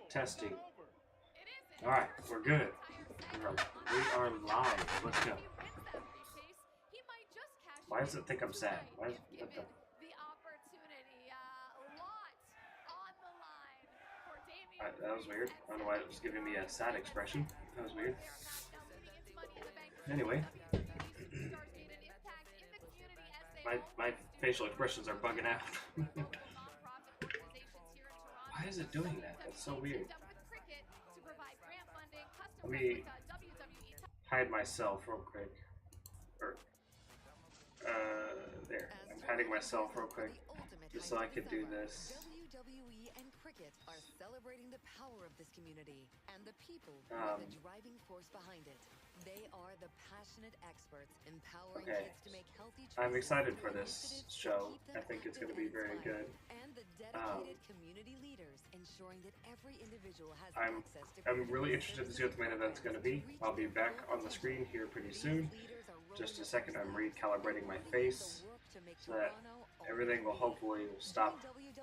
Testing. Alright, we're good. We are live. Let's go. Why does it think I'm sad? Why is what the... that was weird. I don't know why it was giving me a sad expression. That was weird. Anyway. my facial expressions are bugging out. Why is it doing that? That's so weird. Let me hide myself real quick. Or, there. I'm hiding myself real quick. Just so I could do this. WWE and cricket are celebrating the power of this community and the people who are the driving force behind it. They are the passionate experts empowering kids to make healthy choices. I'm excited for this show. I think it's going to be very good. And the dedicated community leaders ensuring that every individual has access to. I'm really interested to see what the main event's going to be. I'll be back on the screen here pretty soon. Just a second, I'm recalibrating my face so that everything will hopefully stop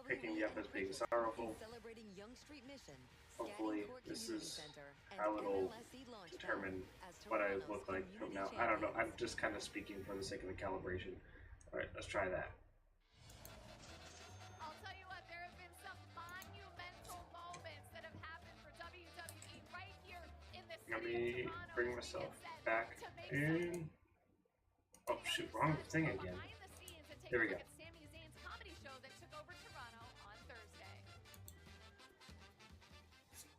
picking me up as being sorrowful. Hopefully this is how it'll determine what I look like from now. I don't know. I'm just kind of speaking for the sake of the calibration. Alright, let's try that. I'll tell you what, there have been some monumental moments that have happened for WWE right here in the city. Let me bring myself back in. Oh shoot, wrong thing again. There we go.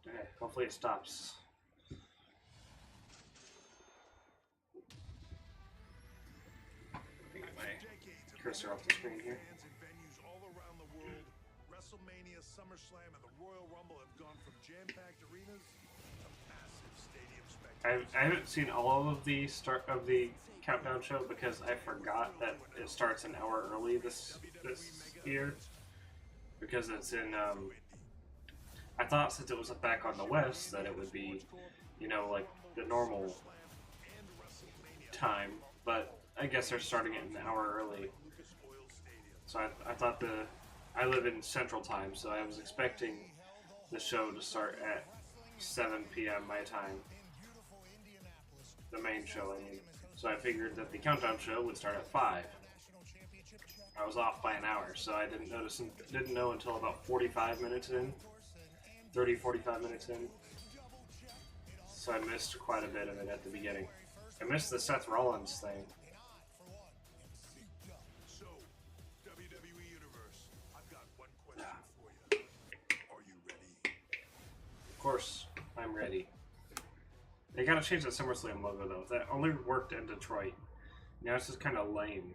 Okay, hopefully it stops. Let me get my cursor off the screen here. WrestleMania, SummerSlam, and the Royal Rumble have gone from jam-packed arenas to massive stadium spectacles. I haven't seen all of the start of the countdown show because I forgot that it starts an hour early this year because it's in I thought since it was back on the West that it would be, you know, like the normal time, but I guess they're starting it an hour early. So I thought I live in Central Time, so I was expecting the show to start at 7 p.m. my time. The main show, I mean. So I figured that the countdown show would start at 5. I was off by an hour, so I didn't know until about 45 minutes in. 30-45 minutes in. So I missed quite a bit of it at the beginning. I missed the Seth Rollins thing. So, WWE Universe, I've got one question for you. Are you ready? Of course, I'm ready. They gotta change the SummerSlam logo though. That only worked in Detroit. Now it's just kind of lame.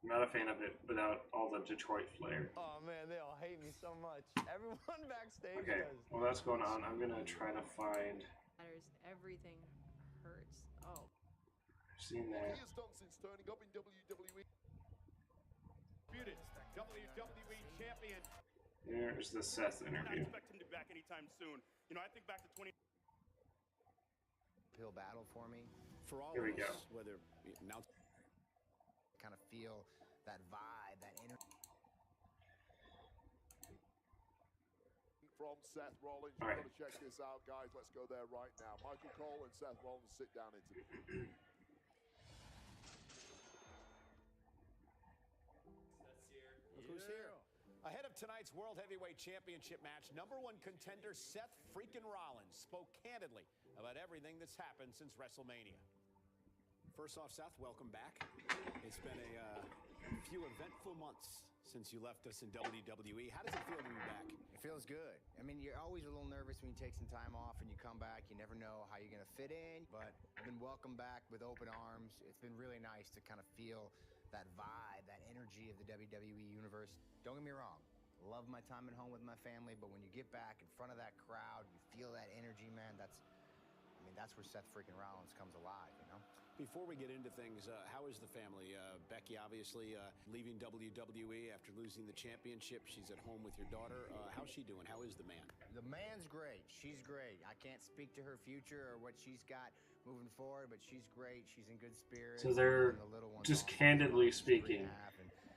I'm not a fan of it without all the Detroit flair. Oh man, they all hate me so much. Everyone backstage Okay, does. well that's going on. I'm gonna try to find. Everything hurts. Oh. I've seen that. He has done since turning up in WWE. WWE champion. There's the Seth interview. I expect him to be back anytime soon. You know, I think back to 20. Uphill battle for me. For all Here we of go. us, whether now kind of feel that vibe, that energy. From Seth Rollins, All you've right. got to check this out, guys. Let's go there right now. Michael Cole and Seth Rollins sit down into Look who's here. Ahead of tonight's World Heavyweight Championship match, #1 contender Seth freaking Rollins spoke candidly about everything that's happened since WrestleMania. First off, Seth, welcome back. It's been a few eventful months since you left us in WWE. How does it feel to be back? It feels good. I mean, you're always a little nervous when you take some time off and you come back. You never know how you're going to fit in, but I've been welcomed back with open arms. It's been really nice to kind of feel that vibe, that energy of the WWE universe. Don't get me wrong. Love my time at home with my family, but when you get back in front of that crowd, you feel that energy, man. That's where Seth freaking Rollins comes alive, you know? Before we get into things, how is the family? Becky, obviously, leaving WWE after losing the championship. She's at home with your daughter. How's she doing? How is the man? The man's great. She's great. I can't speak to her future or what she's got moving forward, but she's great. She's in good spirits. So they're just candidly speaking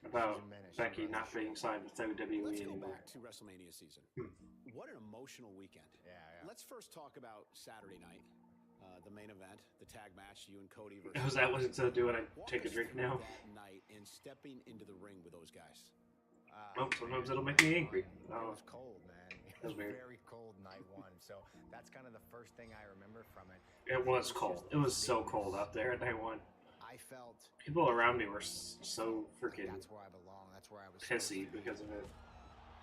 about Becky not being signed with WWE Let's go anymore. back to WrestleMania season. What an emotional weekend. Yeah. Let's first talk about Saturday night, the main event, the tag match, you and Cody versus... Was that what instead of doing I take a drink now? That night and stepping into the ring with those guys. Sometimes it'll make me angry. It was cold, man. It was weird. very cold night one. So that's kind of the first thing I remember from it. It was cold. It was so cold out there at night one. I felt people around me were so freaking that's where I belong. That's where I was pissy because of it.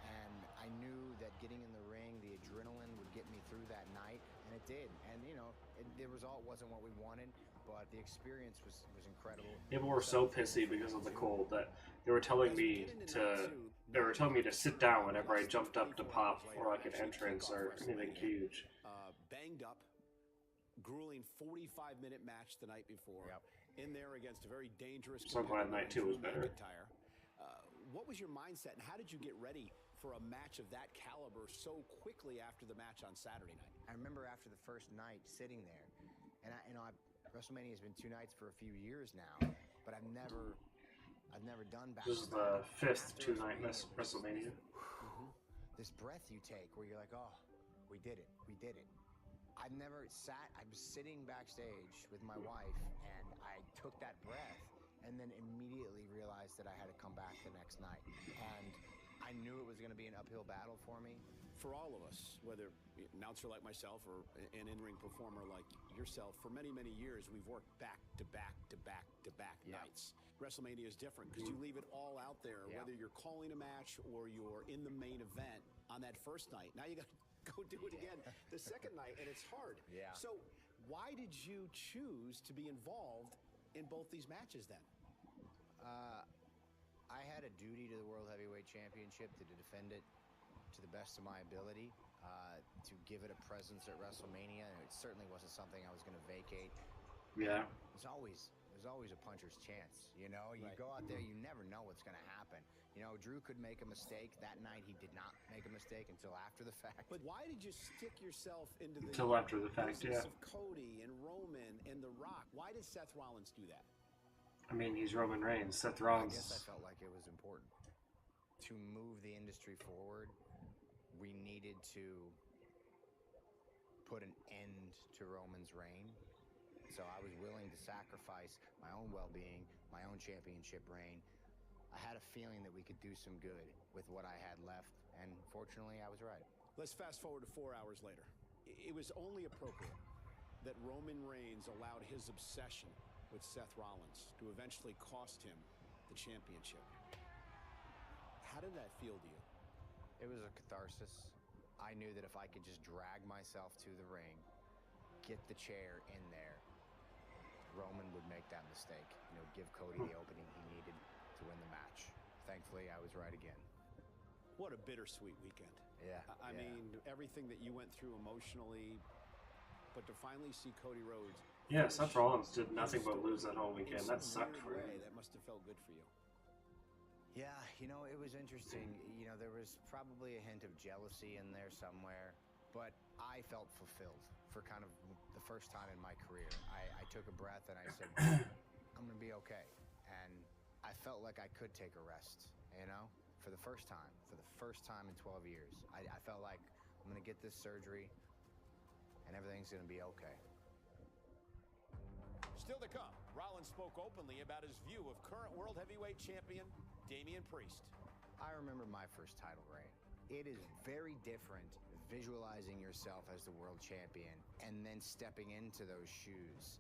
And I knew that getting in the ring, the adrenaline would get me through that night, and it did. And you know, the result wasn't what we wanted, but the experience was incredible. People were so pissy because of the cold that they were telling me to sit down whenever I jumped up to pop for like an entrance or anything huge. Banged up, grueling 45-minute match the night before. Yep. In there against a very dangerous. So glad night 2 was better. What was your mindset, and how did you get ready for a match of that caliber so quickly after the match on Saturday night? I remember after the first night sitting there, and WrestleMania has been 2 nights for a few years now, but I've never done back. This is the 5th 2-night WrestleMania. This breath you take where you're like, oh, we did it. I've never sat, I was sitting backstage with my wife and I took that breath and then immediately realized that I had to come back the next night. And I knew it was going to be an uphill battle for me. For all of us, whether an announcer like myself or an in-ring performer like yourself, for many, many years, we've worked back to back nights. WrestleMania is different because you leave it all out there, whether you're calling a match or you're in the main event on that first night. Now you got to go do it again the second night, and it's hard. Yeah. So why did you choose to be involved in both these matches then? I had a duty to the World Heavyweight Championship to defend it to the best of my ability, to give it a presence at WrestleMania, and it certainly wasn't something I was going to vacate. Yeah. There's always a puncher's chance, you know? You go out there, you never know what's going to happen. You know, Drew could make a mistake. That night he did not make a mistake until after the fact. But why did you stick yourself into the until after the fact, business of Cody and Roman and The Rock? Why did Seth Rollins do that? I mean, he's Roman Reigns. Seth Rollins. I guess I felt like it was important. To move the industry forward, we needed to put an end to Roman's reign. So I was willing to sacrifice my own well-being, my own championship reign. I had a feeling that we could do some good with what I had left, and fortunately, I was right. Let's fast forward to 4 hours later. It was only appropriate that Roman Reigns allowed his obsession with Seth Rollins to eventually cost him the championship. How did that feel to you? It was a catharsis. I knew that if I could just drag myself to the ring, get the chair in there, Roman would make that mistake. You know, give Cody the opening he needed to win the match. Thankfully, I was right again. What a bittersweet weekend. Yeah. I mean, everything that you went through emotionally, but to finally see Cody Rhodes. Yeah, Seth Rollins did nothing but lose that whole weekend. That sucked for him. That must have felt good for you. Yeah, you know, it was interesting. You know, there was probably a hint of jealousy in there somewhere, but I felt fulfilled for kind of the first time in my career. I took a breath and I said, I'm going to be okay. And I felt like I could take a rest, you know, for the first time in 12 years. I felt like I'm going to get this surgery and everything's going to be okay. Still to come, Rollins spoke openly about his view of current World Heavyweight Champion Damian Priest. I remember my first title reign. It is very different visualizing yourself as the world champion and then stepping into those shoes.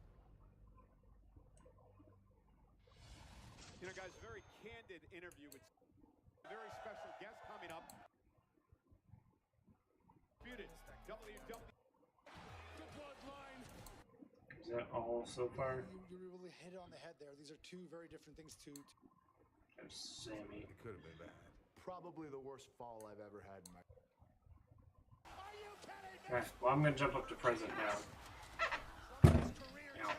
You know, guys, very candid interview with a very special guest coming up. WWE. The bloodline. Is that all so far? You really hit it on the head there. These are two very different things to There's Sammy. It could have been bad. Probably the worst fall I've ever had in my... Are you kidding me? Alright, well, I'm gonna jump up to present now. Ow.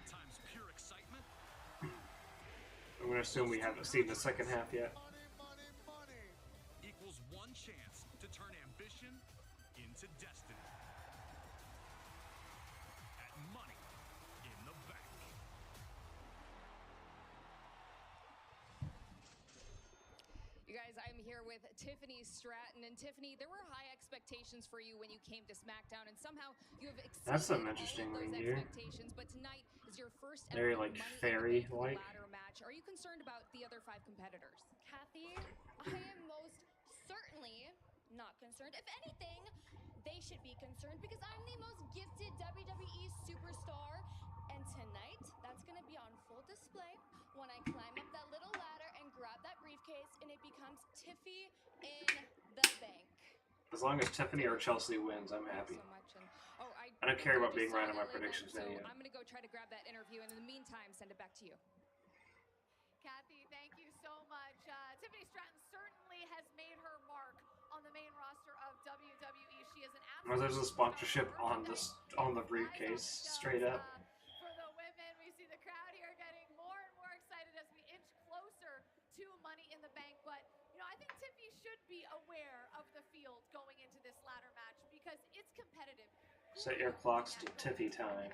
Times pure excitement. I'm gonna assume we haven't seen the second half yet. Money. Equals one chance to turn ambition into destiny. At Money in the Bank. You guys, I'm here with Tiffany Stratton. And Tiffany, there were high expectations for you when you came to SmackDown, and somehow you have exceeded That's some all interesting of those ring gear. expectations. But tonight is your first Very ever like Money in the fairy Bank like. ladder match. Are you concerned about the other 5 competitors? Kathy, I am most certainly not concerned. If anything, they should be concerned because I'm the most gifted WWE superstar. And tonight, that's going to be on full display when I climb up that little ladder and grab that briefcase and it becomes Tiffy in the bank. As long as Tiffany or Chelsea wins, I'm happy. So much. And, oh, I don't care about being right on my LA predictions so video. I'm going to go try to grab that interview, and in the meantime, send it back to you. Kathy, thank you so much. Tiffany Stratton certainly has made her mark on the main roster of WWE. She is an absolute. Oh, there's a sponsorship on the briefcase, straight up. For the women, we see the crowd here getting more and more excited as we inch closer to Money in the Bank. But you know, I think Tiffy should be aware of the field going into this ladder match because it's competitive. Set your clocks to Tiffy time.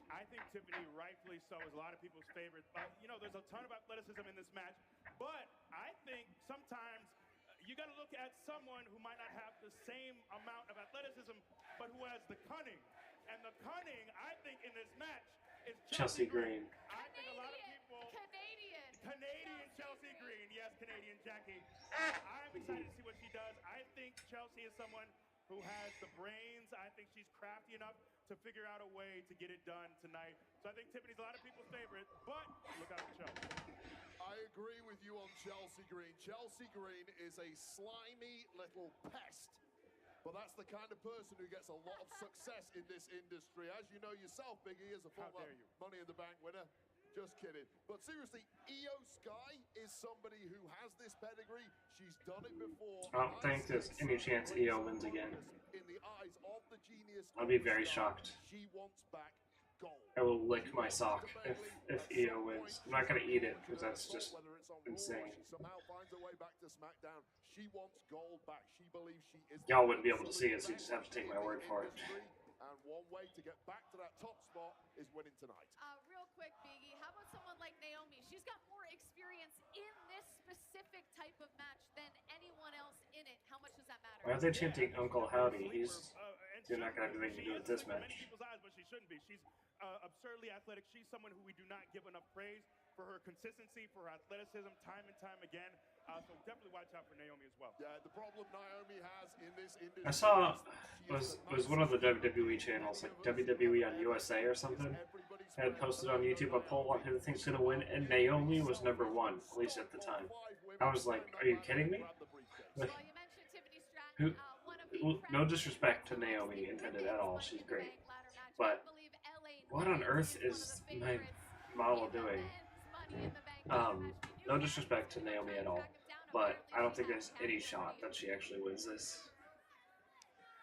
I think Tiffany, rightfully so, is a lot of people's favorite. You know, there's a ton of athleticism in this match, but I think sometimes you got to look at someone who might not have the same amount of athleticism, but who has the cunning. And the cunning, I think, in this match is Chelsea Green. I think a lot of people... Canadian Chelsea Green. Yes, Canadian Jackie. I'm excited to see what she does. I think Chelsea is someone who has the brains. I think she's crafty enough to figure out a way to get it done tonight. So I think Tiffany's a lot of people's favorite, but look out for Chelsea. I agree with you on Chelsea Green. Chelsea Green is a slimy little pest. But that's the kind of person who gets a lot of success in this industry. As you know yourself, Biggie, is a former Money in the Bank winner. Just kidding. But seriously, Io Sky is somebody who has this pedigree. She's done it before. I don't think there's any chance Io wins again. In the eyes of the genius, I'll be very shocked. She wants back gold. I will lick my sock if Io wins. I'm not gonna eat it because that's just insane. She somehow finds her way back to SmackDown. She wants gold back. She believes she is. Y'all wouldn't be able to see it, so you just have to take my word for it. And one way to get back to that top spot is winning tonight. Real quick, Biggie, how about someone like Naomi? She's got more experience in this specific type of match than anyone else in it. How much does that matter? Why are they chanting Uncle Howdy? You're not gonna have anything to do with this match. People's eyes, but she shouldn't be. She's absurdly athletic. She's someone who we do not give enough praise for her consistency, for her athleticism, time and time again. So definitely watch out for Naomi as well. Yeah, the problem Naomi has in this industry. I saw was one of the WWE channels, like WWE on USA or something, had posted on YouTube a poll on who they think's gonna win, and Naomi was #1, at least at the time. I was like, are you kidding me? Like, no disrespect to Naomi intended at all, she's great. But what on earth is my model doing? No disrespect to Naomi at all, but I don't think there's any shot that she actually wins this.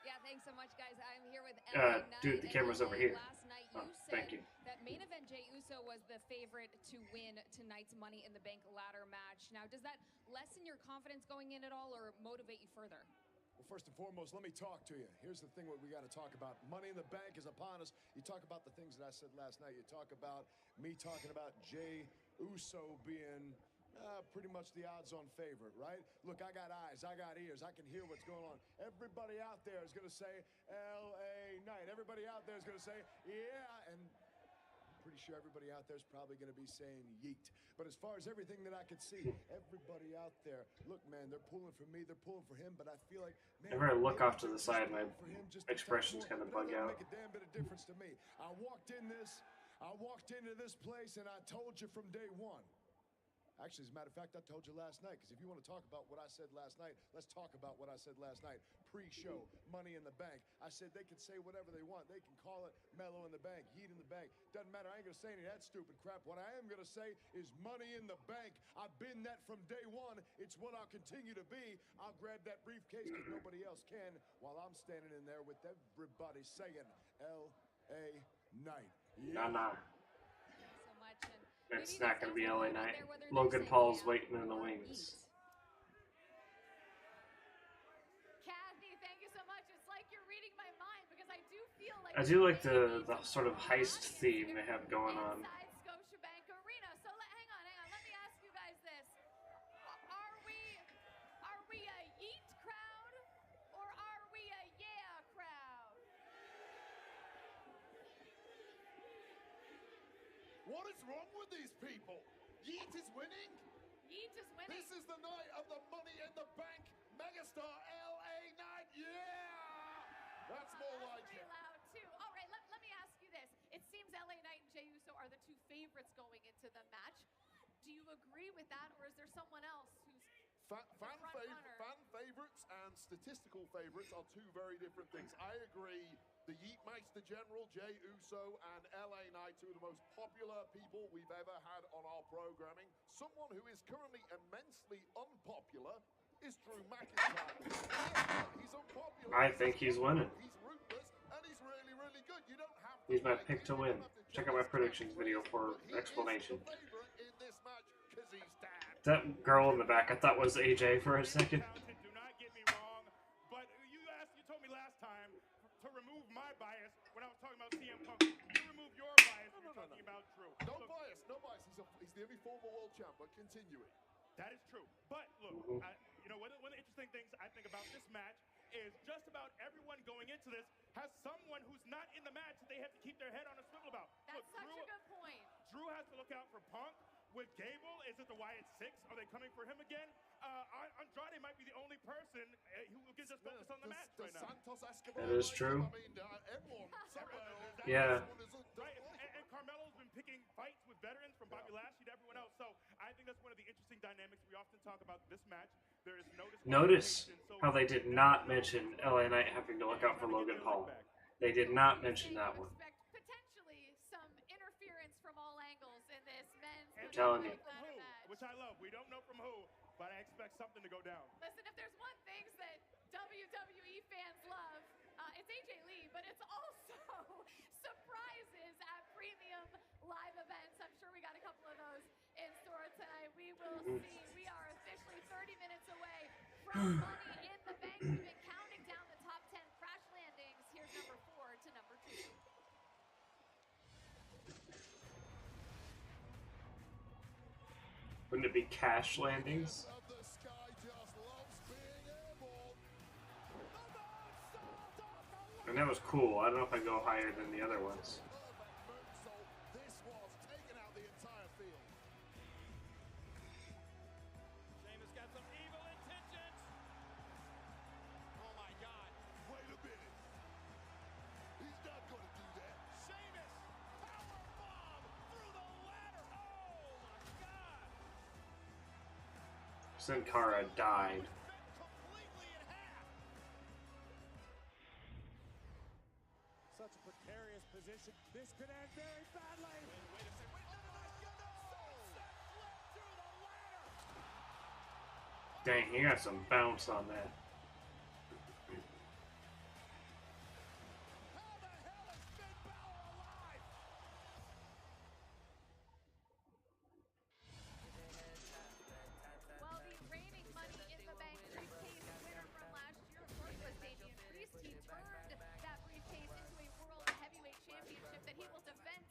Yeah, thanks so much, guys. I'm here with LA dude, the camera's over here. Last night you said thank you. that main event Jey Uso was the favorite to win tonight's Money in the Bank ladder match. Now, does that lessen your confidence going in at all or motivate you further? Well, first and foremost, let me talk to you. Here's the thing what we got to talk about. Money in the Bank is upon us. You talk about the things that I said last night. You talk about me talking about Jey Uso being pretty much the odds-on favorite, right? Look, I got eyes, I got ears, I can hear what's going on. Everybody out there is going to say LA Knight. Everybody out there is going to say, yeah, and I'm pretty sure everybody out there is probably going to be saying yeet. But as far as everything that I could see, everybody out there, look, man, they're pulling for me, they're pulling for him, but I feel like, man, whenever I look off to the side, my expressions kind of bug out. Make a damn bit of difference to me. I walked into this place and I told you from day one. Actually, as a matter of fact, I told you last night, because if you want to talk about what I said last night, let's talk about what I said last night. Pre-show, Money in the Bank. I said they can say whatever they want. They can call it Mellow in the Bank, Heat in the Bank. Doesn't matter. I ain't going to say any of that stupid crap. What I am going to say is Money in the Bank. I've been that from day one. It's what I'll continue to be. I'll grab that briefcase because nobody else can while I'm standing in there with everybody saying L.A. Knight. Yeah. Nah. It's not going to be LA Knight. Logan Paul's waiting in the wings. Kathy, thank you so much. It's like you're reading my mind because I do feel like I do like the sort of heist theme they have going on. Inside Scotiabank Arena. So hang on. Let me ask you guys this: Are we wrong with these people? Yeet is winning? Yeet is winning. This is the night of the Money in the Bank megastar LA Knight. Yeah! That's more like pretty it. Loud too. All right, let me ask you this. It seems LA Knight and Jey Uso are the two favorites going into the match. Do you agree with that, or is there someone else who's Fan favorites and statistical favorites are two very different things. I agree. The Yeetmeister General, Jey Uso, and LA Knight, two of the most popular people we've ever had on our programming. Someone who is currently immensely unpopular is Drew McIntyre. He's unpopular. I think he's winning. He's ruthless, and he's really, really good. You don't have to. He's my pick to win. Check out my predictions video for explanation. In this match, 'cause he's dead. That girl in the back, I thought was AJ for a second. Do not get me wrong, but you told me last time to remove my bias when I was talking about CM Punk. You remove your bias when you're talking about Drew. No bias, no bias. He's the only former world champ, but continuing. That is true. But look, you know, one of the interesting things I think about this match is just about everyone going into this has someone who's not in the match that they have to keep their head on a swivel about. That's such a good point. Drew has to look out for Punk. With Gable, is it the Wyatt Six? Are they coming for him again? Andrade might be the only person who gives us focus on the match right now. That is true. Yeah. Right, and Carmelo's been picking fights with veterans from Bobby Lashley to everyone else. So I think that's one of the interesting dynamics we often talk about this match. There is Notice how they did not mention LA Knight having to look out for Logan Paul. They did not mention that one. Potentially some interference from all angles in this men's I'm telling you. match. Which I love. We don't know from who, but I expect something to go down. Listen, if there's one thing that WWE fans love, it's AJ Lee, but it's also surprises at premium live events. I'm sure we got a couple of those in store tonight. We will see. We are officially 30 minutes away from Money in the Bank. We've been counting down the top 10 crash landings. Here's number 4 to number 2. Wouldn't it be cash landings? And that was cool. I don't know if I'd go higher than the other ones. This was taking out the entire field. Sheamus got some evil intentions. Oh my God. Wait a minute. He's not going to do that. Sheamus, power bomb through the ladder. Oh my God. Sin Cara died. Such a precarious position. This could end very badly. Wait a second. Dang, he got some bounce on that. Well, the reigning Money in the Bank briefcase winner from last year, of course, was Damian Priest. He turned that briefcase into a World Heavyweight Championship that he will defend.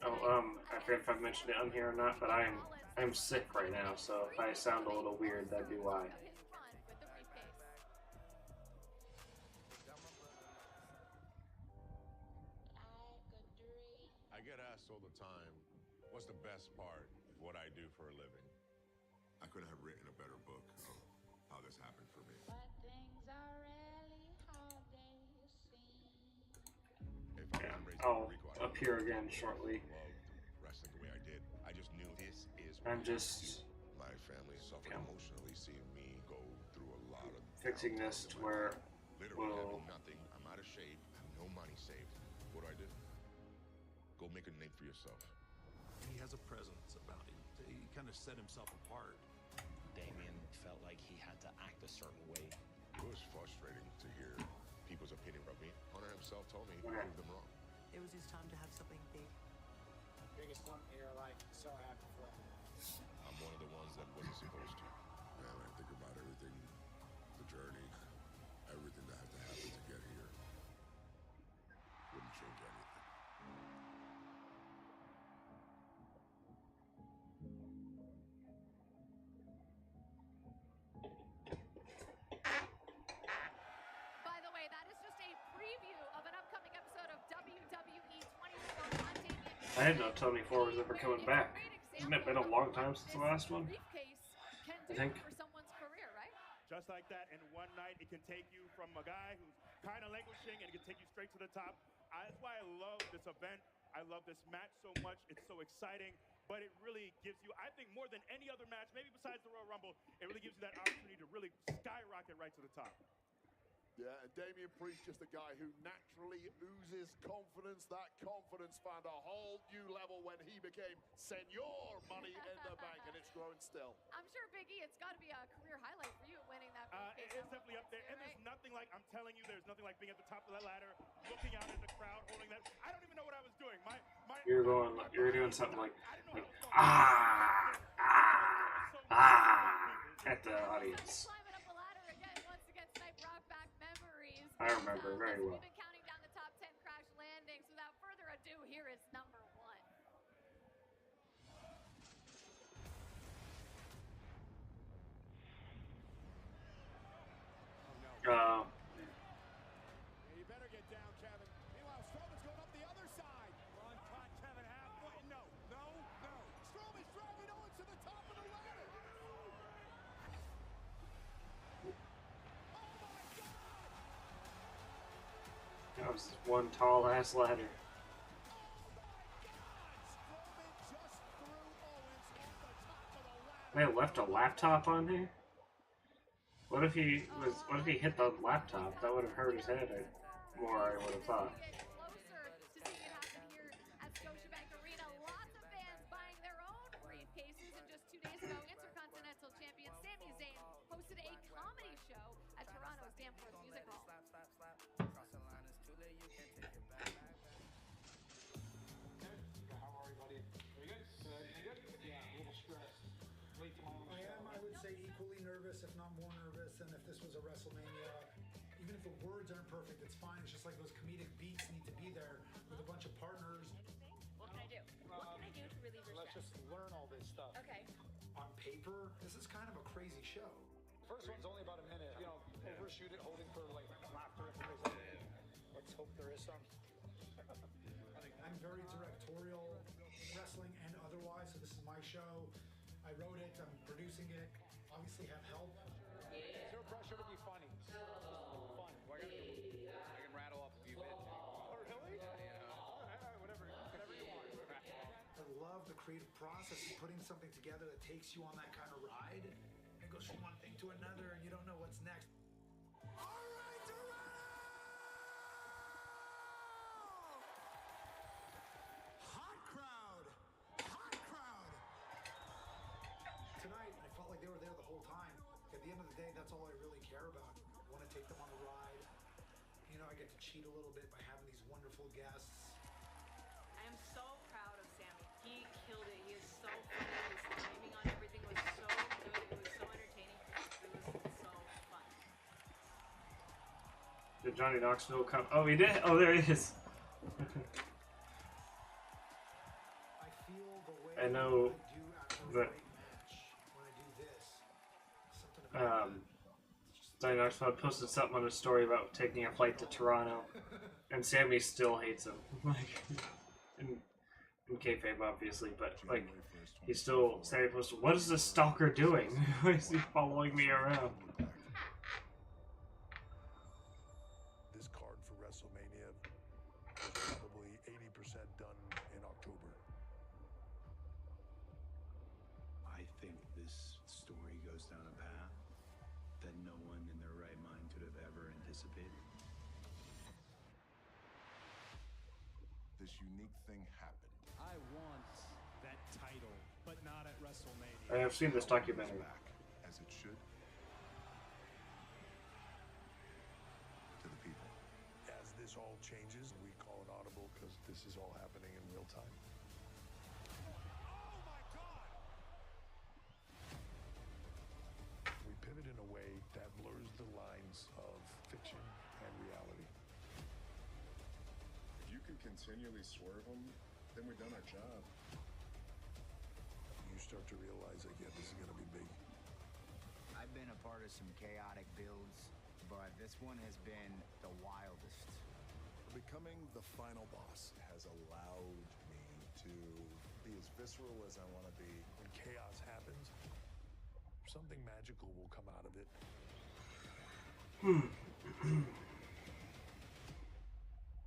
I forget if I've mentioned it on here or not, but I'm sick right now, so if I sound a little weird, that'd be why. I get asked all the time, what's the best part of what I do for a living? I couldn't have written a better book of how this happened for me. Yeah, I'll appear again shortly. Wrestling the way I did, I just knew this is. I'm just my family suffered emotionally seeing me go through a lot of fixing this to where literally we'll having nothing. I'm out of shape. I have no money saved. What do? Go make a name for yourself. He has a presence about him. He kind of set himself apart. Damian felt like he had to act a certain way. It was frustrating to hear people's opinion of me. Hunter himself told me he proved them wrong. It was his time to have something big. Biggest moment in your life. So happy for him. I'm one of the ones that wasn't supposed to. Man, when I think about everything, the journey, everything that had to happen to get here, wouldn't change anything. By the way, that is just a preview of an upcoming episode of WWE 24 on Damian. I didn't know Tony 4 was ever coming back. Great Hasn't it been a long time since the last one? I think. For someone's career, right? Just like that, in one night, it can take you from a guy who's kind of languishing and it can take you straight to the top. That's why I love this event. I love this match so much. It's so exciting, but it really gives you, I think, more than any other match, maybe besides the Royal Rumble, it really gives you that opportunity to really skyrocket right to the top. Yeah, and Damian Priest, just a guy who naturally oozes confidence. That confidence found a whole new level when he became Senor Money in the Bank, and it's growing still. I'm sure, Big E, it's got to be a career highlight for you winning that. It's definitely up there, and there's nothing like, I'm telling you, there's nothing like being at the top of that ladder, looking out at the crowd, holding that. I don't even know what I was doing. You're doing something like at the audience. I remember very well. We've been counting down the top 10 crash landings. Without further ado, here is number 1. You better get down, Kevin. Meanwhile, Strowman's going up the other side. On top, Kevin, halfway. No. Strowman's driving Owens to the top of the ladder. That was one tall ass ladder. They left a laptop on there? What if he hit the laptop? That would have hurt his head more, I would have thought. Equally nervous, if not more nervous, than if this was a WrestleMania. Even if the words aren't perfect, it's fine. It's just like those comedic beats need to be there with a bunch of partners. What can I do? What can I do to relieve your Let's stress? just learn all this stuff. Okay. On paper, this is kind of a crazy show. The first one's only about a minute. You know, overshoot it, holding for like laughter. Let's hope there is some. I'm very directorial, wrestling and otherwise, so this is my show. I wrote it, I'm producing it, obviously have help. Zero pressure to be funny. Fun. Well, I can rattle off a few bits. Oh, really? Yeah. All right, whatever you want. I love the creative process of putting something together that takes you on that kind of ride. It goes from one thing to another and you don't know what's next. Tonight, I felt like they were there the whole time. At the end of the day, that's all I really care about. I want to take them on a ride. You know, I get to cheat a little bit by having these wonderful guests. I am so proud of Sammy. He killed it. He is so funny. His timing on everything was so good. It was so entertaining. It was so fun. Did Johnny Knoxville come? Oh, he did? Oh, there he is. I feel the way I know that Johnny Knoxville posted something on his story about taking a flight to Toronto, and Sammy still hates him. Like, in kayfabe, obviously, but like, Sammy posted, "What is this stalker doing? Why is he following me around?" This card for WrestleMania is probably 80% done in October. I think this story goes down a path that no one in their right mind could have ever anticipated. This unique thing happened. I want that title, but not at WrestleMania. I have seen this documentary. Back as it should. To the people. As this all changes, we call an audible because this is all happening in real time. We pivot in a way that blurs the lines of fiction and reality. If you can continually swerve them, then we've done our job. You start to realize, like, yeah, this is going to be big. I've been a part of some chaotic builds, but this one has been the wildest. Becoming the final boss has allowed me to to be as visceral as I want to be. When chaos happens, something magical will come out of it.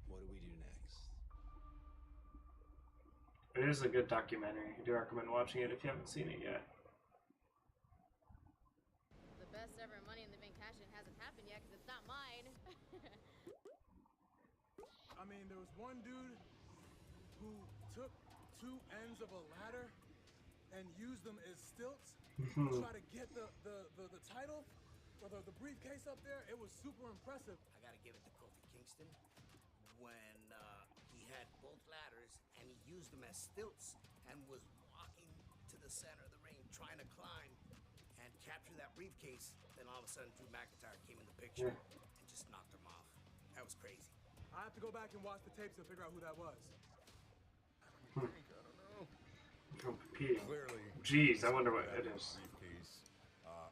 What do we do next? It is a good documentary. I do recommend watching it if you haven't seen it yet. The best ever Money in the Bank cash-in hasn't happened yet because it's not mine. I mean, there was one dude who took two ends of a ladder and used them as stilts to try to get the title or the briefcase up there. It was super impressive. I gotta give it to Kofi Kingston when he had both ladders and he used them as stilts and was walking to the center of the ring trying to climb and capture that briefcase. Then all of a sudden Drew McIntyre came in the picture and just knocked him off. That was crazy. I have to go back and watch the tapes to figure out who that was. I don't know. Competing. Clearly. Jeez, I wonder what it is. Briefcase,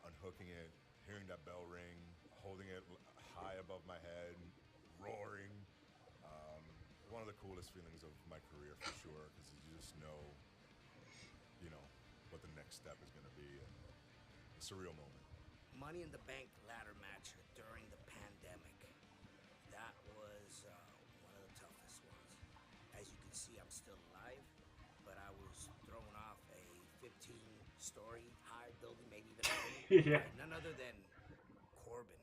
unhooking it, hearing that bell ring, holding it high above my head, roaring. One of the coolest feelings of my career for sure, because you just know, what the next step is going to be. And a surreal moment. Money in the Bank ladder match during the pandemic. That was one of the toughest ones. As you can see, I'm still alive, but I was thrown off a 15-story high building, maybe even Yeah. by none other than Corbin.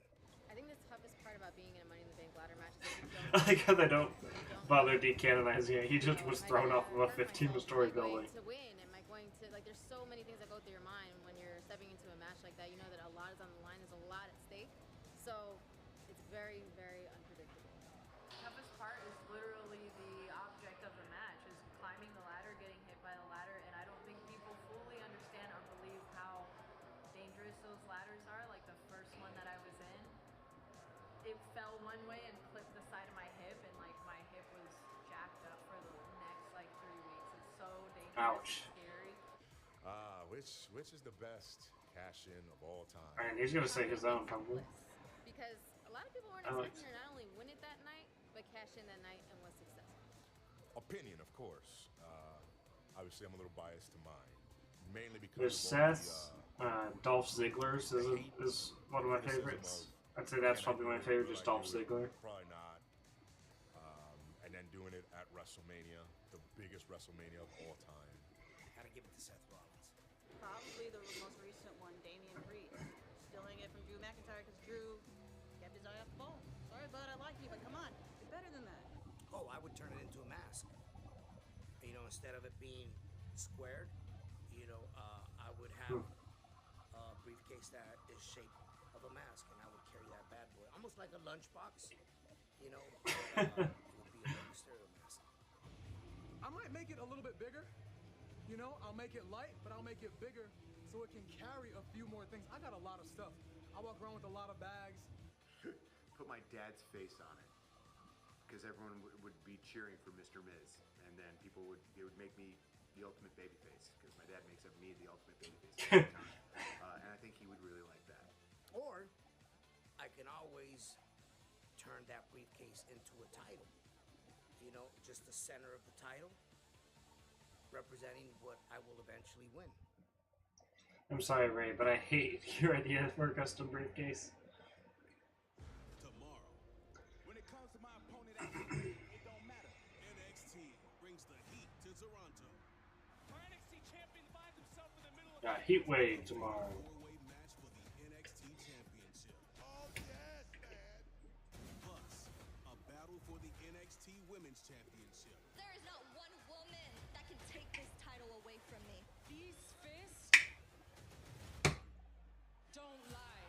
I think the toughest part about being in a Money in the Bank ladder match is that you I like how they don't bother decanonizing it. He just was thrown off of a 15-story building. to win. Am I going to, like, there's so many things that go through your mind when you're stepping into a match like that. You know that a lot is on the line, there's a lot at stake. So it's very, very unpredictable. The toughest part is literally the object of the match, is climbing the ladder, getting hit by the ladder, and I don't think people fully understand or believe how dangerous those ladders are. Like the first one that I was in, it fell one way and clipped the side of my hip, and like my hip was jacked up for the next like 3 weeks. It's so dangerous. Ouch. And scary. Which is the best cash-in of all time? And he's gonna say his own, probably. Because a lot of people weren't I like expecting her not only win it that night, but cash in that night and was successful. Opinion, of course. Obviously, I'm a little biased to mine, mainly because There's Seth's, Dolph Ziggler's is one of my favorites. I'd say that's probably my favorite, just Dolph Ziggler. Probably not. And then doing it at WrestleMania, the biggest WrestleMania of all time. Gotta give it to Seth Rollins. Probably the most recent one, Damian Priest, stealing it from Drew McIntyre because Drew kept his eye off the ball. Sorry, bud, I like you, but come on, do better than that. Oh, I would turn it into a mask. Instead of it being squared, I would have a briefcase that is shaped of a mask, and I would carry that bad boy, almost like a lunchbox. It would be a stereo mask. I might make it a little bit bigger. I'll make it light, but I'll make it bigger so it can carry a few more things. I got a lot of stuff. I walk around with a lot of bags. Put my dad's face on it, because everyone would be cheering for Mr. Miz, and then it would make me the ultimate babyface, because my dad makes me the ultimate babyface every time. And I think he would really like that. Or I can always turn that briefcase into a title. Just the center of the title, representing what I will eventually win. I'm sorry, Ray, but I hate your idea for a custom briefcase. Tomorrow, when it comes to my opponent, it don't matter. NXT brings the heat to Toronto. Our NXT champion finds himself in the middle of Got Heat Wave tomorrow. four-way match for the NXT championship. Oh, yes, man. Plus, a battle for the NXT Women's Championship. There is not one woman that can take this title away from me. These fists don't lie.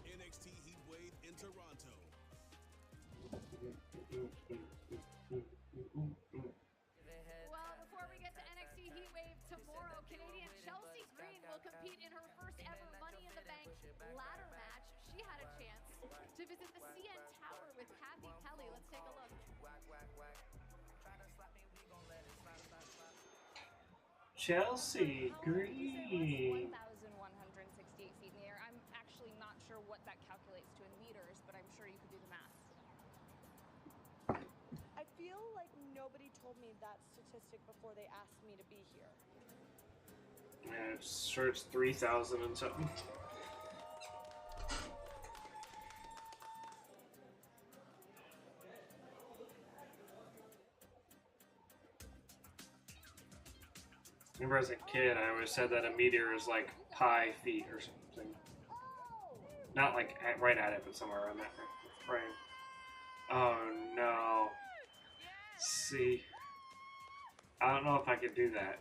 NXT Heatwave in Toronto. Well, before we get to NXT Heatwave tomorrow, Canadian Chelsea Green will compete in her first ever Money in the Bank ladder match. She had a chance to visit the CN Tower with Kathy Kelly. Let's take a look. Chelsea Green. 1,168 feet in the air. I'm actually not sure what that calculates to in meters, but I'm sure you could do the math. I feel like nobody already told me that statistic before they asked me to be here. Yeah, it's sure it's 3,000 and something. Remember as a kid, I always said that a meteor is like pi feet or something. Not like right at it, but somewhere around that frame. Oh no. See, I don't know if I could do that.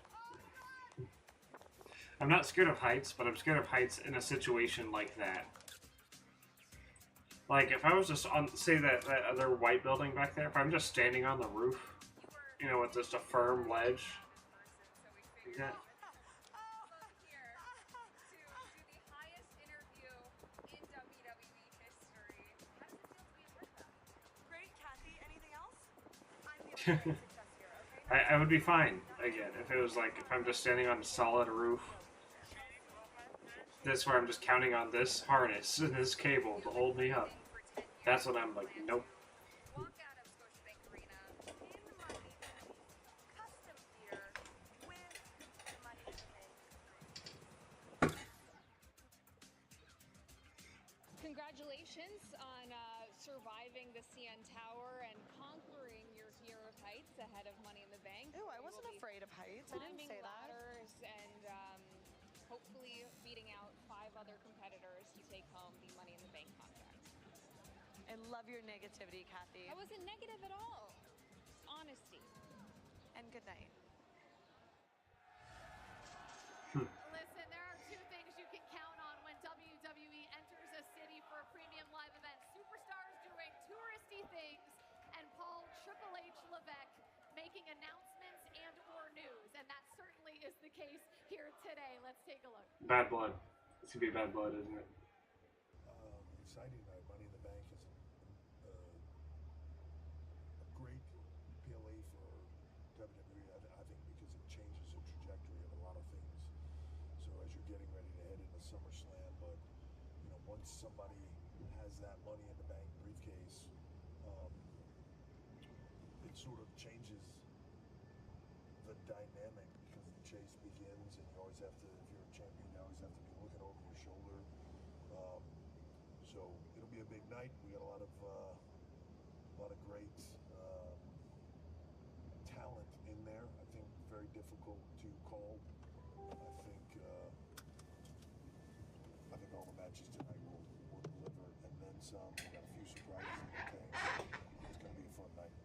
I'm not scared of heights, but I'm scared of heights in a situation like that. Like, if I was just on, say that other white building back there, if I'm just standing on the roof, you know, with just a firm ledge. Yeah. Great, Kathy. Anything else? I would be fine, again, if it was like, if I'm just standing on a solid roof. This where I'm just counting on this harness and this cable to hold me up. That's what I'm like, nope. Congratulations on surviving the CN Tower and conquering your fear of heights ahead of Money in the Bank. Ew, I wasn't afraid of heights. I didn't say that. Ladders and hopefully beating out 5 other competitors to take home the Money in the Bank contract. I love your negativity, Kathy. I wasn't negative at all. Honesty. And good night. Listen, there are 2 things you can count on when WWE enters a city for a premium live event. Superstars doing touristy things and Paul Triple H Levesque making announcements and or news. And that certainly is the case here today. Let's take a look. Bad blood. It's gonna be bad blood, isn't it? Exciting night. Money in the Bank is a great PLA for WWE, I think, because it changes the trajectory of a lot of things. So as you're getting ready to head into SummerSlam, but you know, once somebody has that Money in the Bank briefcase, it sort of changes the dynamic because the chase begins, and you always have to, if you're a champion, you always have to be looking over your shoulder. So it'll be a big night. We got a lot of great talent in there. I think very difficult to call. I think all the matches tonight will deliver, and then some. We got a few surprises in the tank. It's going to be a fun night.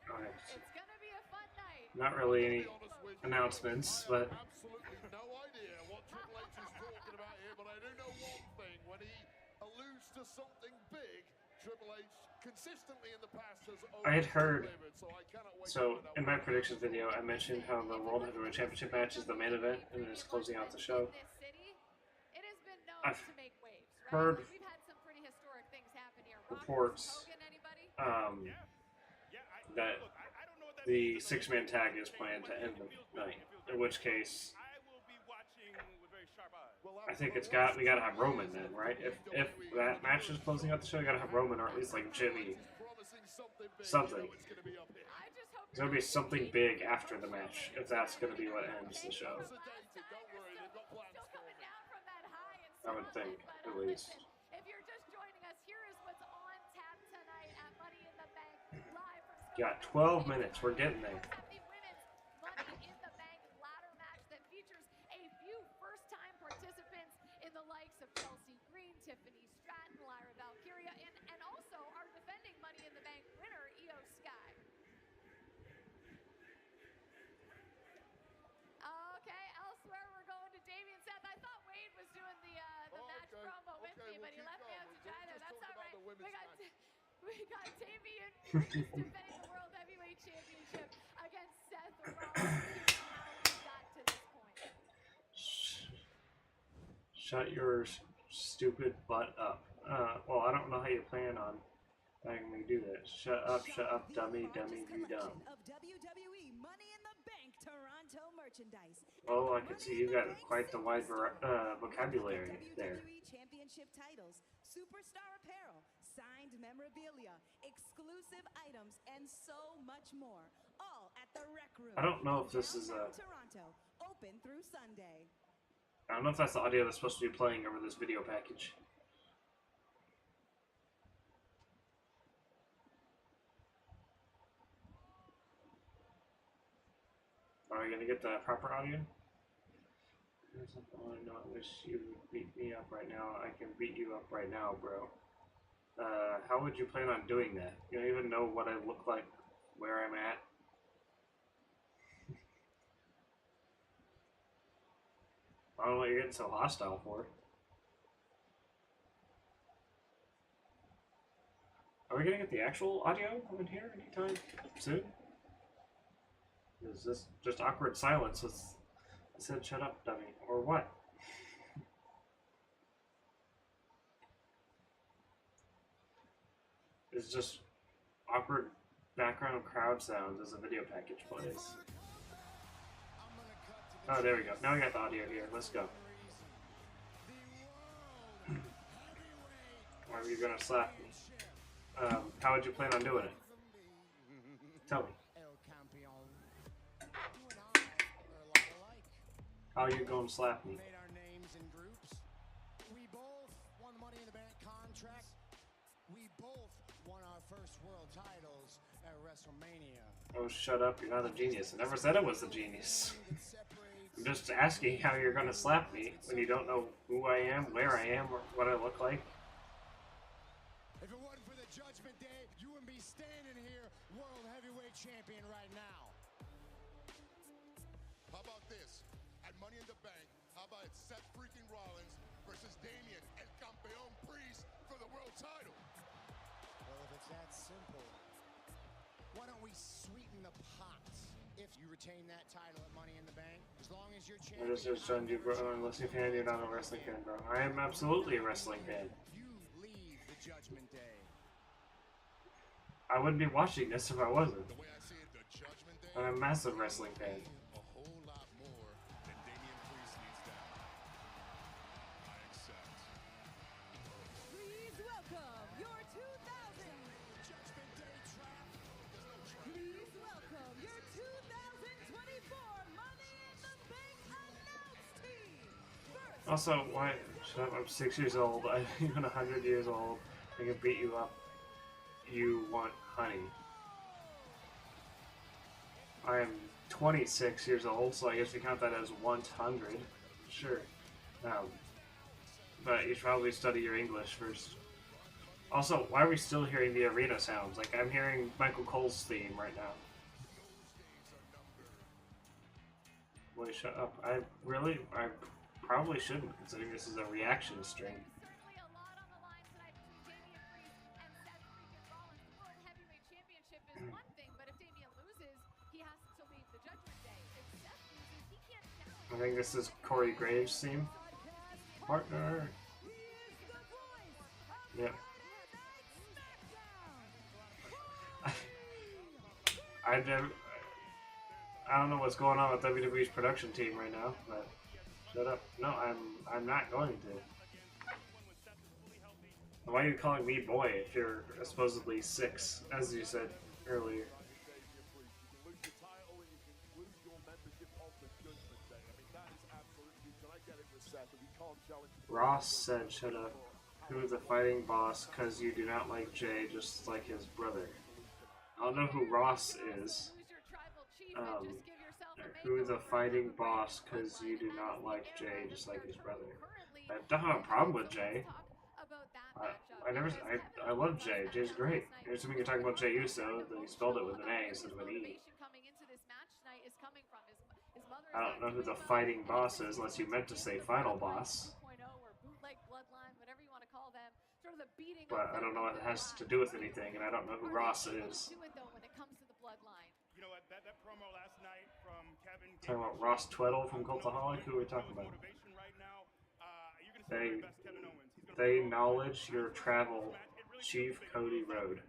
Alright. It's gonna be a fun night. Not really any announcements, but Absolutely no idea what Triple H is talking about here, but I do know one thing. When he alludes to something big, Triple H consistently in the past has I had heard, delivered, so I cannot wait so in my predictions video, I mentioned how the World Heavyweight Championship match is the main event and it is closing out the show. This city, it has been known I've to make waves, right? heard Like, we've had some pretty historic things happen here. Rock reports versus Hogan, anybody? That the 6-man tag is planned to end the night, in which case I think we gotta have Roman then, right? If that match is closing out the show, you gotta have Roman, or at least like Jimmy. Something. There's gonna be something big after the match, if that's gonna be what ends the show. I would think, at least. If you're just joining us, here is what's on tap tonight at Money in the Bank, live from Got 12 minutes, we're getting there. the women's Money in the Bank ladder match that features a few first-time participants in the likes of Chelsea Green, Tiffany Stratton, Lyra Valkyria, and also our defending Money in the Bank winner, Io Sky. Okay, elsewhere we're going to Damian Seth. I thought Wade was doing the match promo with me, but he left me out to dry there. That's all right. We got Damian Priest defending the World Heavyweight Championship against Seth Rollins. How we got to this point. Shut your stupid butt up. Well, I don't know how you plan on having me do that. Shut up, dummy, you dumb. Of WWE Money in the Bank Toronto merchandise. Oh, I can see you got quite the wide vocabulary there. WWE Championship titles, superstar apparel, signed memorabilia, exclusive items, and so much more. All at the Rec Room. I don't know if this is a... Toronto, open through Sunday. I don't know if that's the audio that's supposed to be playing over this video package. Are we gonna get the proper audio? There's something I know. I wish you would beat me up right now. I can beat you up right now, bro. How would you plan on doing that? You don't even know what I look like, where I'm at. I don't know what you're getting so hostile for. Are we gonna get the actual audio in here anytime soon? Is this just awkward silence with I said shut up, dummy, or what? It's just awkward background crowd sounds as a video package plays. Oh, there we go. Now we got the audio here. Let's go. Or are you gonna slap me? How would you plan on doing it? Tell me. How are you going to slap me? Made our names in groups. We both won the Money in the Bank contract. We both won our first world titles at WrestleMania. Oh, shut up. You're not a genius. I never said I was a genius. I'm just asking how you're going to slap me when you don't know who I am, where I am, or what I look like. If it wasn't for the Judgment Day, you wouldn't be standing here World Heavyweight Champion right now. How about this? At Money in the Bank, how about it's Seth freaking Rollins versus Damian El Campeón Priest for the world title? Well, if it's that simple, why don't we sweeten the pot? If you retain that title at Money in the Bank, as long as you're champion. I just joined you, bro. I'm a wrestling fan. You're not a wrestling fan, bro. I am absolutely a wrestling fan. You leave the Judgment Day. I wouldn't be watching this if I wasn't. The way I see it, the Judgment Day. I'm a massive wrestling fan. A whole lot more than Damian Priest needs down. I accept. Please welcome your 2000 Judgment Day trap. Please welcome your 2024 Money in the Bank announce team. First, Also, why? Shut up, I'm 6 years old. I'm even 100 years old. I can beat you up. You want honey. I am 26 years old, so I guess we count that as 100. Sure. But you should probably study your English first. Also, why are we still hearing the arena sounds? Like, I'm hearing Michael Cole's theme right now. Wait, shut up. I probably shouldn't, considering this is a reaction stream. Certainly a lot on the line tonight between Damian Priest and Seth freaking Rollins. The World Heavyweight Championship is one thing, but if Damian loses, he has to leave the Judgment Day. If Seth loses, he can't challenge. I think this is Corey Graves' theme. Partner. Yep. I don't know what's going on with WWE's production team right now, but shut up. No, I'm not going to. Why are you calling me boy if you're supposedly 6, as you said earlier? Ross said, shut up. Who is the fighting boss because you do not like Jay just like his brother? I don't know who Ross is. Who is a fighting boss because you do not like Jay just like his brother? I don't have a problem with Jay. I love Jay. Jay's great. You're assuming you're talking about Jay Uso, then you spelled it with an A instead of an E. I don't know who the fighting boss is unless you meant to say final boss. But I don't know what it has to do with anything, and I don't know who Ross is. You know what, that promo last night from Kevin. Talking about Ross Tweddle from Cultaholic? Who are we talking about? They acknowledge your tribal chief, Cody Rhodes.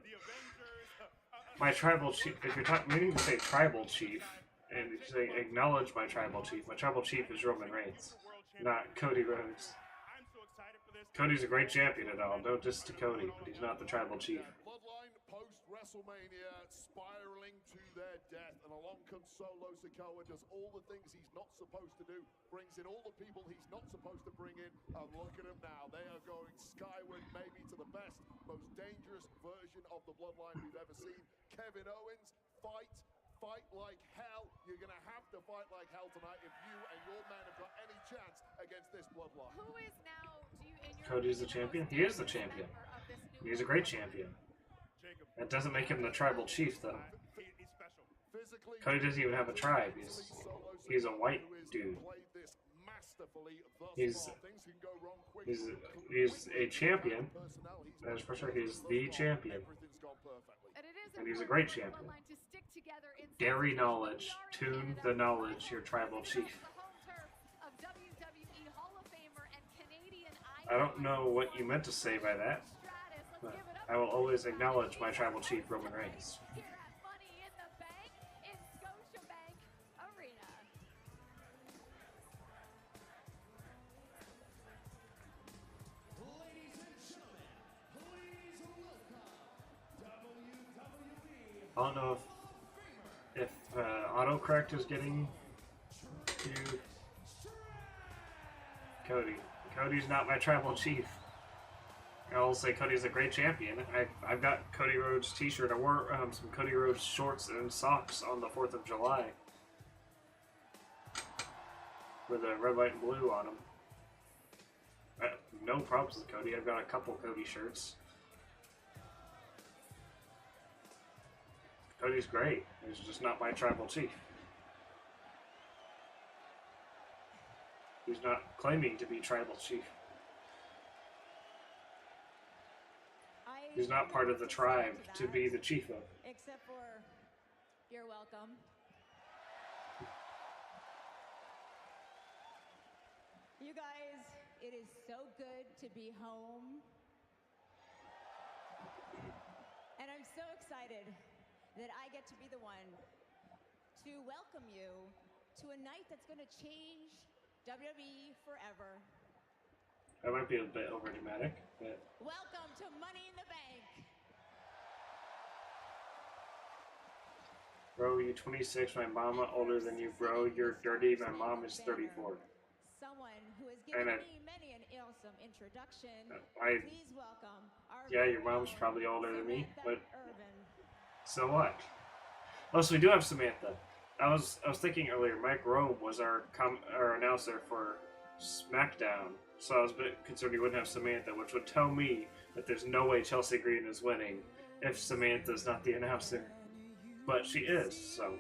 My tribal chief, if you're meaning to say tribal chief, and if you say acknowledge my tribal chief is Roman Reigns, not Cody Rhodes. I'm so excited for this. Cody's a great champion and all. No diss to Cody, but he's not the tribal chief. Bloodline post-WrestleMania spiraling to their death, and along comes Solo Sikoa, does all the things he's not supposed to do, brings in all the people he's not supposed to bring in, and look at them now. They are going skyward, maybe to the best, most dangerous version of the Bloodline we've ever seen. Kevin Owens, fight like hell. You're going to have to fight like hell tonight if you and your men have got any chance against this Bloodline. Who is now, in your Cody's the champion? He is the champion. He's a great champion. That doesn't make him the tribal chief, though. Cody doesn't even have a tribe. He's a white dude. He's a champion. That's for sure. He's the champion. And he's a great champion. Dairy knowledge. Tune the knowledge, your tribal chief. I don't know what you meant to say by that, but I will always acknowledge my tribal chief, Roman Reigns. I don't know if autocorrect is getting you, Cody. Cody's not my tribal chief. I'll say Cody's a great champion. I've got Cody Rhodes t-shirt. I wore some Cody Rhodes shorts and socks on the 4th of July with a red, white, and blue on them. No problems with Cody. I've got a couple Cody shirts. Cody's great. He's just not my tribal chief. He's not claiming to be tribal chief. He's not part of the tribe to be the chief of. Except for, you're welcome. You guys, it is so good to be home. And I'm so excited that I get to be the one to welcome you to a night that's going to change WWE forever. That might be a bit over dramatic, but Welcome to Money in the Bank. bro, you 26, my mama older than you, bro. You're dirty, my mom is 34. Someone who has given And me many an awesome introduction. I, Please welcome our yeah, your mom's probably older than me, but Urban. so what? Oh, so we do have Samantha. I was thinking earlier, Mike Rome was our announcer for SmackDown, so I was a bit concerned he wouldn't have Samantha, which would tell me that there's no way Chelsea Green is winning if Samantha's not the announcer. But she is, so.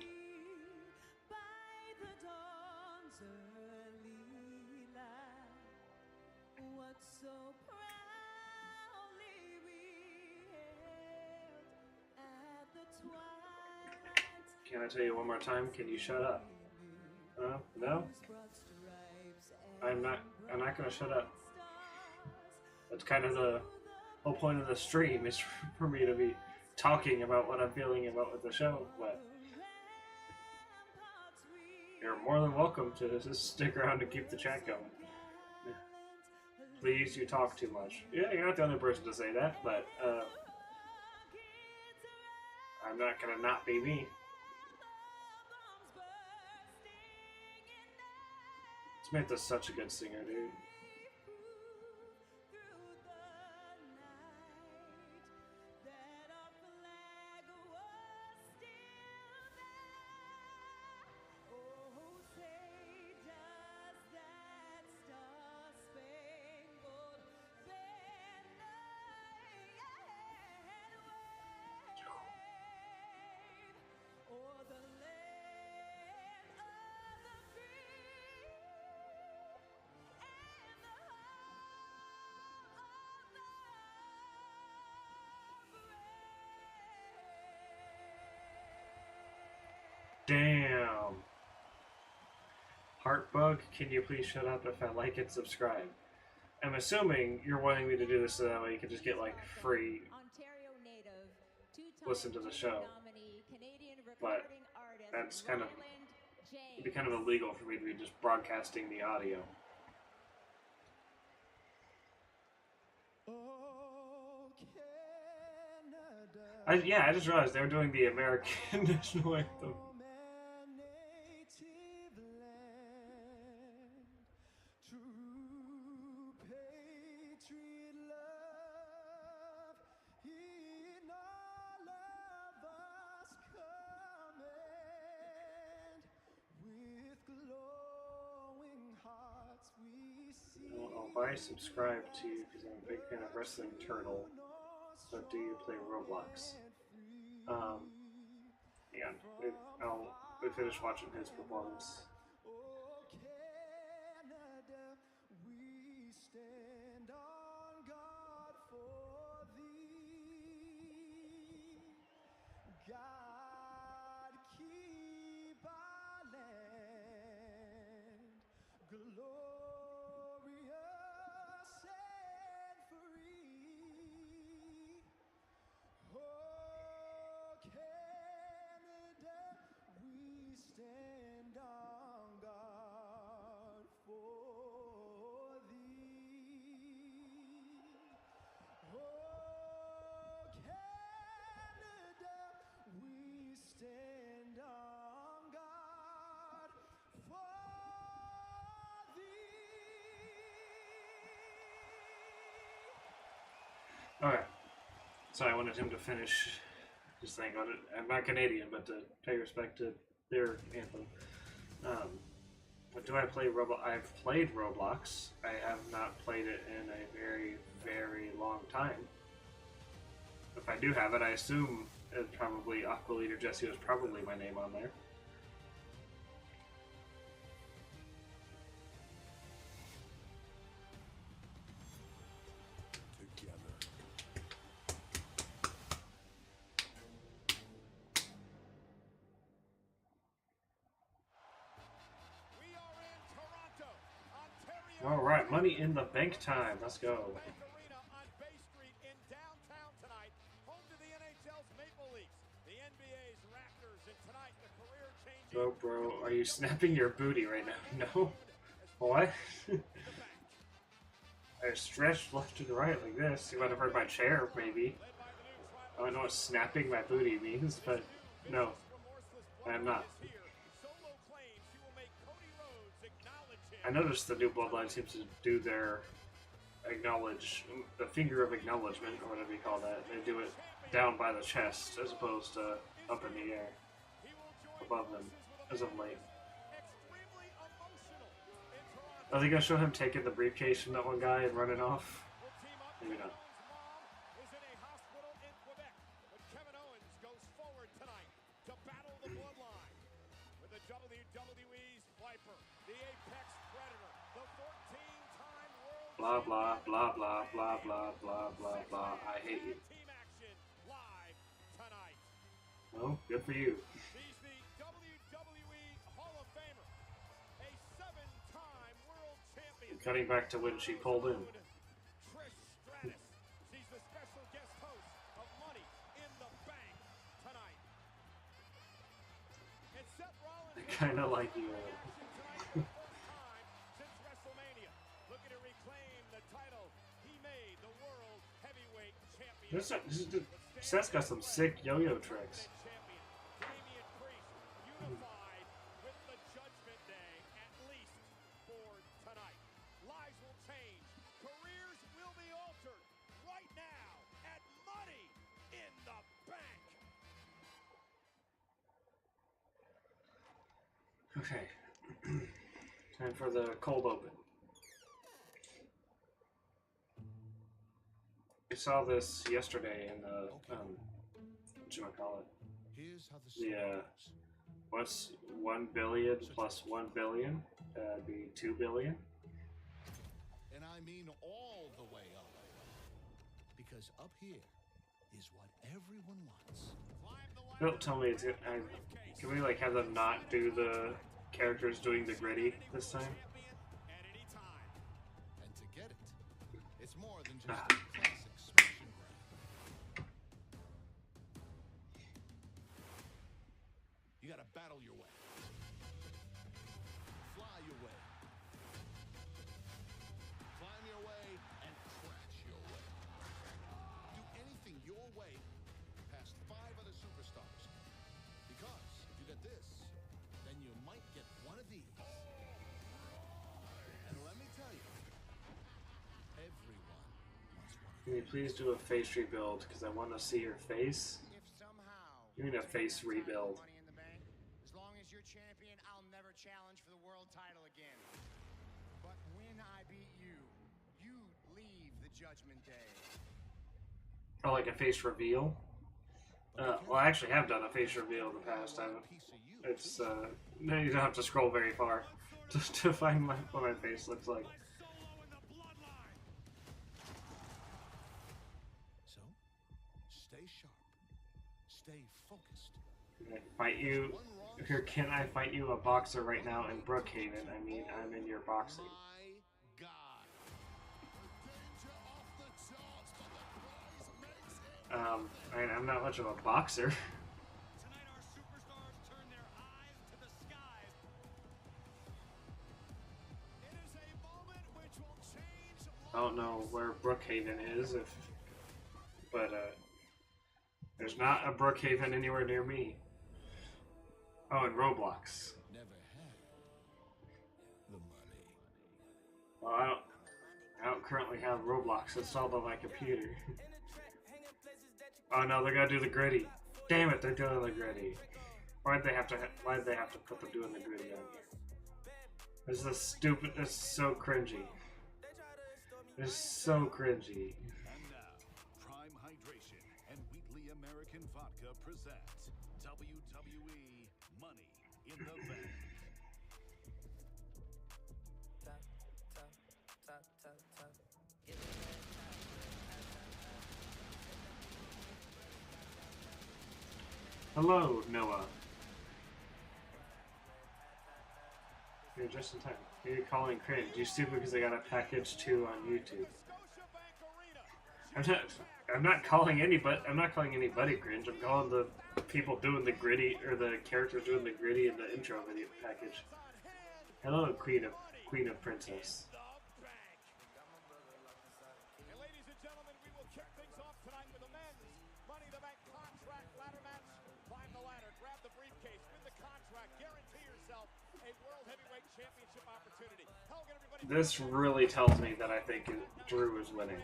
Can I tell you one more time? Can you shut up? No? I'm not gonna shut up. That's kind of the whole point of the stream, is for me to be talking about what I'm feeling about with the show, but you're more than welcome to just stick around and keep the chat going. Please, you talk too much. Yeah, you're not the only person to say that, but I'm not gonna not be me. Samantha's such a good singer, dude. Damn. Heartbug, can you please shut up? If I like it, subscribe. I'm assuming you're wanting me to do this so that way you can just get like free listen to the show. But that's kind of, it'd be kind of illegal for me to be just broadcasting the audio. Yeah, I just realized they were doing the American national anthem. If I subscribe to you because I'm a big fan of Wrestling Turtle, but do you play Roblox? Yeah, we finished watching his performance. God keep our land glorious and free. Oh, Canada, we stand on guard for thee. Oh, Canada, we stand on guard for thee. Okay. So I wanted him to finish his thing on it. I'm not Canadian, but to pay respect to their anthem. But do I play Roblox? I've played Roblox. I have not played it in a very, very long time. If I do have it, I assume it's probably Aqua Leader Jesse was probably my name on there. All right, Money in the Bank time. Let's go. Bro, are you snapping your booty right now? No? What? I stretched left and right like this. You might have heard my chair, maybe. I don't know what snapping my booty means, but no, I am not. I noticed the new Bloodline seems to do their the finger of acknowledgement, or whatever you call that. They do it down by the chest as opposed to up in the air above them as of late. Are they gonna show him taking the briefcase from that one guy and running off? Maybe not. Blah blah blah blah blah blah blah blah blah. I hate you. Well, good for you. Cutting back to when she pulled in. I kind of like you. Seth's got some sick yo-yo tricks. Okay, time for the cold open. I saw this yesterday in the, whatchamacallit, what's 1 billion plus 1 billion? That'd be 2 billion? And I mean all the way up. Because up here is what everyone wants. Don't tell me it's good. Can we like have them not do the characters doing the gritty this time? And to get it, it's more than just a classic smash and grab. You gotta battle your way. Fly your way. Climb your way and crash your way. your way past 5 other superstars. Because if you get this, then you might get one of these. And let me tell you, everyone wants one. Can you please do a face rebuild? Because I want to see your face. You need a face rebuild. As long as you're champion, I'll never challenge for the world title again. But when I beat you, you leave the Judgment Day. Oh, like a face reveal? Well, I actually have done a face reveal in the past. It's no, you don't have to scroll very far just to find what my face looks like. So, stay sharp. Stay focused. Can I fight you? Here, can I fight you, a boxer, right now in Brookhaven? I mean, I'm in your boxing. I'm not much of a boxer. I don't know where Brookhaven is, but there's not a Brookhaven anywhere near me. Oh, and Roblox. Never had the money. Well, I don't currently have Roblox installed on my computer. Oh no, they're gonna do the gritty. Damn it, they're doing the gritty. Why'd they have to put them doing the gritty on here? This is stupid. This is so cringy. This is so cringy. And now, Prime Hydration and Wheatley American Vodka presents WWE Money in the Bank. Hello, Noah. You're just in time. You're calling cringe. You stupid because I got a package 2 on YouTube. I'm not calling anybody cringe. I'm calling the people doing the gritty, or the characters doing the gritty in the intro video package. Hello, Queen of Princess. And ladies and gentlemen, we will kick things off tonight with a men's Money in the Bank contract ladder match. Climb the ladder, grab the briefcase, win the contract, guarantee yourself a World Heavyweight Championship opportunity. This really tells me that I think Drew is winning.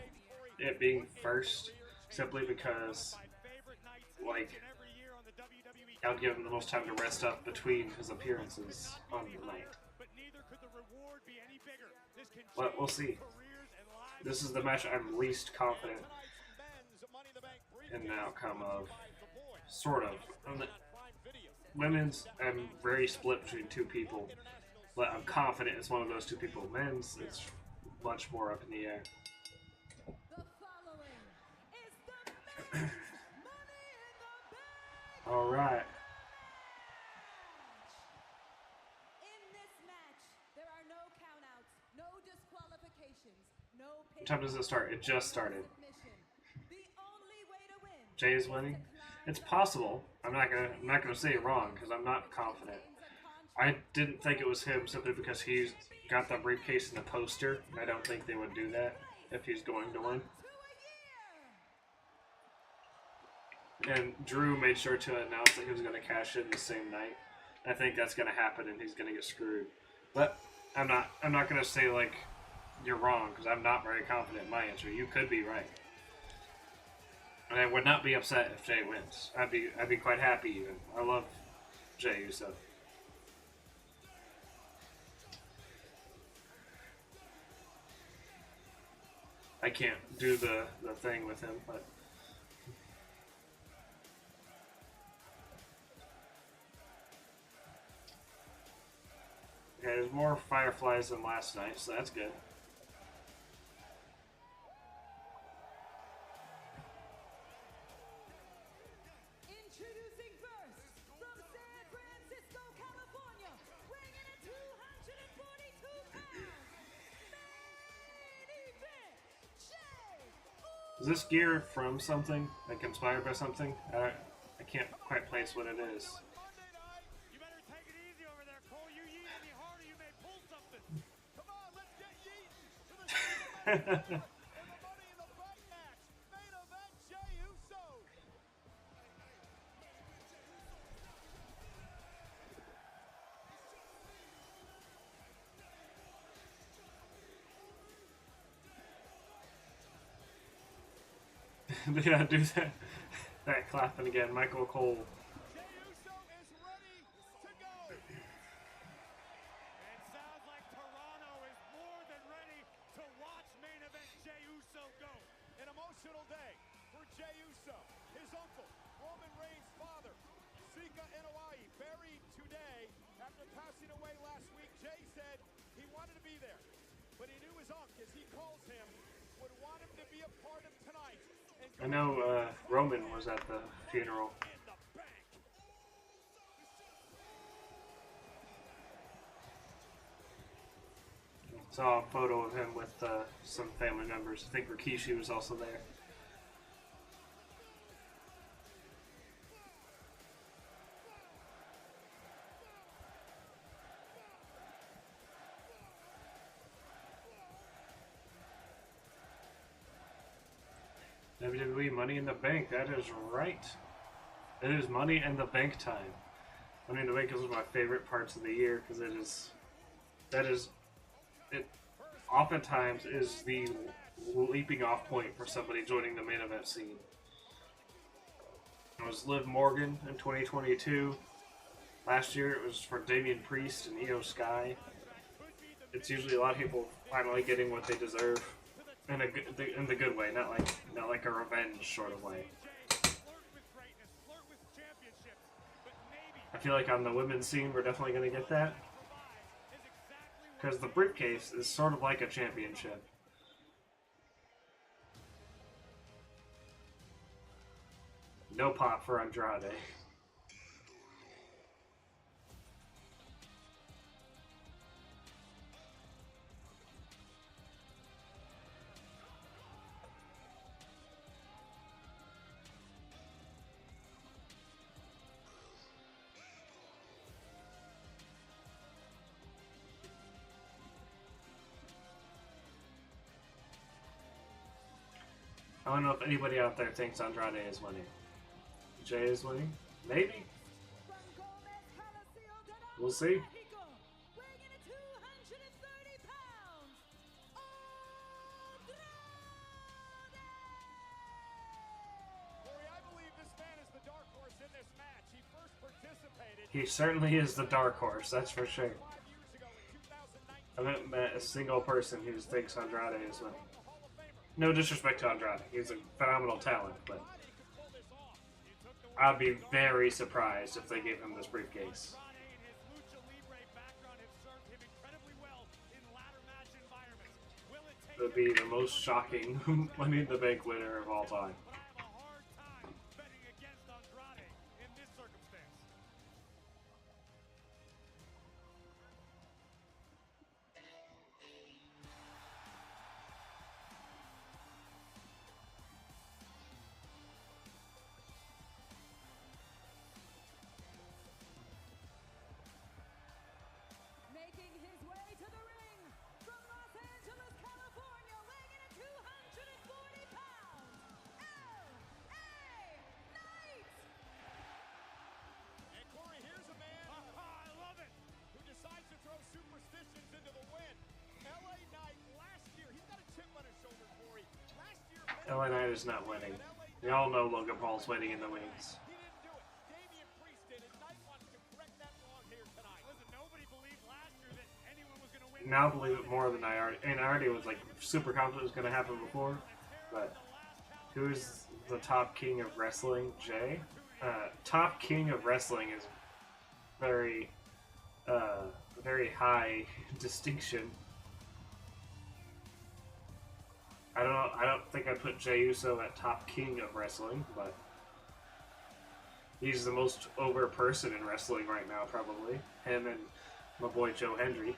It being first, simply because, like, I would give him the most time to rest up between his appearances on the night. But we'll see. This is the match I'm least confident in the outcome of. Sort of. Women's, I'm very split between two people, but I'm confident it's one of those two people. Men's, it's much more up in the air. All right. In this match, there are no countouts, no disqualifications, no. What time does it start? It just started. The only way to win. Jay is winning. It's possible. I'm not gonna say it wrong because I'm not confident. I didn't think it was him simply because he's got the briefcase and the poster. I don't think they would do that if he's going to win. And Drew made sure to announce that he was going to cash in the same night. I think that's going to happen, and he's going to get screwed. But I'm not going to say like you're wrong because I'm not very confident in my answer. You could be right. And I would not be upset if Jay wins. I'd be quite happy even. I love Jay Uso. I can't do the thing with him, but okay, there's more fireflies than last night, so that's good. Introducing first, from San Francisco, California, weighing in at 242 pounds, main event, Jay Uso. Is this gear from something? Like inspired by something? I can't quite place what it is. You better take it easy over there, Cole. You yeet any harder, you may pull something. Come on, let's get yeeting to the in the Money in the Bank match. Main event, Jey Uso Yeah, do that clapping again. Michael Cole. It sounds like Toronto is more than ready to watch main event Jey Uso go. An emotional day for Jey Uso. His uncle, Roman Reigns' father, Sika Inoue, buried today after passing away last week. Jey said he wanted to be there, but he knew his uncle, as he calls him, would want him to be a part of tonight. I know Roman was at the funeral. Saw a photo of him with some family members. I think Rikishi was also there. WWE Money in the Bank, that is right. It is Money in the Bank time. Money in the Bank is one of my favorite parts of the year because it oftentimes is the leaping off point for somebody joining the main event scene. It was Liv Morgan in 2022. Last year it was for Damian Priest and Io Sky. It's usually a lot of people finally getting what they deserve. In the good way, not like a revenge sort of way. I feel like on the women's scene, we're definitely going to get that. Because the briefcase is sort of like a championship. No pop for Andrade. I don't know if anybody out there thinks Andrade is winning. Jay is winning? Maybe. We'll see. He certainly is the dark horse, that's for sure. I haven't met a single person who thinks Andrade is winning. No disrespect to Andrade, he's a phenomenal talent, but I'd be very surprised if they gave him this briefcase. It would be the most shocking Money in the Bank winner of all time. Making his way to the ring from Los Angeles, California, weighing in at 240 pounds, L.A. Knight! And Corey, here's a man, I love it, who decides to throw superstitions into the wind. L.A. Knight last year, he's got a chip on his shoulder, Corey. Last year, LA Knight is not winning. We all know Logan Paul's winning in the wings. he didn't do it. Damian Priest did it. Knight wants to correct that wrong here tonight. Listen, nobody believed last year that anyone was going to win. Now I believe it more than I already was like super confident it was going to happen before. But who's the top king of wrestling? Jay? Top king of wrestling is very, very high distinction. I don't think I'd put Jey Uso at top king of wrestling, but he's the most over person in wrestling right now, probably. Him and my boy Joe Hendry.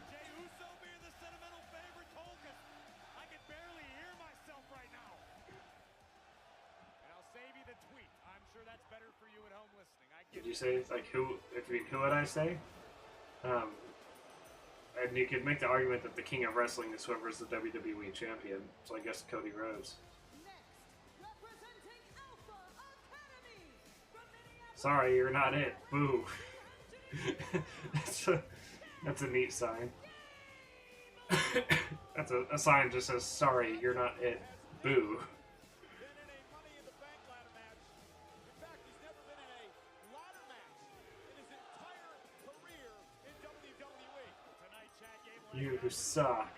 Did you say like who? Who would I say? And you could make the argument that the king of wrestling is whoever's the WWE champion. So I guess Cody Rhodes. Sorry, you're not it. Boo. That's a neat sign. That's a sign that just says, sorry, you're not it. Boo. You who suck.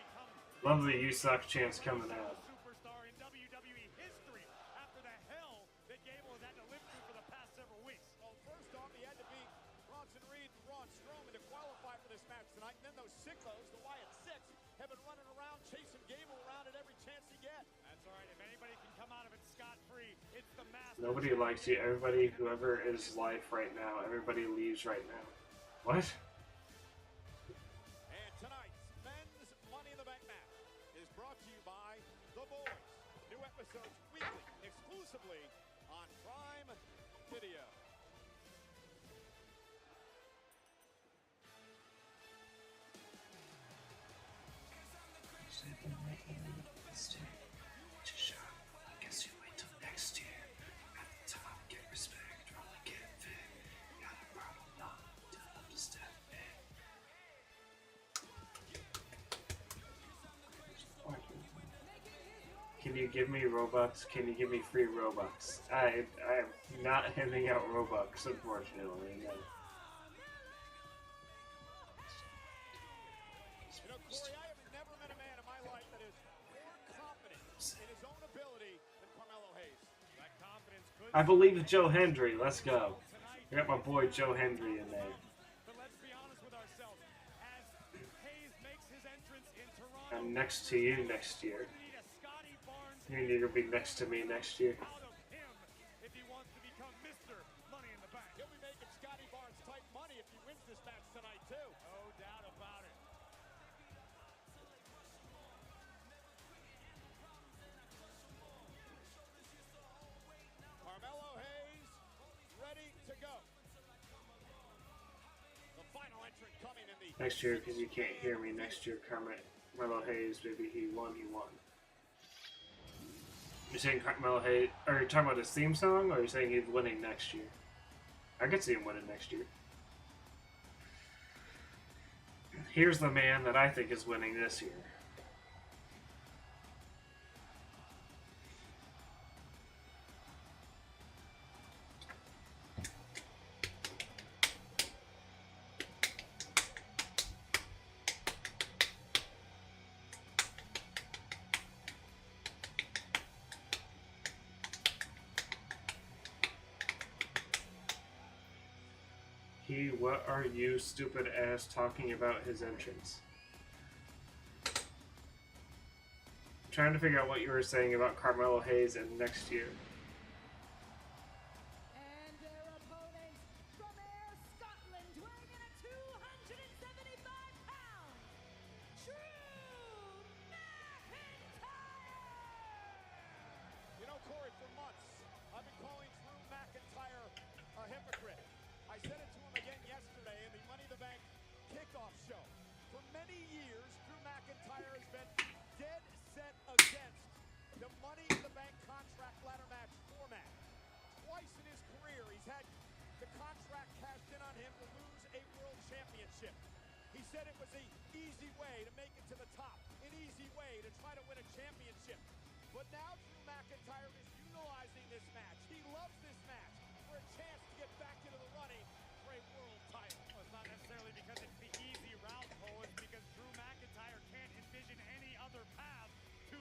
Love the you suck chants coming out. Superstar in WWE history after the hell that Gable has had to live through for the past several weeks. Well, first off, he had to beat Bronson Reed and Braun Strowman to qualify for this match tonight. And then those sickos, the Wyatt Six, have been running around chasing Gable around at every chance he gets. That's all right. If anybody can come out of it scot-free, it's the Master. Nobody likes you. Everybody, whoever is life right now, everybody leaves right now. What? And tonight's men's Money in the Bank match is brought to you by The Boys. New episodes weekly, exclusively on Prime Video. Guess you wait till next year. At the top, get respect, only get fit. Got a problem, not to step in. Can you give me Robux? Can you give me free Robux? I'm not handing out Robux, unfortunately. No. You know, Corey, I have never met a man in my life that is more confident in his own ability than Carmelo Hayes. That confidence could. I believe Joe Hendry. Let's go. I got my boy Joe Hendry in there. But let's be honest with ourselves. As Hayes makes his entrance in Toronto, I'm next to you next year. we need a Scotty Barnes You need to be next to me next year. out of him if he wants to become Mr. Money in the Bank. He'll be making Scotty Barnes type money if he wins this match tonight, too. No doubt about it. Carmelo Hayes ready to go. The final entrant coming in the Next year, because you can't hear me next year, Carmelo Hayes, baby, he won. You're saying Carmelo Hayes, are you talking about his theme song, or are you saying he's winning next year? I could see him winning next year. Here's the man that I think is winning this year. What are you stupid ass talking about his entrance? I'm trying to figure out what you were saying about Carmelo Hayes and next year. And their opponent from Ayr, Scotland, weighing in at 275 pounds, Drew McIntyre! You know, Corey, for months, I've been calling Drew McIntyre a hypocrite. I said it to him again yesterday in the Money in the Bank kickoff show. For many years, Drew McIntyre has been dead set against the Money in the Bank contract ladder match format. Twice in his career, he's had the contract cashed in on him to lose a world championship. He said it was an easy way to make it to the top, an easy way to try to win a championship. But now Drew McIntyre is utilizing this match. He loves this match for a chance to get back into the running for a world title. Well, it's not necessarily because it's the easy route, Cole. It's because Drew McIntyre can't envision any other path to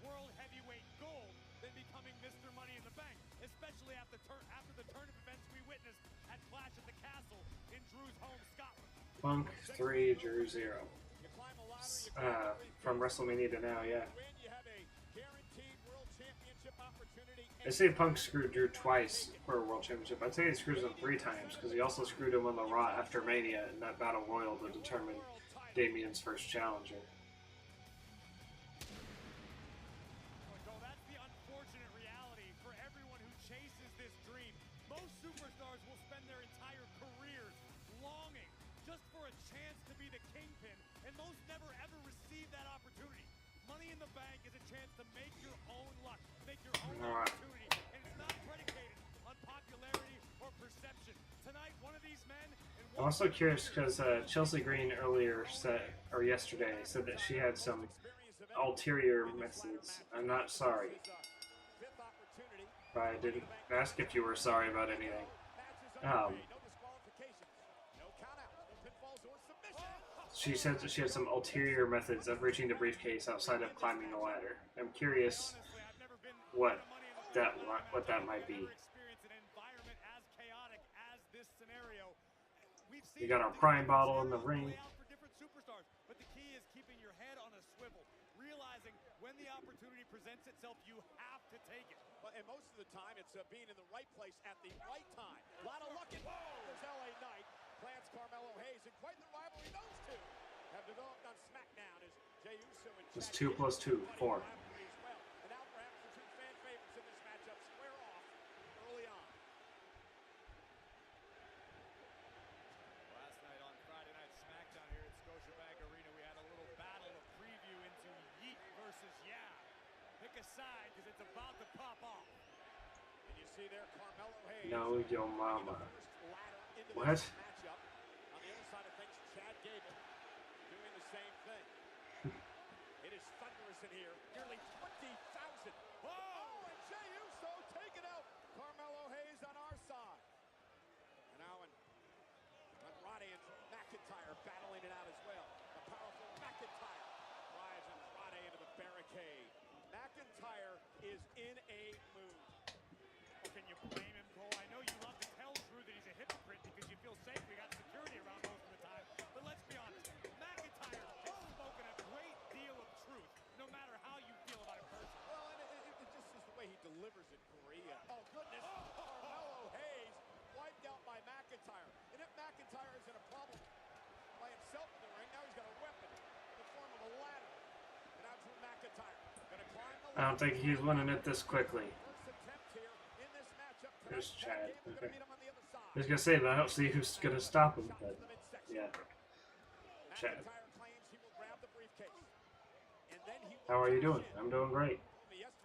World Heavyweight Gold than becoming Mr. Money in the Bank, especially after the turn of events we witnessed at Clash at the Castle in Drew's home, Scotland. Punk 3, Drew 0. From WrestleMania to now, yeah. They say Punk screwed Drew twice for a world championship. I'd say he screws him 3 times, because he also screwed him on the Raw after Mania in that Battle Royal to determine Damien's first challenger. Well, that's the unfortunate reality for everyone who chases this dream. Most superstars will spend their entire careers longing just for a chance to be the kingpin, and most never ever receive that opportunity. Money in the Bank is a chance to make your own luck, make your own opportunity, and it's not predicated on popularity or perception. Tonight, one of these men... I'm also curious because Chelsea Green earlier said, or yesterday, said that she had some ulterior methods. I'm not sorry. But I didn't ask if you were sorry about anything. She said that she had some ulterior methods of reaching the briefcase outside of climbing the ladder. I'm curious what that might be. We got our prime bottle in the ring. But the key is keeping your head on a swivel, realizing when the opportunity presents itself, you have to take it. And most of the time, it's being in the right place at the right time. A lot of luck involved as LA Knight plants Carmelo Hayes, and quite the rivalry those two have developed on SmackDown as Jey Uso and It's 2 plus 2, 4. And now perhaps the two fan favorites in this matchup square off early on. Last night on Friday Night SmackDown here at Scotiabank Arena, we had a little battle, a preview into Yeet versus Yeah. Pick a side because it's about to pop off. And you see there Carmelo Hayes. No, yo mama. What? Matchup. On the other side of things, Chad Gable doing the same thing. It is thunderous in here. Nearly 20,000. Oh, and Jey Uso taking out Carmelo Hayes on our side. And now Andrade and McIntyre battling it out as well. The powerful McIntyre drives Andrade into the barricade. McIntyre is in a mood. Well, can you blame him, Cole? I know you love to tell Drew that he's a hypocrite because you feel safe. We got security around most of the time. But let's be honest, McIntyre has spoken a great deal of truth, no matter how you feel about it personally. Well, and it just is the way he delivers it, Korea. Oh, goodness. Carmelo Hayes wiped out by McIntyre. And if McIntyre is in a problem by himself in the ring, now he's got a weapon in the form of a ladder. And now Drew McIntyre going to climb the ladder. I don't think he's winning it this quickly. First attempt here in this matchup. There's Chad. Okay. Meet him on the other side. I was gonna say, but I don't see who's gonna stop him. But yeah, Chad. McIntyre claims he will grab the briefcase. And then he How are you doing? I'm doing great.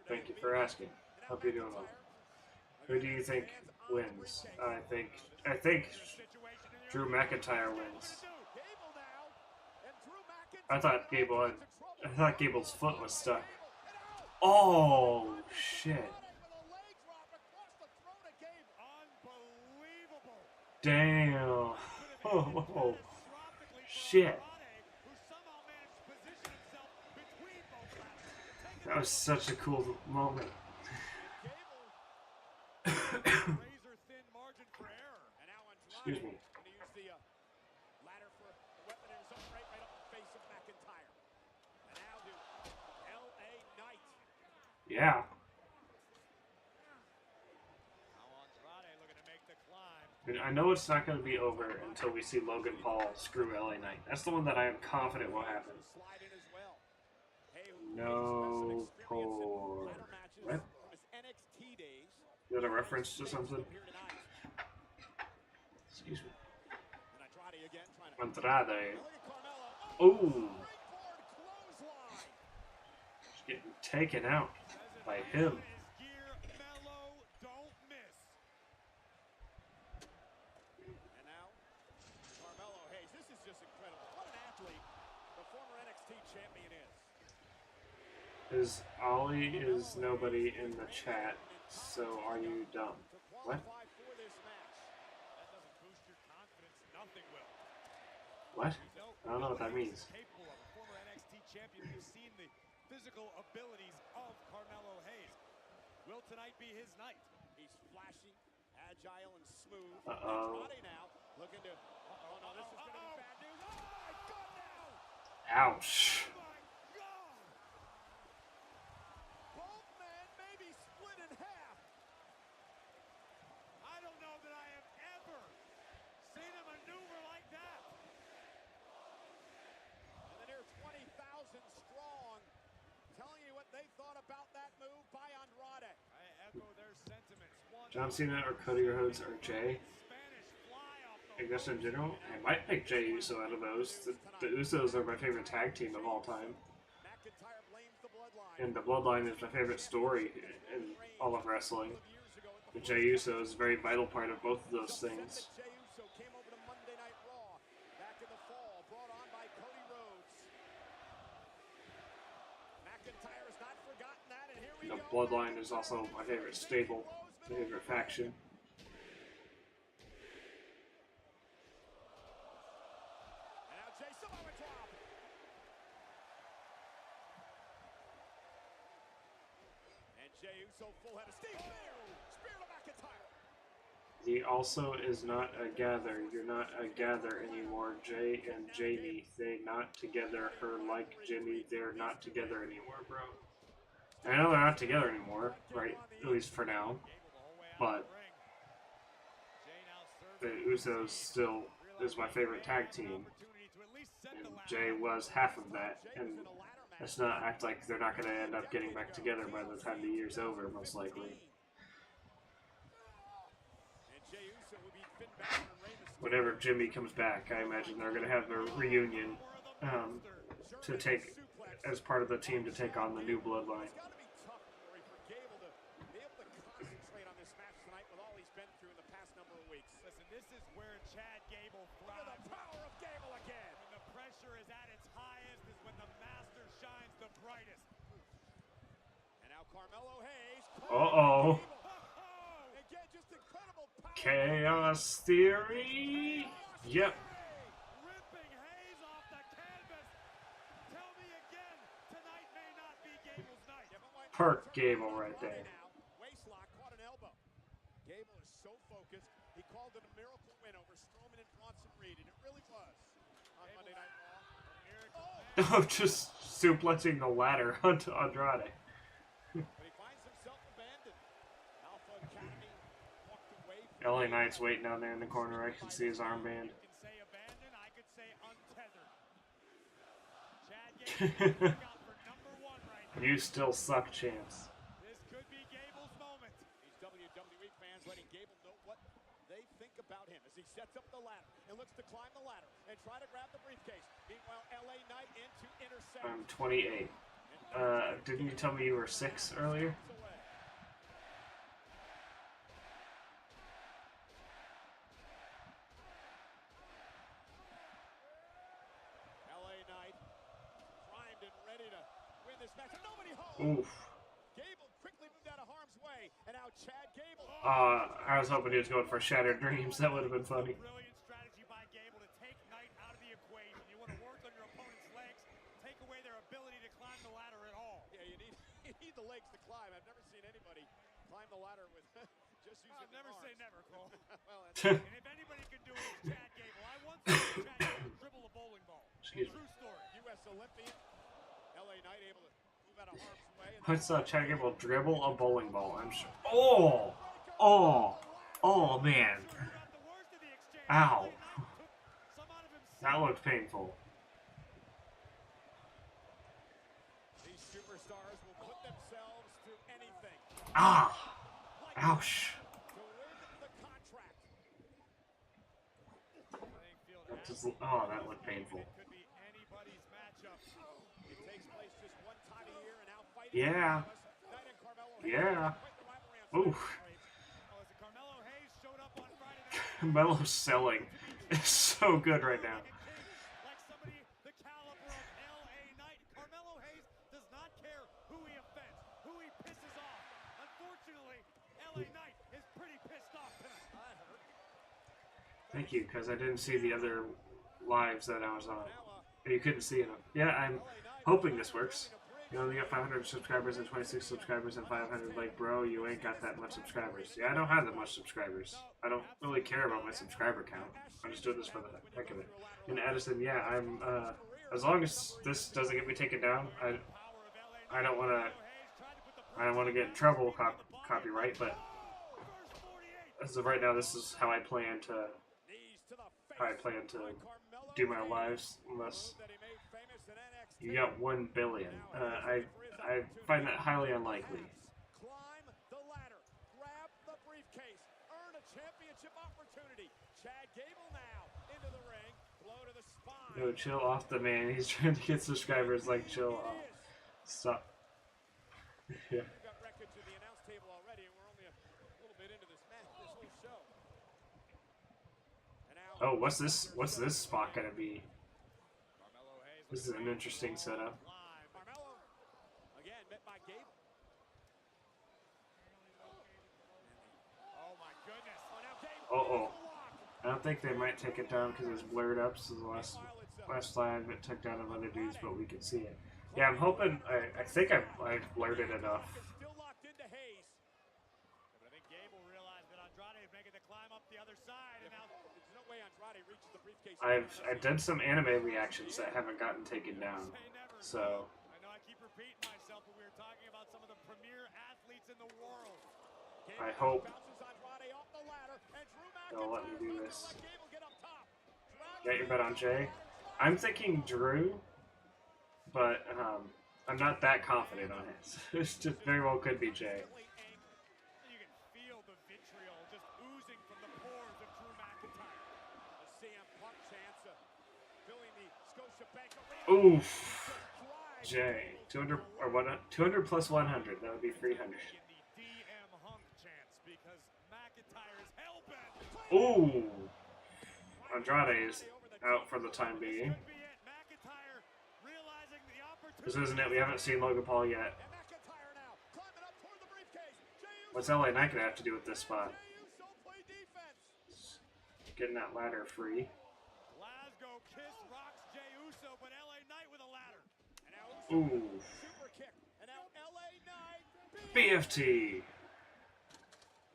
Thank you for asking. Hope you're doing well. Who do you think wins? I think Drew McIntyre wins. I thought Gable's foot was stuck. Oh shit! Damn! Oh shit! That was such a cool moment. Excuse me. Ladder for a weapon in his own right up the face of McIntyre. And now do LA Knight. Yeah. And I know it's not going to be over until we see Logan Paul screw LA Knight. That's the one that I am confident will happen. No poor. What? Is that a reference to something? Excuse me. Andrade. Ooh. Just getting taken out by him. Is Ollie is nobody in the chat, so are you dumb? What? What? I don't know what that means. Former NXT champion, we've seen the physical abilities of Carmelo Hayes. Will tonight be his night? He's flashy, agile, and smooth. Uh-oh. Now looking to. Oh no, this is going to be bad news. Oh my God! Now. Ouch. Both men may be split in half. I don't know that I have ever seen a maneuver like that. And the near 20,000 strong, telling you what they thought about that move by Andrade. I echo their sentiments. John Cena or Cody Rhodes or Jay? I guess in general, I might pick Jey Uso out of those. The Usos are my favorite tag team of all time. And the Bloodline is my favorite story in all of wrestling. The Jey Uso is a very vital part of both of those things. The Bloodline is also my favorite stable, favorite faction. He also is not a gather. You're not a gather anymore. Jay and Jamie, they not together. Her like Jimmy, they're not together anymore, bro. And I know they're not together anymore, right? At least for now. But the Usos still is my favorite tag team. And Jay was half of that. And let's not act like they're not going to end up getting back together by the time the year's over, most likely. Whenever Jimmy comes back, I imagine they're going to have a reunion to take as part of the team to take on the new bloodline. Listen, this is where Chad Gable thrives. The power of Gable again. When the pressure is at its highest is when the master shines the brightest. And now Carmelo Hayes. Uh-oh. Chaos Theory. Yep. Ripping Hayes off the canvas. Tell me again, tonight may not be Gable's night. Perk Gable right there. Waistlock caught an elbow. Gable is so focused. He called it a miracle win over Strowman and Bronson Reed, and it really was on Monday Night Raw. Oh, just suplexing the ladder onto Andrade. LA Knight's waiting down there in the corner. I can see his armband. You still suck, chance. This could be Gable's moment. These WWE fans letting Gable know what they think about him as he sets up the ladder and looks to climb the ladder and try to grab the briefcase. Meanwhile, LA Knight into intercept. I'm 28. Didn't you tell me you were 6 earlier? Oof. Gable quickly moved out of harm's way, and now Chad Gable. I was hoping he was going for Shattered Dreams. That would have been funny. Brilliant strategy by Gable to take Knight out of the equation. You want to work on your opponent's legs, take away their ability to climb the ladder at all. Yeah, you need the legs to climb. I've never seen anybody climb the ladder with just using I'll never arms. say never, Cole. Well, and if anybody can do it, it's Chad Gable. I once saw Chad Gable dribble a bowling ball. Excuse me. True story. U.S. Olympian. LA Knight able to move out of harm's way. I saw Chad Gable dribble a bowling ball. I'm sure. Oh! Oh! Oh, man. Ow. That looked painful. These superstars will put themselves through anything. Ah! Ouch. That just, oh, that looked painful. Yeah. Yeah. Oof. Carmelo's selling is so good right now. Like somebody the caliber of LA Knight. Carmelo Hayes does not care who he offends, who he pisses off. Unfortunately, LA Knight is pretty pissed off tonight. Thank you, because I didn't see the other lives that I was on. You couldn't see them. Yeah, I'm hoping this works. You only got 500 subscribers and 26 subscribers and 500. Like, bro, you ain't got that much subscribers. Yeah, I don't have that much subscribers. I don't really care about my subscriber count. I'm just doing this for the heck of it. And Addison, yeah, I'm, as long as this doesn't get me taken down, I don't want to get in trouble copyright, but as of right now, this is how I plan to do my lives, unless you got 1 billion. I find that highly unlikely. Climb the ladder, grab the briefcase, earn a championship opportunity. Chad Gable now into the ring, blow to the spine. Yo, chill off the man. He's trying to get subscribers. Like, chill off. Stop. Yeah. We've got records to the announce table already, and we're only a little bit into this match, this whole show. And now, Oh, what's this? What's this spot gonna be? This is an interesting setup. Carmelo again met by Gable. Oh my goodness! Oh, now Gable. I don't think they might take it down because it's blurred up. So the last slide it took down of other dudes, but we can see it. Yeah, I'm hoping. I think I've blurred it enough. Still locked into Hayes. I did some anime reactions that haven't gotten taken down, so I know I keep repeating myself, but we were talking about some of the premier athletes in the world. I hope they'll let me do this. Get your bet on Jay. I'm thinking Drew, but I'm not that confident on it. It just very well could be Jay. You can feel the vitriol just oozing from the pores of Drew McIntyre. A CM Punk chance filling the Scotiabank Arena. Oof. Jay. 200 or what? 200 plus 100. That would be 300. DM Hunk chance because McIntyre is hell-bent. Ooh. Andrade is out for the time being. This isn't it. We haven't seen Logan Paul yet. What's LA Knight gonna have to do with this spot? Getting that ladder free. Glasgow Kiss rocks Jey Uso, but LA Knight with a ladder. Ooh. BFT.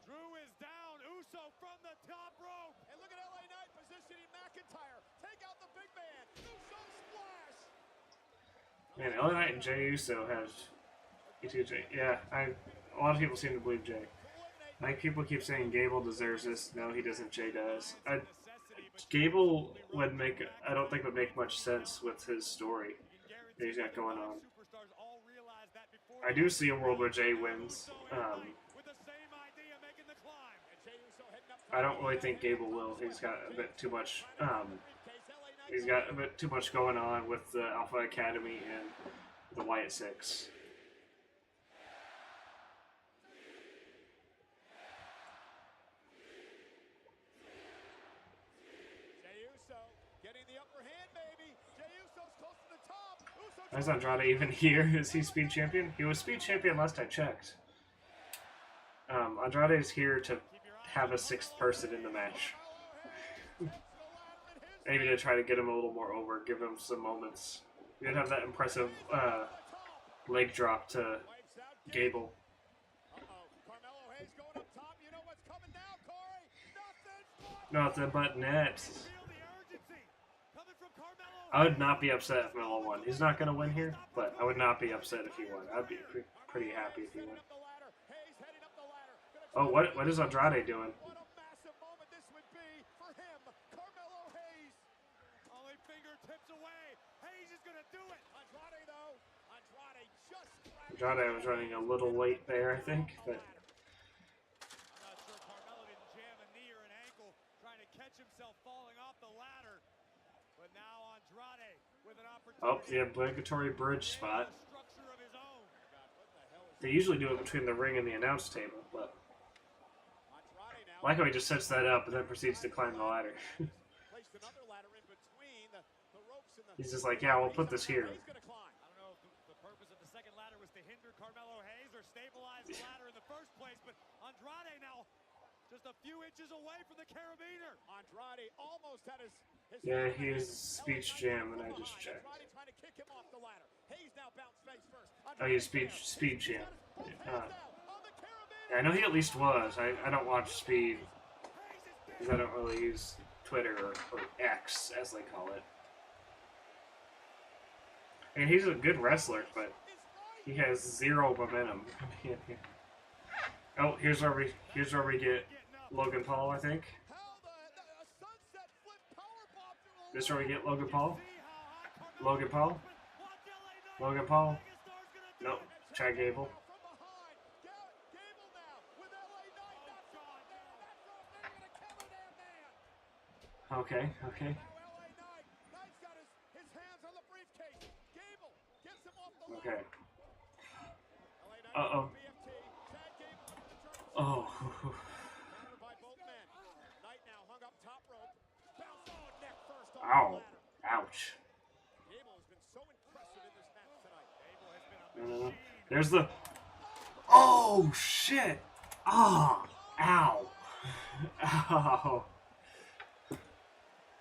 Drew is down. Uso from the top rope. And look at LA Knight positioning McIntyre. Take out the big man. Uso splash. Man, LA Knight and Jey Uso have ETJ. Yeah, a lot of people seem to believe Jay. Like people keep saying Gable deserves this. No, he doesn't. Jay does. Gable would make. I don't think would make much sense with his story that he's got going on. I do see a world where Jay wins. I don't really think Gable will. He's got a bit too much. He's got a bit too much going on with the Alpha Academy and the Wyatt Six. Is Andrade even here? Is he Speed Champion? He was Speed Champion last I checked. Andrade is here to have a sixth person in the match. Maybe to try to get him a little more over, give him some moments. He did have that impressive leg drop to Gable. Nothing but net. I would not be upset if Melo won. He's not going to win here, but I would not be upset if he won. I'd be pretty happy if he won. Oh, what is Andrade doing? Andrade was running a little late there, I think, but oh, the obligatory bridge spot. They usually do it between the ring and the announce table, but I like how he just sets that up and then proceeds to climb the ladder. He's just like, yeah, we'll put this here. I don't know if the purpose of the second ladder was to hinder Carmelo Hayes or stabilize the ladder in the first place, but Andrade now just a few inches away from the carabiner. Andrade almost had his yeah, he's Speech Jam, and I just checked. Oh, he's Speed Jam. Yeah, I know he at least was. I don't watch Speed because I don't really use Twitter or X, as they call it. And he's a good wrestler, but he has zero momentum. Oh, here's where we get Logan Paul, I think. This is where we get Logan Paul. Logan Paul. Logan Paul. Nope. Chad Gable. Okay, okay. Okay. Uh-oh. Oh. Ow. Ouch. There's the... Oh, shit. Ah. Oh. Ow. Ow.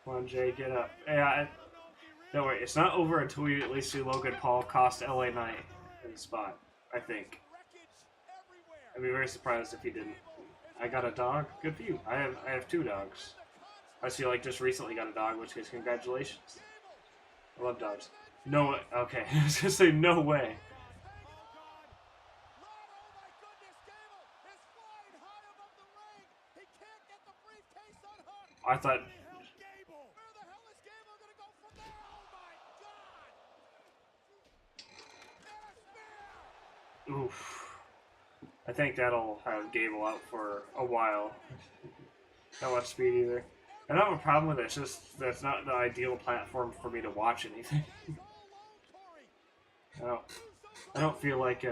Come on, Jay, get up. Yeah, don't worry. It's not over until we at least see Logan Paul cost LA Knight in the spot, I think. I'd be very surprised if he didn't. I got a dog. Good for you. I have 2 dogs. I see, like, just recently got a dog, which is congratulations. I love dogs. No way. Okay, I was gonna say no way. I thought. Oof. I think that'll have Gable out for a while. Not much speed either. I don't have a problem with it, it's just that's not the ideal platform for me to watch anything. I don't feel like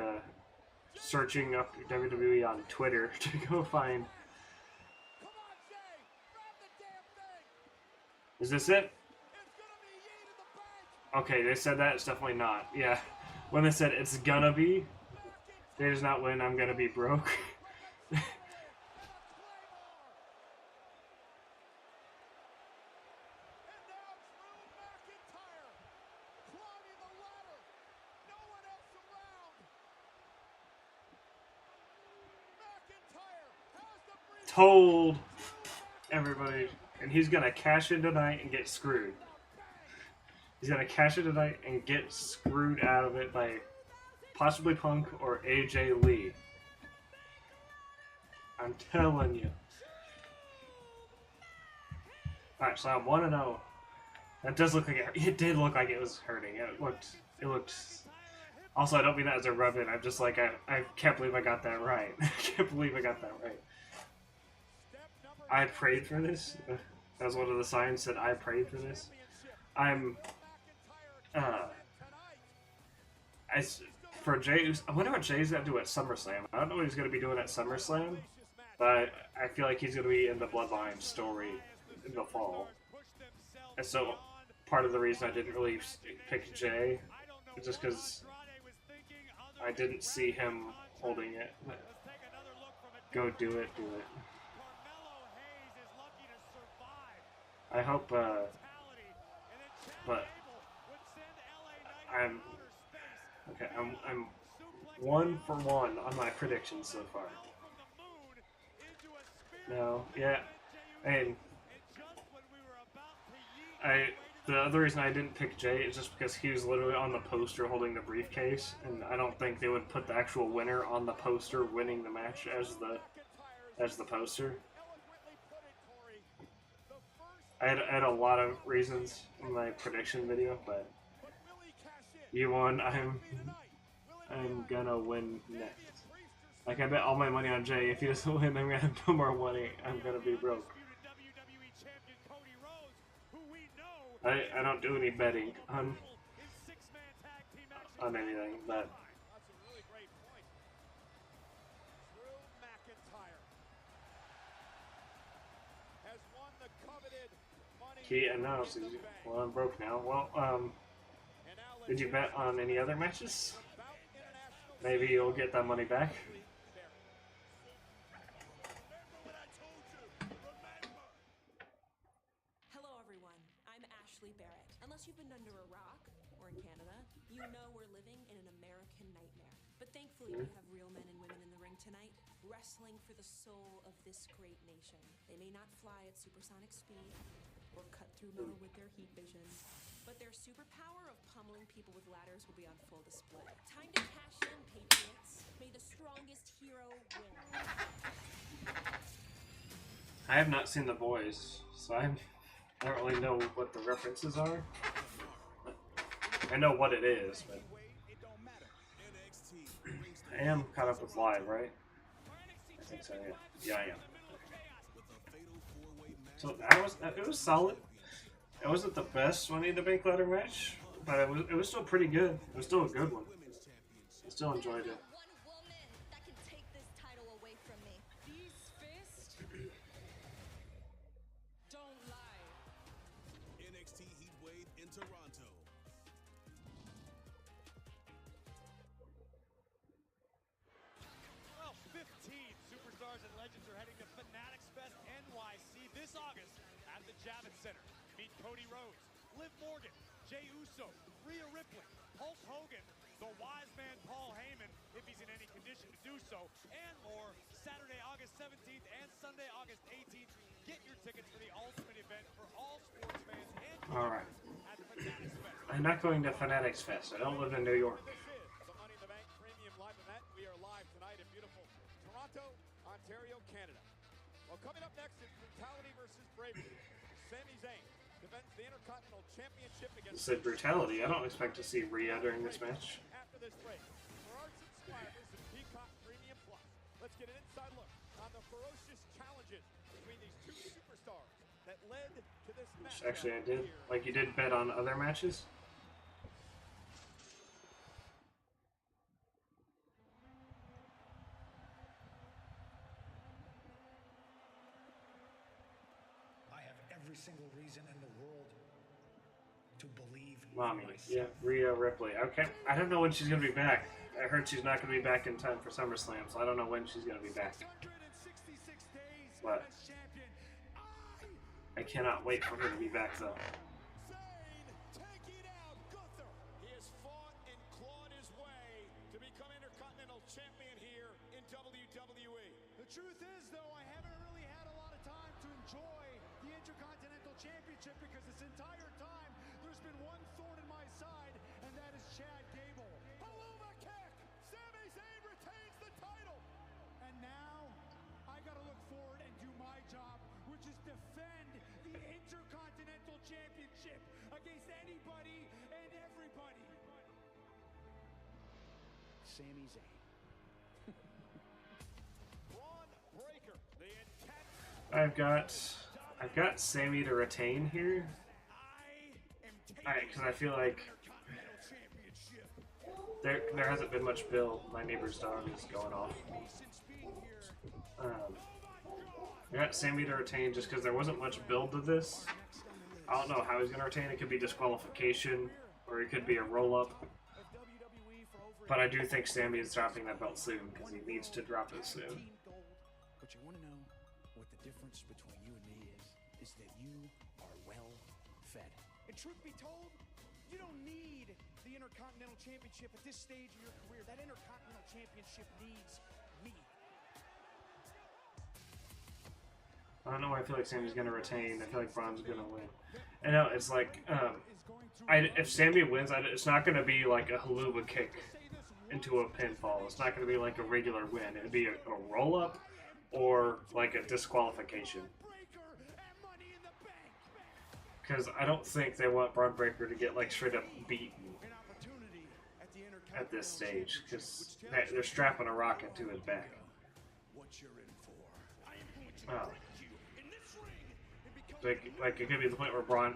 searching up WWE on Twitter to go find. Is this it? Okay, they said that. It's definitely not. Yeah. When they said it's gonna be, they does not win, I'm gonna be broke. Told everybody, and he's gonna cash in tonight and get screwed. He's gonna cash in tonight and get screwed out of it by possibly Punk or AJ Lee. I'm telling you. Alright, so I'm 1-0. That does look like it did look like it was hurting. It looked. Also, I don't mean that as a rub-in. I'm just like, I can't believe I got that right. I can't believe I got that right. I prayed for this. That was one of the signs that I prayed for this. For Jay, I wonder what Jay's gonna do at SummerSlam. I don't know what he's gonna be doing at SummerSlam, but I feel like he's gonna be in the Bloodline story in the fall. And so, part of the reason I didn't really pick Jay is just because I didn't see him holding it. Go do it, do it. I hope, but I'm 1 for 1 on my predictions so far. No, yeah, and the other reason I didn't pick Jay is just because he was literally on the poster holding the briefcase, and I don't think they would put the actual winner on the poster winning the match as the poster. I had a lot of reasons in my prediction video, but you won. I'm gonna win next. Like, I bet all my money on Jay. If he doesn't win, I'm gonna have no more money. I'm gonna be broke. I don't do any betting on anything, but he announced, well, I'm broke now. Well, did you bet on any other matches? Maybe you'll get that money back. Hello everyone, I'm Ashley Barrett. Unless you've been under a rock, or in Canada, you know we're living in an American nightmare. But thankfully we have real men and women in the ring tonight, wrestling for the soul of this great nation. They may not fly at supersonic speed, or cut through metal with their heat vision, but their superpower of pummeling people with ladders will be on full display. Time to cash in, Patriots. May the strongest hero win. I have not seen The Boys, so I don't really know what the references are. I know what it is, but I am caught up with Live, right? I think so, yeah. Yeah, I am. So it was solid. It wasn't the best Money in the Bank ladder match, but it was still pretty good. It was still a good one. I still enjoyed it. Don't lie. NXT Heatwave in Toronto. Well, 15 superstars and legends are heading to Fanatics Fest NYC this August at the Javits Center. Meet Cody Rhodes, Liv Morgan, Jey Uso, Rhea Ripley, Hulk Hogan, the wise man Paul Heyman, if he's in any condition to do so, and more. Saturday, August 17th and Sunday, August 18th. Get your tickets for the ultimate event Alright. I'm not going to Fanatics Fest. I don't live in New York. The Money in the Bank Premium Live event. We are live tonight in beautiful Toronto, Ontario, Canada. Well, coming up next is Brutality versus Bravery. Sami Zayn defends the Intercontinental Championship It against said Brutality. I don't expect to see Rhea during this match. after this break. For our subscribers of Peacock Premium Plus, let's get an inside look on the ferocious challenges between these two superstars that led to this match. Actually, I did. Like you did bet on other matches? I have every single reason in the world to believe Mommy. Yeah, Rhea Ripley. Okay. I don't know when she's going to be back. I heard she's not going to be back in time for SummerSlam, so I don't know when she's going to be back. But I cannot wait for her to be back, though. He has fought and clawed his way to become Intercontinental Champion here in WWE. The truth is, though, I haven't really had a lot of time to enjoy the Intercontinental Championship because this entire time there's been one thorn in my side, and that is Chad Gable. Helluva kick! Sami Zayn retains the title! And now I gotta look forward and do my job, which is defend the Intercontinental Championship against anybody and everybody. Sami Zayn. Braun Breaker, the intense. I've got Sammy to retain here. Because I feel like there hasn't been much build. My neighbor's dog is going off. I got Sammy to retain just because there wasn't much build to this. I don't know how he's going to retain. It could be disqualification, or it could be a roll-up. But I do think Sammy is dropping that belt soon, because he needs to drop it soon. But you want to know what the difference between you and me is that you are well fed. And truth be told, you don't need the Intercontinental Championship at this stage of your career. That Intercontinental Championship needs me. I don't know why I feel like Sammy's going to retain. I feel like Braun's going to win. I know, it's like, if Sammy wins, it's not going to be like a Helluva kick into a pinfall. It's not going to be like a regular win. It would be a roll-up or like a disqualification. Because I don't think they want Braun Breaker to get like straight up beaten at this stage. Because they're strapping a rocket to his back. Oh. Like it could be the point where Braun,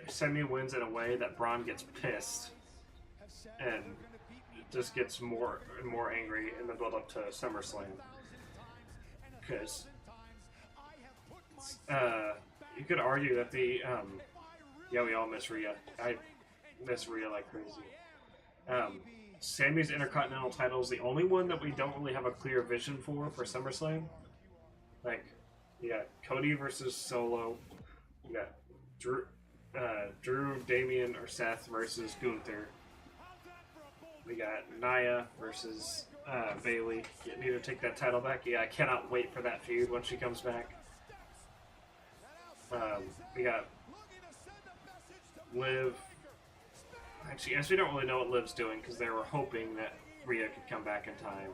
Sammy wins in a way that Braun gets pissed and just gets more and more angry in the build up to SummerSlam. Because you could argue that we all miss Rhea. I miss Rhea like crazy. Sammy's Intercontinental title is the only one that we don't really have a clear vision for SummerSlam. Like, you got Cody versus Solo. You got Drew, Damian, or Seth versus Gunther. We got Nia versus Bayley. You need to take that title back. Yeah, I cannot wait for that feud when she comes back. We got Liv. Actually, I guess we don't really know what Liv's doing because they were hoping that Rhea could come back in time.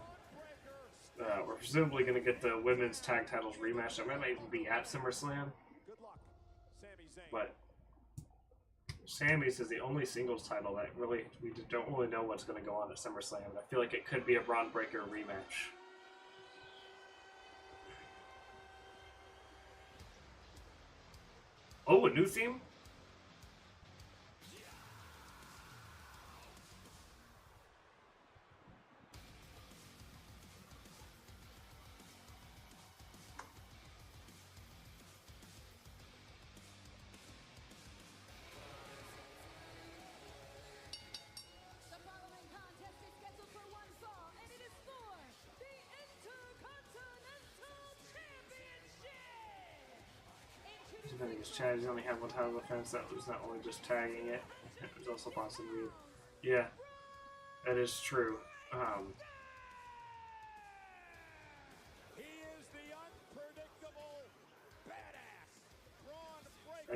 We're presumably going to get the women's tag titles rematch. That might even be at SummerSlam. But Sammy's is the only singles title that we don't really know what's going to go on at SummerSlam. I feel like it could be a Braun Breaker rematch. Oh, a new theme? Chad only had one title defense. That was not only just tagging it, it was also possibly. Yeah, that is true. I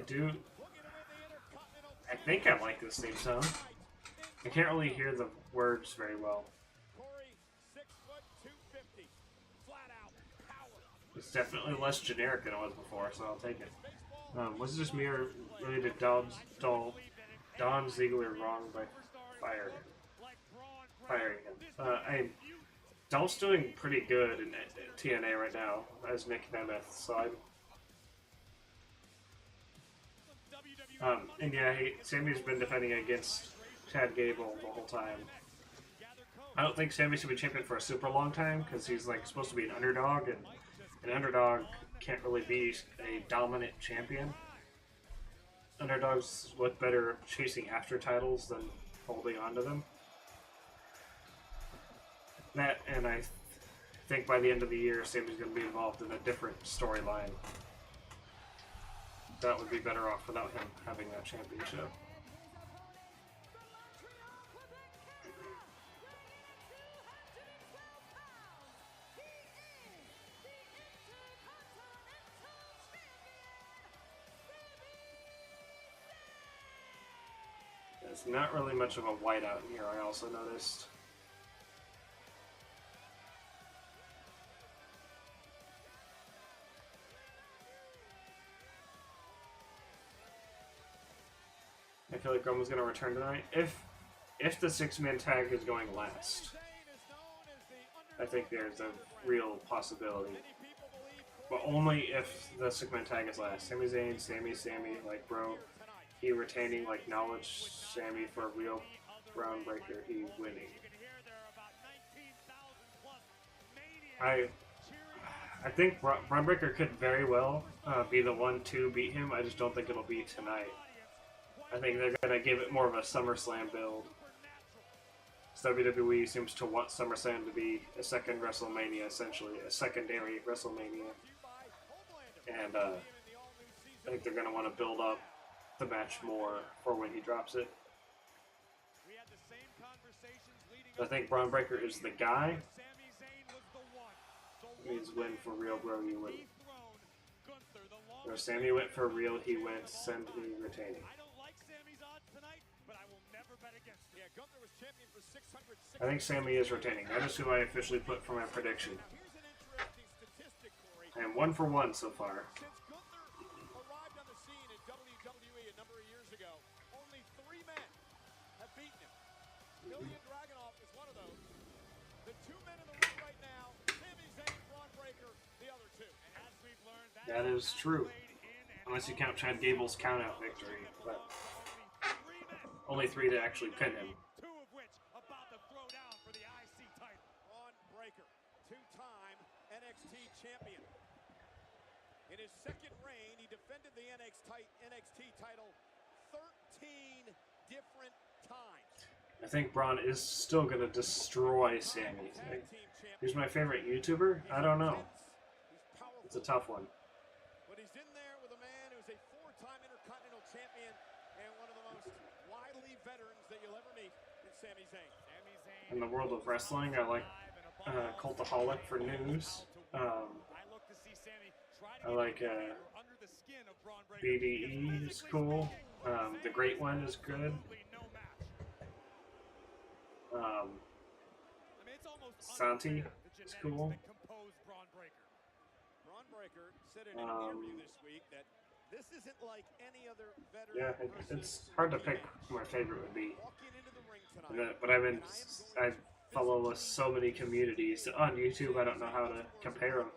do. I think I like this theme song. I can't really hear the words very well. It's definitely less generic than it was before, so I'll take it. Was it just me or really did Don Ziegler wrong by firing him? Dolph's doing pretty good in TNA right now as Nick Nemeth, so and yeah, Sammy's been defending against Chad Gable the whole time. I don't think Sammy should be champion for a super long time because he's like supposed to be an underdog, and an underdog can't really be a dominant champion. Underdogs look better chasing after titles than holding on to them. That, and I think by the end of the year, Sammy's going to be involved in a different storyline. That would be better off without him having that championship. There's not really much of a whiteout in here, I also noticed. I feel like Roman's going to return tonight. If the six-man tag is going last, I think there's a real possibility. But only if the six-man tag is last. Sami Zayn, Sammy, like, bro, he retaining, like, knowledge, Sammy for a real Braun Breaker, he winning. I think Braun Breaker could very well be the one to beat him. I just don't think it'll be tonight. I think they're going to give it more of a SummerSlam build. WWE seems to want SummerSlam to be a second WrestleMania, essentially, a secondary WrestleMania. And I think they're going to want to build up the match more for when he drops it. I think Braun Breaker is the guy. It means win for real, bro, you win. Where Sammy went for real, he went, send me retaining. I think Sammy is retaining. That is who I officially put for my prediction. I am 1 for 1 so far. Arrived on the scene in WWE a number of years ago. Only 3 men have beaten him. Ilya Dragunov is one of those. The 2 men in the ring right now, Sami Zayn, Braun Breaker, the other 2. And as we've learned, that is true. Unless you count Chad Gable's count-out victory. But only 3 to actually pin him. 2 of which about to throw down for the IC title. Braun Breaker, 2-time NXT champion. In his second reign, he defended the NXT title 13 different times. I think Braun is still going to destroy Sammy. He's my favorite YouTuber? I don't know. It's a tough one. But he's in there with a man who's a 4-time Intercontinental champion and one of the most wily veterans that you'll ever meet in Sami Zayn. In the world of wrestling, I like Cultaholic for news. I like BDE is cool. The Great One is good. Santi is cool. Braun Breaker said in an interview this week that this isn't like any other veteran. Yeah, it's hard to pick who my favorite would be. But I follow so many communities on YouTube. I don't know how to compare them.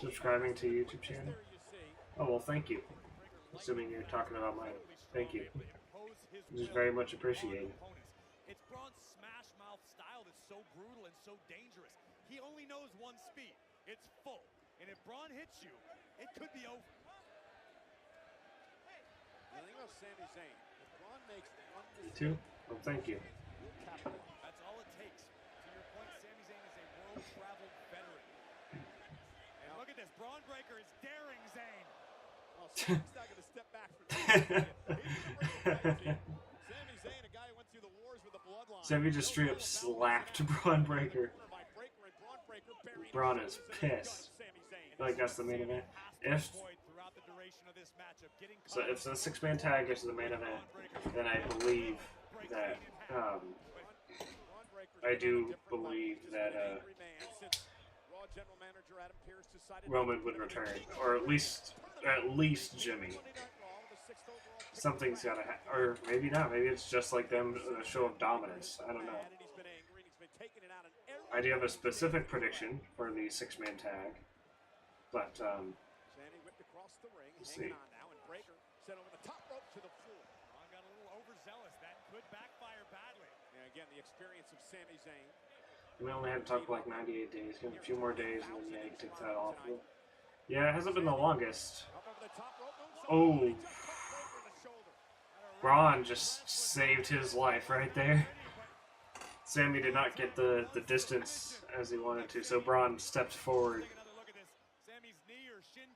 Subscribing to YouTube channel. Oh well, thank you. Assuming you're talking about mine. Thank you. This is very much appreciated. It's Braun's smash mouth style that's so brutal and so dangerous. He only knows one speed. It's full. And if Braun hits you, it could be over. The thing about Sami Zayn, if Braun makes one You too? Well, thank you. That's all it takes. To your point, Sami Zayn is a world-traveled veteran. And look at this. Braun Breaker is daring Zayn. Well, Sami's not going to step back from that. Sami Zayn, a guy who went through the wars with the bloodline. Sammy just straight up slapped Braun Breaker. Braun is pissed. And like that's the main event. If so, if the 6-man tag is the main event, then I believe that I do believe that Roman would return, or at least Jimmy. Something's gotta happen, or maybe not. Maybe it's just like them, a show of dominance. I don't know. I do have a specific prediction for the 6-man tag, but let's see. Got a little overzealous. That could backfire badly. And again, the experience of Sami Zayn. We only have to talk for like 98 days. Give him a few more days, and then yeah, take that off. Yeah, it hasn't been the longest. Oh, Braun just saved his life right there. Sami did not get the distance as he wanted to, so Braun stepped forward.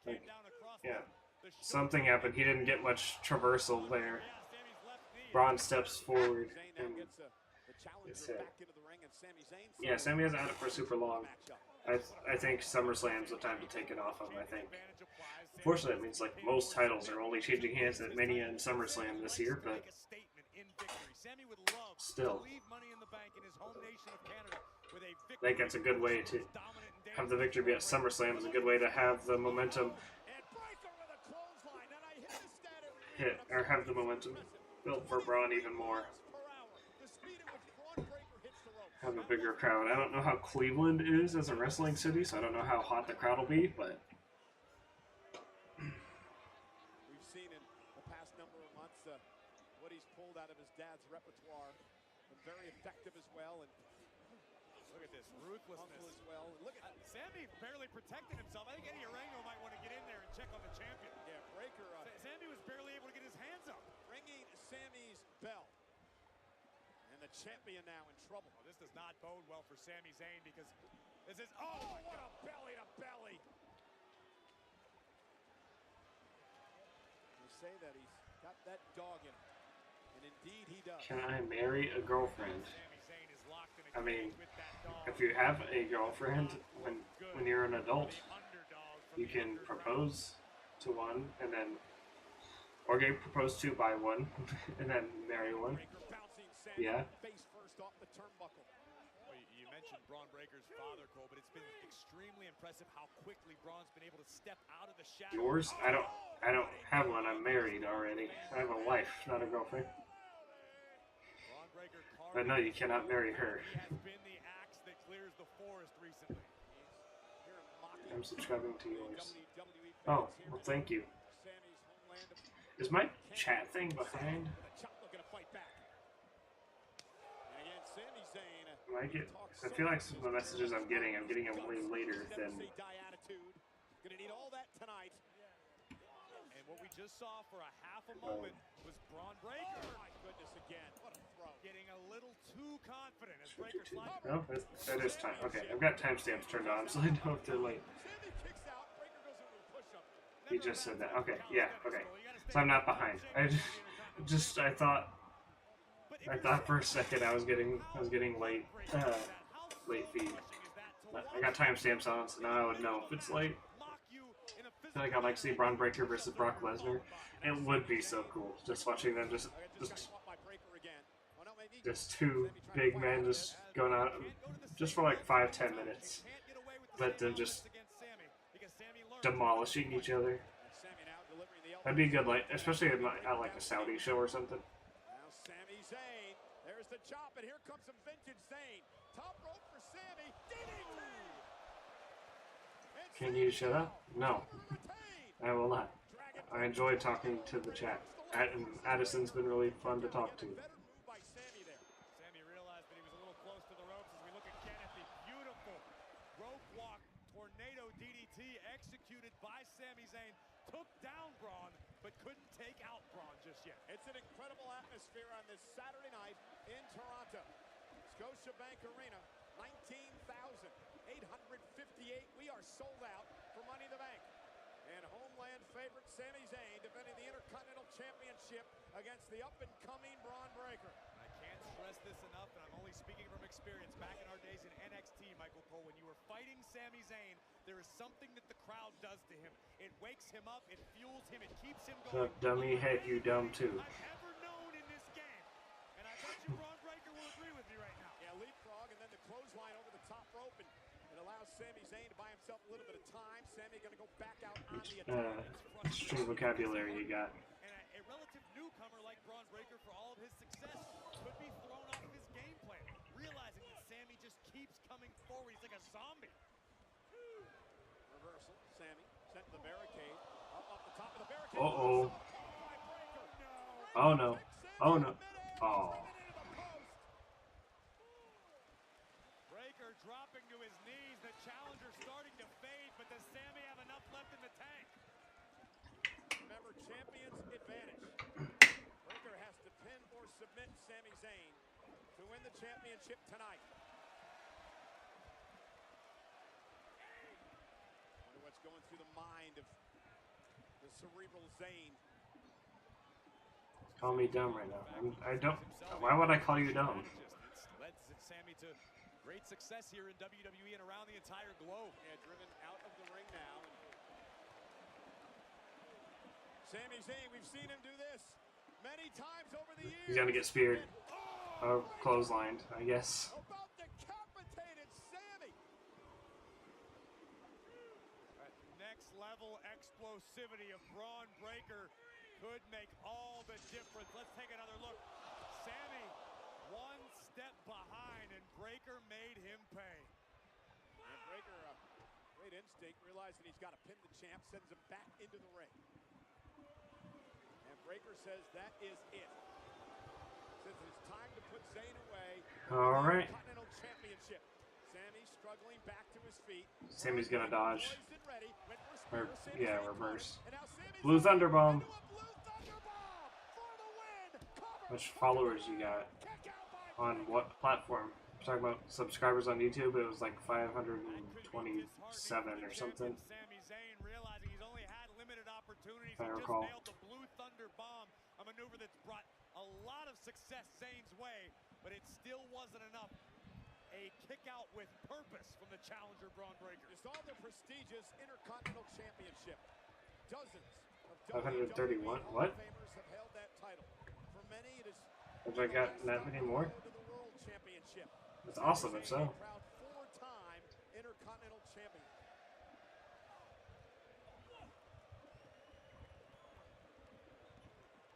Like, yeah, something happened. He didn't get much traversal there. Braun steps forward and gets hit. Yeah, Sami hasn't had it for super long. I think SummerSlam's the time to take it off him, I think. Unfortunately, it means like most titles are only changing hands at Mania and SummerSlam this year, but still. I think that's a good way to have the victory be at SummerSlam. Is a good way to have the momentum hit, or have the momentum built for Braun even more. Have a bigger crowd. I don't know how Cleveland is as a wrestling city, so I don't know how hot the crowd will be, but We've seen in the past number of months what he's pulled out of his dad's repertoire, and very effective as well. And look at this ruthlessness as well. And look at Sami barely protecting himself. I think Eddie Orengo might want to get in there and check on the champion. Yeah, Breaker. Sami was barely able to get his hands up. Bringing Sami's bell. And the champion now in trouble. Well, this does not bode well for Sami Zayn because this is, what a belly to belly. They say that he's got that dog in him. And indeed he does. can I marry a girlfriend? I mean, if you have a girlfriend, when you're an adult, you can propose to one, and then, or get proposed to by one, and then marry one. Yeah. Well, you mentioned Braun Breaker's father, Cole, but it's been extremely impressive how quickly Braun's been able to step out of the shadows. Yours? I don't have one. I'm married already. I have a wife, not a girlfriend. But no, you cannot marry her. I'm subscribing to yours. Oh, well, thank you. Is my chat thing behind? I feel like some of the messages I'm getting them way later than. Gonna need all that tonight. And what we just saw for a half a moment was Braun Breaker. Oh my goodness, again. What a throw. Getting a little too confident as Breaker slides. No, that is time. Okay, I've got timestamps turned on, so I know if they're late. He just said that. Okay, yeah, okay. So I'm not behind. I thought for a second I was getting late feed. But I got timestamps on, so now I would know if it's late. I feel like I'd like to see Braun Breaker versus Brock Lesnar. It would be so cool, just watching them just two big men just going out just for like 5-10 minutes. Let them just demolishing each other. That'd be good, like especially at like a Saudi show or something. Now Sami Zayn, there's the chop, and here comes some vintage Zayn. Top rope for Sami. Can you shut up? No, I will not. I enjoy talking to the chat. Addison's been really fun to talk to. Sami realized that he was a little close to the ropes as we look again at the beautiful rope walk tornado DDT executed by Sami Zayn. Took down Braun, but couldn't take out Braun just yet. It's an incredible atmosphere on this Saturday night in Toronto. Scotiabank Arena, 19,858. We are sold out for Money in the Bank. And homeland favorite Sami Zayn defending the Intercontinental Championship against the up-and-coming Braun Breaker. I can't stress this enough, and I'm only speaking from experience. Back in our days in NXT, Michael Cole, when you were fighting Sami Zayn, there is something that the crowd does to him. It wakes him up, it fuels him, it keeps him So going. dummy head, you dumb too. I've ever known in this game. And I bet you Braun Breaker will agree with me right now. Yeah, leapfrog and then the clothesline over the top rope, and it allows Sami Zayn to buy himself a little bit of time. Sami going to go back out on the attack. String vocabulary you got. And a relative newcomer like Braun Breaker, for all of his success, could be thrown off his game plan, realizing that Sami just keeps coming forward. He's like a zombie. Reversal. Sami sent to the barricade. Up off the top of the barricade. Uh-oh. Oh no. Oh no. Oh. Breaker dropping to his knees. The challenger starting to fade, but does Sami have enough left in the tank? Remember, champion's advantage. Breaker has to pin or submit Sami Zayn to win the championship tonight. Wonder what's going through the mind of the cerebral Zayn. Call me dumb right now. I don't. Why would I call you dumb? It's led Sami to great success here in WWE and around the entire globe. Yeah, driven out of the ring now. Sami Zayn, we've seen him do this many times over the years. He's gonna get speared. Oh, clotheslined, I guess. About decapitated Sami. Next level explosivity of Braun Breaker could make all the difference. Let's take another look. Sami, one step behind, and Breaker made him pay. And Breaker, great instinct, realizing he's got to pin the champ, sends him back into the ring. And Breaker says that is it. Says it's time to put Zayn away. All right. Continental Championship. Sami struggling back to his feet. Sami's gonna dodge. Or, yeah, reverse. Blue Thunder Bomb. How much followers you got? On what platform? I'm talking about subscribers on YouTube. It was like 527 or something. Sami Zayn realizing he's only had limited opportunities. If I He just recall. nailed the Blue Thunder Bomb, a maneuver that's brought a lot of success Zayn's way, but it still wasn't enough. A kick out with purpose from the challenger Braun Breaker. It's all the prestigious Intercontinental Championship. Dozens of 531. WWE What? Hall of Famers have held that title. For many, it is Have I got that many more? to the World Championship. That's awesome if so. Proud four-time Intercontinental Champion.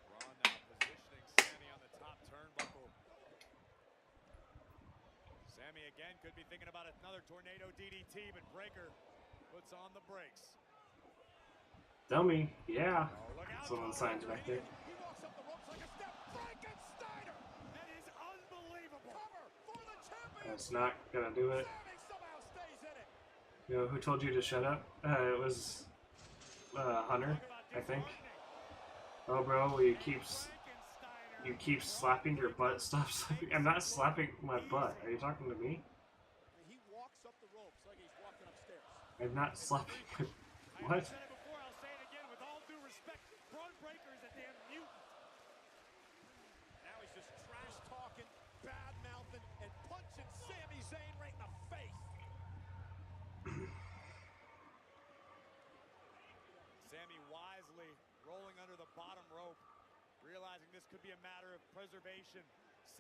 Braun now positioning Sami on the top turnbuckle. Sami again could be thinking about another tornado DDT, but Breaker puts on the brakes. Dummy. Yeah. Someone signs back there. He walks up the ropes like a step. Frankensteiner! That is unbelievable. Cover for the champion. That's not gonna do it. Sami somehow stays in it. You know who told you to shut up? It was Hunter, I think. Oh, bro, you keep slapping your butt. Stop slapping. I'm not slapping my butt. Are you talking to me? He walks up the ropes like he's walking upstairs. I'm not slapping my. What? I've said it before, I'll say it again with all due respect. Braun Breaker is a damn mutant. Now he's just trash talking, bad mouthing, and punching Sami Zayn right in the face. Sami wisely rolling under the bottom rope, realizing this could be a matter of preservation,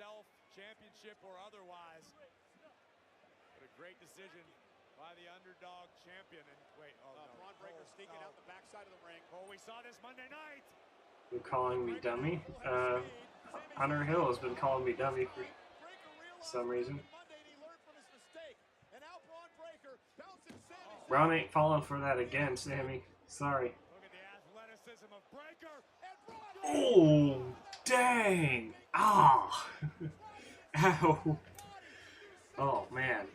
self-championship or otherwise. What a great decision by the underdog champion. And wait, no. Braun Breaker sneaking out the backside of the ring. Oh, we saw this Monday night. You're calling me dummy? Hunter Hill has been calling me dummy for some reason. Braun ain't falling for that again, Sami. Sorry. Look at the athleticism of Breaker. Oh, dang! Ah! Ow! Oh, man.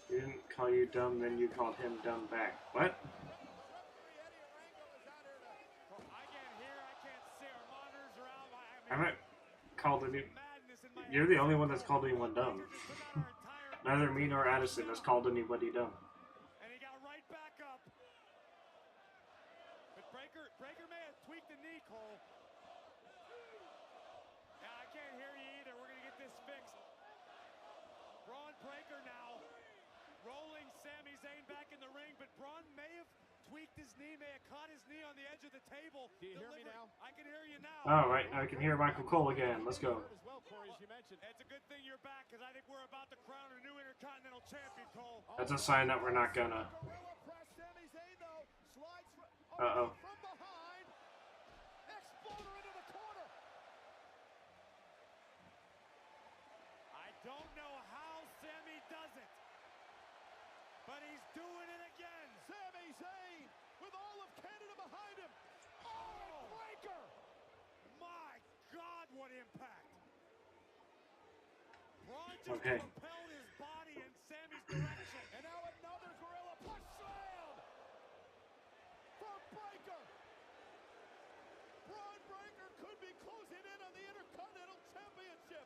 He didn't call you dumb, then you called him dumb back. What? I haven't called any. You're the only one that's called anyone dumb. Neither me nor Addison has called anybody dumb. And he got right back up. But Breaker may have tweaked the knee, Cole. Yeah, I can't hear you either. We're going to get this fixed. Braun Sami Zayn back in the ring, but Braun may have tweaked his knee, may have caught his knee on the edge of the table. Do you hear me now? I can hear you now. All right, I can hear Michael Cole again. Let's go. As well, Corey, as you mentioned. It's a good thing you're back, because I think we're about to crown a new Intercontinental Champion, Cole. That's a sign that we're not gonna. Uh-oh. From behind. Exploder into the corner. I don't know how Sami does it, but he's doing it again. Sami Zayn with all of Canada behind him. Oh, breaker! My God, what impact! Braun just Okay. propelled his body in Sami's direction. And now another gorilla push slam from Breaker. Braun Breaker could be closing in on the Intercontinental Championship.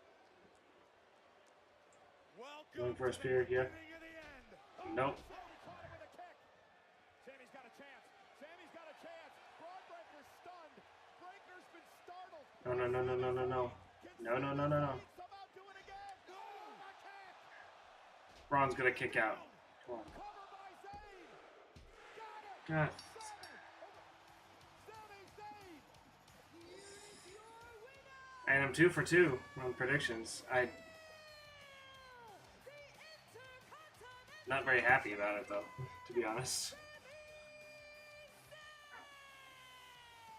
Welcome Going for a to the spear here. beginning of the end. Nope. Caught him with a kick. Sammy's got a chance. Sammy's got a chance. Braun Breaker's stunned. Breaker's been startled. No, no, no, no, no, no, no. No, no, no, no, no. Somehow do it again. No, I can't. Braun's gonna kick out. Come on. Cover by Zayn. Got it. God. Sami Zayn. And I'm 2 for 2 on predictions. I'm not very happy about it, though, to be honest.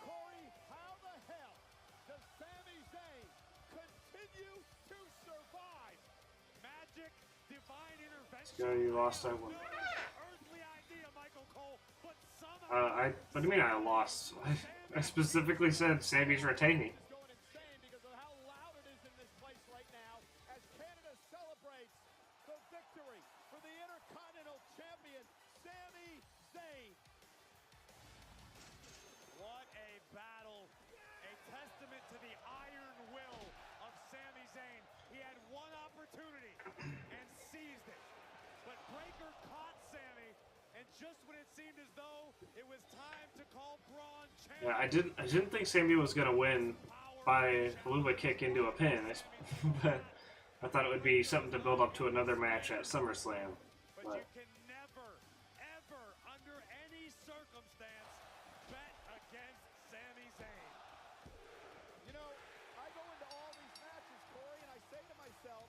Corey, how the hell does Sami Zayn continue to survive? Magic, divine intervention. So you lost, I won. Earthly idea, Michael Cole, but somehow What do you mean I lost? I specifically said Sami's retaining. Going insane because of how loud it is in this place right now as Canada celebrates the victory for the Intercontinental Champion, Sami Zayn. what a battle. A testament to the iron will of Sami Zayn. He had one opportunity and seized it. But Breaker caught Sami, and just when it seemed as though it was time to call Braun champion. Yeah, I didn't think Sami was gonna win by Haluva kick into a pin, but I thought it would be something to build up to another match at SummerSlam. But you can never, ever, under any circumstance, bet against Sami Zayn. You know, I go into all these matches, Corey, and I say to myself,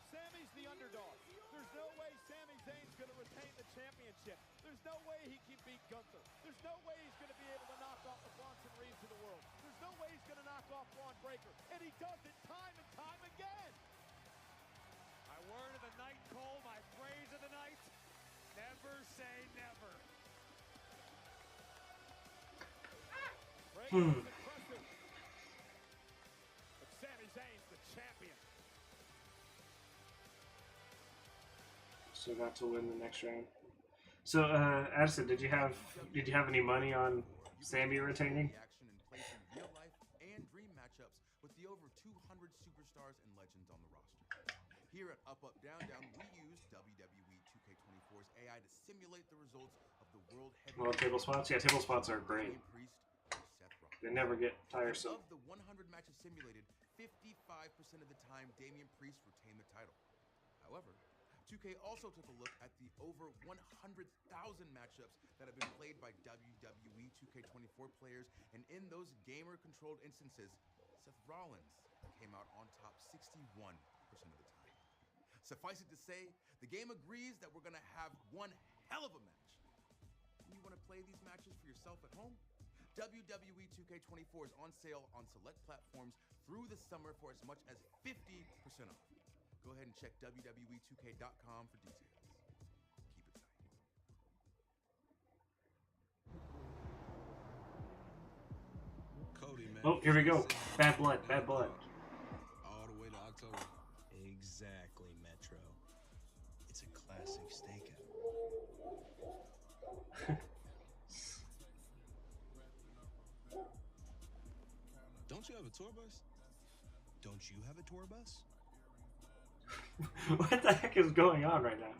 Sami's the underdog. There's no way Sami Zayn's going to retain the championship. There's no way he can beat Gunther. There's no way he's going to be able to knock off the Bronson Reeds of the world. There's no way he's going to knock off Braun Breaker. And he does it time and time again. My word of the night, Cole, my phrase of the night, never say never. Breaker is impressive. But Sami Zayn's the champion. So got to win the next round. So, Addison, did you have any money on Sami retaining? Action and placing real life and dream matchups with the over 200 superstars and legends on the roster. Here at Up Up Down Down, we use WWE 2K24's AI to simulate the results of the World Well, Heavyweight table spots? Yeah, table spots are great. They never get tiresome. Of the 100 matches simulated, 55% of the time Damian Priest retained the title. However, 2K also took a look at the over 100,000 matchups that have been played by WWE 2K24 players, and in those gamer-controlled instances, Seth Rollins came out on top 61% of the time. Suffice it to say, the game agrees that we're gonna have one hell of a match. And you wanna play these matches for yourself at home? WWE 2K24 is on sale on select platforms through the summer for as much as 50% off. Go ahead and check WWE2K.com for details. Keep it tight. Cody, man. Oh, here we go. Bad blood, bad blood. All the way to October. Exactly, Metro. It's a classic stakeout. Don't you have a tour bus? Don't you have a tour bus? What the heck is going on right now?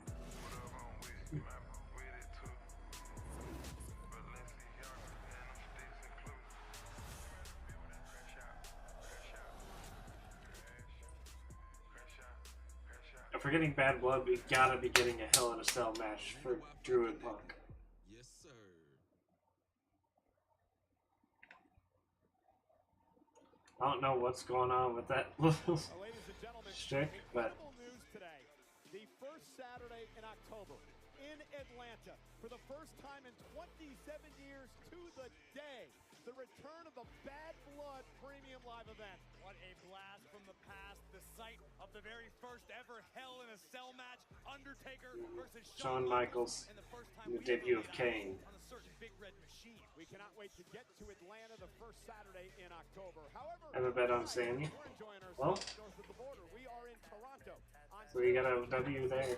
if we're getting Bad Blood, we gotta be getting a Hell in a Cell match for Drew and Punk. Yes, sir. I don't know what's going on with that little shtick, but News today. The first Saturday in October in Atlanta, for the first time in 27 years to the day, the return of the Bad Blood Premium Live event. What a blast from the past. The site of the very first ever Hell in a Cell match. Undertaker versus Shawn Michaels, and the first time the we debut ever of got Kane. on a certain big red machine. We cannot wait to get to Atlanta the first Saturday in October. However, I have a bet on Sammy. we're enjoying Well, ourselves north of the border. We are in Toronto. On so you got a W there.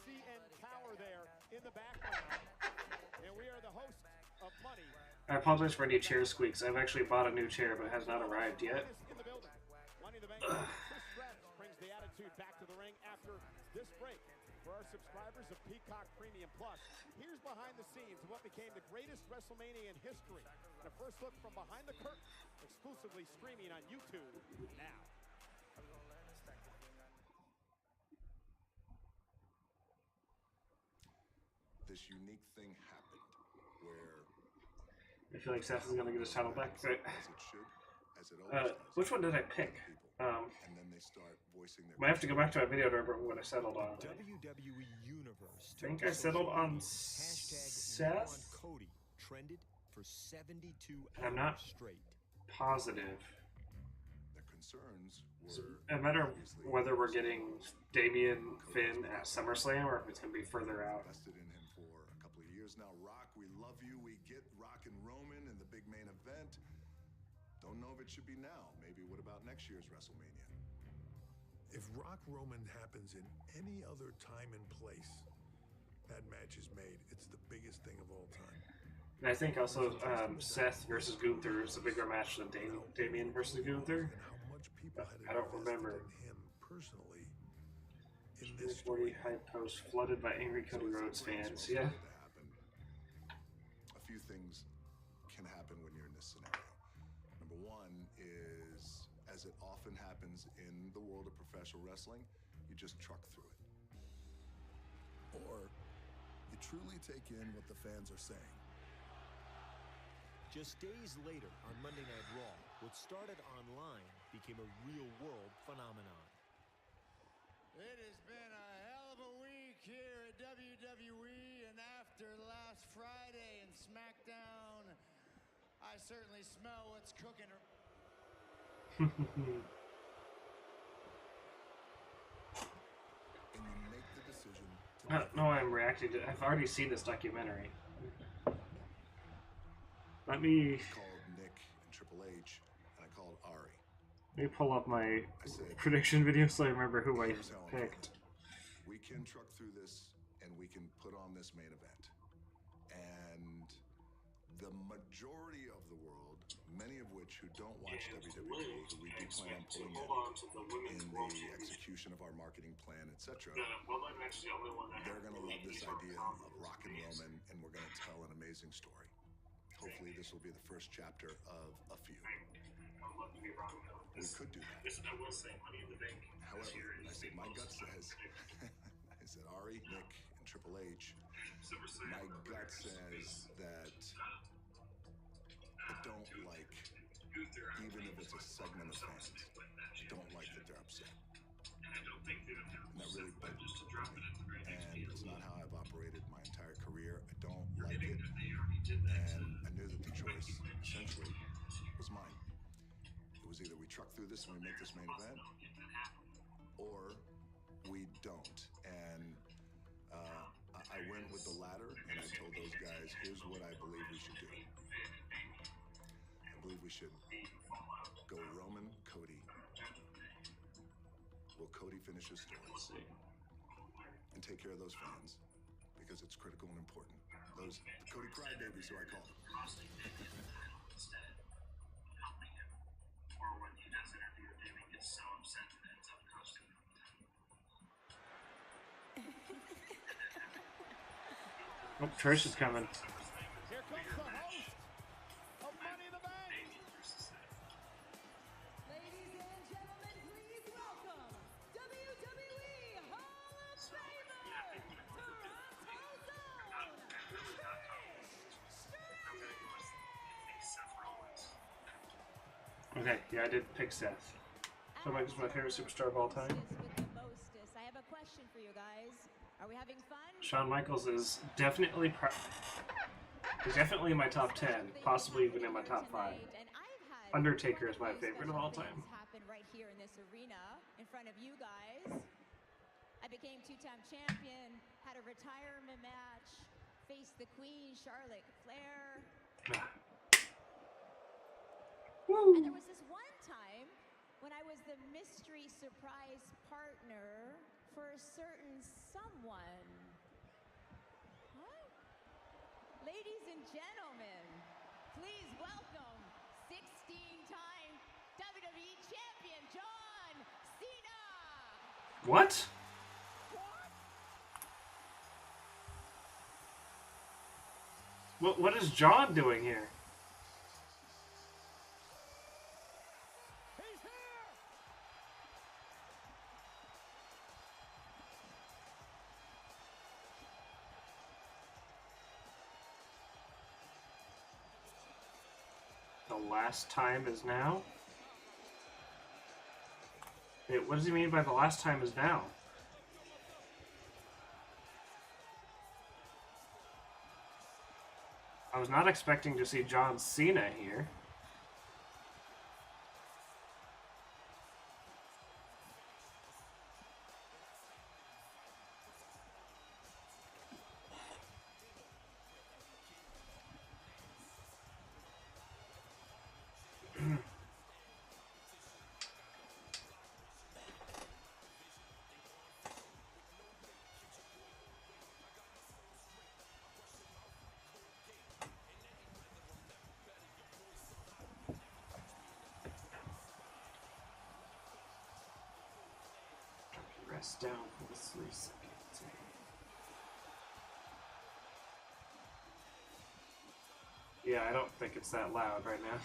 CN Tower there in the background. And we are the hosts of Money. I apologize for any chair squeaks. I've actually bought a new chair, but it has not arrived yet. In the building. Money in the Bank. Chris Stratus brings the attitude back to the ring after this break. For our subscribers of Peacock Premium Plus, here's behind the scenes of what became the greatest WrestleMania in history. And a first look from behind the curtain, exclusively streaming on YouTube now. This unique thing happened where I feel like Seth is gonna get his title back. Right. as it should, as it always does, Which one did I pick? and then they start voicing their Might have to go back to my video to remember what I settled on. WWE Universe. I think I settled on Seth. Cody trended for 72 I'm not hours straight. positive. Their concerns So, were no matter whether we're getting Damian Finn at SummerSlam or if it's gonna be further out. invested in him for a couple of years now. Rock, we love you. We get Rock and Roman in the big main event. Don't know if it should be now. Maybe what about next year's WrestleMania? If Rock Roman happens in any other time and place, that match is made. It's the biggest thing of all time. And I think also Seth versus Gunther is a bigger match than Damian versus Gunther. But I don't remember. Him personally, in 40 high post flooded by angry Cody Rhodes fans. Yeah. A few things can happen when you're in this scenario. Number one is, as it often happens in the world of professional wrestling, you just truck through it. Or you truly take in what the fans are saying. Just days later, on Monday Night Raw, what started online became a real-world phenomenon. It has been a hell of a week here at WWE, and after last Friday and SmackDown, I certainly smell what's cooking. And you make the decision to No, I'm reacting to. I've already seen this documentary. Let me called Nick and Triple H, and I called Ari. pull up my prediction video so I remember who I picked. We can truck through this, and we can put on this main event. And the majority of the world, many of which who don't watch WWE, who we do plan on pulling in the execution of our marketing plan, etc., they're going to love this idea of Rock and Roman, and we're going to tell an amazing story. Hopefully this will be the first chapter of a few. We could do that. However, I said my gut says, I said Ari, Nick, and Triple H, my gut says that I don't like, even if it's a segment of fans, don't like that they're upset. And that really bugged me. And it's not how I've operated my entire career. I don't like it. And I knew that the choice, essentially, was mine. It was either we truck through this and we make this main event, or we don't. And I went with the latter, and I told those guys, here's what I believe we should do. I believe we should go Roman, Cody. Will Cody finish his story? And take care of those fans, because it's critical and important. Those the Cody crybabies, who I call them. Oh, Trish is coming. Here comes the host of Money in the Bank. Ladies and gentlemen, please welcome WWE Hall Okay, yeah, I did pick Seth. Shawn Michaels is my favorite superstar of all time. I have a question for you guys. Are we having fun? Shawn Michaels is definitely in my top 10, possibly even in my top 5. Undertaker is my favorite of all time. Happened right here in this arena in front of you guys. I became two-time champion, had a retirement match, faced the Queen, Charlotte Flair. And there was this one time when I was the mystery surprise partner for a certain someone. What? Ladies and gentlemen, please welcome 16-time WWE champion John Cena. What? What is John doing here? The last time is now? Wait, what does he mean by the last time is now? I was not expecting to see John Cena here. Rest down for the 3 seconds. Yeah, I don't think it's that loud right now.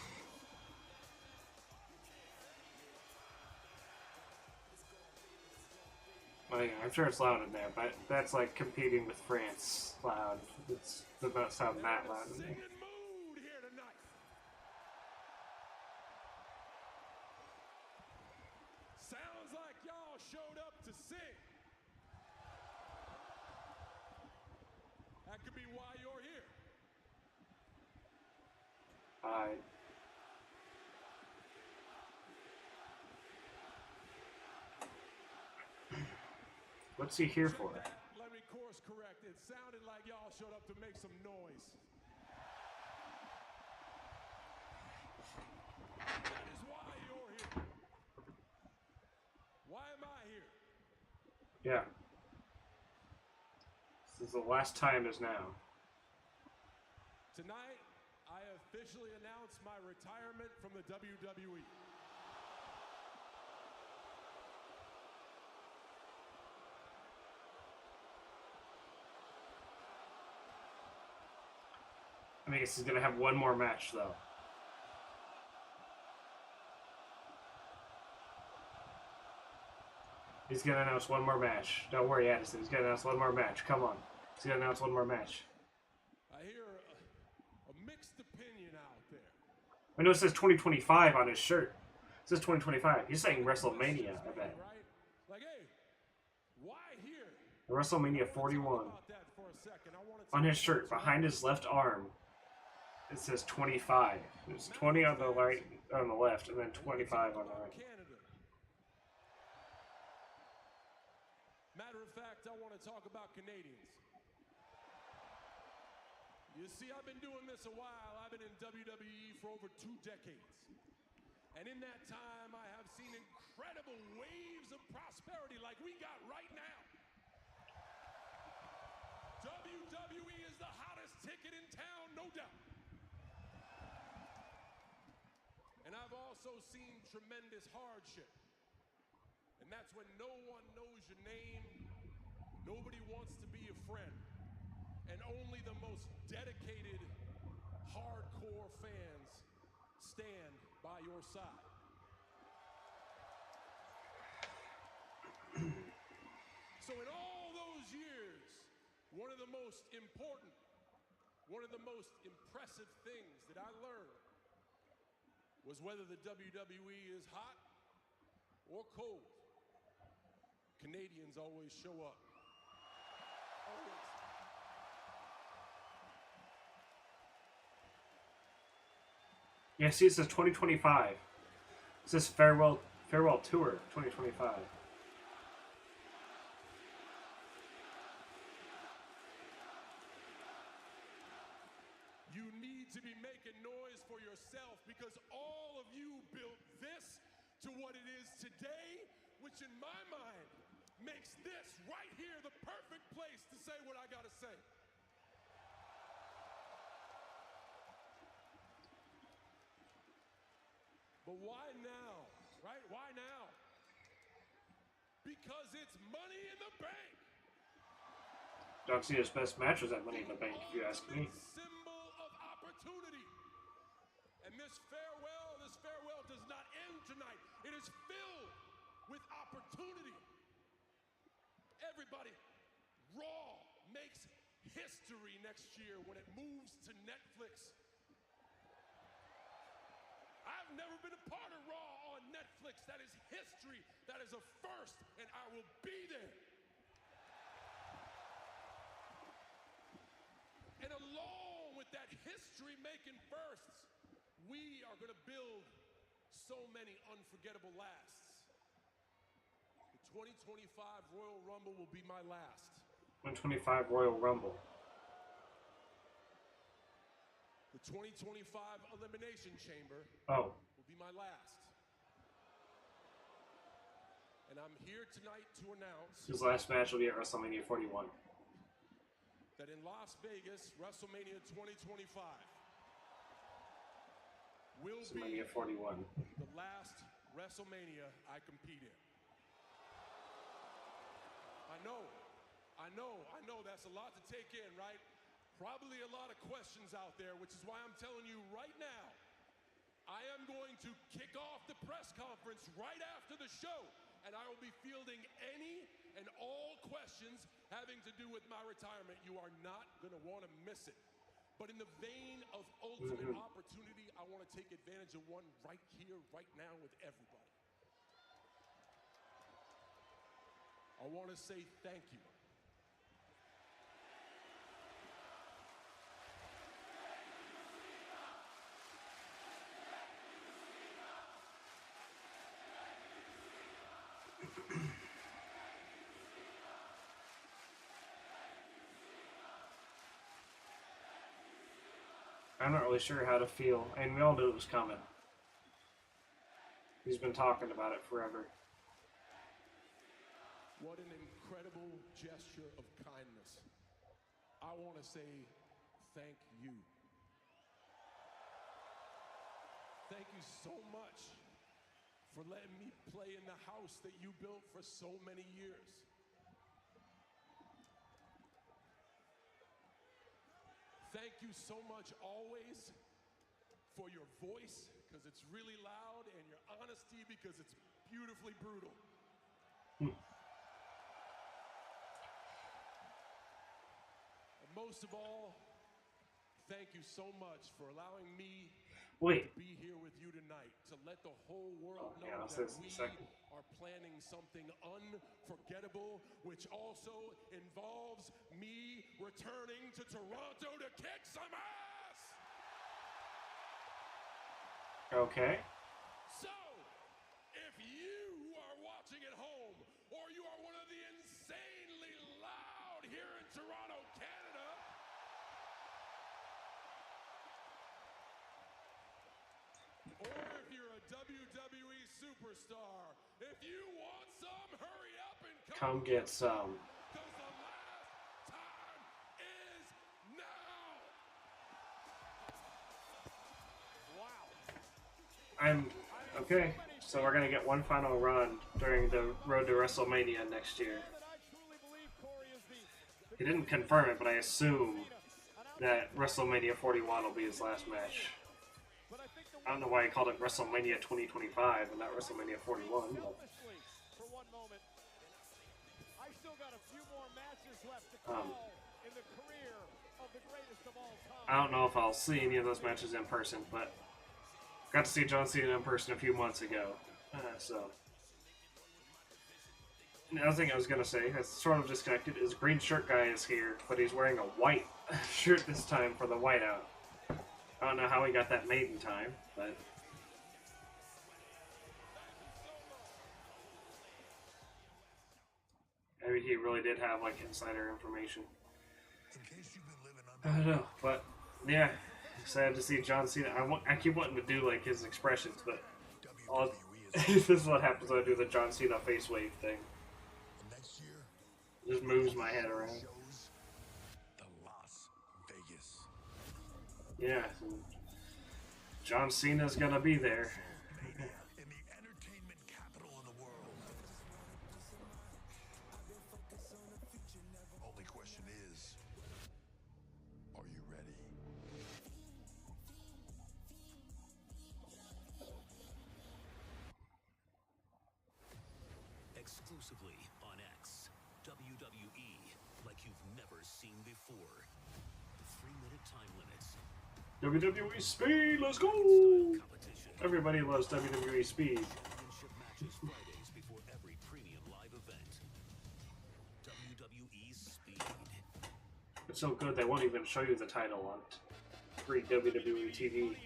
Well, yeah, I'm sure it's loud in there, but that's like competing with France loud. It's about sound that loud in there. Sounds like y'all showed up to sing. That could be why you're here. What's he here for? Let me course correct. It sounded like y'all showed up to make some noise. That is why you're here. Why am I here? Yeah. This is the last time is now. Tonight, I officially announce my retirement from the WWE. I mean, he's gonna have one more match though. He's gonna announce one more match. Don't worry, Addison. He's gonna announce one more match. Come on. He's gonna announce one more match. I hear a mixed opinion out there. I know it says 2025 on his shirt. It says 2025. He's saying WrestleMania, I bet. Like, hey, why here? WrestleMania 41. On his shirt, behind his left arm, it says 25. There's 20 on the right, on the left, and then 25 on the right. Matter of fact, I want to talk about Canadians. You see, I've been doing this a while. I've been in WWE for over 2 decades. And in that time, I have seen incredible waves of prosperity like we got right now. WWE is the hottest ticket in town, no doubt. And I've also seen tremendous hardship. And that's when no one knows your name, nobody wants to be your friend, and only the most dedicated, hardcore fans stand by your side. So in all those years, one of the most important, one of the most impressive things that I learned was whether the WWE is hot or cold. Canadians always show up. Always. Yeah, see, it says 2025. It says farewell tour 2025. You need to be making noise for yourself because all of you built this to what it is today, which in my mind makes this right here the perfect place to say what I gotta say. But why now, right? Why now? Because it's Money in the Bank. John Cena's best match was at Money in the Bank, if you ask me. Symbol of opportunity. And this farewell does not end tonight. It is filled with opportunity. Everybody, Raw makes history next year when it moves to Netflix. I've never been a part of Raw on Netflix. That is history. That is a first, and I will be there. And along with that history-making firsts, we are going to build so many unforgettable lasts. The 2025 Royal Rumble will be my last. 125 Royal Rumble. The 2025 Elimination Chamber will be my last. And I'm here tonight to announce His last match will be at WrestleMania 41. that in Las Vegas, WrestleMania 2025 will be WrestleMania 41. the last WrestleMania I compete in. I know that's a lot to take in, right? Probably a lot of questions out there, which is why I'm telling you right now, I am going to kick off the press conference right after the show, and I will be fielding any and all questions having to do with my retirement. You are not going to want to miss it. But in the vein of ultimate opportunity, I want to take advantage of one right here, right now with everybody. I want to say thank you. I'm not really sure how to feel, and we all knew it was coming. He's been talking about it forever. What an incredible gesture of kindness. I want to say thank you. Thank you so much for letting me play in the house that you built for so many years. Thank you so much always for your voice, because it's really loud, and your honesty, because it's beautifully brutal. And most of all, thank you so much for allowing me to be here with you tonight, to let the whole world know that we are planning something unforgettable, which also involves me returning to Toronto to kick some ass! Okay. So, if you are watching at home, or you are one of the insanely loud here in Toronto, Canada, or if you're a WWE superstar, if you want some, hurry up and Come get some. because the last time is now. I'm okay. So we're gonna get one final run during the road to WrestleMania next year. He didn't confirm it, but I assume that WrestleMania 41 will be his last match. I don't know why he called it WrestleMania 2025 and not WrestleMania 41. But, For one moment, I still got a few more matches left to call in the career of the greatest of all time. I don't know if I'll see any of those matches in person, but Got to see John Cena in person a few months ago. So, another thing I was gonna say, that's sort of disconnected, is Green Shirt Guy is here, but he's wearing a white shirt this time for the whiteout. I don't know how he got that made in time, but maybe he really did have like insider information. I don't know, but yeah, excited to see John Cena. I keep wanting to do like his expressions, but this is what happens when I do the John Cena face wave thing. Just moves my head around. Yeah, John Cena's gonna be there. Only question is, are you ready? Exclusively on X, WWE like you've never seen before. 3-minute time limits. WWE Speed, let's go! Everybody loves WWE Speed. Championship matches Fridays before every premium live event. WWE Speed. It's so good they won't even show you the title on free WWE TV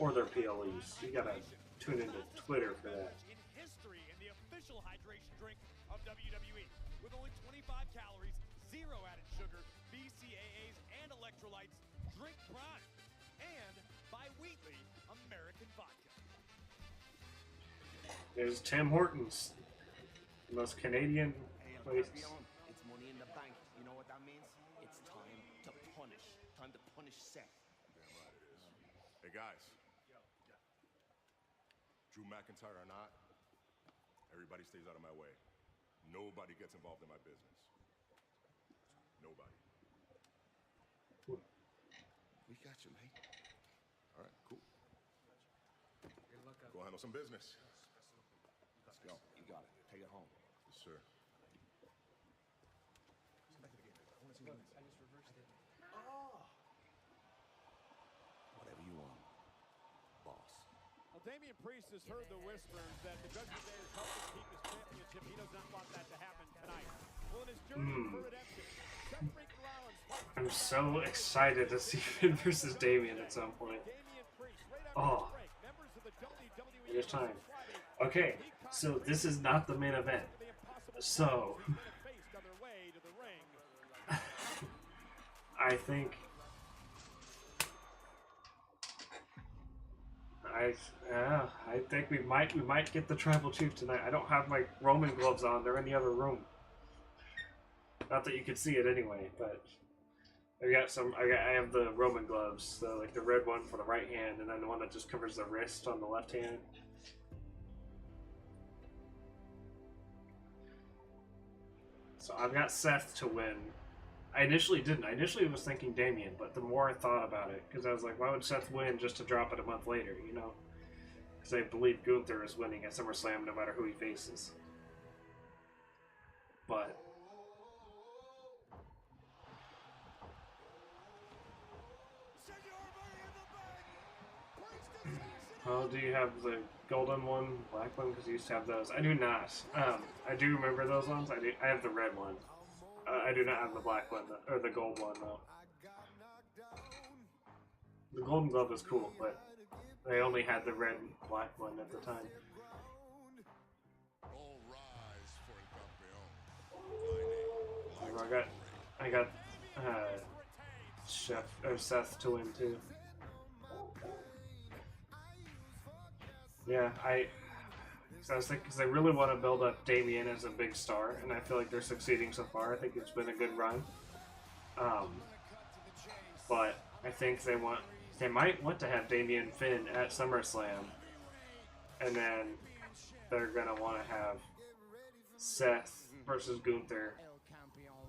or their PLEs. You gotta tune into Twitter for that. In history, in the official hydration drink of WWE, with only 25 calories, 0 added sugar, BCAAs, and electrolytes, drink Prime, and by Wheatley American Vodka. There's Tim Hortons, the most Canadian place. It's Money in the Bank. You know what that means? It's time to punish. Time to punish Seth. Damn right it is. Hey guys. Drew McIntyre or not, everybody stays out of my way. Nobody gets involved in my business. Nobody. We got you, mate. All right, cool. Go handle some business. Let's go. You got it. Take it home. Yes, sir. Whatever you want, boss. Well, Damian Priest has heard the whispers that the Judgment Day has helped him keep his championship. He does not want that to happen tonight. Well, in his journey for redemption, Seth freaking Rollins fights. I'm so excited to see Finn versus Damian at some point. Oh, it is time. Okay, so this is not the main event. So, I think we might get the Tribal Chief tonight. I don't have my Roman gloves on; they're in the other room. Not that you could see it anyway, but I have the Roman gloves, so like the red one for the right hand, and then the one that just covers the wrist on the left hand. So I've got Seth to win. I initially didn't. I initially was thinking Damian, but the more I thought about it, because I was like, why would Seth win just to drop it a month later, you know? Because I believe Gunther is winning at SummerSlam no matter who he faces. But oh, do you have the golden one, black one? Because you used to have those. I do not. I do remember those ones. I have the red one. I do not have the black one, or the gold one, though. The golden glove was cool, but they only had the red and black one at the time. I got Seth to win too. Yeah, I was thinking, because I really want to build up Damian as a big star, and I feel like they're succeeding so far. I think it's been a good run. But I think they might want to have Damian Finn at SummerSlam, and then they're gonna want to have Seth versus Gunther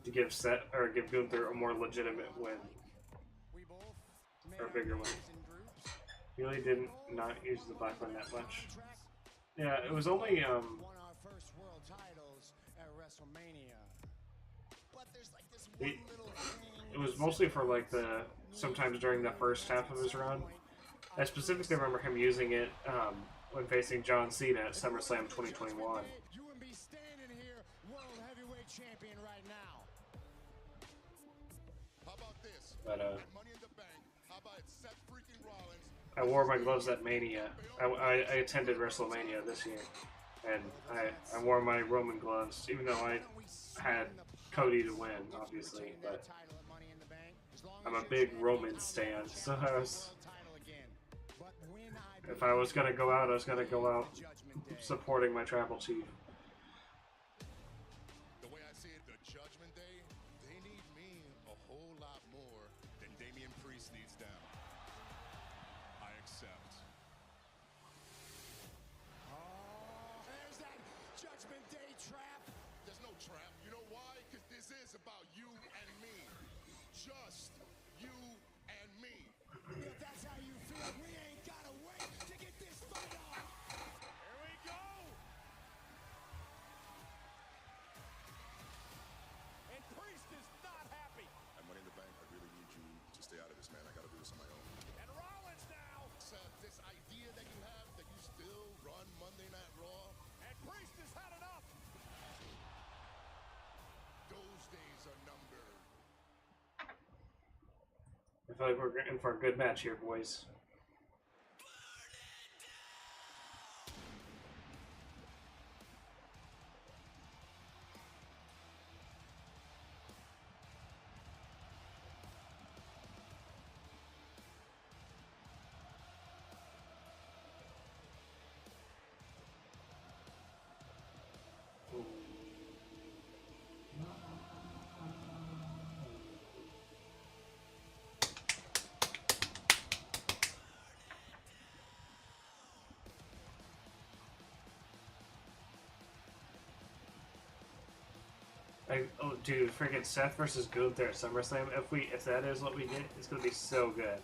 to give Gunther a more legitimate win, or a bigger win. Really didn't not use the black one that much. Yeah, it was only Won our first world titles at WrestleMania. But there's like this one little it was mostly for like sometimes during the first half of his run, I specifically remember him using it when facing John Cena at SummerSlam 2021. You would be standing here, world heavyweight champion right now. How about this? But Money in the Bank. How about Seth freaking Rollins? I wore my gloves at Mania. I attended WrestleMania this year, and I wore my Roman gloves, even though I had Cody to win, obviously. But I'm a big Roman stan, so if I was gonna go out, I was gonna go out supporting my tribal chief. The way I see it, the Judgment Day, they need me a whole lot more than Damian Priest needs them. I accept. Oh, there's that Judgment Day trap. There's no trap. You know why? Because this is about you and me. Just you and me. If that's how you feel, we ain't gotta wait to get this fight on. Here we go. And Priest is not happy. At Money in the Bank, I really need you to stay out of this, man. I gotta do this on my own. And Rollins now. So this idea that you have that you still run Monday Night Raw, And Priest has had enough. those days are numbered. I feel like we're in for a good match here, boys. Oh, dude, freaking Seth versus Gunther at SummerSlam. If that is what we get, it's gonna be so good.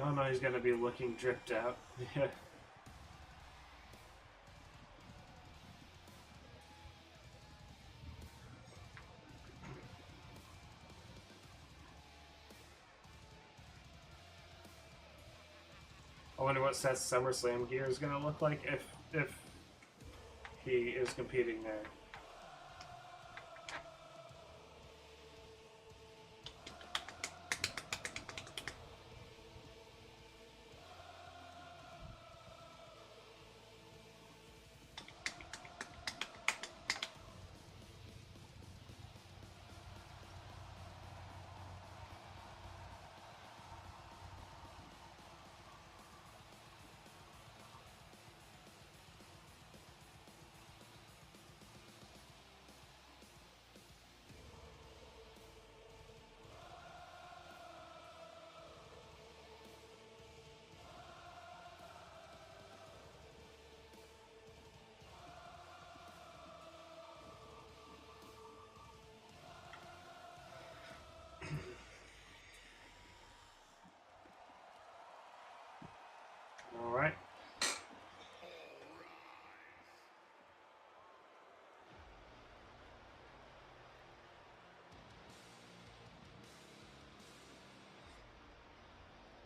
Oh no, he's gonna be looking dripped out. Yeah. I wonder what Seth's SummerSlam gear is gonna look like if he is competing there. All right.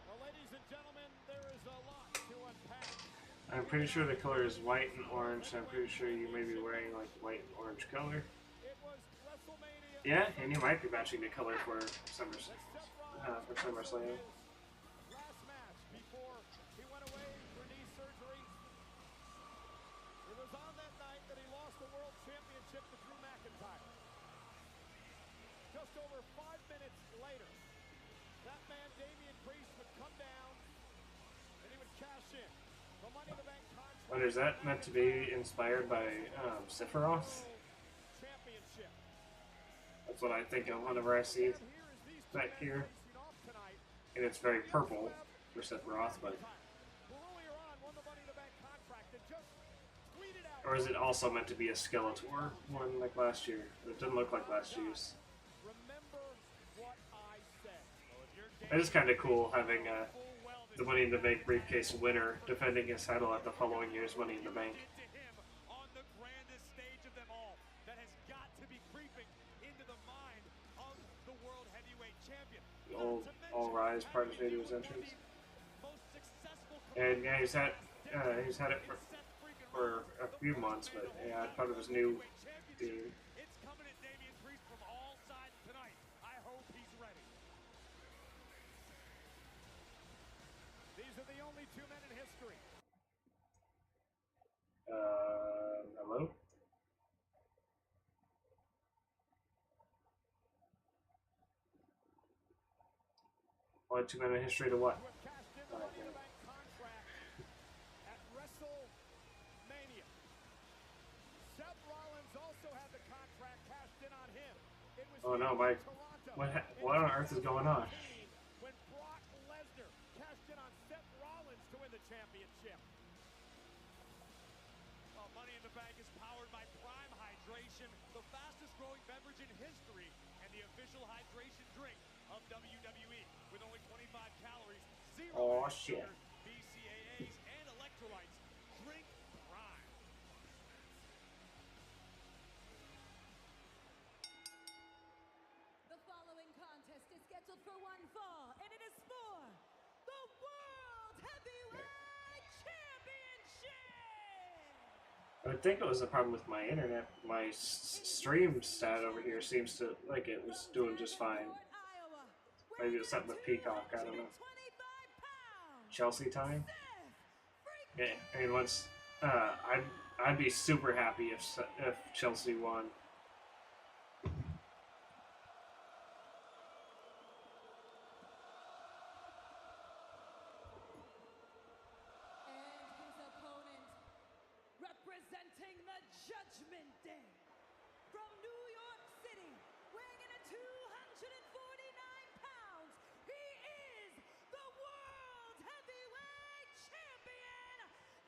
Well, ladies and gentlemen, there is a lot to unpack. I'm pretty sure the color is white and orange. I'm pretty sure you may be wearing like white and orange color. It was WrestleMania. Yeah, and you might be matching the color for SummerSlam. Last match before he went away for knee surgery. It was on that night that he lost the World Championship to Drew McIntyre. Just over 5 minutes later, that man, Damian Priest, would come down and he would cash in. The Money in the Bank contract. But is that meant to be inspired by Sephiroth? Championship. That's what I think of whenever I see that here. And it's very purple for Sephiroth, but Who earlier on won the Money in the Bank contract and just 3 Or is it also meant to be a Skeletor one like last year? It didn't look like last year's. It is kind of cool having the Money in the Bank briefcase winner defending his title at the following year's Money in the Bank. On the grandest stage of them all, that has got to be creeping into the mind of the World Heavyweight Champion. The old All Rise participated to his entrance. And yeah, he's had it for a few months, but yeah, I thought it was new. It's coming at Damian Priest from all sides tonight. I hope he's ready. These are the only two men in history. Hello? Only 2 men in history to what? At WrestleMania. Seth Rollins also had the contract cashed in on him. It was Oh no, Mike. What on earth is going on? when Brock Lesnar cashed in on Seth Rollins to win the championship. Well, Money in the Bank is powered by Prime Hydration, the fastest growing beverage in history, and the official hydration drink of WWE. With only 25 calories, 0 Shit. sugar, BCAAs, and electrolytes. Drink Prime. The following contest is scheduled for one fall, and it is for the World Heavyweight Championship! I would think it was a problem with my internet. My stream stat over here seems to like it was doing just fine. Maybe it's something with Peacock, I don't know. Chelsea time? Yeah, I mean, once I'd be super happy if Chelsea won. And his opponent, representing the Judgment Day, from New York City, weighing in at 249 pounds, he is the World Heavyweight Champion,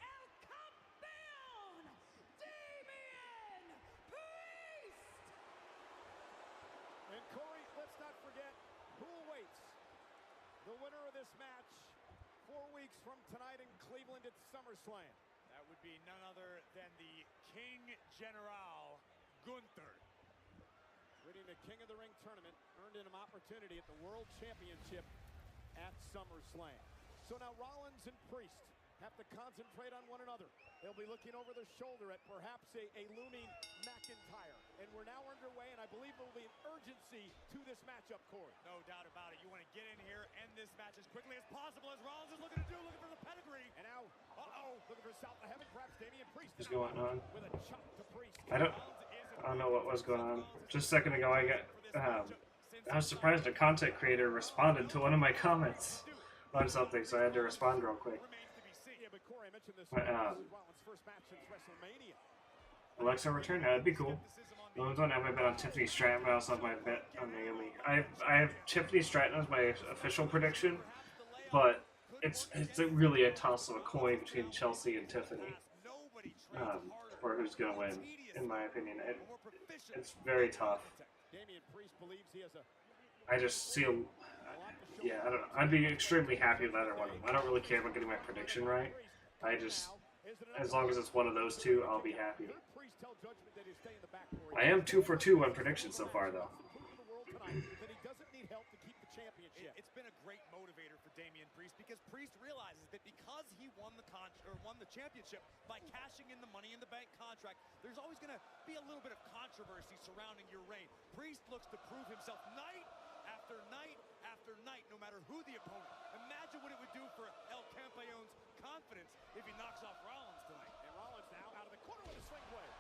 El Campeón, Damian Priest! And Corey, let's not forget who awaits the winner of this match 4 weeks from tonight in Cleveland at SummerSlam. That would be none other than the King General Gunther. Winning the King of the Ring tournament earned him an opportunity at the World Championship at SummerSlam. So now Rollins and Priest have to concentrate on one another. They'll be looking over their shoulder at perhaps a looming McIntyre. And we're now underway, and I believe there will be an urgency to this matchup, Corey. No doubt about it. You want to get in here, end this match as quickly as possible, as Rollins is looking for the pedigree. And now, looking for South of Heaven, perhaps Damian Priest. What's going on? With a chop to Priest. I don't know what was going on. Just a second ago, I was surprised a content creator responded to one of my comments on something, so I had to respond real quick. Alexa return? That'd be cool. The only one I have my bet on Tiffany Stratton, but I also have my bet on Naomi. I have Tiffany Stratton as my official prediction, but it's really a toss of a coin between Chelsea and Tiffany for who's going to win, in my opinion. It's very tough. I just see yeah, I don't know. I'd be extremely happy with either one of them. I don't really care about getting my prediction right. As long as it's one of those two, I'll be happy. I am 2 for 2 on predictions so far, though. It's been a great motivator for Damian Priest because Priest realizes that because he won the championship by cashing in the Money in the Bank contract, there's always going to be a little bit of controversy surrounding your reign. Priest looks to prove himself night after night after night, no matter who the opponent. Imagine what it would do for El Campeon's confidence if he knocks off Rollins tonight. And Rollins now out of the corner with a swing blade.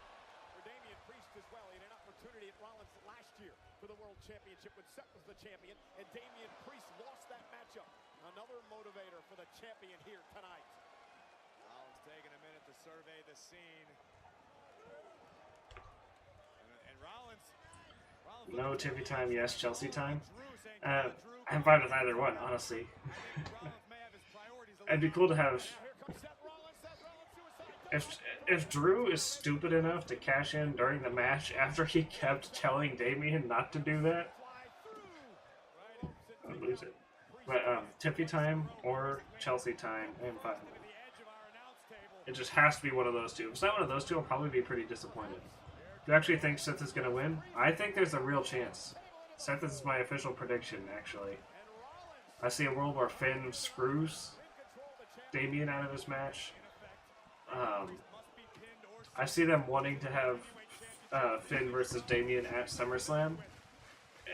For Damian Priest as well, he had an opportunity at Rollins last year for the World Championship when Seth was the champion, and Damian Priest lost that matchup. Another motivator for the champion here tonight. Rollins taking a minute to survey the scene. And Rollins No Tiffy time, yes Chelsea time. I'm fine with either one, honestly. It'd be cool to have if Drew is stupid enough to cash in during the match after he kept telling Damien not to do that, I'd lose it. But Tiffy time or Chelsea time, I'm fine. It just has to be one of those two. If it's not one of those two, I'll probably be pretty disappointed. Do you actually think Seth is going to win? I think there's a real chance. Seth is my official prediction, actually. I see a world where Finn screws Damien out of his match. I see them wanting to have Finn versus Damien at SummerSlam,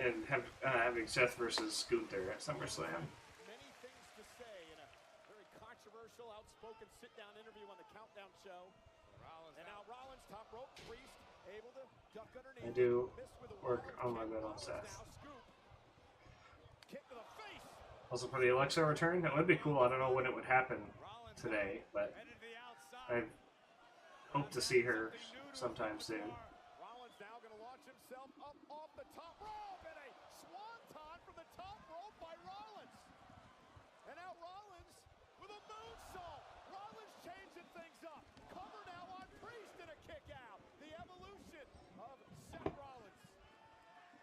and having Seth versus Gunther at SummerSlam. Many things to say in a very controversial, outspoken sit-down interview on the Countdown Show. And now Rollins, top rope, Priest, able to duck underneath. I do work on my bit on Seth. Kick to the face. Also for the Alexa return, that would be cool. I don't know when it would happen today, but I hope to see her sometime soon. Rollins now going to launch himself up off the top rope, and a swanton from the top rope by Rollins. And now Rollins with a moonsault. Rollins changing things up. Cover now on Priest and a kick out. The evolution of Seth Rollins.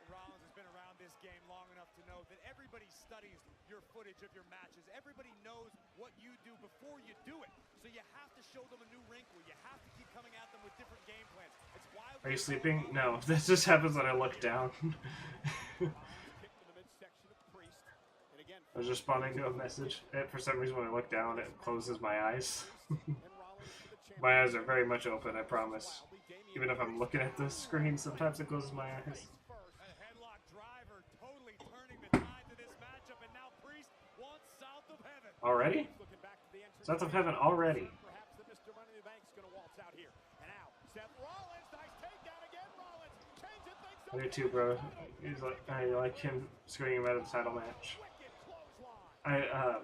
Rollins has been around this game long enough to know that everybody studies your footage of your matches. Everybody knows what you do before you do it. So you have to show them a new wrinkle. You have to keep coming at them with different game plans. It's why. Are you sleeping? No, this just happens when I look down. I was responding to a message. For some reason, when I look down, it closes my eyes. My eyes are very much open, I promise. Even if I'm looking at the screen, sometimes it closes my eyes. Already? South of Heaven already. I do too, bro. I like him screaming about the title match. Yeah.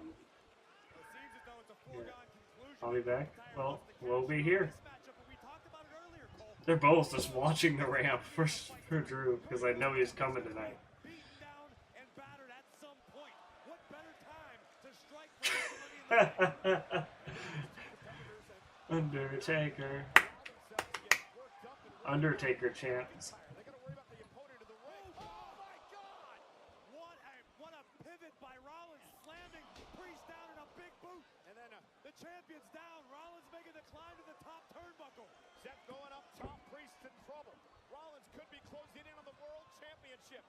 I'll be back. Well, we'll be here. They're both just watching the ramp for Drew because I know he's coming tonight. Undertaker chants. What a pivot by Rollins, slamming Priest down in a big boot. And then the champion's down. Rollins making the climb to the top turnbuckle. Seth going up top, Priest in trouble. Rollins could be closing in on the World Championship.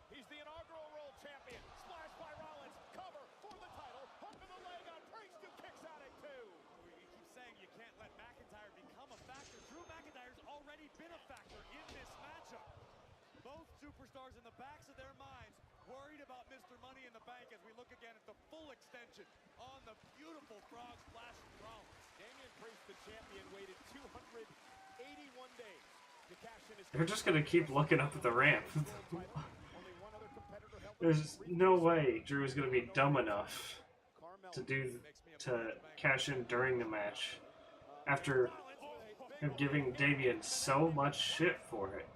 He's the inaugural World Champion. Splash by Rollins. Cover for the title. Hook of the leg on Priest, who kicks out at 2. You keep saying you can't let McIntyre become a factor. Drew McIntyre's already been a factor in this matchup. Both superstars in the backs of their minds worried about Mr. Money in the Bank as we look again at the full extension on the beautiful frog splash from Rollins. Damian Priest, the champion, waited 281 days to cash in his... They're just gonna keep looking up at the ramp. There's no way Drew is gonna be dumb enough to cash in during the match after him giving Damien so much shit for it.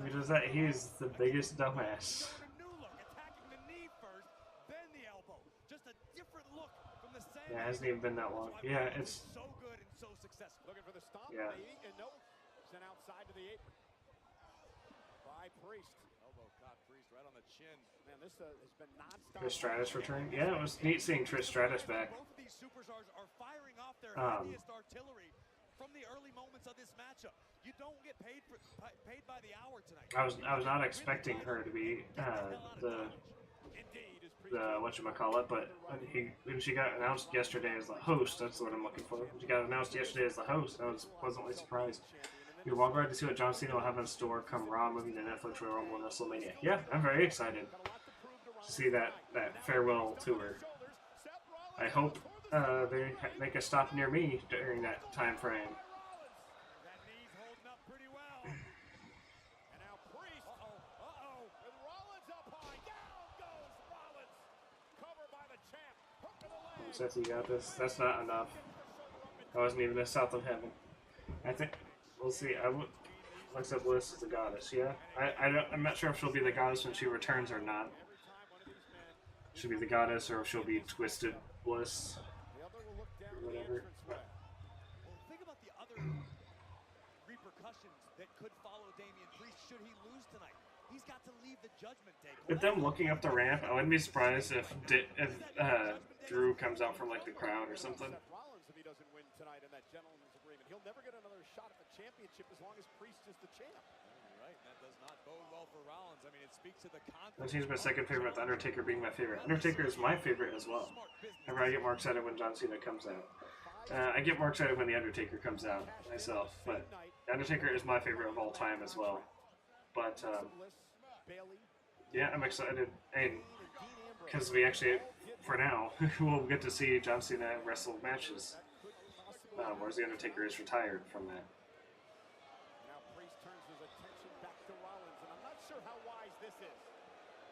Because that he is the biggest dumbass. Yeah, it hasn't even been that long. Yeah, it's so good and so successful. Looking for the stomp. Yeah. And no, sent outside to the apron by Priest. Elbow caught Priest right on the chin. Man, this has been nonstop. Trish Stratus returning. Yeah, it was neat seeing Trish Stratus back. Both of these superstars are firing off their heaviest artillery from the early moments of this matchup. You don't get paid by the hour tonight. I was not expecting her to be the whatchamacallit, but when she got announced yesterday as the host, that's what I'm looking for. When she got announced yesterday as the host, I was pleasantly surprised. You're well ready to see what John Cena will have in store come Raw, moving to Netflix, Royal Rumble, and WrestleMania. Yeah, I'm very excited to see that farewell tour. I hope they make a stop near me during that time frame. Seth, you got this. That's not enough. That wasn't even a South of Heaven. I think we'll see. Alexa Bliss is the goddess. Yeah, I'm not sure if she'll be the goddess when she returns or not. She'll be the goddess, or she'll be Twisted Bliss. whatever. Well, think about the other repercussions that could follow Damian Priest should he lose tonight. He's got to leave the Judgment Day. With them looking up the ramp, I wouldn't be surprised if Drew comes out from like the crowd or something. Seth Rollins, if he doesn't win tonight in that gentleman's agreement, he'll never get another shot at the championship as long as Priest is the champ. You're right, and that does not bode well for Rollins. I mean, it speaks to the confidence. That seems my second favorite, with Undertaker being my favorite. Undertaker is my favorite as well. However, I get more excited when John Cena comes out. I get more excited when the Undertaker comes out myself, but Undertaker is my favorite of all time as well. But yeah, I'm excited, and because we actually, for now, we'll get to see John Cena wrestle matches, whereas the Undertaker is retired from that. Now Priest turns his attention back to Rollins, and I'm not sure how wise this is.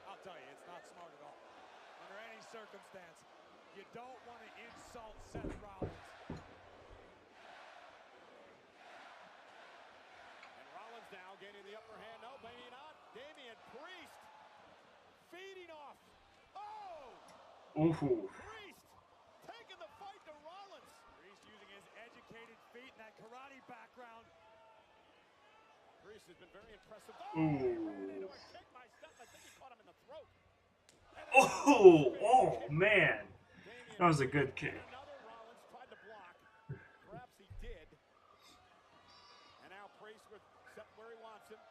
I'll tell you, it's not smart at all. Under any circumstance, you don't want to insult Seth Rollins. And Rollins now gaining the upper hand. No, maybe not. Damian Priest feeding off. Oh! Ooh. Priest taking the fight to Rollins. Priest using his educated feet and that karate background. Priest has been very impressive. Ooh. Into a kick by Steph. I think he caught him in the throat. Oh man, that was a good kick. Another Rollins tried to block. Perhaps he did. And now Priest with Seth where he wants him.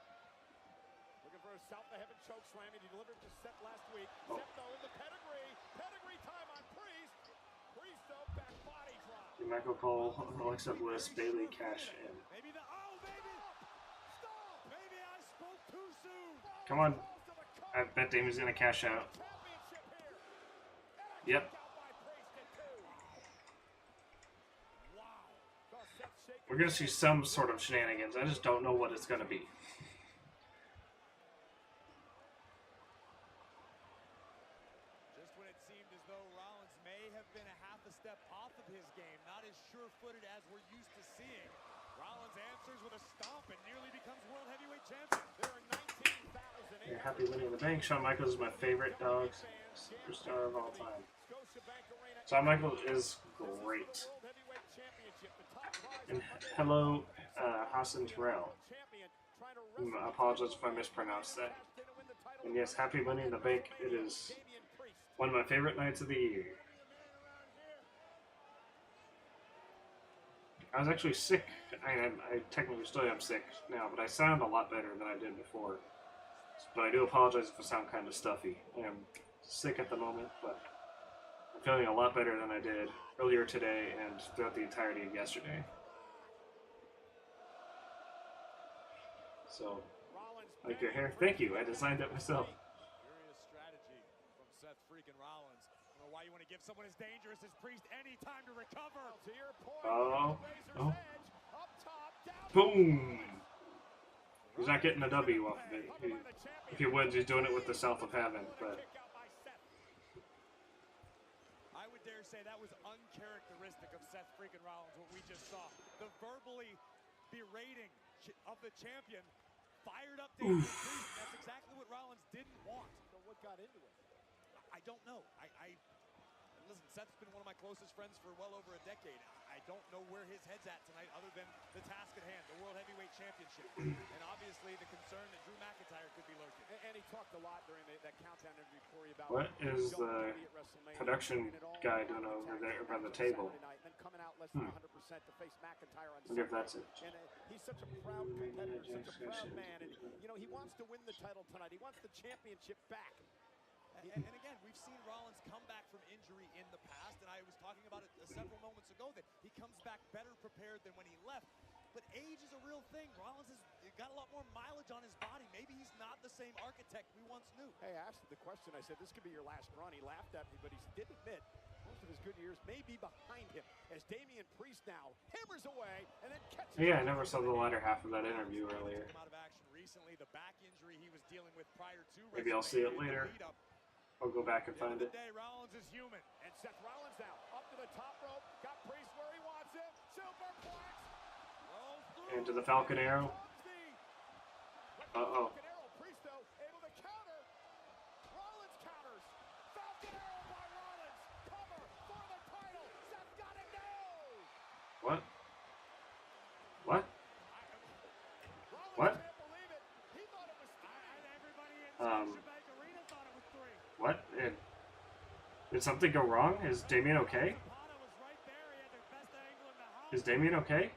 Looking for a south of heaven choke slam. He delivered to Seth last week. Oh. Seth though in the pedigree. Pedigree time on Priest. Priest though back body drop. Michael Cole, Alexa Bliss, Bailey cash in. Maybe the baby. Stop. Maybe I spoke too soon. Come on, I bet Damien's gonna cash out. Yep. We're gonna see some sort of shenanigans. I just don't know what it's gonna be. Just when it seemed as though Rollins may have been a half a step off of his game, not as sure-footed as we're used to seeing, Rollins answers with a stomp and nearly becomes World Heavyweight Champion. There are 19,000. You're happy winning the bank. Shawn Michaels is my favorite dog superstar of all time. Shawn Michaels is great. And hello, Hassan Terrell. I apologize if I mispronounced that. And yes, happy Money in the Bank. It is one of my favorite nights of the year. I was actually sick. I technically still am sick now, but I sound a lot better than I did before. But I do apologize if I sound kind of stuffy. I am sick at the moment, but I'm feeling a lot better than I did earlier today and throughout the entirety of yesterday. So, like your hair? Thank you. I designed it myself. Curious strategy from Seth freaking Rollins. I don't know why you want to give someone as dangerous as Priest any time to recover. To your point. Oh. Boom! He's not getting a W off of it. If he wins, he's doing it with the South of Heaven, but... I would dare say that was uncharacteristic of Seth freaking Rollins, what we just saw. The verbally berating of the champion fired up Damian Priest. That's exactly what Rollins didn't want. So what got into it? I don't know. Listen, Seth's been one of my closest friends for well over a decade. I don't know where his head's at tonight other than the task at hand, the World Heavyweight Championship. And obviously the concern that Drew McIntyre could be lurking. And he talked a lot during that countdown interview, Corey, about What is the production guy doing over there by the table? Coming out less than 100% to face McIntyre on Wonder if that's it. And he's such a proud competitor, such a proud man. And, you know, he wants to win the title tonight. He wants the championship back. And again, we've seen Rollins come back from injury in the past, and I was talking about it several moments ago that he comes back better prepared than when he left. But age is a real thing. Rollins has got a lot more mileage on his body. Maybe he's not the same architect we once knew. Hey, I asked him the question. I said, this could be your last run. He laughed at me, but he did admit most of his good years may be behind him as Damian Priest now hammers away and then catches. Yeah, I never saw the latter half of that interview earlier. Out of action recently, the back injury he was dealing with prior to Maybe I'll see it later. I'll go back and find it. Rollins is human. And Seth Rollins now up to the top rope. Got Priest where he wants him. Superplex. And to the Falcon Arrow. Uh-oh. Falcon Arrow. Priest though able to counter. Rollins counters. Falcon Arrow by Rollins. Cover for the title. Seth got it. No. Did something go wrong? Is Damien okay? Is Damien okay?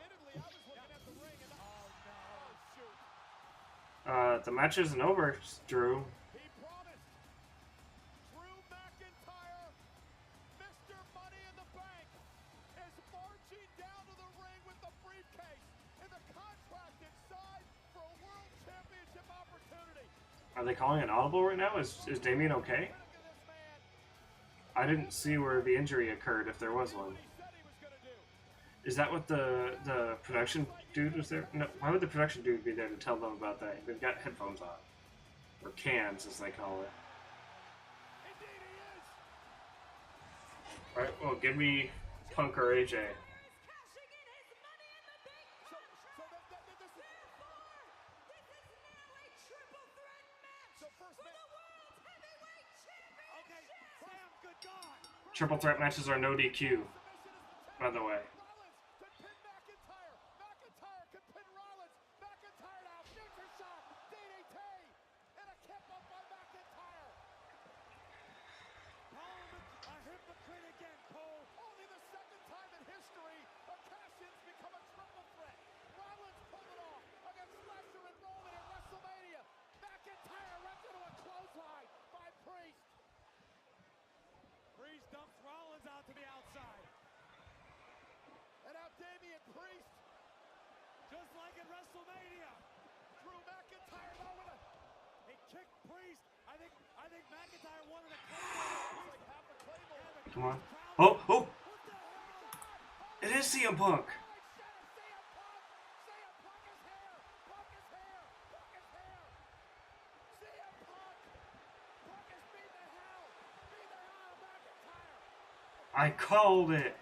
The match isn't over, Drew. Are they calling an audible right now? Is Damien okay? I didn't see where the injury occurred, if there was one. Is that what the production dude was there? No, why would the production dude be there to tell them about that? They've got headphones on. Or cans, as they call it. Alright, well, give me Punk or AJ. Triple threat matches are no DQ, by the way. Dumps Rollins out to the outside. And now Damian Priest, just like in WrestleMania. Drew McIntyre though with a kick Priest. I think McIntyre wanted a claymore. Like half a claymore. Come on. Oh, oh! It is CM Punk. I called it.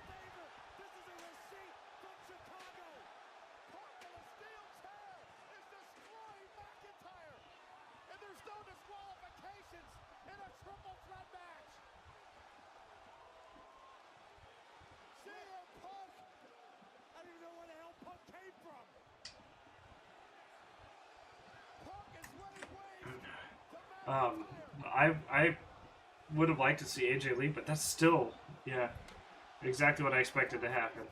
I would have liked to see AJ leave, but that's still, yeah, exactly what I expected to happen.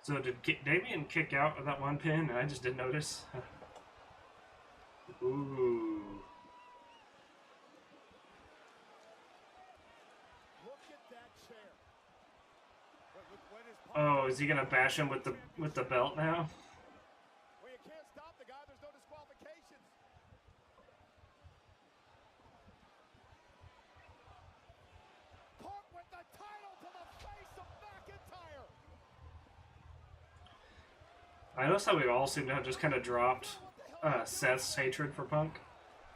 So did Damien kick out of that one pin and I just didn't notice? Ooh. Oh, is he gonna bash him with the belt now? Well, you can't stop the guy. There's no disqualifications. Punk with the title to the face of McIntyre. I noticed how we all seem to have just kind of dropped Seth's hatred for Punk.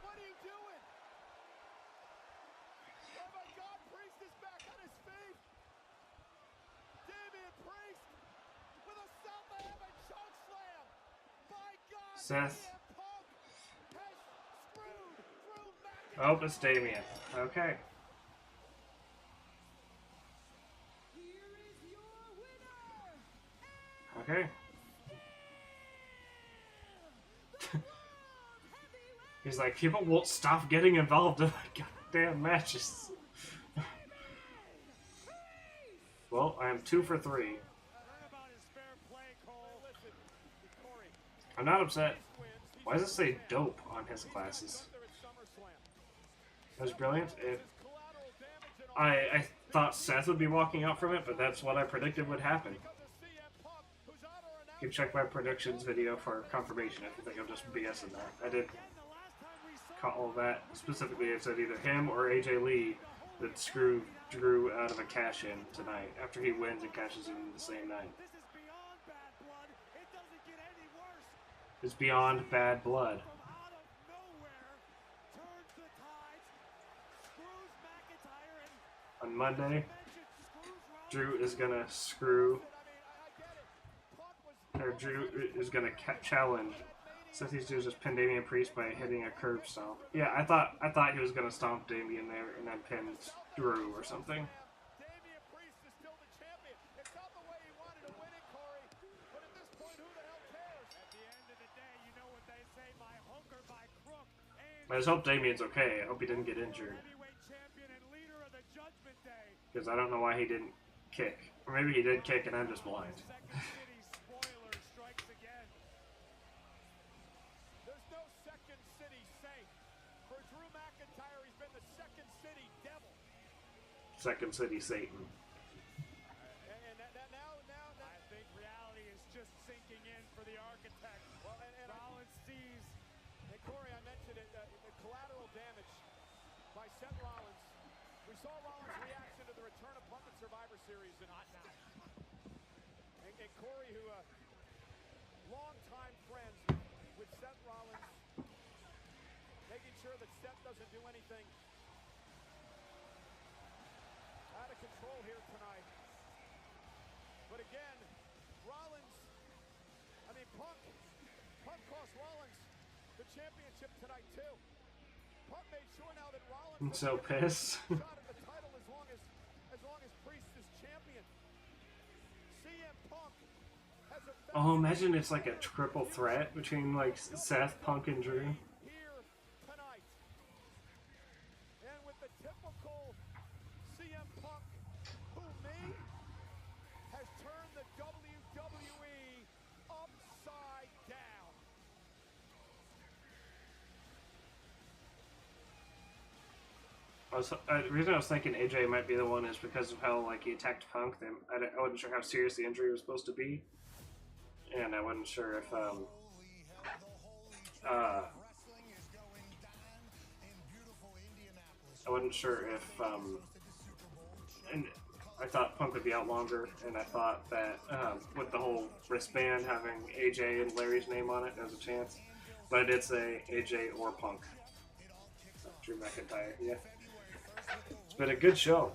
What are you doing? Oh my God, Priest is back on his feet. Damian Priest with a South of Heaven choke slam. My God, Seth. Punk has screwed Drew McIntyre. Oh, it's Damien. Okay. Okay. He's like, people won't stop getting involved in my goddamn matches. Well, I am 2 for 3. I'm not upset. Why does it say dope on his glasses? That was brilliant. I thought Seth would be walking out from it, but that's what I predicted would happen. You can check my predictions video for confirmation if you think I'm just BSing that. I did call that specifically. It said either him or AJ Lee that screwed Drew out of a cash-in tonight after he wins and cashes in the same night. It's beyond bad blood. On Monday, Drew is gonna screw, or Drew is gonna challenge. Seth used to just pin Damian Priest by hitting a curb stomp. Yeah, I thought he was gonna stomp Damian there and then pin Drew or something. I just hope Damien's okay. I hope he didn't get injured. Because I don't know why he didn't kick. Or maybe he did kick and I'm just blind. There's no second city safe. For Drew McIntyre, he's been the second city devil. Second City Satan. And now, I think reality is just sinking in for the architect. Well, and Rollins sees, and Corey, I mentioned it, the collateral damage by Seth Rollins. We saw Rollins' reaction to the return of Punk at Survivor Series, and not now. And Corey, who longtime friends with Seth Rollins, making sure that Seth doesn't do anything out of control here tonight. But again, Rollins, Punk cost Rollins the championship tonight too. Punk made sure now that Rollins I'm so pissed. shot at the title as long as Priest is champion. CM Punk has a Oh, imagine it's like a triple threat between like Seth, Punk, and Drew. here tonight. And with the typical CM Punk, who has turned the WWE upside down. The reason I was thinking AJ might be the one is because of how like he attacked Punk. Then I wasn't sure how serious the injury was supposed to be, and I wasn't sure if and I thought Punk would be out longer, and I thought that with the whole wristband having AJ and Larry's name on it, there's a chance. But I did say AJ or Punk. Drew McIntyre, yeah. It's been a good show.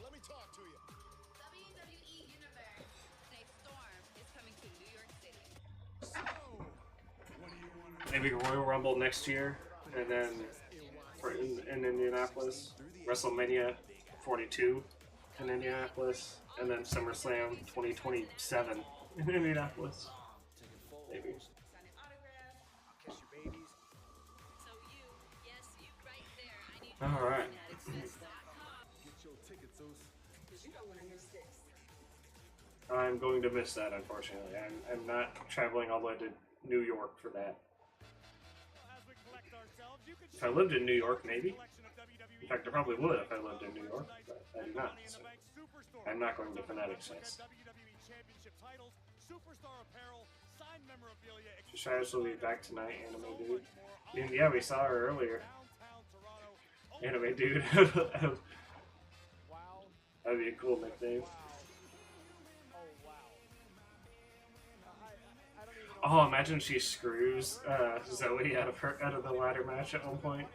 Let me talk to you. WWE Universe. A storm is coming to New York City. Maybe Royal Rumble next year, and then for in Indianapolis, WrestleMania 42 in Indianapolis, and then SummerSlam 2027 in Indianapolis. Maybe. All right. I'm going to miss that, unfortunately. I'm not traveling all the way to New York for that. If I lived in New York, maybe. In fact, I probably would if I lived in New York, but I do not. So I'm not going to Fanatics Fest. Shadows will be back tonight, Anime Dude. And yeah, we saw her earlier. Anime Dude. That'd be a cool nickname. Oh, imagine she screws Zoe out of the ladder match at one point.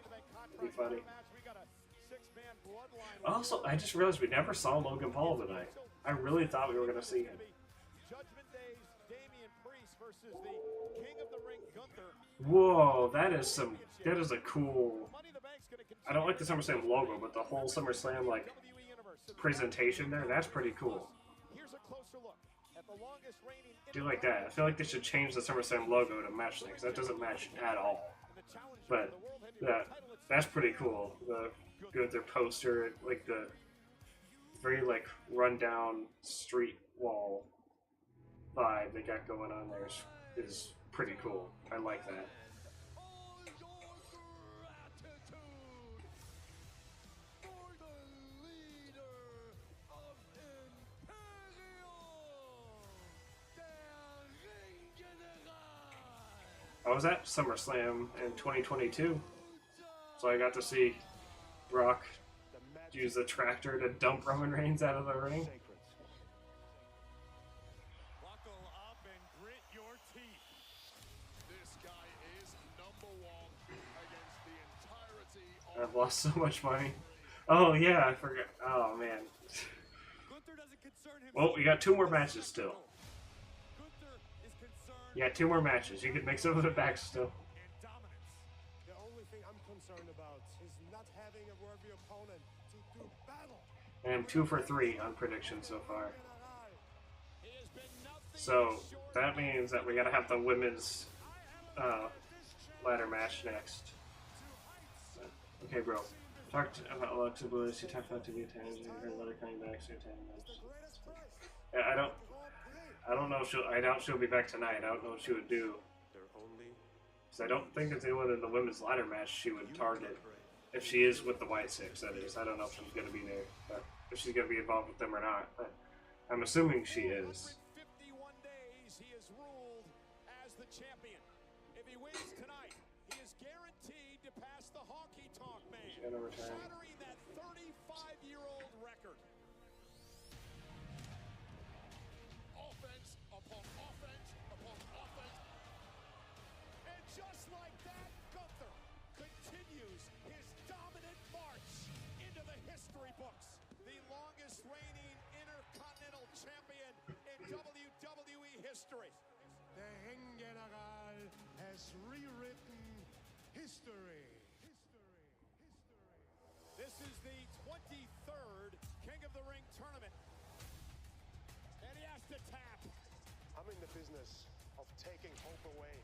That'd be funny. Also, I just realized we never saw Logan Paul tonight. I really thought we were going to see him. Whoa, that is a cool. I don't like the SummerSlam logo, but the whole SummerSlam like presentation there, that's pretty cool. I do like that. I feel like they should change the SummerSlam logo to match things. That doesn't match at all. But that's pretty cool. The Gunther poster, like the very like rundown street wall vibe they got going on there is pretty cool. I like that. I was at SummerSlam in 2022, so I got to see Brock use the tractor to dump Roman Reigns out of the ring. Buckle up and grit your teeth. This guy is #1 against the entirety of... I've lost so much money. Oh yeah, I forgot. Oh man. Well, we got 2 more matches still. You got 2 more matches. You can make some of it back still. The only thing I'm concerned about is not having a worthy opponent to do battle And I'm 2 for 3 on predictions so far. So that means that we gotta have the women's ladder match next. Okay, bro. Talked about Alexa Bliss. You talked about to be attended. Her letter coming back. So yeah, I don't know if I doubt she'll be back tonight. I don't know what she would do. Because I don't think there's anyone in the women's ladder match she would target. If she is with the White Six, that is. I don't know if she's going to be there. But if she's going to be involved with them or not. But I'm assuming she is. 51 days, he is ruled as the champion. If he wins tonight, he is guaranteed to pass the Honky Tonk Man, shattering that 35-year-old record. Offense upon offense upon offense. And just like that, Gunther continues his dominant march into the history books. The longest reigning Intercontinental Champion in WWE history. The Ring General has rewritten history. This is the 23rd King of the Ring tournament. And he has to tap. I'm in the business of taking hope away.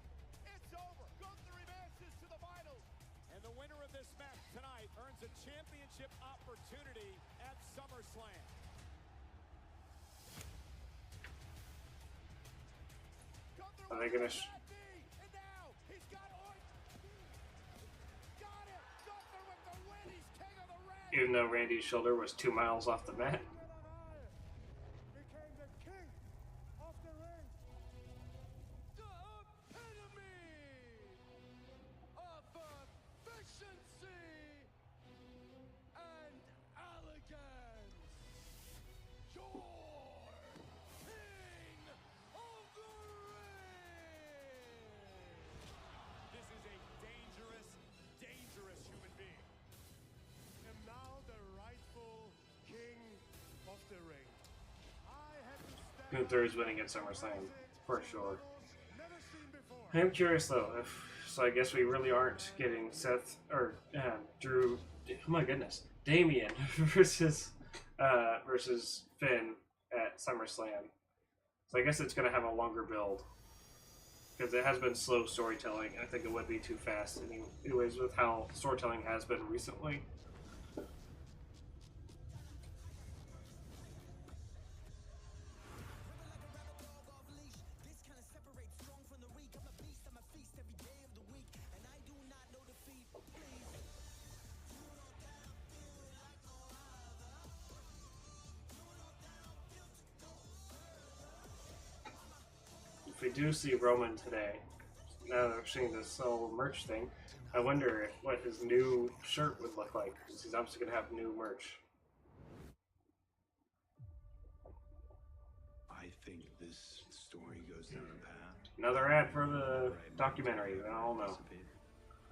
It's over. Gunther advances to the finals. And the winner of this match tonight earns a championship opportunity at SummerSlam. Are they gonna? And now he's got it. Gunther with the win. He's King of the Ring. Even though Randy's shoulder was 2 miles off the mat. Became the king of the ring. The epitome of efficiency and elegance. Your King of the Ring. This is a dangerous, dangerous human being. Am now the rightful king of the ring. I had to stand Gunther is winning at SummerSlam for sure. never seen before. I am curious though. So I guess we really aren't getting Seth or Drew. Oh my goodness, Damian versus Finn at SummerSlam. So I guess it's gonna have a longer build because it has been slow storytelling. I think it would be too fast, anyways, with how storytelling has been recently. If we do see Roman today, now that we're seeing this whole merch thing, I wonder what his new shirt would look like, because he's obviously going to have new merch. I think this story goes down a path. Another ad for the documentary, I don't know.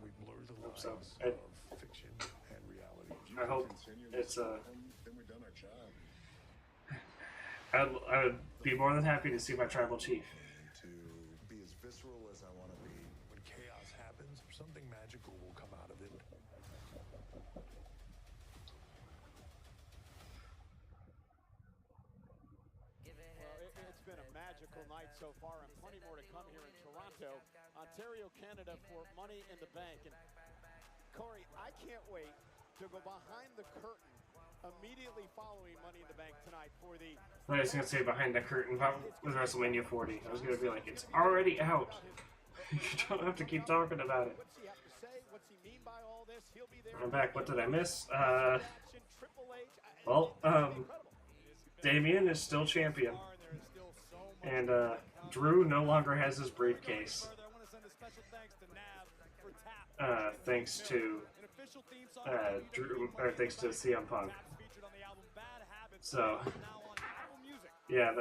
We blur the I hope lines so. of fiction and reality. I hope it's Then we've done our job. I would be more than happy to see my tribal chief. To be as visceral as I want to be. When chaos happens, something magical will come out of it. Well, it's been a magical night so far, and plenty more to come here in Toronto, Ontario, Canada, for Money in the Bank. And Corey, I can't wait to go behind the curtain immediately following Money in the Bank tonight for the... I was going to say behind the curtain with WrestleMania 40. I was going to be like, it's already out. You don't have to keep talking about it. What's he have to say? What's he mean by all this? He'll be there. I'm back. What did I miss? Well, Damian is still champion. And Drew no longer has his briefcase. Thanks to thanks to CM Punk. So yeah,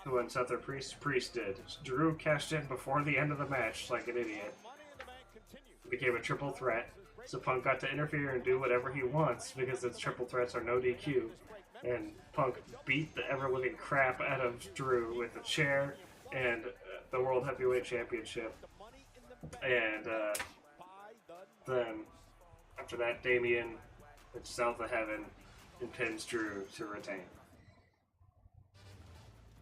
who won Seth or Priest did. Drew cashed in before the end of the match like an idiot. It became a triple threat. So Punk got to interfere and do whatever he wants because its triple threats are no DQ. And Punk beat the ever-living crap out of Drew with a chair and the World Heavyweight Championship. And then after that, Damian went south of heaven and pins Drew to retain.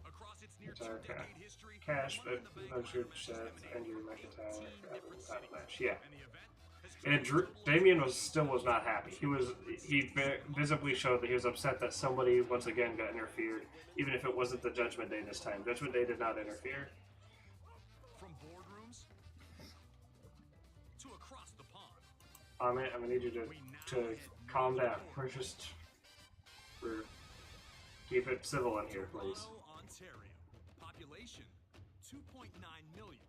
Across its near Entire two-decade history, cash, but no Drew Seth and Drew McIntyre title match. Yeah. And Damien was not happy. He visibly showed that he was upset that somebody once again got interfered, even if it wasn't the Judgment Day this time. Judgment Day did not interfere. From boardrooms to across the pond. I'm gonna need you to calm down. We're keep it civil in here, please. Ontario, population 2.9 million,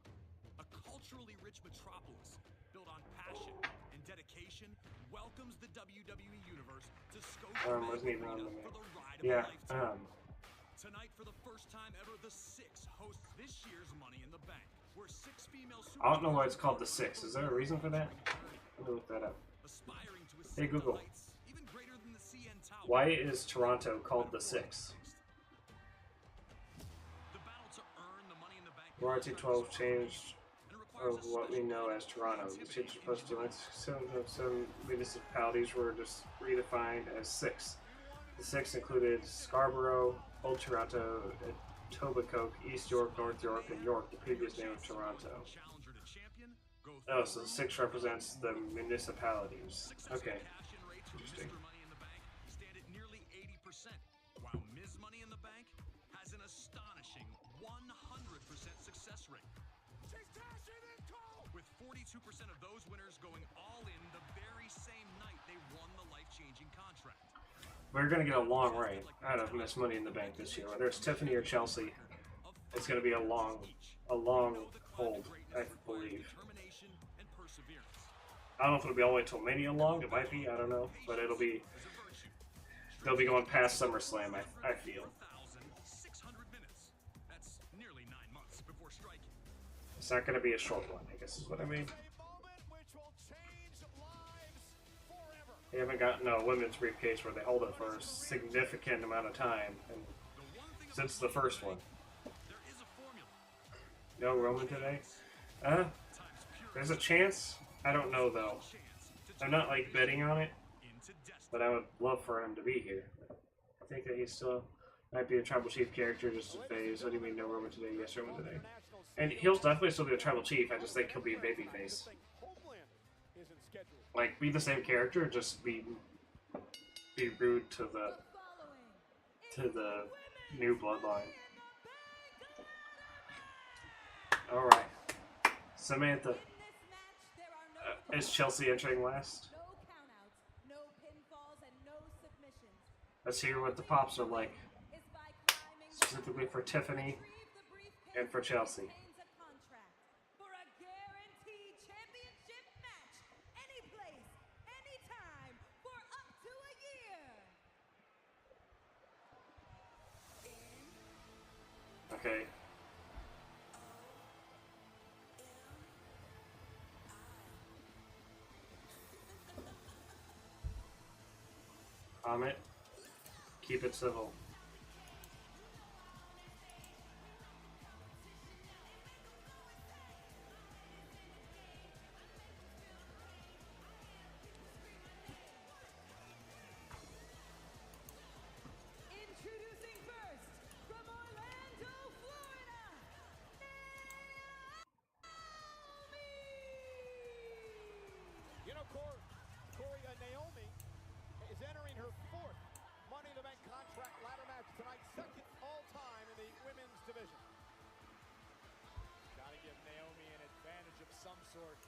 a culturally rich metropolis built on passion and dedication, welcomes the WWE universe to Scotiabank Wasn't even on Arena the for the ride of yeah. a lifetime. Tonight, for the first time ever, the Six hosts this year's Money in the Bank, where 6 female I don't know why it's called the Six. Is there a reason for that? Let me look that up. Hey Google, why is Toronto called the Six? Royalty 12 changed of what we know as Toronto. The change was supposed to some municipalities were just redefined as six. The six included Scarborough, Old Toronto, Etobicoke, East York, North York, and York, the previous name of Toronto. Oh, so the six represents the municipalities. Okay. Interesting. Stand at nearly 80%, while Ms. Money in the Bank has an astonishing 100% success rate. With 42% of those winners going all in the very same night they won the life-changing contract. We're going to get a long reign out of Miss Money in the Bank this year. Whether it's Tiffany or Chelsea, it's going to be a long hold, I believe. I don't know if it'll be all the way till Mania long. It might be. I don't know. But it'll be... They'll be going past SummerSlam, I feel. It's not going to be a short one, I guess is what I mean. They haven't gotten a women's briefcase where they hold it for a significant amount of time, and since the first one. No Roman today? There's a chance. I don't know though. I'm not like betting on it, but I would love for him to be here. I think that he still might be a tribal chief character, just a phase. What do you mean no Roman today? Yes, Roman today. And he'll definitely still be a tribal chief. I just think he'll be a babyface. Like, be the same character, just be rude to the new bloodline. All right, Samantha. Is Chelsea entering last? Let's hear what the pops are like, specifically for Tiffany and for Chelsea. Okay. Comment. Keep it civil. Introducing first, from Orlando, Florida, You know, Corey, Naomi is entering her fourth Money in the Bank contract ladder match tonight, second all-time in the women's division. Got to give Naomi an advantage of some sort,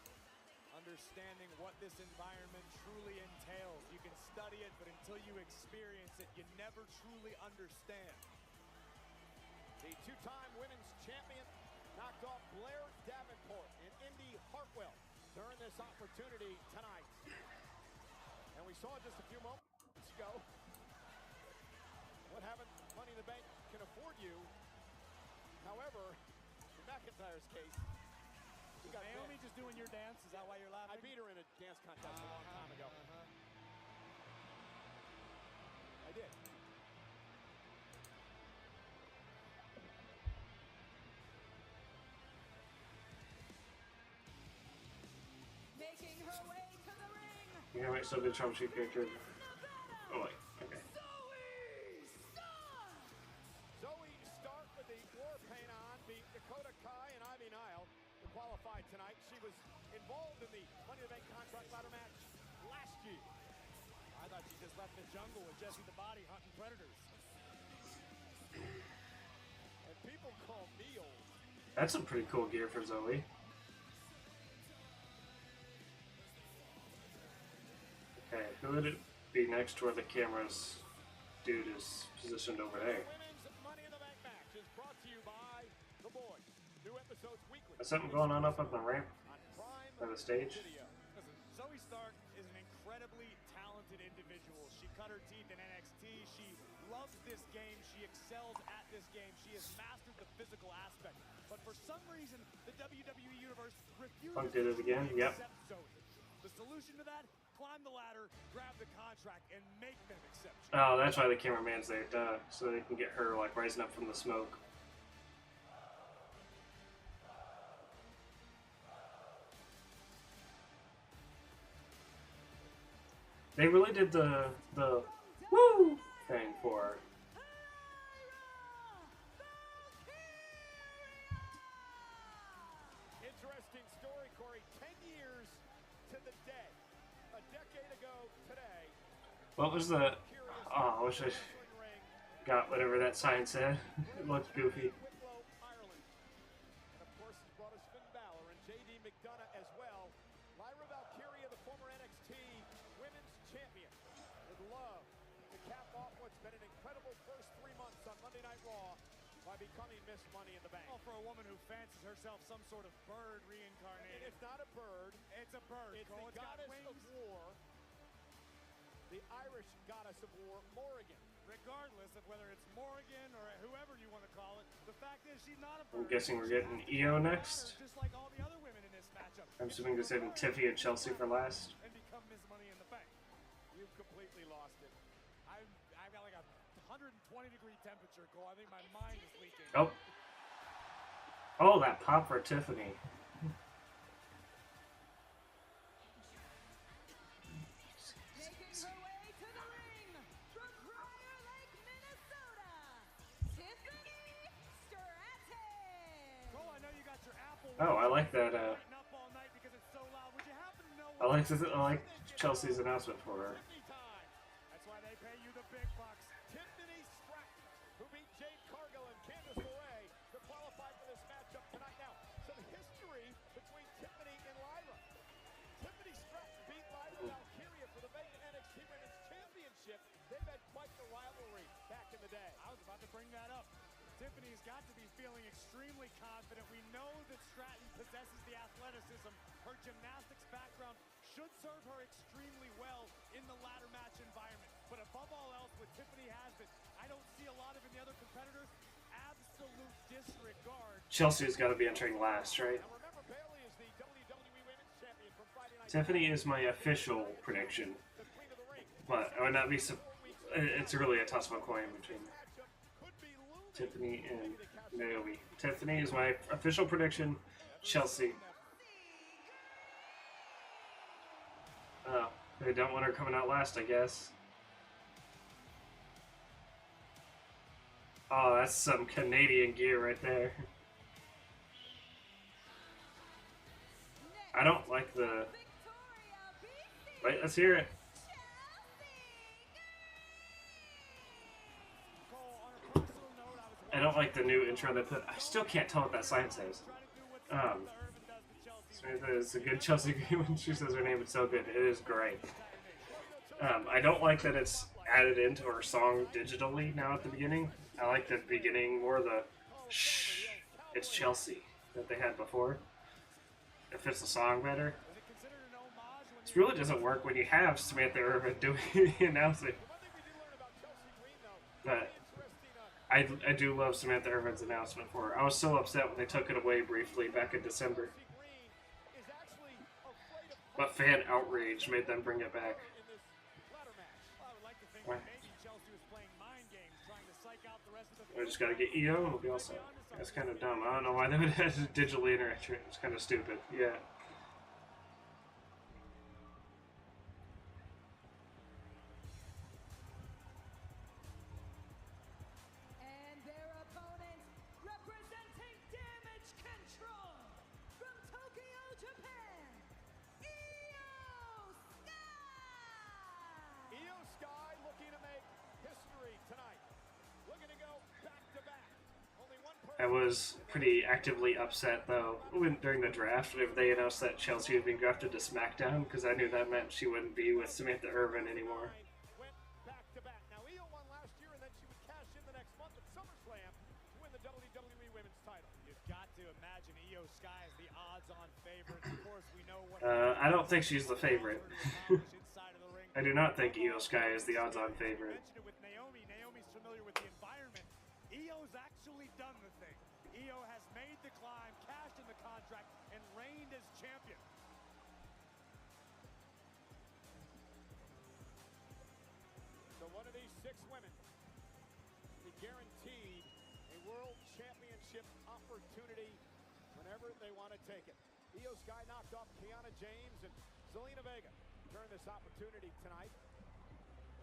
understanding what this environment truly entails. You can study it, but until you experience it, you never truly understand. The two-time women's champion knocked off Blair Davenport and Indy Hartwell during this opportunity tonight. And we saw just a few moments ago what having Money in the Bank can afford you. However, in McIntyre's case, Is Naomi just doing your dance? Is that why you're laughing? I beat her in a dance contest a long time ago. I did. making her way to the ring. You know, might still be a troubleshoot character. Oh, wait. Okay. Impact ladder match last year. I thought she just left the jungle with Jesse the Body hunting predators. And people call me old. That's some pretty cool gear for Zoe. Okay, who would it be next to where the camera's dude is positioned over there? Is something going on up the ramp by the stage? Listen, Zoe Stark is an incredibly talented individual. She cut her teeth in NXT. She loves this game. She excels at this game. She has mastered the physical aspect. But for some reason, the WWE Universe refuses Punk did it again. to Yep. accept Zoe. The solution to that? Climb the ladder, grab the contract, and make them accept you. Oh, that's why the cameraman's there, duh. So they can get her like rising up from the smoke. They really did the woo thing for her. Interesting story, Corey. 10 years to the day. A decade ago today. What was the... Oh, I wish I got whatever that sign said. It looked goofy. And of course, he's brought us Finn Balor and JD McDonough as well. Lyra Valkyria, the former NXT Women's Champion, would love to cap off what's been an incredible first 3 months on Monday Night Raw by becoming Miss Money in the Bank. Oh, for a woman who fancies herself some sort of bird reincarnated. It's not a bird. It's a bird. It's the goddess of war. The Irish goddess of war, Morrigan. Regardless of whether it's Morrigan or whoever you want to call it, the fact is she's not a bird. I'm guessing we're getting EO next. Just like all the other women in this matchup. I'm assuming they're saving Tiffy and Chelsea for last. And become Miss Money in the Bank. You've completely lost it. I've got like a 120-degree temperature, Cole. I think my mind is leaking. Oh. Oh, that pop for Tiffany. Oh, I like that. I like Chelsea's announcement for her. That's why they pay you the big bucks. Tiffany Stratton, who beat Jade Cargill and Candice LeRae to qualify for this matchup tonight. Now, some history between Tiffany and Lyra. Tiffany Stratton beat Lyra Valkyria for the vacant NXT Women's Championship. They've had quite the rivalry back in the day. I was about to bring that up. Tiffany's got to be feeling extremely confident. We know that Stratton possesses the athleticism. Her gymnastics background should serve her extremely well in the ladder match environment. But above all else, what Tiffany has that I don't see a lot of in the other competitors, absolute disregard. Chelsea's got to be entering last, right? Now remember, Bayley is the WWE Women's Champion from Friday Night. Tiffany is my official prediction, but I would not be. It's really a toss of a coin between Tiffany and Naomi. Tiffany is my official prediction. Chelsea. Oh, they don't want her coming out last, I guess. Oh, that's some Canadian gear right there. I don't like the... Wait, let's hear it. I don't like the new intro they put. I still can't tell what that sign says. It's a good Chelsea Green when she says her name. It's so good. It is great. I don't like that it's added into her song digitally now at the beginning. I like the beginning more the shh, it's Chelsea that they had before. It fits the song better. This really doesn't work when you have Samantha Irvin doing the announcing. But I do love Samantha Irvin's announcement for her. I was so upset when they took it away briefly back in December. But fan outrage made them bring it back. Right. I just gotta get EO and we'll be all set. That's kind of dumb. I don't know why they would have to digitally interact. It's kind of stupid. Yeah. I was pretty actively upset though during the draft whenever they announced that Chelsea had been drafted to SmackDown, because I knew that meant she wouldn't be with Samantha Irvin anymore. Went back to back. Now Io won last year, and then she would cash in the next month at SummerSlam to win the WWE Women's title. You've got to imagine Io Sky is the odds-on favorite. Of course, we know what. I don't think she's the favorite. I do not think Io Sky is the odds-on favorite. With Naomi, Naomi's familiar with the environment. Io's actually done the thing. Io has made the climb, cashed in the contract, and reigned as champion. So one of these 6 women be guaranteed a world championship opportunity whenever they want to take it. Io Sky knocked off Kiana James and Zelina Vega. Turn this opportunity tonight.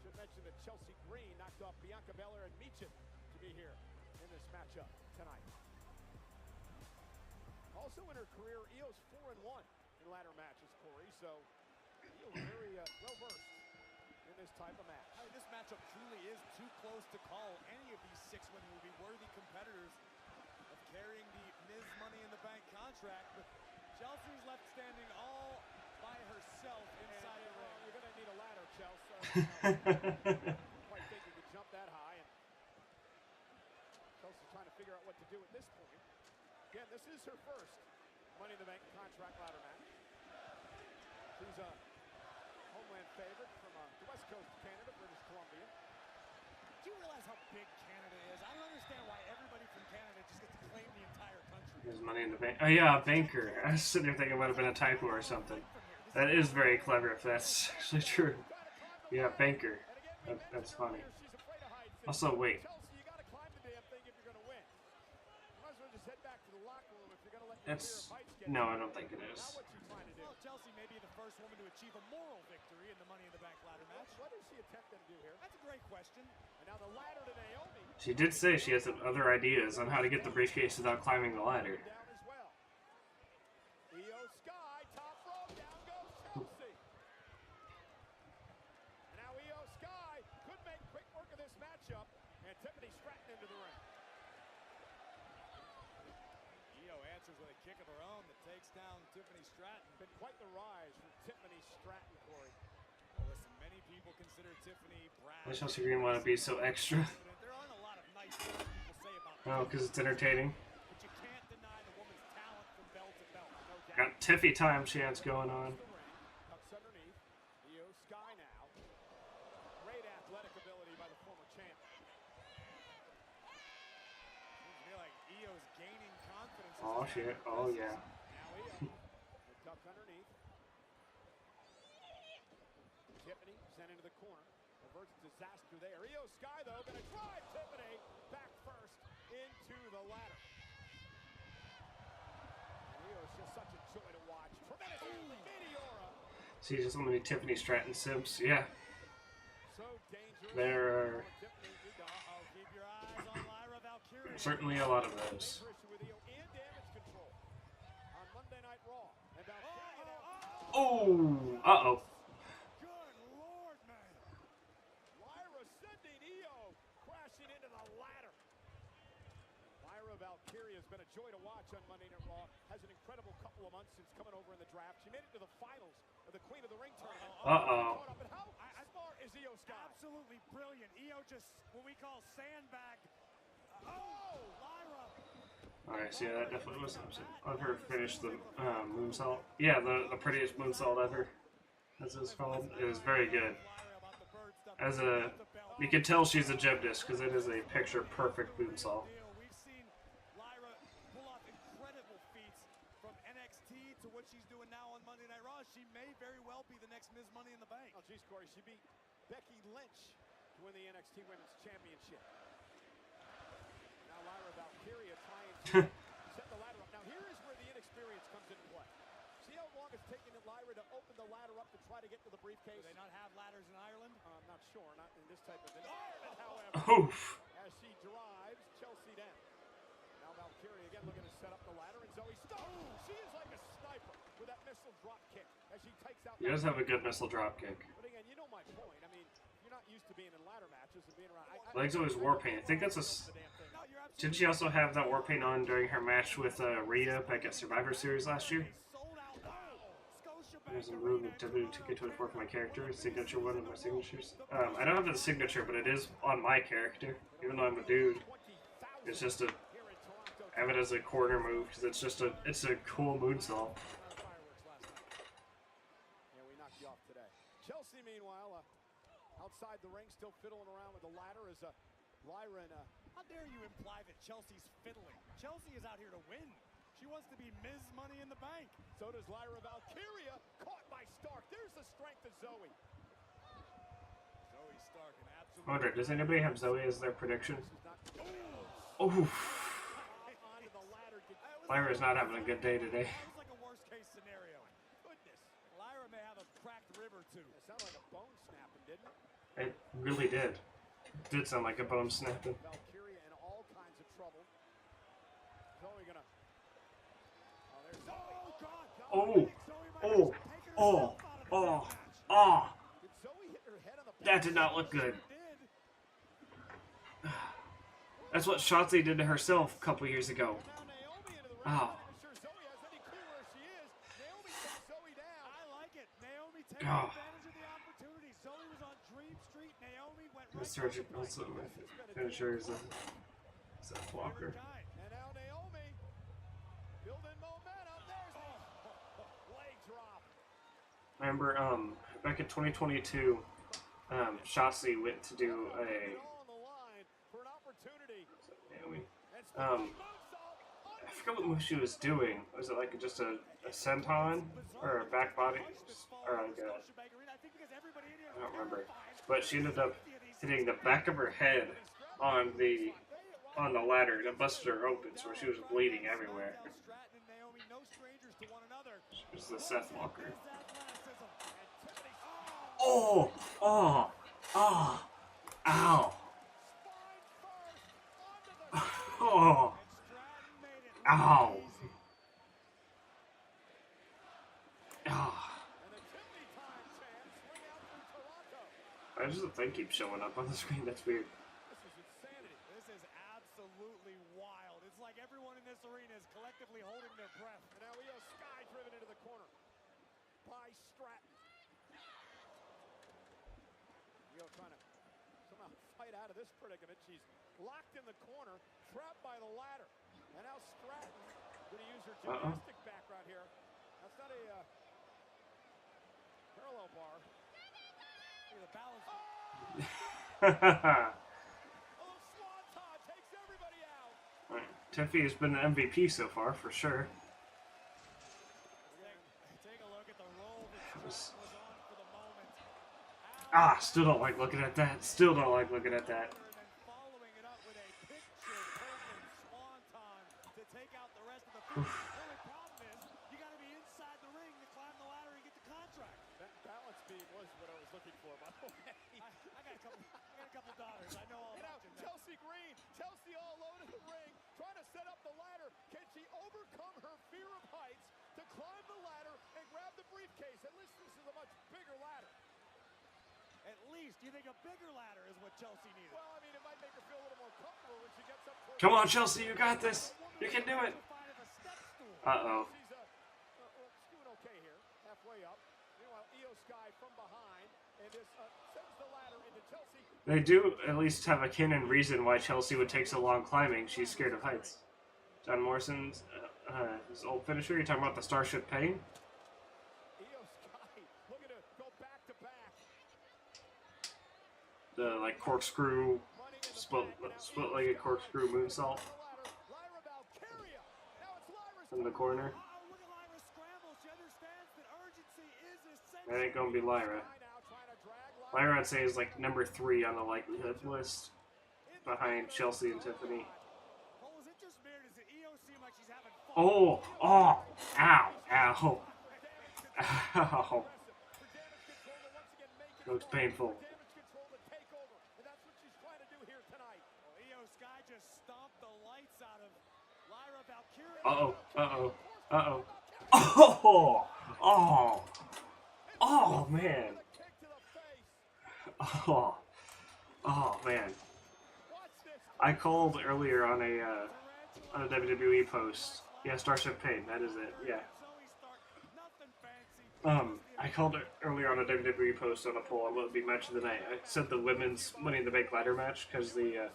Should mention that Chelsea Green knocked off Bianca Belair and Michin to be here in this matchup tonight. Also in her career, Io's 4-1 in ladder matches, Corey. So Io's very well-versed in this type of match. I mean, this matchup truly is too close to call. Any of these 6 women will be worthy competitors of carrying the Miz Money in the Bank contract. But Chelsea's left standing all by herself inside the ring. You're going to need a ladder, Chelsea. Quite think you could jump that high. And Chelsea's trying to figure out what to do at this point. Again, this is her first Money in the Bank contract ladder match. She's a homeland favorite from the west coast of Canada, British Columbia. Do you realize how big Canada is? I don't understand why everybody from Canada just gets to claim the entire country. There's Money in the Bank. Oh yeah, Banker. I was sitting there thinking it might have been a typo or something. That is very clever if that's actually true. Yeah, Banker. That's funny. Also, wait. It's... No, I don't think it is. Well, Chelsea may be the first woman to achieve a moral victory in the Money in the Bank ladder match. What is she attempting to do here? That's a great question. And now the ladder to Naomi. She did say she has some other ideas on how to get the briefcase without climbing the ladder. Down as well. Io Sky, top rope, down goes Chelsea. And now Io Sky could make quick work of this matchup. And Tiffany Stratton into the ring. Io answers with a kick of her own that takes down Tiffany Stratton. Been quite the rise from Tiffany Stratton, Corey. Well, listen, many people consider Tiffany Brad. Why Chelsea Green want to be so extra? There aren't a lot of nice things people say about Oh, because it's entertaining. but you can't deny the woman's talent from belt to belt. No doubt. Got Tiffy time chance going on. Tucks underneath. Io Sky now. Great athletic ability by the former champ. Seems to me like Io's gaining confidence. Oh shit. Oh yeah. Now Io. The tuck underneath. Tiffany sent into the corner. Averts disaster there. Io Sky, though, going to drive Tiffany back first into the ladder. And Io is just such a joy to watch. Tremendous Meteora. See, just so many Tiffany Stratton simps. Yeah. So dangerous. There are Keep your eyes on Lyra Valkyria. certainly a lot of those. With Io and damage control on Monday Night Raw. And Valkyria now. Oh! Uh-oh. Good Lord, man. Lyra sending Io crashing into the ladder. Lyra Valkyria has been a joy to watch on Monday Night Raw. Has an incredible couple of months since coming over in the draft. She made it to the finals of the Queen of the Ring tournament. Uh-oh. But how smart is Io Sky? Absolutely brilliant. Io just what we call sandbag. Oh, Lyra. Alright, so yeah, that definitely was upset. I've her finish the moonsault. Yeah, the prettiest moonsault ever. As it's called. It is very good. As a... You can tell she's a gymnast because it is a picture-perfect moonsault. We've seen Lyra pull off incredible feats from NXT to what she's doing now on Monday Night Raw. She may very well be the next Miz Money in the Bank. Oh, geez, Corey, she beat Becky Lynch to win the NXT Women's Championship. Now Lyra Valkyria trying to set the ladder up. Now here is where the inexperience comes into play. See how long it's taking Lyra to open the ladder up to try to get to the briefcase? Do they not have ladders in Ireland? I'm not sure, not in this type of environment, however. Oof. As she drives Chelsea down. Now Valkyria again looking to set up the ladder, and Zoe Stark. She is like a sniper with that missile drop kick as she takes out. He does have a good missile drop kick. But again, you know my point. I mean, you're not used to being in ladder matches and being around. Legs always war paint. I think that's a Didn't she also have that war paint on during her match with Rhea back at Survivor Series last year? There's a move in WWE2K24 for my character, signature one of my signatures. I don't have the signature, but it is on my character, even though I'm a dude. It's just I have it as a corner move because it's a cool moonsault. Yeah, we knocked you off today. Chelsea, meanwhile, outside the ring, still fiddling around with the ladder as Lyra and how dare you imply that Chelsea's fiddling? Chelsea is out here to win. She wants to be Ms. Money in the Bank. So does Lyra Valkyria, caught by Stark. There's the strength of Zoe. Zoe Stark, an absolute... I wonder, does anybody have Zoe as their prediction? Oh! Lyra's not having a good day today. That was like a worst-case scenario. Goodness. Lyra may have a cracked rib or two. It sounded like a bone snapping, didn't it? It really did. It did sound like a bone snapping. Valkyria in all kinds of trouble. Zoe gonna... Oh! Oh! Oh! Oh! Oh! That did not look good. That's what Shotzi did to herself a couple years ago. Oh. Oh. The surgical finisher is a Seth Walker. Remember, back in 2022, Shotzi went to do I forgot what move she was doing. Was it like just a senton or a back body? Or like I don't remember. But she ended up hitting the back of her head on the ladder and it busted her open, so she was bleeding everywhere. It was the Seth Walker. Oh! Oh! Oh! Ow! Oh! Ow! Oh. Why does the thing keep showing up on the screen? That's weird. This is insanity. This is absolutely wild. It's like everyone in this arena is collectively holding their breath. And now Io Sky driven into the corner by Stratton. Io trying to somehow fight out of this predicament. She's locked in the corner, trapped by the ladder. And now Stratton going to use her gymnastic background here. That's not a parallel bar. Look at the balance. Oh, Swanton takes everybody out. Right. Tiffy has been an MVP so far, for sure. Take a look at the role that was on for the moment. Ah, still don't like looking at that. Still don't like looking at that. Following it up with a picture-perfect Swanton to take out the rest of the field. The only problem is you got to be inside the ring to climb the ladder and get the contract. That balance beam was what I was looking for, by the way. I got a couple daughters. I know all about you. Chelsea Green, Chelsea all alone in the ring, trying to set up the ladder. Can she overcome her fear of heights to climb the ladder and grab the briefcase? At least this is a much bigger ladder. At least you think a bigger ladder is what Chelsea needed. Well, I mean, it might make her feel a little more comfortable when she gets up. Come on, Chelsea, you got this. You can do it. Uh-oh. She's doing okay here, halfway up. Meanwhile, Io Sky from behind, and this sends the ladder into Chelsea. They do at least have a canon reason why Chelsea would take so long climbing. She's scared of heights. John Morrison's his old finisher. You're talking about the Starship Pain? Io Sky looking to go back to back. The like corkscrew, split-legged corkscrew moonsault in the corner. That ain't gonna be Lyra. Lyra, I'd say, is like number 3 on the likelihood list, behind Chelsea and Tiffany. Oh! Oh! Ow! Ow! Ow! Looks painful. Uh-oh. Uh-oh. Uh-oh. Oh! Oh! Oh, man! Oh! Oh, man. I called earlier on a WWE post. Yeah, Starship Pain. That is it. Yeah. I called it earlier on a WWE post on a poll on what would be match of the night. I said the women's Money in the Bank ladder match because the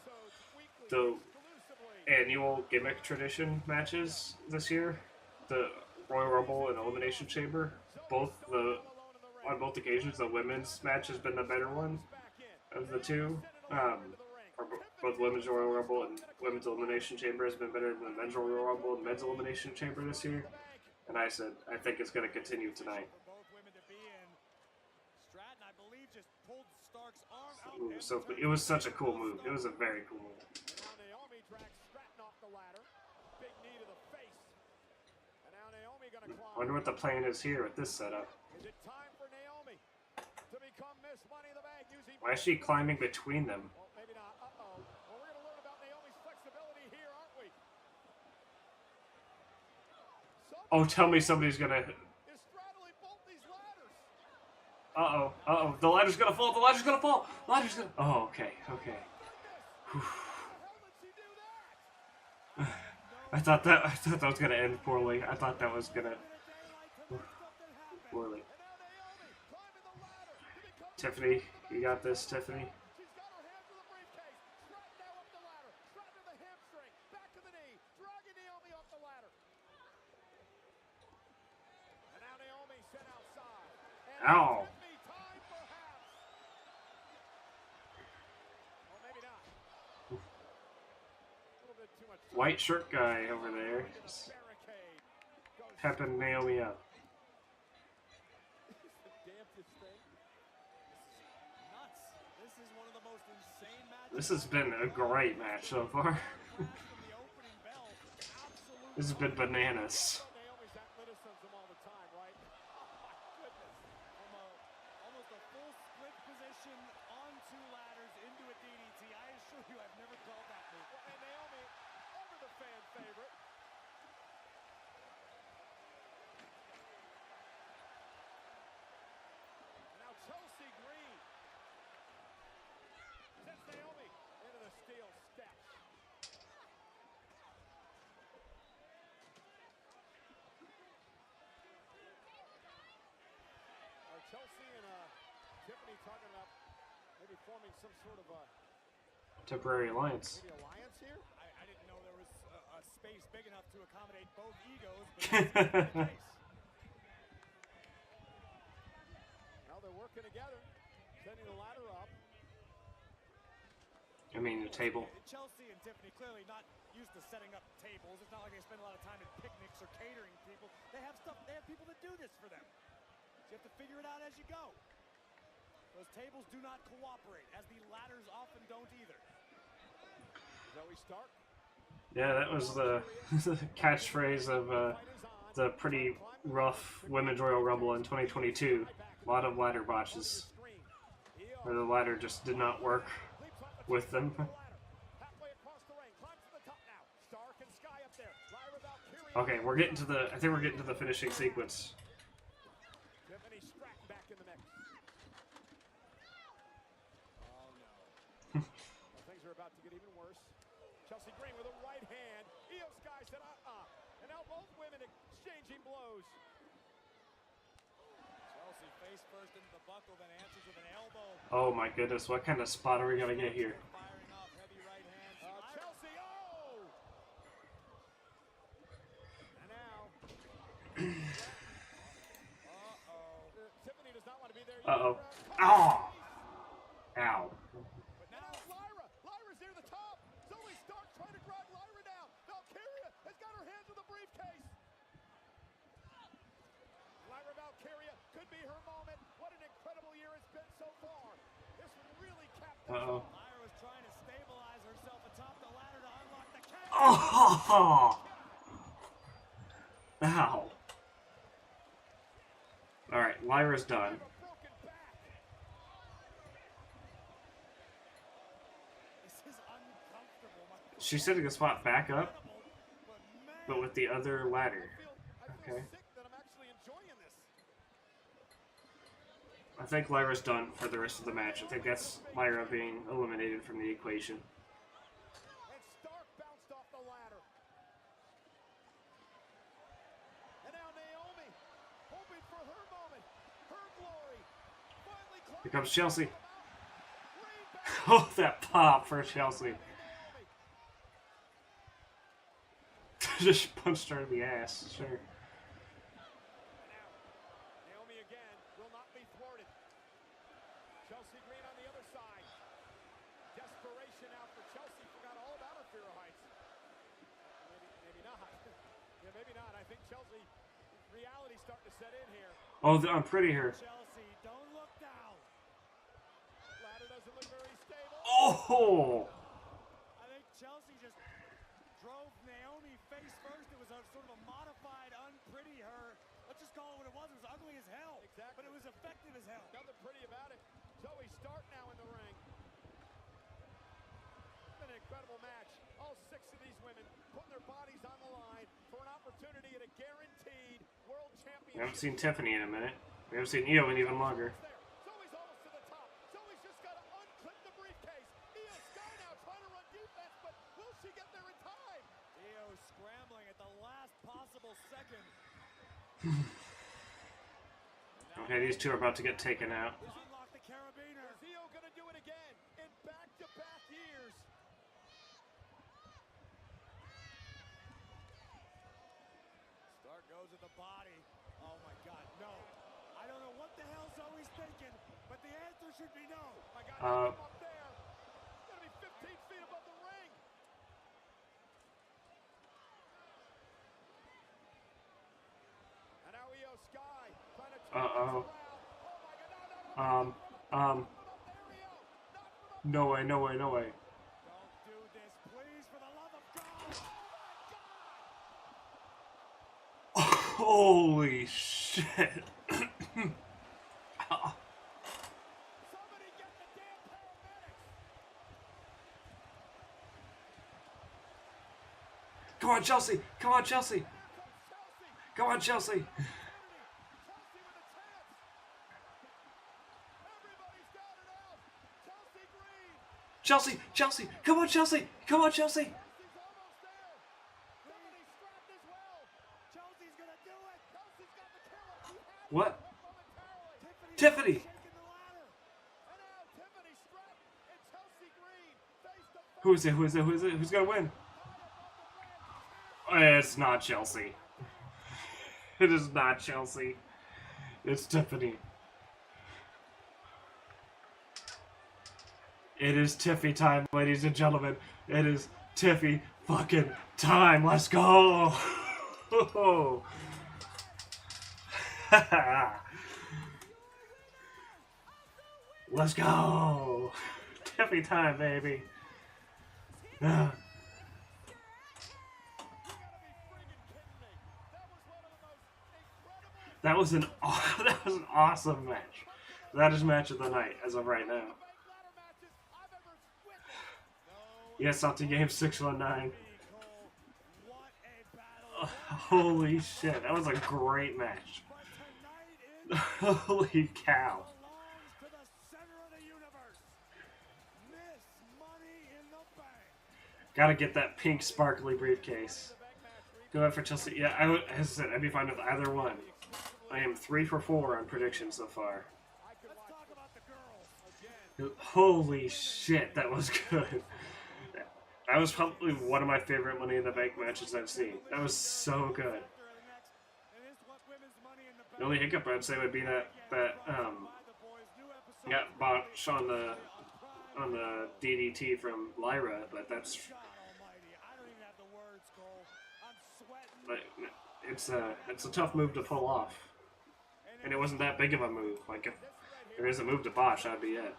annual gimmick tradition matches this year, the Royal Rumble and Elimination Chamber, on both occasions the women's match has been the better one of the two. Both women's Royal Rumble and women's Elimination Chamber has been better than the men's Royal Rumble and men's Elimination Chamber this year. And I said I think it's going to continue tonight. So it was such a cool move. It was a very cool move. Wonder what the plan is here with this setup. Why is she climbing between them? Oh, tell me somebody's gonna... Uh-oh, uh-oh, the ladder's gonna fall, the ladder's gonna fall! The ladder's gonna... Oh, okay, okay. I thought that was gonna end poorly. I thought that was gonna... Poorly. Tiffany, you got this, Tiffany. Ow! White shirt guy over there, just pepping Naomi up. This has been a great match so far. This has been bananas. Chelsea and Tiffany talking about maybe forming some sort of a temporary alliance. Maybe alliance here? I didn't know there was a space big enough to accommodate both egos, but that's the case. Now they're working together, setting the ladder up. I mean, the table. Chelsea and Tiffany clearly not used to setting up tables. It's not like they spend a lot of time at picnics or catering people. They have people that do this for them. So you have to figure it out as you go. Those tables do not cooperate, as the ladders often don't either. Zoe Stark. Yeah, that was the catchphrase of the pretty rough Women's Royal Rumble in 2022. A lot of ladder botches, where the ladder just did not work with them. Okay, we're getting to the. I think we're getting to the finishing sequence. About to get even worse. Chelsea Green with a right hand. Io Sky said, and now both women exchanging blows. Chelsea face first into the buckle, then answers with an elbow. Oh my goodness, what kind of spot are we gonna get here? Firing off heavy right hand. Chelsea, oh! And now. Tiffany does not want to be there. Uh-oh. Ow! Ow. Could be her moment. What an incredible year it's been so far. This really capped. Uh-oh. Lyra was trying to stabilize herself atop the ladder to unlock the catch. Oh! Ow. Alright, Lyra's done. She's setting a spot back up, but with the other ladder. Okay. I think Lyra's done for the rest of the match. I think that's Lyra being eliminated from the equation. Here comes Chelsea. Oh, that pop for Chelsea. Just punched her in the ass. Sure. Naomi again will not be thwarted. Chelsea Green on the other side. Desperation out for Chelsea. Forgot all about her fear of heights. Maybe not. Yeah, maybe not. I think Chelsea, reality's starting to set in here. Oh, I'm pretty here. Chelsea, don't look down. Ladder doesn't look very stable. Oh! I think Chelsea just drove Naomi face first. It was a sort of a modified, unpretty her. Let's just call it what it was. It was ugly as hell. Exactly. But it was effective as hell. Nothing pretty about it. Zoe Stark now in the ring. It's been an incredible match. All 6 of these women putting their bodies on the line for an opportunity at a guaranteed world championship. We haven't seen Tiffany in a minute. We haven't seen Io in even longer. Zoe's almost to the top. Zoe's just got to unclip the briefcase. Io Sky now trying to run defense, but will she get there in time? Io scrambling at the last possible second. Okay, these two are about to get taken out. Unlock the carabiner. Is Io going to do it again in back-to-back years? Stark goes at the body. Oh my God, no. I don't know what the hell Zoe's thinking, but the answer should be no. My God, up there. It's gonna be 15 feet above the ring. And now Io Sky trying to turn this around. Oh my God, no. No way, no way, no way. Don't do this, please, for the love of God. Holy shit. Come on, Chelsea! Come on, Chelsea! Come on, Chelsea! Chelsea! Chelsea! Come on, Chelsea! Come on, Chelsea! What? Tiffany! Who is it? Who is it? Who is it? Who's gonna win? It's not Chelsea. It is not Chelsea. It's Tiffany. It is Tiffy time, ladies and gentlemen. It is Tiffy fucking time. Let's go! Let's go! Tiffy time, baby. That was an awesome match. That is match of the night as of right now. Yes, out to game 619. Holy shit, that was a great match. Holy cow. Gotta get that pink sparkly briefcase. Go ahead for Chelsea. Yeah, as I said, I'd be fine with either one. I am 3 for 4 on predictions so far. Holy shit, that was good. That was probably one of my favorite Money in the Bank matches I've seen. That was so good. The only hiccup I'd say would be that got botched on the DDT from Lyra, but that's. But it's a tough move to pull off, and it wasn't that big of a move. Like if there is a move to botch, that'd be it.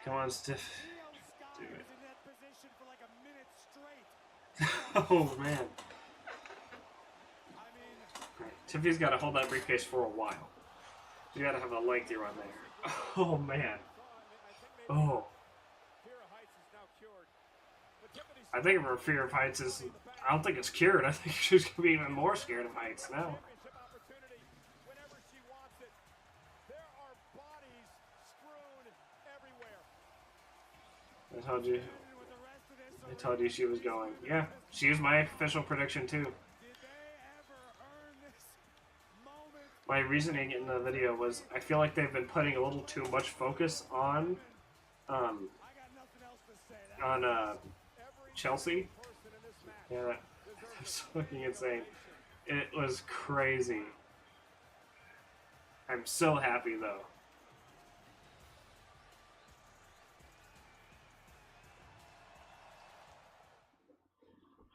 Come on, Stiff. Do it. Oh, man. Right. Tiffy's got to hold that briefcase for a while. You got to have a lengthy run there. Oh, man. Oh. I think her fear of heights is... I don't think it's cured. I think she's going to be even more scared of heights now. I told you. I told you she was going. Yeah, she was my official prediction too. My reasoning in the video was I feel like they've been putting a little too much focus on Chelsea. Yeah, that's fucking insane. It was crazy. I'm so happy though.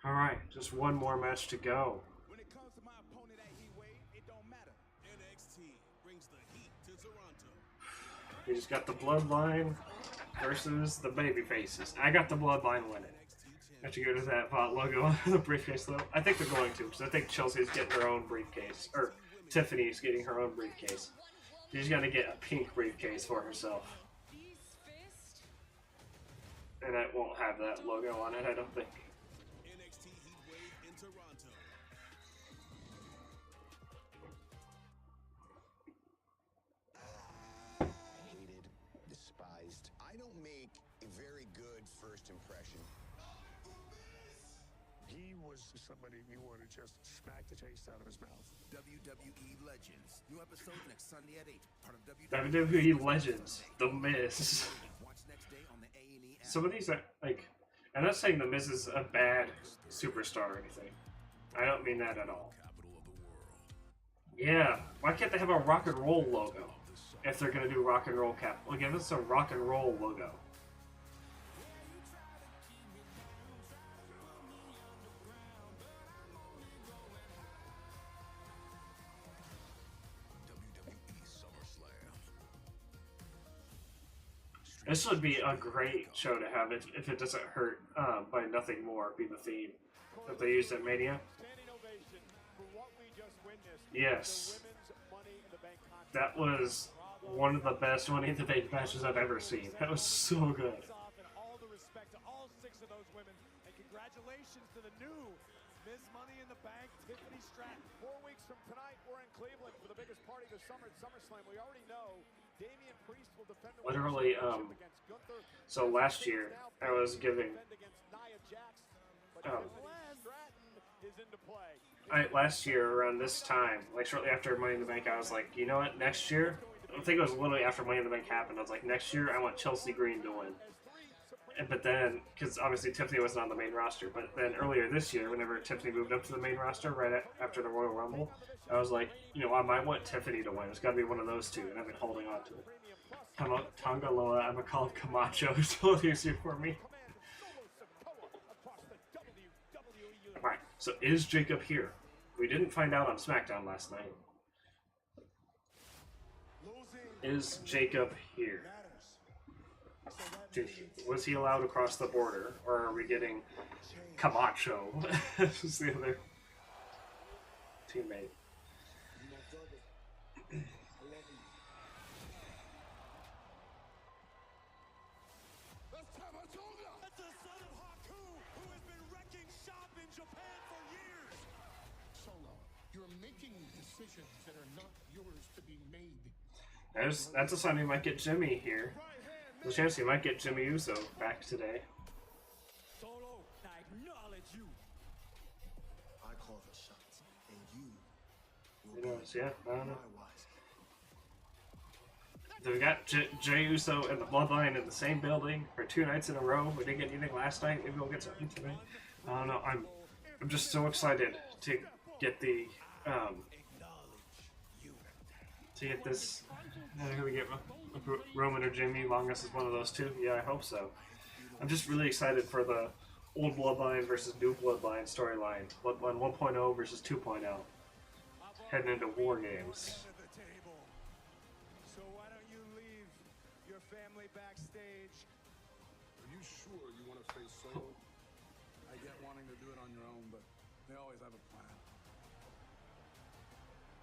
Alright, just one more match to go. When it comes to my opponent at heavyweight, it don't matter. NXT brings the heat to Toronto. We just got the Bloodline versus the Babyfaces. I got the Bloodline winning. I have to go to that logo on the briefcase though. I think they're going to, because I think Chelsea's getting her own briefcase. Or Tiffany's getting her own briefcase. She's got to get a pink briefcase for herself. And it won't have that logo on it, I don't think. NXT Heatwave in Toronto. Hated, despised. I don't make a very good first impression. He was somebody you want to just smack the taste out of his mouth. WWE Legends. New episode next Sunday at 8. Part of WWE Legends. The Miz. Some of these are, like, I'm not saying The Miz is a bad superstar or anything. I don't mean that at all. Yeah, why can't they have a rock and roll logo? If they're going to do rock and roll cap. Well, give us a rock and roll logo. This would be a great show to have if it doesn't hurt by nothing more be the theme that they used at Mania. Yes. That was one of the best Money in the Bank matches I've ever seen. That was so good. All the respect to all 6 of those women, and congratulations to the new Miss Money in the Bank, Tiffany Stratton. 4 weeks from tonight, we're in Cleveland for the biggest party of the summer at SummerSlam. We already know Damian Priest will defend the Literally, so last year I was giving. Last year around this time, like shortly after Money in the Bank, I was like, you know what? Next year, I think it was literally after Money in the Bank happened. I was like, next year I want Chelsea Green to win. But then, because obviously Tiffany wasn't on the main roster, but then earlier this year, whenever Tiffany moved up to the main roster right after the Royal Rumble, I was like, you know, I might want Tiffany to win. It's got to be one of those two, and I've been holding on to it. Tongaloa, I'm gonna call Camacho, is still easier for me. Alright, so is Jacob here? We didn't find out on SmackDown last night. Is Jacob here? Was he allowed across the border, or are we getting Camacho as the other teammate? That's the son of Haku, who has been wrecking shop in Japan for years. Solo, you're making decisions that are not yours to be made. That's a sign we might get Jimmy here. There's a chance we might get Jimmy Uso back today. Solo, I acknowledge you. I call the shots, and you Who knows? Yeah, I don't know. We got Jey Uso and the Bloodline in the same building for 2 nights in a row. We didn't get anything last night. Maybe we'll get something tonight. I don't know. I'm just so excited to get the this. Who we get? Roman or Jimmy? Longest is one of those two. Yeah, I hope so. I'm just really excited for the old Bloodline versus new Bloodline storyline. Bloodline 1.0 versus 2.0. Heading into War Games. So why don't you leave your family backstage? Are you sure you want to face Solo? I get wanting to do it on your own, but they always have a plan.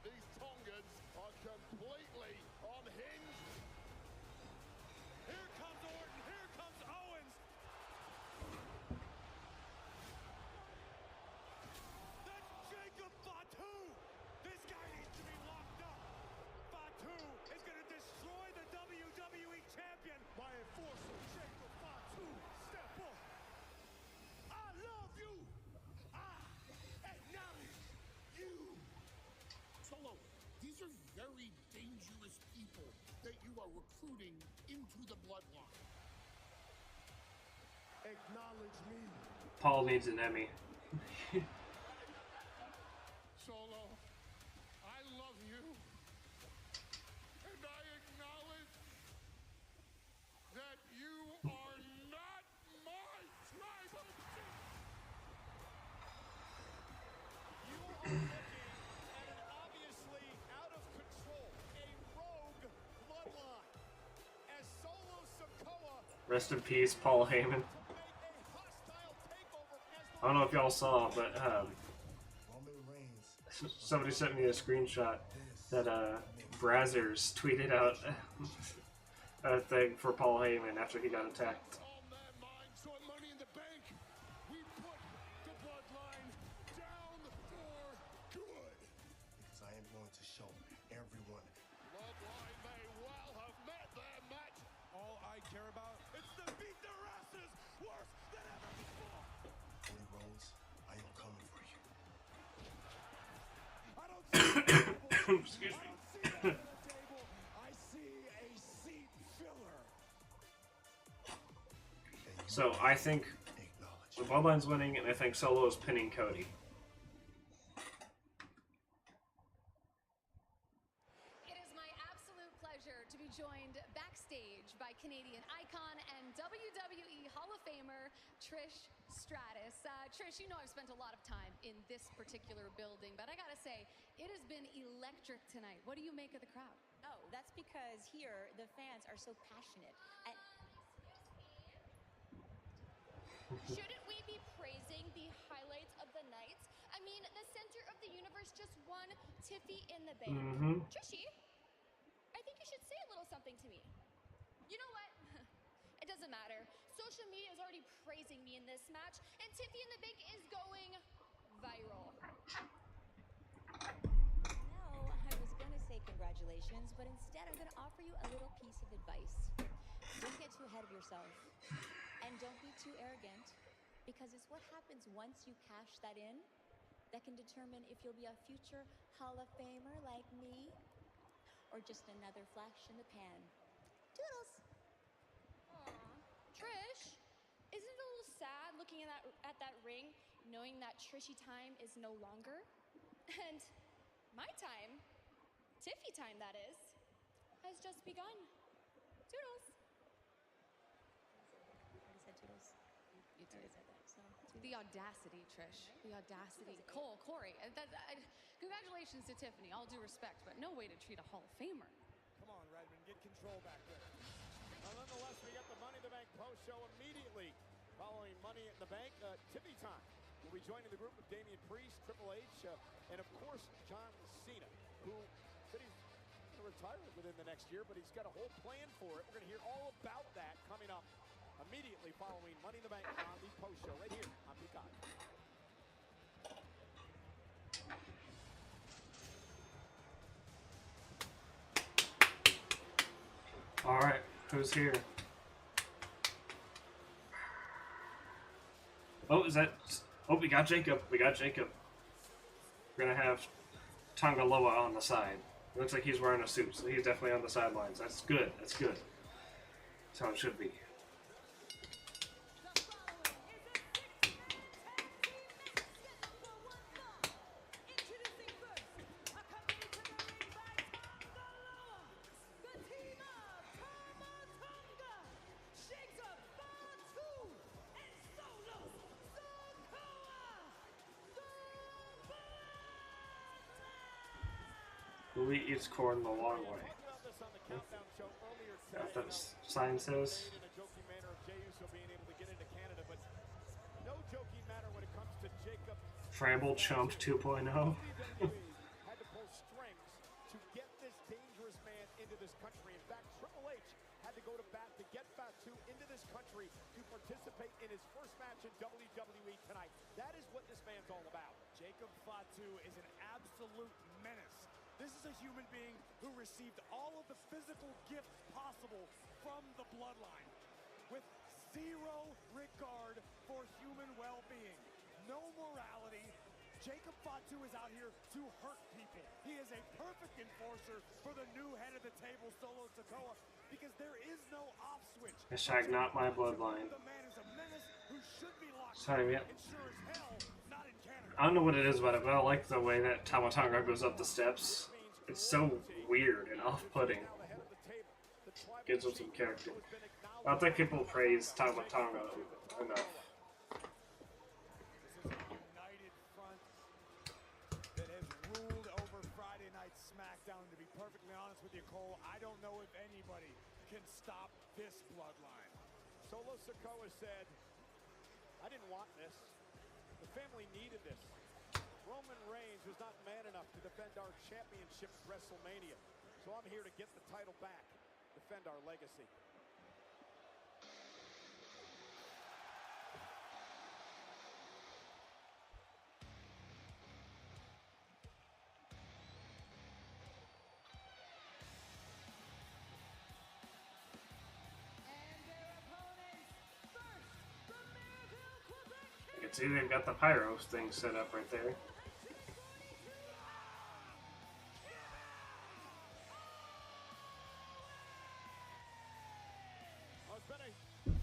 These Tongans are completely unhinged. Here comes Orton, here comes Owens. That's Jacob Fatu. This guy needs to be locked up. Fatu is going to destroy the WWE champion. By enforcer Jacob Fatu, step up. very dangerous people that you are recruiting into the bloodline. Acknowledge me. Paul needs an Emmy. Solo, I love you. And I acknowledge that you are not my tribal chief. You are looking at an obviously out of control, a rogue bloodline. As Solo Sikoa Rest in peace, Paul Heyman. I don't know if y'all saw, but somebody sent me a screenshot that Brazzers tweeted out a thing for Paul Heyman after he got attacked. Because I am going to show everyone. Bloodline may well have met their match. All I care about is to beat their asses worse than ever before. Cody Rhodes, I am coming for you. I don't see Excuse me. I see a seat filler. So I think the Bloodline's winning, and I think Solo is pinning Cody. It is my absolute pleasure to be joined backstage by Canadian icon and WWE Hall of Famer Trish Stratus. Trish, you know I've spent a lot of time in this particular building, but I gotta say, it has been electric tonight. What do you make of the crowd? Oh, that's because here the fans are so passionate. And Shouldn't we be praising the highlights of the night? I mean, the center of the universe just won Tiffy in the bank. Trishy, I think you should say a little something to me. You know what? It doesn't matter. Social media is already praising me in this match, and Tiffy in the bank is going viral. no, I was going to say congratulations, but instead I'm going to offer you a little piece of advice. Don't get too ahead of yourself. And don't be too arrogant, because it's what happens once you cash that in that can determine if you'll be a future Hall of Famer like me, or just another flash in the pan. Toodles! Trish, isn't it a little sad looking at that ring, knowing that Trishy time is no longer? And my time, Tiffy time that is, has just begun. Toodles. I said toodles. You I already said that, so toodles. The audacity, Trish. The audacity. Cole, Corey, congratulations to Tiffany. All due respect, but no way to treat a Hall of Famer. Come on, Redmond, get control back there. Well, nonetheless, we got the Money in the Bank post show immediately following Money in the Bank. Tiffy time. We'll be joining the group with Damian Priest, Triple H, and of course John Cena, who said he's going to retire within the next year, but he's got a whole plan for it. We're going to hear all about that coming up immediately following Money in the Bank on the post show right here on Peacock. All right, who's here? Oh, is that? Oh, we got Jacob. We got Jacob. We're gonna have Tangaloa on the side. It looks like he's wearing a suit, so he's definitely on the sidelines. That's good. That's good. That's how it should be. We eat corn the long way. That's what the sign says. Framble Chump 2.0. Had to pull strings to get this dangerous man into this country. In fact, Triple H had to go to bat to get Fatu into this country to participate in his first match in WWE tonight. That is what this man's all about. Jacob Fatu is an absolute menace. This is a human being who received all of the physical gifts possible from the bloodline, with zero regard for human well-being, no morality, Jacob Fatu is out here to hurt people. He is a perfect enforcer for the new head of the table, Solo Sikoa, because there is no off switch. Hashtag not my bloodline. The man is a menace who should be locked Sorry, yeah. and sure as hell not in Canada. I don't know what it is about it, but I like the way that Tama Tonga goes up the steps. It's so weird and off-putting. Gives him some character. I don't think people praise Tama Tonga enough. United front that has ruled over Friday Night SmackDown. To be perfectly honest with you, Cole, I don't know if anybody can stop this bloodline. Solo Sikoa said, I didn't want this. The family needed this. Roman Reigns was not man enough to defend our championship at WrestleMania. So I'm here to get the title back, defend our legacy. You can see they've got the pyro thing set up right there. Well, it's been a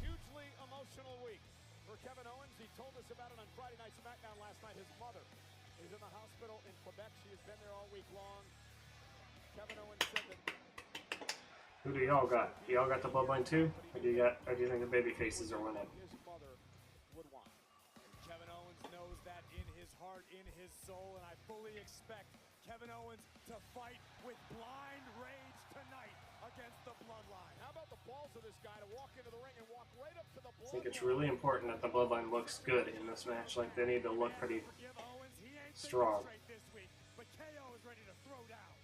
hugely emotional week for Kevin Owens. He told us about it on Friday Night SmackDown last night. His mother is in the hospital in Quebec. She has been there all week long. Kevin Owens said that. Who do y'all got? Do y'all got the bloodline too? Or do you think the baby faces are winning? His mother would want. Kevin Owens knows that in his heart, in his soul, and I fully expect Kevin Owens to fight with blind rage tonight against the bloodline. How about the balls of this guy to walk into the ring and walk right up to the bloodline? I think it's really important that the bloodline looks good in this match. Like, they need to look pretty strong. This week, but KO is ready to throw down.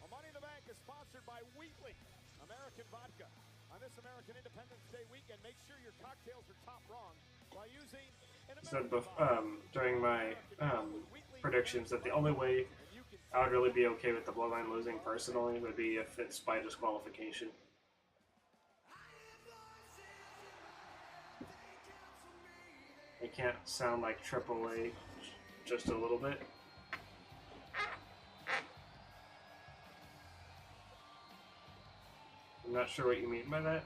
Money in the Bank is sponsored by Wheatley American Vodka. On this American Independence Day weekend, make sure your cocktails are top wrong by using an Said during my predictions that the only way I would really be okay with the bloodline losing personally would be if it's by disqualification. It can't sound like AAA just a little bit. I'm not sure what you mean by that.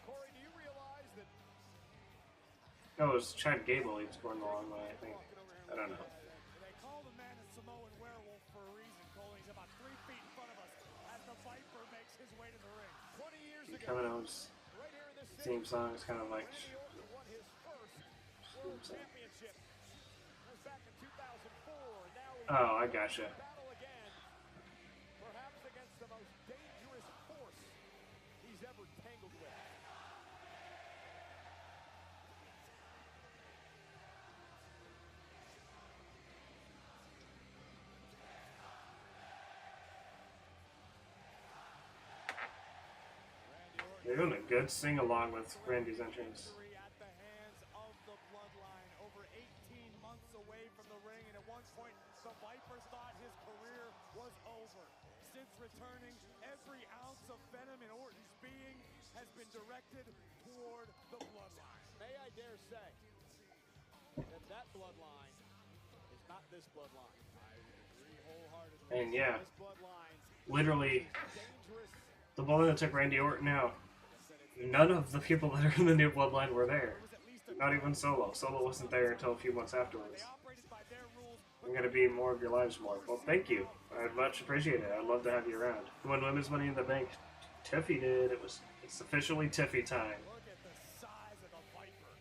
Corey, do you realize that No, it was Chad Gable he was going the long way, I think. I don't know. They call the man a Samoan werewolf for a reason, Cole. He's about 3 feet in front of us as the Viper makes his way to the ring. 20 years ago, Kevin Owens' right here in this theme song is kind of like... Randy Orton won his first World Championship. That was back in 2004, and now he's Oh, I gotcha. battle again, perhaps against the most dangerous force he's ever tangled with. They're doing a good sing-along with Randy's entrance. At the hands of the bloodline, over 18 months away from the ring, and at one point, the Vipers thought his career was over. Since returning, every ounce of venom in Orton's being has been directed toward the bloodline. May I dare say that that bloodline is not this bloodline. I agree wholeheartedly. And yeah, This bloodline literally, dangerous. the bloodline that took Randy Orton out, none of the people that are in the new bloodline were there. Not even Solo. Solo wasn't there until a few months afterwards. I'm going to be more of your lives more. Well, thank you. I'd much appreciate it. I'd love to have you around. Who won Women's Money in the Bank? Tiffy did. It's officially Tiffy time. Look at the size of the Viper.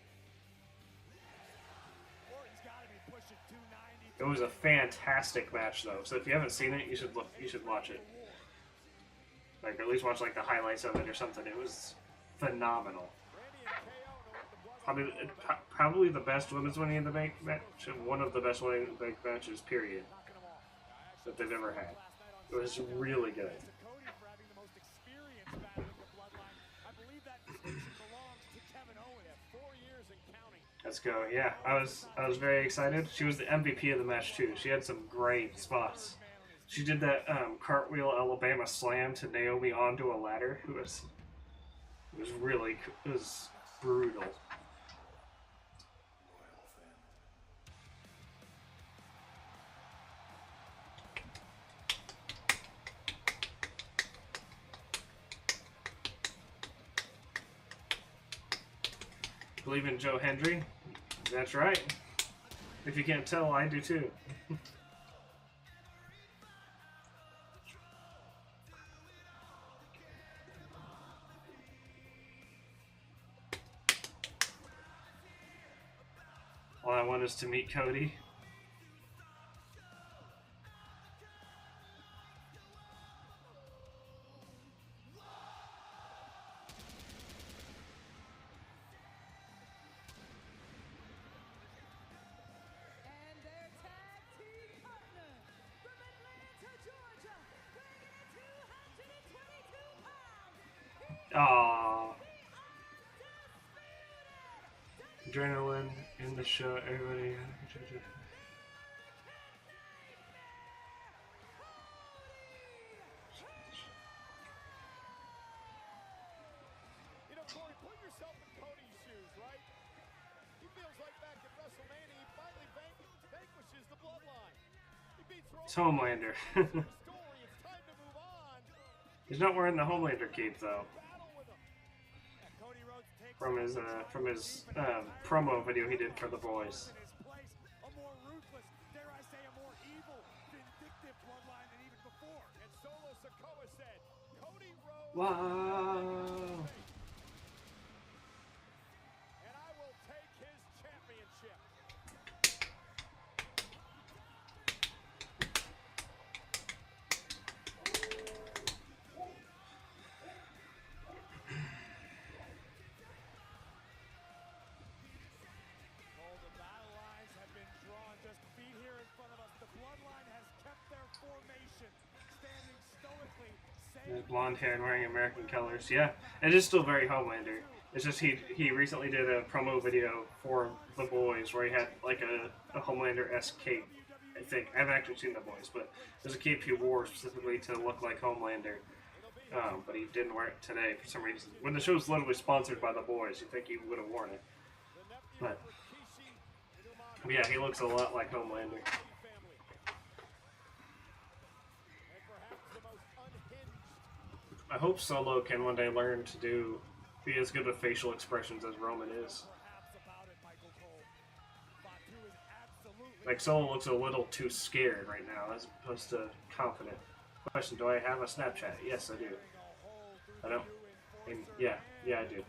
Orton's got to be pushing 290. It was a fantastic match, though. So if you haven't seen it, you should watch it. Like, at least watch like the highlights of it or something. It was phenomenal. Probably the best Women's Money in the Bank match, and one of the best Money in the Bank matches, period, that they've ever had. It was really good. Cody for having the most experience battling the bloodline. I believe that distinction belongs to Kevin Owens. 4 years and counting. Let's go. Yeah, I was very excited. She was the MVP of the match too. She had some great spots. She did that cartwheel Alabama slam to Naomi onto a ladder. It was really, it was brutal. Believe in Joe Hendry? That's right. If you can't tell, I do too. All I want is to meet Cody. Aww. Adrenaline in the show, everybody. You know, Corey, put yourself in Cody's shoes, right? He feels like back at WrestleMania, he finally vanquishes the bloodline. He beats It's Homelander. He's not wearing the Homelander cape though. From his promo video he did for The Boys. A more ruthless, dare I say, a more evil, vindictive bloodline than even before. And Solo Sikoa said, Cody Rhodes. Wow. And I will take his championship. Blonde hair and wearing American colors. Yeah, it is still very Homelander. It's just he recently did a promo video for The Boys where he had like a Homelander-esque cape. I think I haven't actually seen The Boys, but there's a cape he wore specifically to look like Homelander. But he didn't wear it today for some reason. When the show's literally sponsored by The Boys, you think he would have worn it. But yeah, he looks a lot like Homelander. I hope Solo can one day learn to be as good with facial expressions as Roman is. Like, Solo looks a little too scared right now as opposed to confident. Question, do I have a Snapchat? Yes, I do. I don't. Yeah, I do.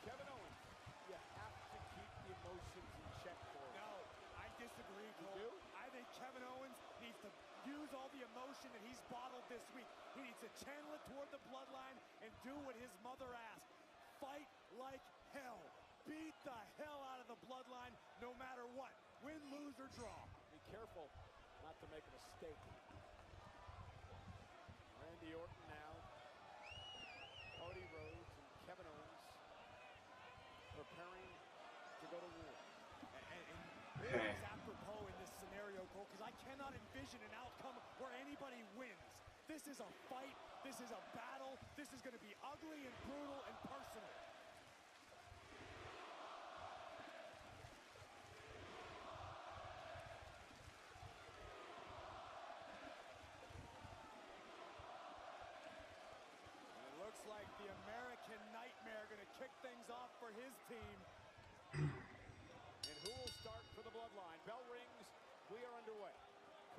Kevin Owens, you have to keep the emotions in check for him. No, I disagree, Cole. I think Kevin Owens needs to use all the emotion that he's bottled this week. He needs to channel it toward the bloodline and do what his mother asked. Fight like hell. Beat the hell out of the bloodline no matter what. Win, lose, or draw. Be careful not to make a mistake. Randy Orton now. Cody Rhodes and Kevin Owens preparing to go to war. And war is apropos in this scenario, Cole, because I cannot envision an outcome where anybody wins. This is a fight. This is a battle. This is going to be ugly and brutal and personal. And it looks like the American Nightmare going to kick things off for his team. And who will start for the bloodline? Bell rings. We are underway.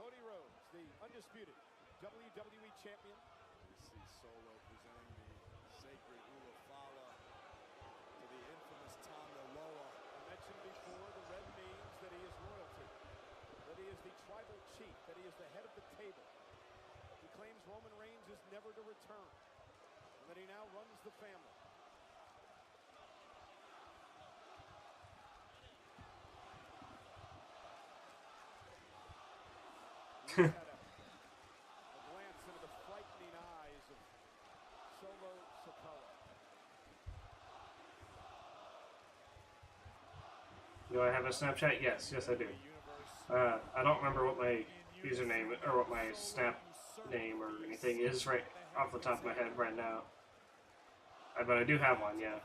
Cody Rhodes, the undisputed WWE champion. We see Solo presenting the sacred Ulafala to the infamous Tonga Loa. I mentioned before, the red means that he is royalty, that he is the tribal chief, that he is the head of the table. He claims Roman Reigns is never to return, and that he now runs the family. glance into the frightening eyes of Solo Sikoa. Do I have a Snapchat? Yes, yes I do. I don't remember what my username or what my Snap name or anything is right off the top of my head right now. But I do have one, yeah.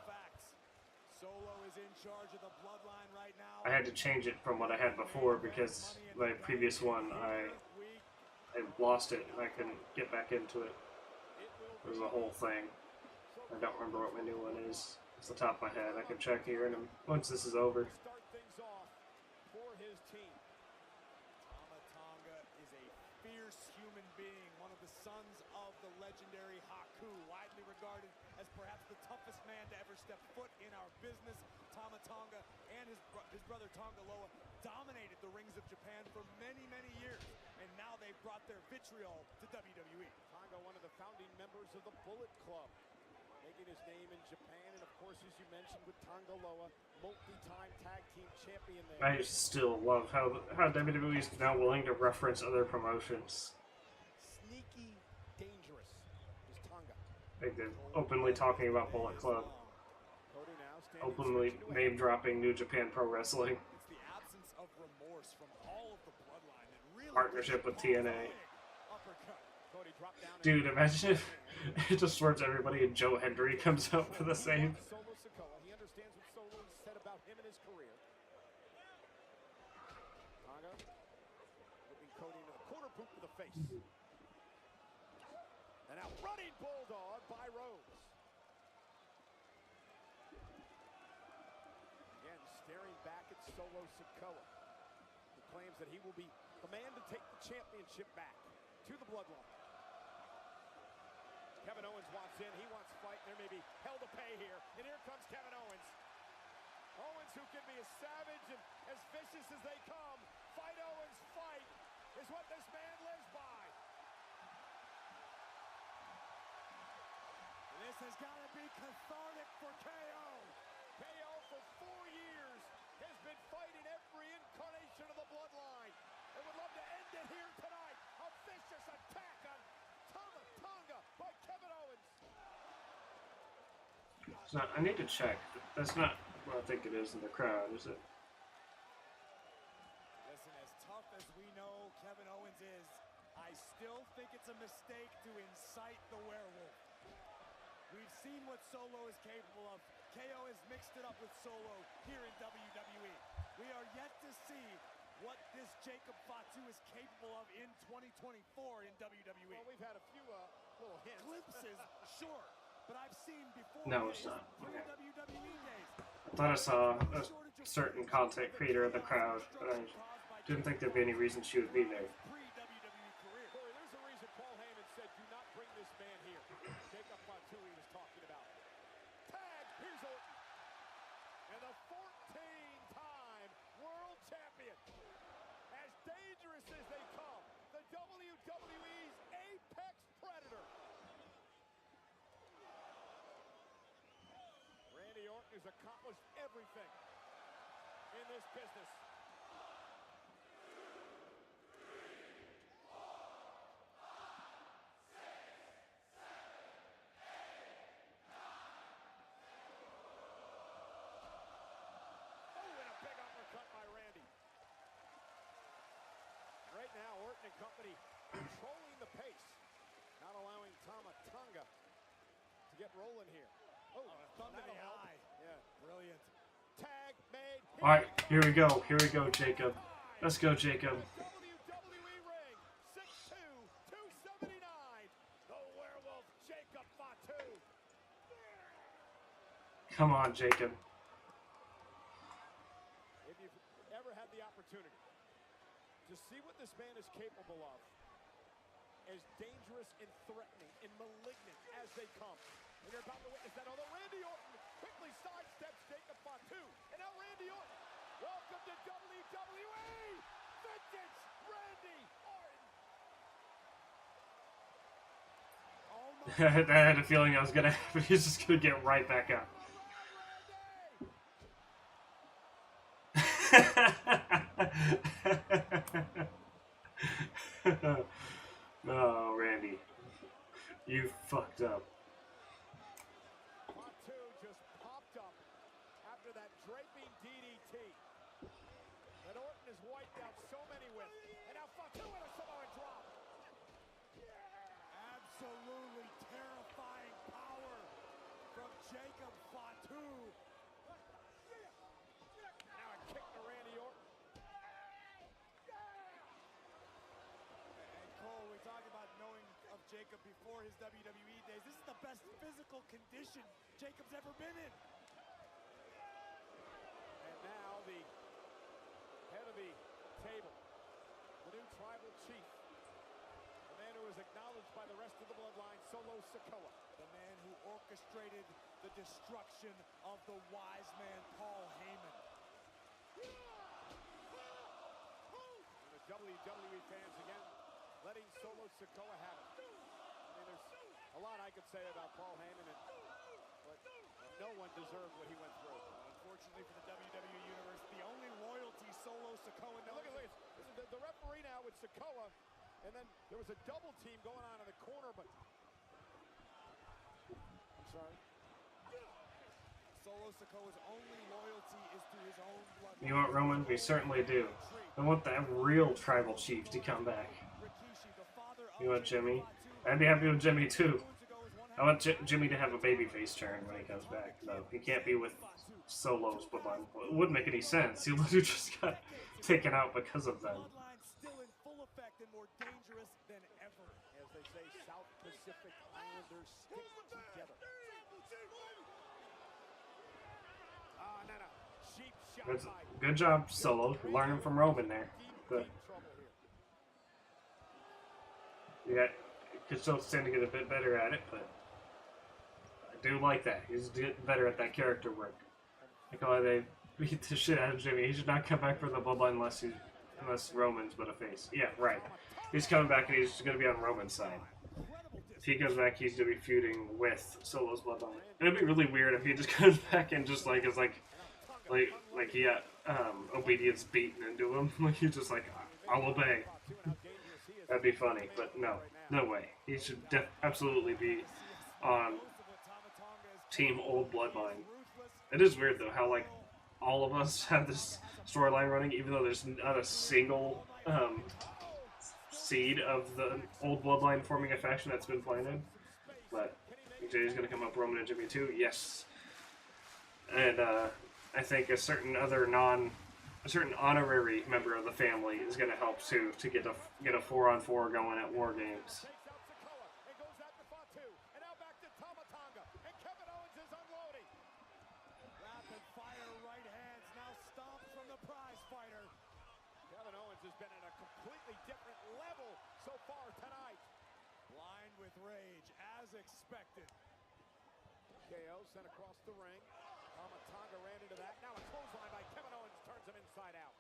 I had to change it from what I had before because my previous one, I lost it and I couldn't get back into it. It was a whole thing. I don't remember what my new one is. It's the top of my head. I can check here and once this is over. Start things off for his team. Tama Tonga is a fierce human being, one of the sons of the legendary Haku, widely regarded as perhaps the toughest man to ever step foot in our business. Tama Tonga and his brother Tonga Loa dominated the rings of Japan for many, many years, and now they've brought their vitriol to WWE. Tonga, one of the founding members of the Bullet Club, making his name in Japan, and of course, as you mentioned, with Tonga Loa, multi-time tag team champion there. I still love how WWE is now willing to reference other promotions. Sneaky dangerous is Tonga. Like they're openly talking about Bullet Club. Openly name-dropping New Japan Pro Wrestling. It's the absence of remorse from all of the bloodline that really Partnership with TNA. uppercut. Cody dropped down. Dude, imagine if it just swerves everybody and Joe Hendry comes out for the save. Solo Sikoa. He understands what Solo said about him and his career. Tonga whipping Cody into the corner boot to the face. And now running bulldog by Rhodes. Again, staring back at Solo Sikoa, who claims that he will be the man to take the championship back to the bloodline. Kevin Owens wants in. He wants fight. There may be hell to pay here. And here comes Kevin Owens. Owens, who can be as savage and as vicious as they come. Fight Owens, fight is what this man lives by. This has got to be cathartic for KO. KO for 4 years has been fighting every incarnation of the bloodline and would love to end it here tonight. A vicious attack on Tama Tonga by Kevin Owens. It's not, I need to check. That's not what I think it is in the crowd, is it? Listen, as tough as we know Kevin Owens is, I still think it's a mistake to incite the werewolf. We've seen what Solo is capable of. KO has mixed it up with Solo here in WWE. We are yet to see what this Jacob Fatu is capable of in 2024 in WWE. Well, we've had a few little hints. Glimpses, sure, but I've seen before. No, it's not. From Okay. the WWE days. I thought I saw a certain content creator in the crowd, but I didn't think there'd be any reason she would be there. Pre-WWE career. Corey, there's a reason Paul Heyman said, do not bring this man here. Jacob Fatu he was talking about. Tag, here's Orton. And the 14-time world champion. As dangerous as they come, the WWE's apex predator. Randy Orton has accomplished everything in this business. Right now, Orton and company controlling the pace, not allowing Tama Tonga to get rolling here. Oh, thumb to the eye. Yeah, brilliant. Tag made. All right, here we go. Here we go, Jacob. Let's go, Jacob. WWE ring, 6'2", 279. The werewolf, Jacob Fatu. Come on, Jacob. If you've ever had the opportunity to see what this man is capable of, as dangerous and threatening and malignant as they come. And you're about to witness that, although Randy Orton quickly sidesteps Jacob Fatu. And now Randy Orton, welcome to WWE! Vintage Randy Orton! I had a feeling I was gonna happen. He's just gonna get right back up. Oh, Randy. You fucked up. Fatu just popped up after that draping DDT that Orton has wiped out so many with. And now Fatu with a Samoan drop. Absolutely terrifying power from Jacob Fatu. Now a kick to Randy Orton. And Cole, we talked about knowing of Jacob before his WWE days. This is the best physical condition Jacob's ever been in. And now the head of the table, the new tribal chief, the man who is acknowledged by the rest of the bloodline, Solo Sikoa. The man who orchestrated the destruction of the wise man, Paul Heyman. And the WWE fans again letting Solo Sikoa have it. I mean, there's a lot I could say about Paul Heyman, but no one deserved what he went through. Unfortunately for the WWE Universe, the only loyalty Solo Sikoa knows. Look at this. The referee now with Sikoa, and then there was a double team going on in the corner, but I'm sorry. Solo Sikoa's only loyalty is to his own blood. You know what, Roman? We certainly do. I want that real tribal chief to come back. You want Jimmy? I'd be happy with Jimmy too. I want Jimmy to have a babyface turn when he comes back. No, he can't be with Solo's bloodline. It wouldn't make any sense. He literally just got taken out because of them. Still in full effect and more dangerous than ever. As they say, South Pacific Islanders stick together. Cheap shot. Good job, Solo. Learning from Roman there. Good. Yeah, could still stand to get a bit better at it, but I do like that. He's getting better at that character work. Like how they beat the shit out of Jimmy. He should not come back for the bloodline unless Roman's but a face. Yeah, right. He's coming back and he's going to be on Roman's side. If he comes back, he's going to be feuding with Solo's bloodline. And it'd be really weird if he just comes back and just like is like he got obedience beaten into him. Like he's just like, I'll obey. That'd be funny, but no way. He should absolutely be on Team Old Bloodline. It is weird though how like all of us have this storyline running, even though there's not a single seed of the Old Bloodline forming a faction that's been planted. But AJ's gonna come up Roman and Jimmy too. Yes, and I think a certain honorary member of the family is going to help too to get a 4-on-4 going at War Games. Rapid fire right hands now stomped from the prize fighter. Kevin Owens has been at a completely different level so far tonight. Blind with rage, as expected. KO sent across the ring. Tonga ran into that. Now a clothesline by Kevin Owens turns him inside out.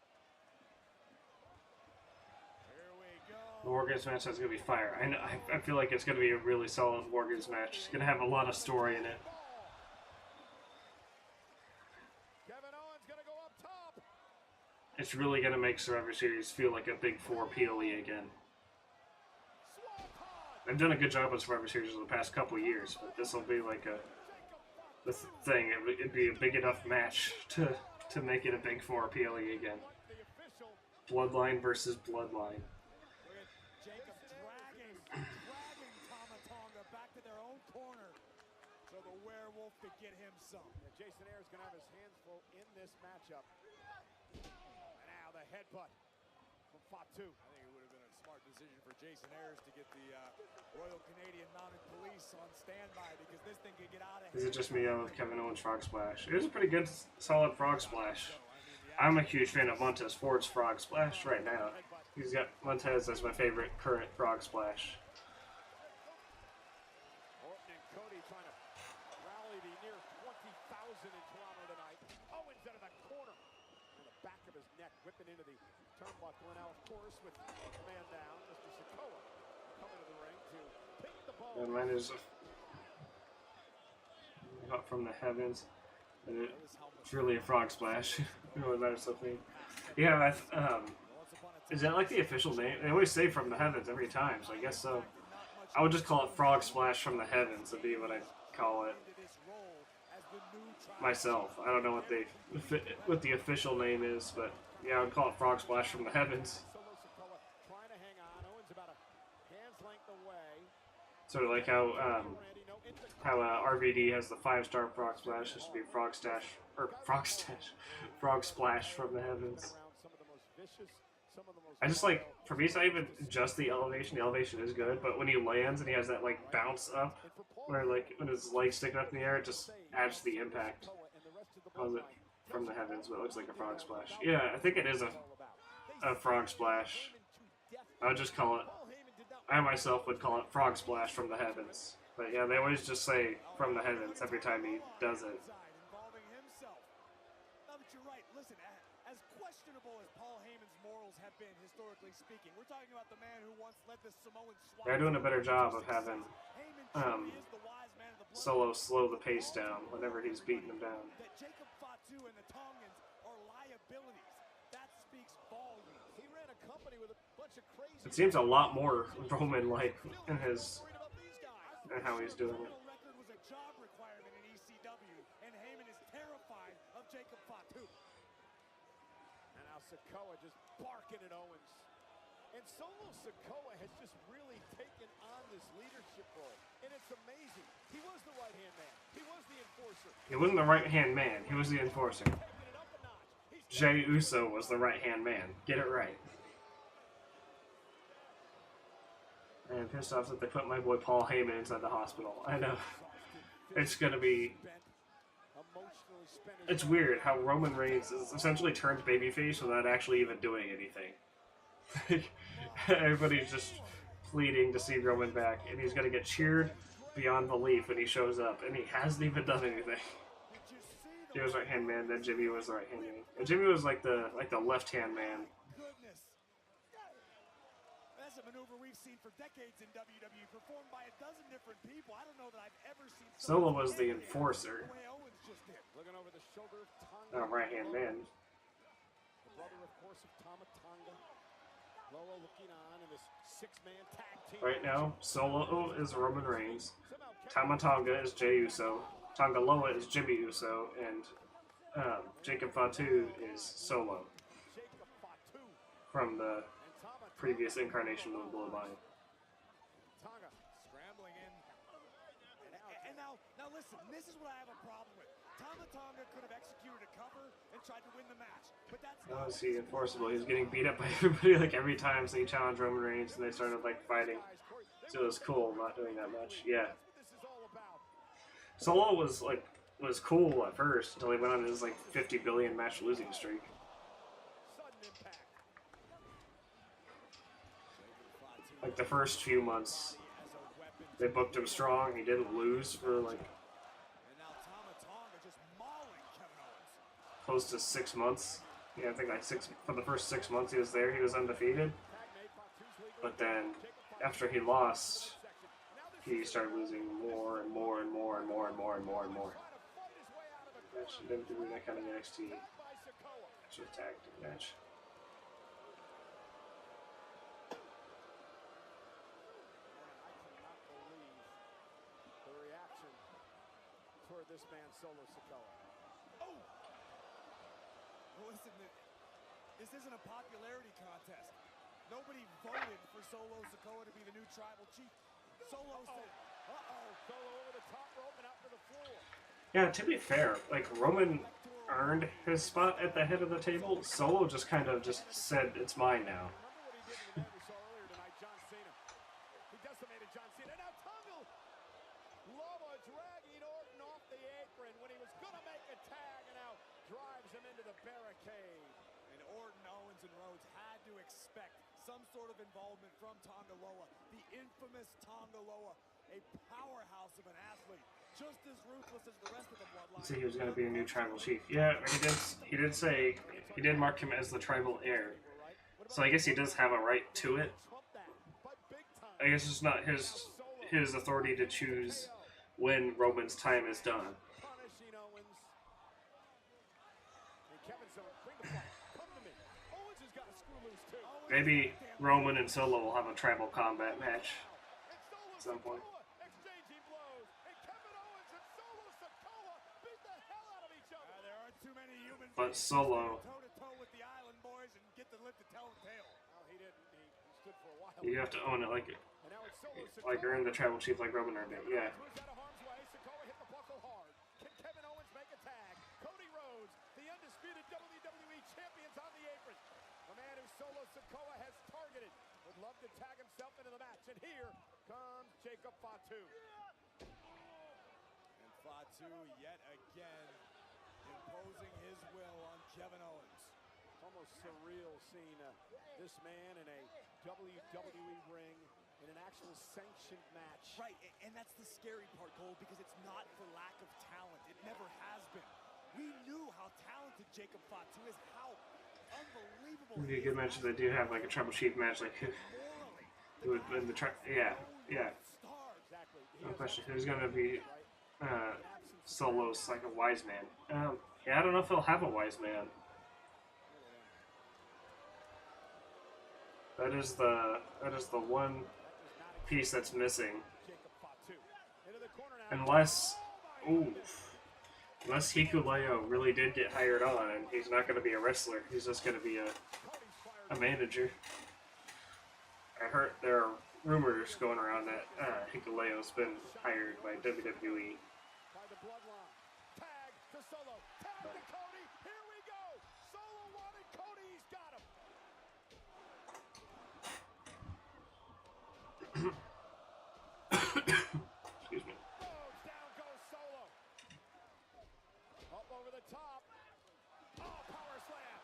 Here we go. The War Games match is going to be fire. I feel like it's going to be a really solid War Games match. It's going to have a lot of story in it. Kevin Owens going to go up top. It's really going to make Survivor Series feel like a Big Four PLE again. I've done a good job with Survivor Series in the past couple years, but this will be like the thing. It'd be a big enough match to make it a Big Four PLE again. Bloodline versus Bloodline. Jacob dragging Tama Tonga back to their own corner so the werewolf could get him some. And Jason Ayers going to have his hands full in this matchup. And now the headbutt from Fatu. I think it would have been a smart decision for Jason Ayers to get the Royal Canadian Mounted Police on standby because this thing could get out of hand. Is it just me with Kevin Owens Frog Splash? It was a pretty good, solid Frog Splash. I'm a huge fan of Montez Ford's Frog Splash right now. He's got Montez as my favorite current Frog Splash. Orton and Cody trying to rally the near 20,000 in Toronto tonight. Owens out of the corner. In the back of his neck, whipping into the turnbuckle. And now, of course, with the man down, Mr. Sikoa coming to the ring to pick the ball. And mine is up from the heavens. And it's really a Frog Splash. It really matters something. Yeah, Is that like the official name? They always say from the heavens every time, so I guess so. I would just call it Frog Splash from the Heavens, would be what I'd call it myself. I don't know what the official name is, but yeah, I would call it Frog Splash from the Heavens. Sort of like how RVD has the 5-star Frog Splash. This should be Frog Splash from the Heavens. I just like, for me, it's not even just the elevation. The elevation is good, but when he lands and he has that like bounce up, where like when his legs stick up in the air, it just adds to the impact. Calls it from the Heavens, but it looks like a Frog Splash. Yeah, I think it is a Frog Splash. I would just call it, I myself would call it Frog Splash from the Heavens. But yeah, they always just say from the Heavens every time he does it. They're doing a better job of having Solo slow the pace down whenever he's beating him down. It seems a lot more Roman-like in his and how he's doing it. And now Sikoa just barking at Owens. And Solo Sikoa has just really taken on this leadership role. And it's amazing. He was the right-hand man. He was the enforcer. He wasn't the right-hand man. He was the enforcer. Jey Uso was the right-hand man. Get it right. And I'm pissed off that they put my boy Paul Heyman inside the hospital. I know. It's gonna be... It's weird how Roman Reigns is essentially turned babyface without actually even doing anything. Everybody's just pleading to see Roman back, and he's gonna get cheered beyond belief when he shows up, and he hasn't even done anything. He was right-hand man, then Jimmy was the right-hand man. And Jimmy was like the left-hand man. That's a maneuver we've seen for decades in WWE, performed by a dozen different people. I don't know that I've ever seen Solo was the enforcer. Looking over the shoulder of Oh, right-hand man. The brother, of course, of Tama Tonga. Loa looking on in this 6-man tag team. Right now, Solo is Roman Reigns. Tama Tonga is Jey Uso. Tonga Loa is Jimmy Uso. And Jacob Fatu is Solo. From the previous incarnation of the Bloodline. Tonga scrambling in. And now listen, this is what I have a problem with. Tonga could have executed a cover and tried to win the match, but that's How is he enforceable? He was getting beat up by everybody like every time, so he challenged Roman Reigns and they started like fighting. So it was cool not doing that much. Yeah. Solo was cool at first until he went on his like 50 billion match losing streak. Like the first few months, they booked him strong. He didn't lose for like close to 6 months. Yeah, I think like for the first 6 months he was there, he was undefeated. But then after he lost, he started losing more and more and more and more and more and more and more. Actually, didn't do that kind of NXT. Actually, tag match. This man, Solo Sikoa. Oh! Well, listen, this isn't a popularity contest. Nobody voted for Solo Sikoa to be the new tribal chief. Solo said, Solo over the top rope and out to the floor. Yeah, to be fair, like Roman earned his spot at the head of the table. Solo just kind of just said, "It's mine now." He decimated John Cena. Now Tonga Loa dragging Orton off the apron when he was going to make a tag, and now drives him into the barricade. And Orton, Owens, and Rhodes had to expect some sort of involvement from Tonga Loa, the infamous Tonga Loa, a powerhouse of an athlete, just as ruthless as the rest of the bloodline. So he was going to be a new tribal chief. Yeah, he did say he did mark him as the tribal heir. So I guess he does have a right to it. I guess it's not his authority to choose when Roman's time is done. Punishing Owens. And Kevin's on, bring the fight. Come to me. Owens has got a screw loose too. Maybe Roman and Solo will have a tribal combat match at some point. Exchanging blows, and Kevin Owens and Solo Sikoa beat the hell out of each other. There aren't too many humans. But Solo, Toe to toe with the Island Boys and get the lip to tell tale. Well, he didn't. He stood for a while. you have to own it like earn the tribal chief like Roman earned it. Yeah. Moves out of harm's way. Sikoa hit the buckle hard. Can Kevin Owens make a tag? Cody Rhodes, the undisputed WWE champions on the apron. The man who Solo Sikoa has targeted would love to tag himself into the match. And here comes Jacob Fatu. And Fatu yet again imposing his will on Kevin Owens. Almost surreal seeing this man in a WWE ring in an actual sanctioned match. Right, and that's the scary part, Cole, because it's not for lack of talent. It never has been. We knew how talented Jacob Fatu is, how unbelievable. It'd be a good match if they do have like a tribal chief match, like who would win the yeah. No question. Who's gonna be Solo's like a wise man? Yeah, I don't know if he'll have a wise man. That is the one piece that's missing. Unless Hikuleo really did get hired on and he's not going to be a wrestler, he's just going to be a manager. I heard there are rumors going around that Hikuleo's been hired by WWE. Excuse me. Down goes Solo. Up over the top. Oh, power slam.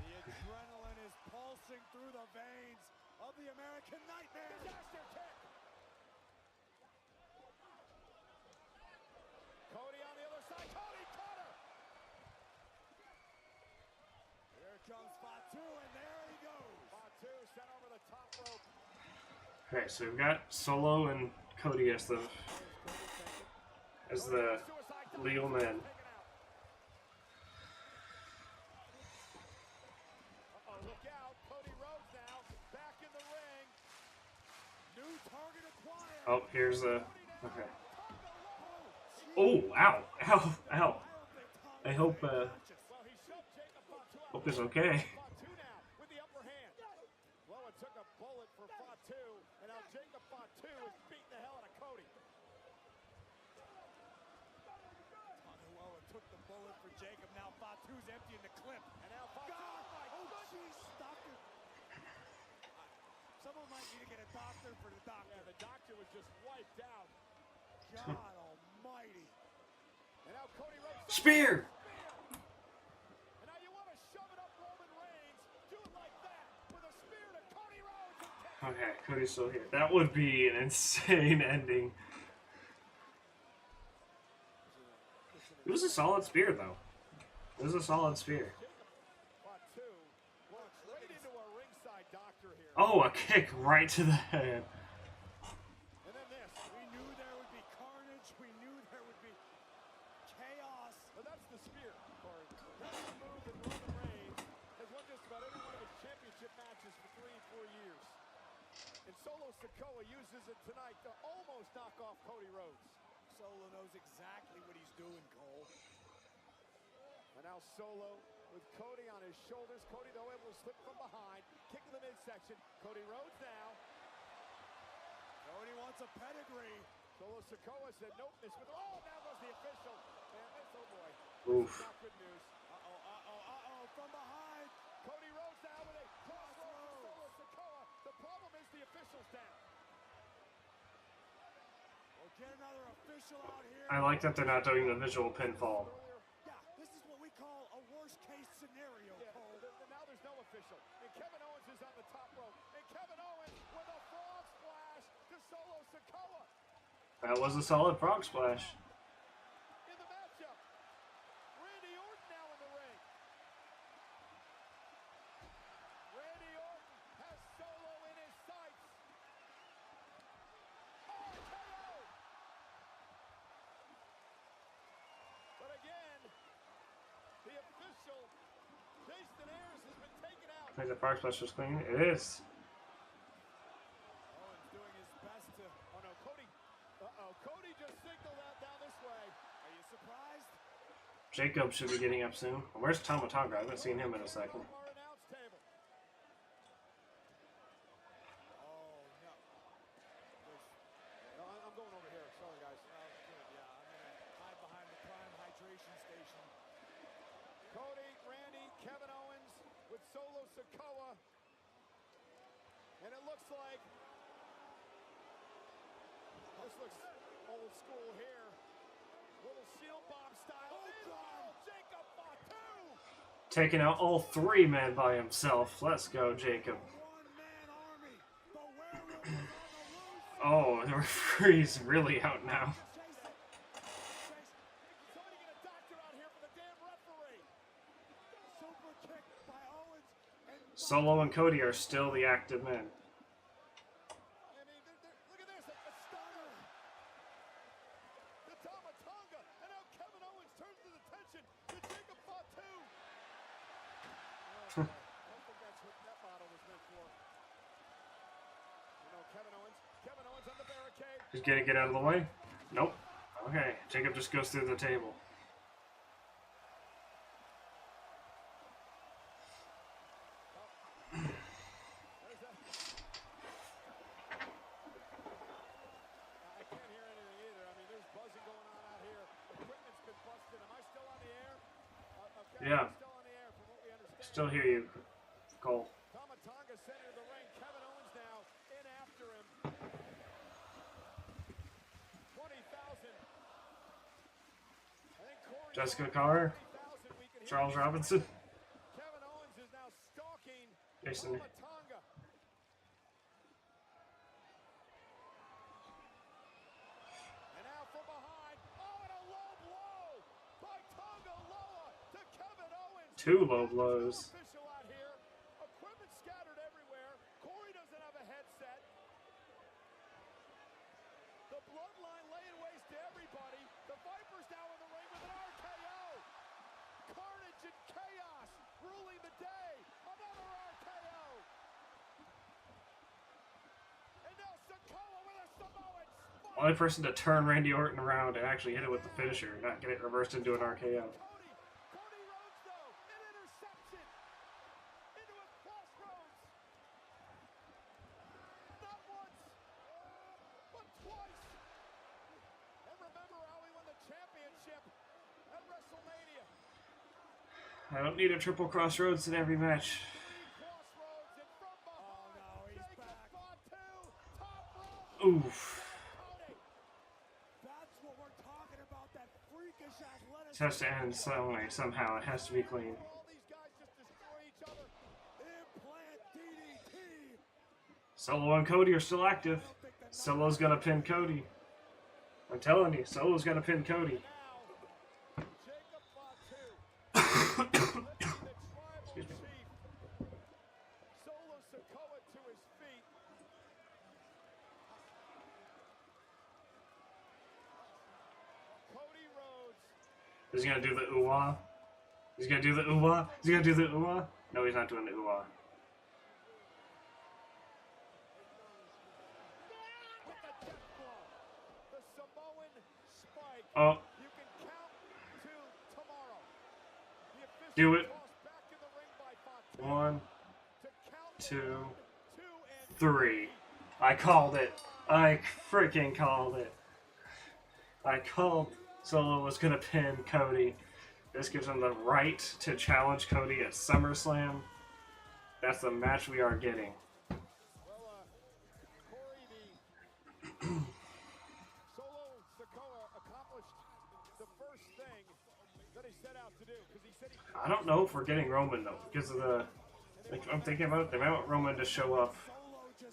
The adrenaline is pulsing through the veins of the American Nightmare. Disaster kick. Cody on the other side. Cody caught her. Here comes Fatu, and there he goes. Fatu sent over the top rope. Okay, so we've got Solo and Cody as the legal men. Look out. Cody Rhodes now back in the ring. New target acquired. Oh, here's the okay. Oh, ow, ow, ow. I hope it's okay. With the upper hand. Loa took a bullet for Fatu, and now Jacob Fatu is beating the hell out of Cody. Loa took the bullet for Jacob. Now Fatu's emptying the clip. And now Fatu. Oh, jeez, doctor. Someone might need to get a doctor for the doctor. Yeah, the doctor was just wiped out. God almighty. And now Cody Rhodes. Spear! And now you want to shove it up Roman Reigns. Do it like that with a spear to Cody Rhodes. Okay, Cody's still here. That would be an insane ending. It was a solid spear, though. It was a solid spear. Oh, a kick right to the head. And then this. We knew there would be carnage. We knew there would be chaos. But that's the spear, Corey. That's the move that Roman Reigns has won just about every one of his championship matches for 3 and 4 years. And Solo Sikoa uses it tonight to almost knock off Cody Rhodes. Solo knows exactly what he's doing, Cole. And now Solo with Cody on his shoulders. Cody, though, able to slip from behind. Kick to the midsection. Cody Rhodes now. Cody wants a pedigree. Solo Sikoa said, nope, this with... Oh, that was the official. And this, oh boy. Oof. This is not good news. From behind. Cody Rhodes now with a crossroads for Solo Sikoa. The problem is the official's down. We'll get another official out here. I like that they're not doing the visual pinfall. Yeah, this is what we call a worst-case scenario, Cole. Now there's no official. And Kevin Owens is on the top rope. And Kevin Owens with a frog splash to Solo Sikoa. That was a solid frog splash. In the matchup, Randy Orton now in the ring. Randy Orton has Solo in his sights. Oh, KO! But again, Think the Fox Splash was clean? It is. Owens doing his best to. Oh no, Cody. Cody just signaled out down this way. Are you surprised? Jacob should be getting up soon. Where's Tama Tonga? I haven't seen him in a second. Our announce table. Oh no. No, I'm going over here. Sorry guys. Yeah, I'm gonna hide behind the Prime Hydration Station. Cody, Randy, Kevin Owens with Solo Sikoa. And it looks like this looks old school here. Little shield bomb style. Oh, God. Jacob Fatu. Taking out all 3 men by himself. Let's go, Jacob. Oh, the referee's really out now. Somebody get a doctor out here for the damn referee. Super kick by Owens. And Solo and Cody are still the active men. I mean, look at this, a stunner. The Tama Tonga, and now Kevin Owens turns his attention to Jacob Fatu. I don't think that's what that model was meant for. You know, Kevin Owens on the barricade. He's gonna get out of the way? Nope. Okay, Jacob just goes through the table. I can't hear anything either. I mean, there's buzzing going on out here. Equipment's been busted. Am I still on the air? Okay, Yeah. I'm still on the air from what we understand. Still hear you, Cole. Tama Tonga center of the ring. Kevin Owens now in after him. 20,000. I think Corey Jessica Carr, 20,000 we can hear. Charles Robinson, Kevin Owens is now stalking Jason. Tama Tonga. And now from behind. Oh, and a low blow by Tonga Loa to Kevin Owens. 2 low blows. Official out here. Equipment scattered everywhere. Corey doesn't have a headset. The bloodline laying waste to everybody. The Vipers now in the ring with an RKO. Carnage and chaos ruling the day. Another RKO. And now Sikoa with a Samoan spike. Only person to turn Randy Orton around and actually hit it with the finisher, not get it reversed into an RKO. Cody Rhodes though, an interception into a crossroads. Not once, but twice. And remember how he won the championship at WrestleMania. I don't need a triple crossroads in every match. Crossroads and from behind. Jacob Fatu, top rope. Oof. That's what we're talking about. That freakish athletic. It has to end some way, somehow. It has to be clean. All these guys just destroy each other. Implant DDT. Solo and Cody are still active. Solo's gonna pin Cody. I'm telling you, Solo's gonna pin Cody. Jacob Fatu. Excuse me. Solo Sikoa to his feet. Cody Rhodes. Is he gonna do the ooh-wah? He's gonna do the ooh-wah? Is he gonna do the ooh-wah? No, he's not doing the ooh-wah. With the death blow. The Samoan spike. Oh, You can count to tomorrow. The official do it. toss back in the ring by Fatu 1, to count 2, 2 and 3. I called it. I freaking called it. I called Solo was gonna pin Cody. This gives him the right to challenge Cody at SummerSlam. That's the match we are getting. Well, Corey, the Solo Sikoa accomplished the first thing that he set out to do because he said he. I don't know if we're getting Roman though, because of the. Like, I'm thinking about they want Roman to show up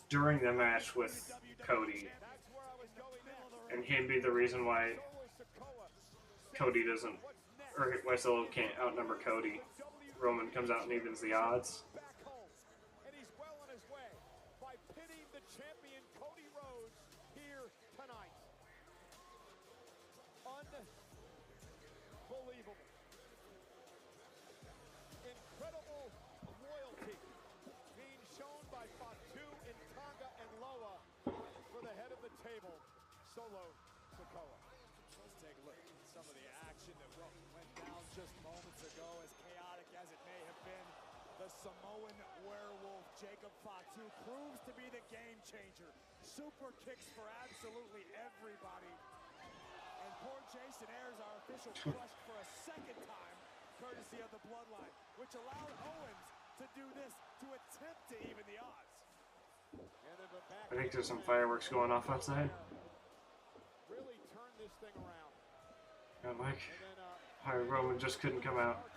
during the match with Cody, and him be the reason why Cody doesn't, or why Solo can't outnumber Cody. Roman comes out and evens the odds. Back home, and he's well on his way by pitting the champion Cody Rhodes here tonight. Unbelievable. Incredible loyalty Solo Sikoa. Let's take a look at some of the action that went down just moments ago, as chaotic as it may have been. The Samoan werewolf, Jacob Fatu, proves to be the game changer. Super kicks for absolutely everybody. And poor Jason Ayers, our official, crushed for a second time, courtesy of the Bloodline, which allowed Owens to do this, to attempt to even the odds. And then back I think there's some fireworks going off outside. Really turned this thing around. Yeah, Mike. Roman just couldn't come out.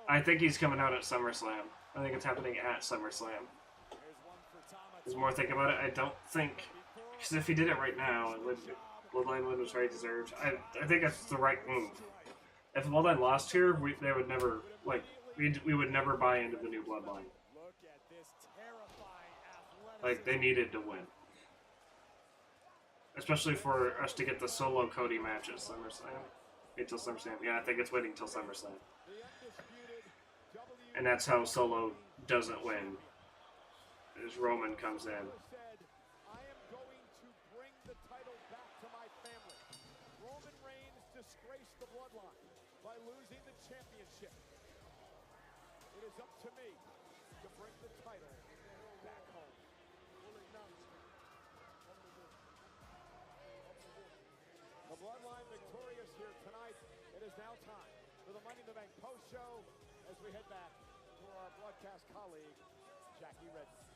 I think he's coming out at SummerSlam. I think it's happening at SummerSlam. There's more think about it. I don't think, because if he did it right now, Bloodline win was very deserved. I think it's the right move. If Bloodline lost here, they would never we would never buy into the new Bloodline. Like, they needed to win, especially for us to get the solo Cody match at SummerSlam. Wait till SummerSlam. Yeah, I think it's waiting till SummerSlam. And that's how Solo doesn't win, is Roman comes in. I am going to bring the title back to my family. Roman Reigns disgraced the Bloodline by losing the championship. It is up to me to bring the title back home. The Bloodline victorious here tonight. It is now time for the Money in the Bank post show as we head back to our broadcast colleague, Jackie Redmond.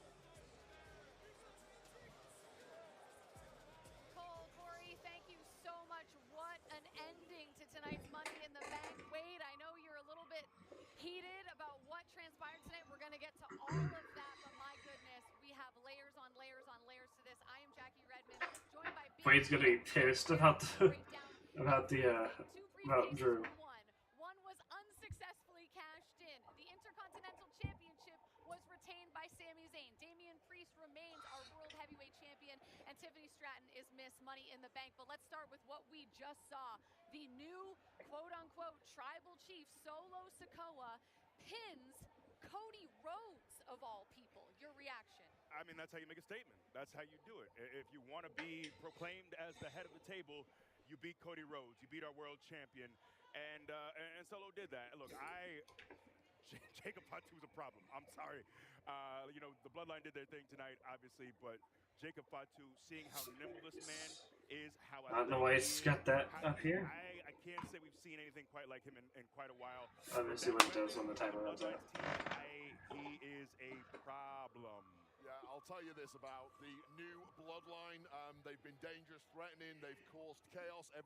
Cole, Corey, thank you so much. What an ending to tonight's Money in the Bank. Wade, I know you're a little bit heated about what transpired tonight. We're going to get to all of that, but my goodness, we have layers on layers on layers to this. I am Jackie Redmond, joined by Wade's gonna be pissed about Drew. One was unsuccessfully cashed in. The Intercontinental Championship was retained by Sami Zayn. Damian Priest remains our World Heavyweight Champion, and Tiffany Stratton is Miss Money in the Bank. But let's start with what we just saw. The new, quote-unquote, tribal chief, Solo Sikoa, pins Cody Rhodes, of all people. Your reaction? I mean, that's how you make a statement. That's how you do it. If you want to be proclaimed as the head of the table, you beat Cody Rhodes. You beat our world champion. And Solo did that. Look, Jacob Fatu was a problem. I'm sorry. You know, the Bloodline did their thing tonight, obviously, but Jacob Fatu, seeing how nimble this man is, how I don't know why he's got that up here. I can't say we've seen anything quite like him in quite a while. Obviously, what he does when the title runs out. He is a problem. Yeah, I'll tell you this about the new Bloodline. They've been dangerous, threatening. They've caused chaos. As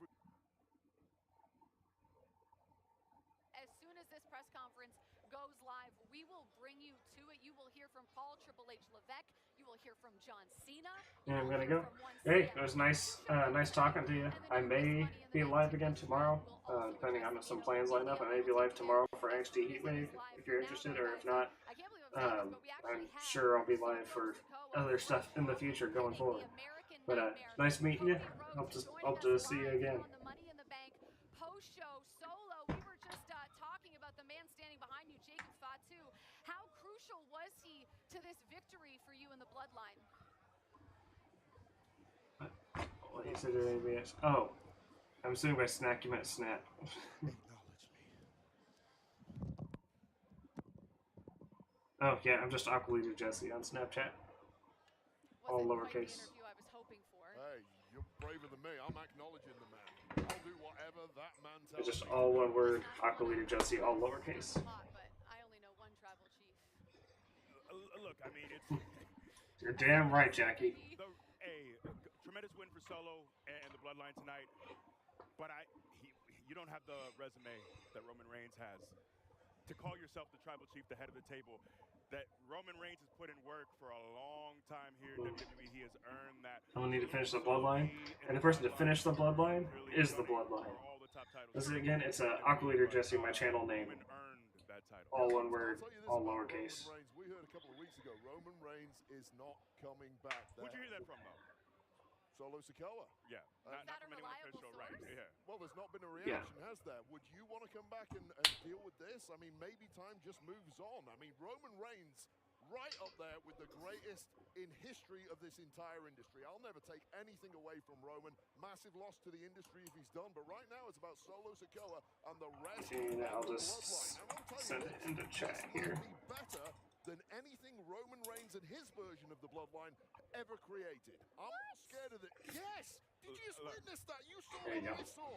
soon as this press conference goes live, we will bring you to it. You will hear from Paul Triple H Levesque. You will hear from John Cena. Yeah, I'm gonna go. Hey, it was nice talking to you. I may be live again tomorrow, depending on if some plans line up. I may be live tomorrow for NXT Heatwave if you're interested, or if not, I'm sure I'll be live for other stuff in the future going forward. But nice meeting you. Hope to see you again. On the Money in the Bank post-show Solo, we were just talking about the man standing behind you, Jacob Fatu. How crucial was he to this victory for you in the Bloodline? What he said to anybody else? Oh, I'm assuming by snack you meant snap. Oh yeah, I'm just Aqua Leader Jesse on Snapchat. All lowercase. I was hoping for. Hey, you're braver than me. I'm acknowledging the man. I'll do whatever that man tells It's just me. all one word, Aqua Leader Jesse, all lowercase. But I only know one tribal chief. Look, I mean, it's... You're damn right, Jackie. Tremendous win for Solo and the Bloodline tonight, but you don't have the resume that Roman Reigns has. To call yourself the tribal chief, the head of the table, that Roman Reigns has put in work for a long time here in WWE. He has earned that. I'm gonna need to finish the Bloodline, and the person to finish the Bloodline is the Bloodline. This is again, it's Aqua Leader Jesse, my channel name. All one word, all lowercase. We heard a couple of weeks ago, Roman Reigns is not coming back. Where'd you hear that from, though? Solo Sikoa. Yeah, not from anyone official, right? Yeah. Well, there's not been a reaction, has there? Would you want to come back and deal with this? I mean, maybe time just moves on. I mean, Roman Reigns right up there with the greatest in history of this entire industry. I'll never take anything away from Roman. Massive loss to the industry if he's done, but right now it's about Solo Sikoa and the rest And of I'll the just bloodline. And I'll tell you send this, it into chat this here. might be better than anything Roman Reigns and his version of the bloodline ever created. I'm not scared of it. Yes! Did you just witness that? You saw There you what go. I saw.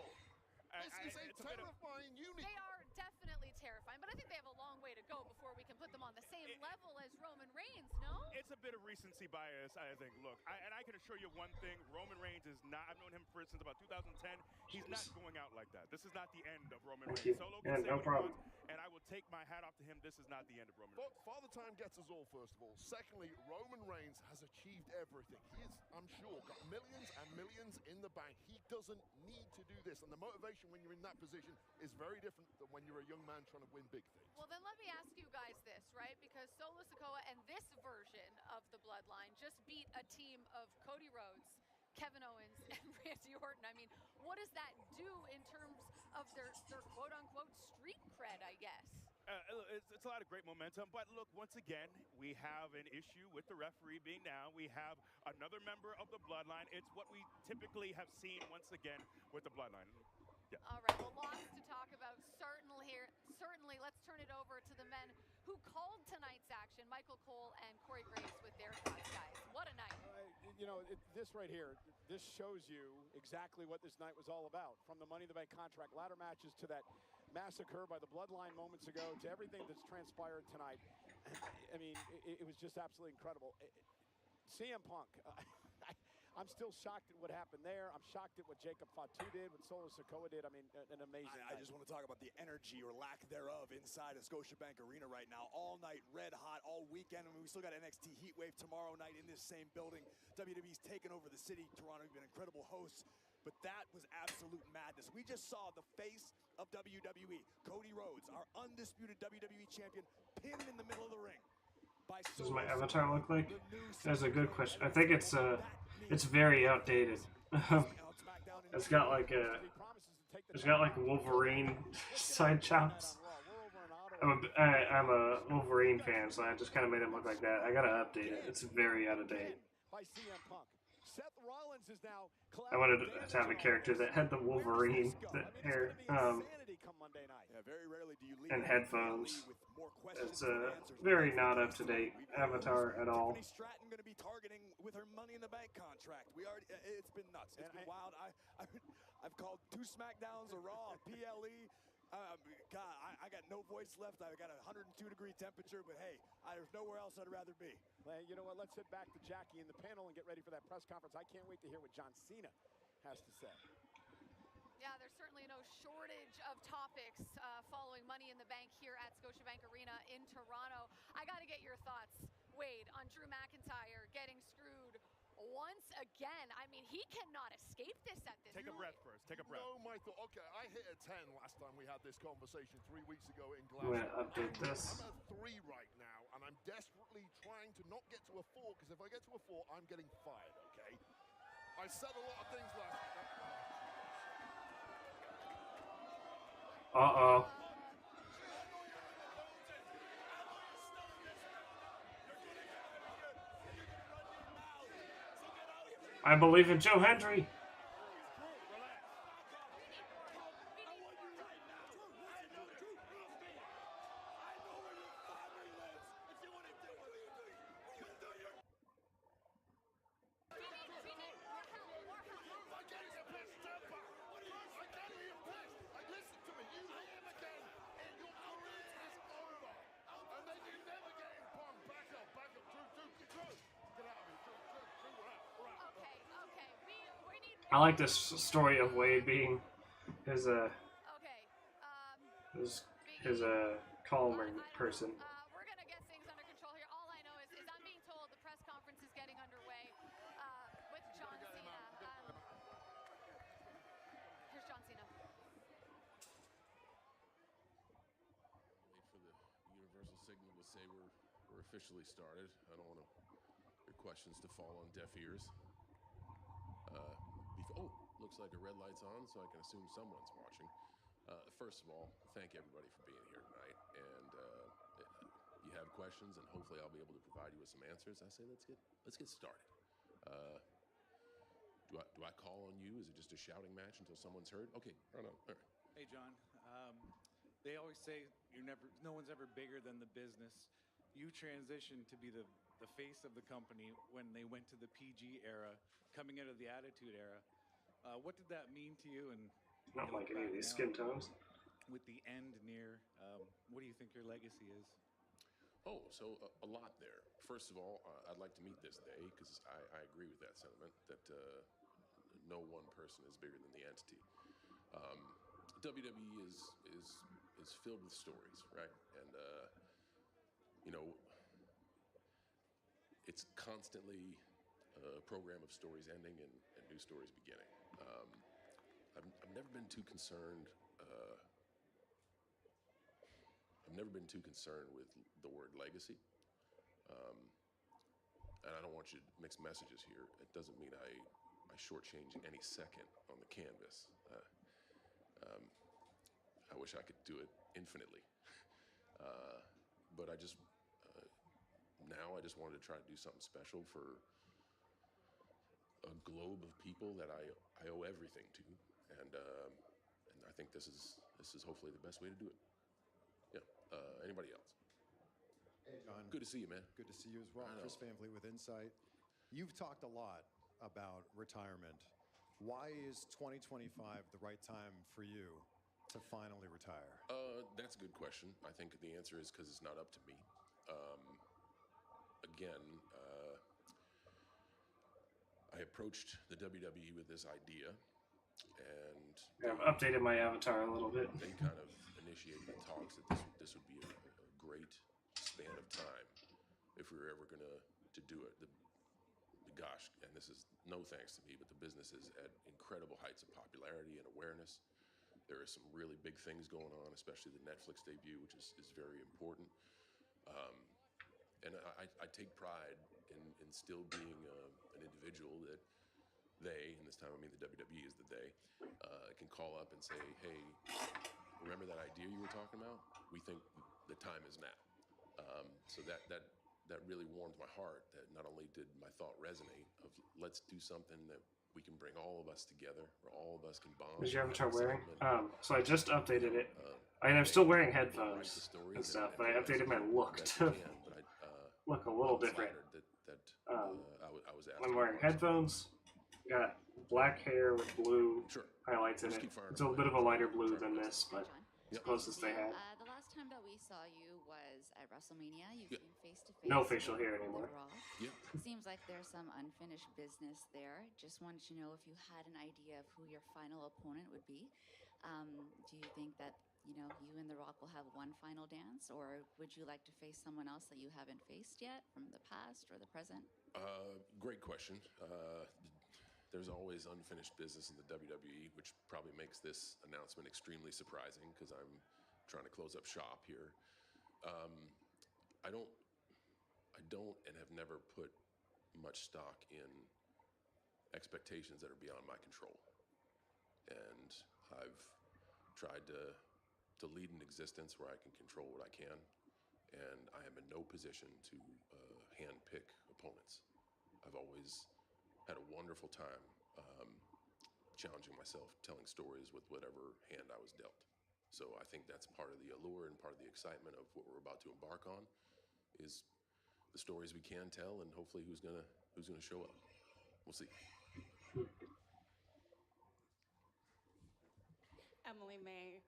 This is a terrifying unit. They are definitely terrifying, but I think they have a long way to go before we can put them on the same level as Roman Reigns, no? It's a bit of recency bias, I think. Look, and I can assure you one thing, Roman Reigns is not, I've known him since about 2010. He's not going out like that. This is not the end of Roman Thank Reigns. you. Solo can say No what he problem. wants, and I will take my hat off to him. This is not the end of Roman Reigns. Father Time gets us all, first of all. Secondly, Roman Reigns has achieved everything. He is, I'm sure, got millions and millions in the bank. He doesn't need to do this, and the motivation when you're in that position is very different than when you're a young man trying to win big things. Well, then let me ask you guys this, right? Because Solo Sikoa and this version of the bloodline just beat a team of Cody Rhodes, Kevin Owens, and Randy Orton. I mean, what does that do in terms of their quote-unquote street cred, I guess? It's a lot of great momentum, but look, once again, we have an issue with the referee being down. We have another member of the bloodline. It's what we typically have seen once again with the bloodline. Yeah. All right, well, lots to talk about. Certainly, let's turn it over to the men who called tonight's action, Michael Cole and Corey Graves, with their thoughts, guys. What a night. You know, this right here, this shows you exactly what this night was all about. From the Money in the Bank contract ladder matches to that massacre by the bloodline moments ago to everything that's transpired tonight. I mean, it was just absolutely incredible. CM Punk, I'm still shocked at what happened there. I'm shocked at what Jacob Fatu did, what Solo Sikoa did. I mean, an amazing I just want to talk about the energy or lack thereof inside of Scotiabank Arena right now. All night, red hot, all weekend. I mean, we still got NXT Heatwave tomorrow night in this same building. WWE's taken over the city. Toronto has been incredible hosts. But that was absolute madness. We just saw the face of WWE, Cody Rhodes, our undisputed WWE champion, pinned in the middle of the ring. Does my avatar look like? That's a good question. I think it's very outdated. It's got like Wolverine side chops. I'm a Wolverine fan, so I just kind of made it look like that. I gotta update it. It's very out of date. By CM Punk. Seth Rollins is now I wanted to have a character that had the Wolverine hair, very rarely do you leave and headphones. It's a very not up to date avatar at all. Stratton going to be targeting with her Money in the Bank contract. It's been nuts. It's been wild. I've called 2 SmackDowns, a Raw, a PLE. God, I got no voice left. I got a 102-degree temperature, but hey, there's nowhere else I'd rather be. Well, you know what? Let's head back to Jackie in the panel and get ready for that press conference. I can't wait to hear what John Cena has to say. Yeah, there's certainly no shortage of topics following Money in the Bank here at Scotiabank Arena in Toronto. I got to get your thoughts, Wade, on Drew McIntyre getting screwed once again. I mean, he cannot escape this at this point. Take a breath first. Take a breath. No, Michael. Okay, I hit a 10 last time we had this conversation 3 weeks ago in I'm Glasgow. gonna update this. I'm at 3 right now, and I'm desperately trying to not get to a 4, because if I get to a 4, I'm getting fired, okay? I said a lot of things last time. Uh-oh. I believe in Joe Hendry. I like this story of Wade being his calmer person. We're gonna get things under control here. All I know is I'm being told the press conference is getting underway with John Cena. Here's John Cena. Wait for the universal signal to say we're officially started. I don't want your questions to fall on deaf ears. Looks like a red light's on, so I can assume someone's watching. First of all, thank everybody for being here tonight. And you have questions, and hopefully I'll be able to provide you with some answers. I say let's get started. Do I call on you? Is it just a shouting match until someone's heard? Okay, right on. All right. Hey, John. They always say no one's ever bigger than the business. You transitioned to be the face of the company when they went to the PG era, coming out of the Attitude Era. What did that mean to you? And Not like any of these skin tones. With the end near, what do you think your legacy is? Oh, so a lot there. First of all, I'd like to meet this day because I agree with that sentiment that no one person is bigger than the entity. WWE is filled with stories, right? And it's constantly a program of stories ending and new stories beginning. I've never been too concerned. I've never been too concerned with the word legacy. And I don't want you to mix messages here. It doesn't mean I shortchange any second on the canvas. I wish I could do it infinitely. But I just wanted to try to do something special for a globe of people that I owe everything to, and I think this is hopefully the best way to do it. Yeah. Anybody else? Hey, John. Good to see you, man. Good to see you as well. Chris Van Vliet with Insight. You've talked a lot about retirement. Why is 2025 the right time for you to finally retire? That's a good question. I think the answer is because it's not up to me. Again, I approached the WWE with this idea, and I've updated my avatar a little bit. They kind of initiated the talks that this would be a great span of time if we were ever going to do it. Gosh, and this is no thanks to me, but the business is at incredible heights of popularity and awareness. There are some really big things going on, especially the Netflix debut, which is very important. And I take pride in still being an individual that they, and this time I mean the WWE is the they, can call up and say, hey, remember that idea you were talking about? We think the time is now. So that really warmed my heart that not only did my thought resonate of let's do something that we can bring all of us together, or all of us can bond. What is your avatar wearing? So I just updated it. I'm still wearing headphones and stuff, but I updated my look to look a little different. I'm wearing headphones, got black hair with blue highlights in it. It's a bit of a lighter blue than this, but it's closest they had. The last time that we saw you was at WrestleMania. You've been face to face. No facial hair anymore. It seems like there's some unfinished business there. Just wanted to know if you had an idea of who your final opponent would be. Do you think that you and The Rock will have one final dance, or would you like to face someone else that you haven't faced yet from the past or the present? Great question. There's always unfinished business in the WWE, which probably makes this announcement extremely surprising because I'm trying to close up shop here. I don't and have never put much stock in expectations that are beyond my control. And I've tried to lead an existence where I can control what I can, and I am in no position to handpick opponents. I've always had a wonderful time challenging myself, telling stories with whatever hand I was dealt. So I think that's part of the allure and part of the excitement of what we're about to embark on is the stories we can tell, and hopefully who's gonna show up. We'll see. Emily May.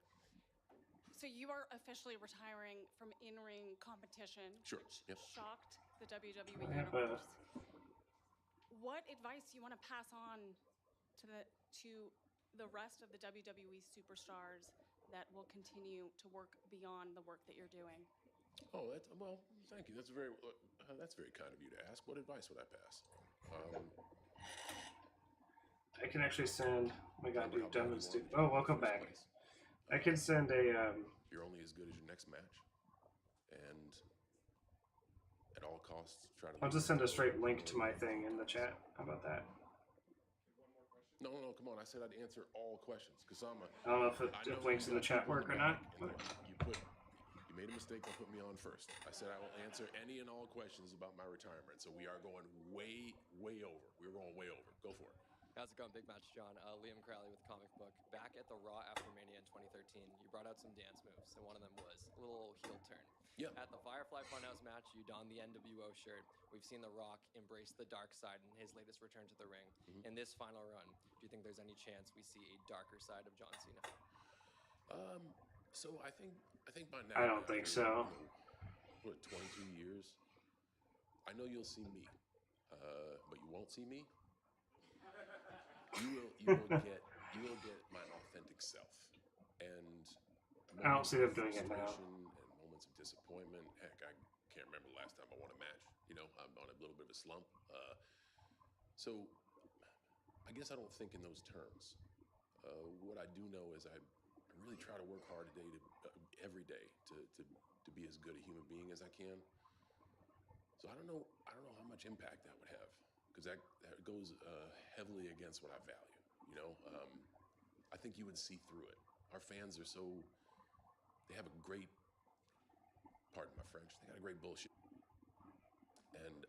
So you are officially retiring from in-ring competition, which shocked the WWE universe. What advice do you want to pass on to the rest of the WWE superstars that will continue to work beyond the work that you're doing? Oh, well, thank you. That's very kind of you to ask. What advice would I pass? I can actually send. Oh my God, dude, Devin's dude. Oh, welcome back. I can send a. You're only as good as your next match, and at all costs, try to. I'll just send a straight link to my thing in the chat. How about that? No, come on. I said I'd answer all questions because I don't know if links in the chat work or not. But you made a mistake by putting me on first. I said I will answer any and all questions about my retirement. So we are going way over. We're going way over. Go for it. How's it going? Big match, John. Liam Crowley with Comic Book. Back at the Raw after Mania in 2013, you brought out some dance moves, and one of them was a little heel turn. Yeah. At the Firefly Funhouse match, you donned the NWO shirt. We've seen The Rock embrace the dark side in his latest return to the ring. In this final run, do you think there's any chance we see a darker side of John Cena? So I think by now. I don't think so. What, 22 years? I know you'll see me, but you won't see me. You will get my authentic self, and I don't see them doing it now. And moments of disappointment. Heck, I can't remember the last time I won a match. I'm on a little bit of a slump. So I guess I don't think in those terms. What I do know is I really try to work hard every day to be as good a human being as I can. So I don't know how much impact that would have, because that goes heavily against what I value. I think you would see through it. Our fans are they have a great, pardon my French, they got a great bullshit. And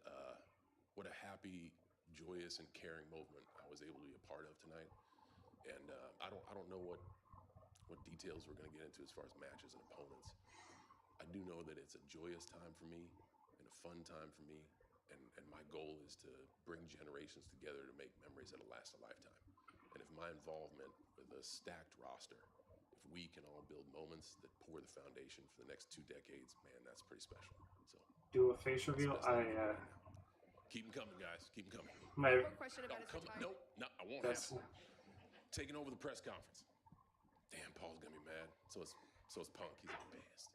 what a happy, joyous, and caring moment I was able to be a part of tonight. And I don't know what details we're going to get into as far as matches and opponents. I do know that it's a joyous time for me and a fun time for me. And my goal is to bring generations together to make memories that'll last a lifetime. And if my involvement with a stacked roster, if we can all build moments that pour the foundation for the next 2 decades, man, that's pretty special. So do a face reveal. Keep them coming, guys. Keep them coming. My One more question about his retirement. No, I won't have it. Taking over the press conference. Damn, Paul's gonna be mad. So is Punk. He's pissed.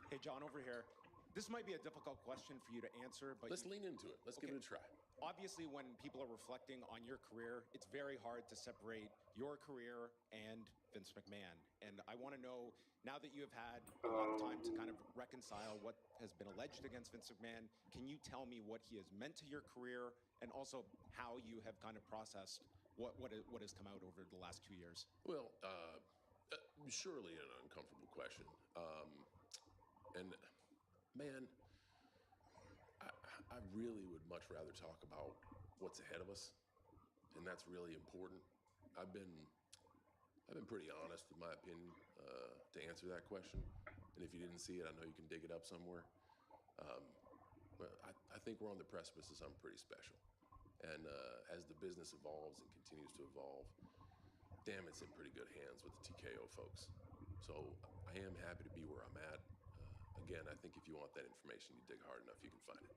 Hey, John, over here. This might be a difficult question for you to answer, but let's lean into it. Let's give it a try. Obviously, when people are reflecting on your career, it's very hard to separate your career and Vince McMahon. And I want to know, now that you have had a lot of time to kind of reconcile what has been alleged against Vince McMahon, can you tell me what he has meant to your career, and also how you have kind of processed what has come out over the last 2 years? Well, surely an uncomfortable question. And man, I really would much rather talk about what's ahead of us, and that's really important. I've been pretty honest, in my opinion, to answer that question. And if you didn't see it, I know you can dig it up somewhere. But I think we're on the precipice of something pretty special. And as the business evolves and continues to evolve, damn, it's in pretty good hands with the TKO folks. So I am happy to be where I'm at. Again, I think if you want that information, you dig hard enough, you can find it.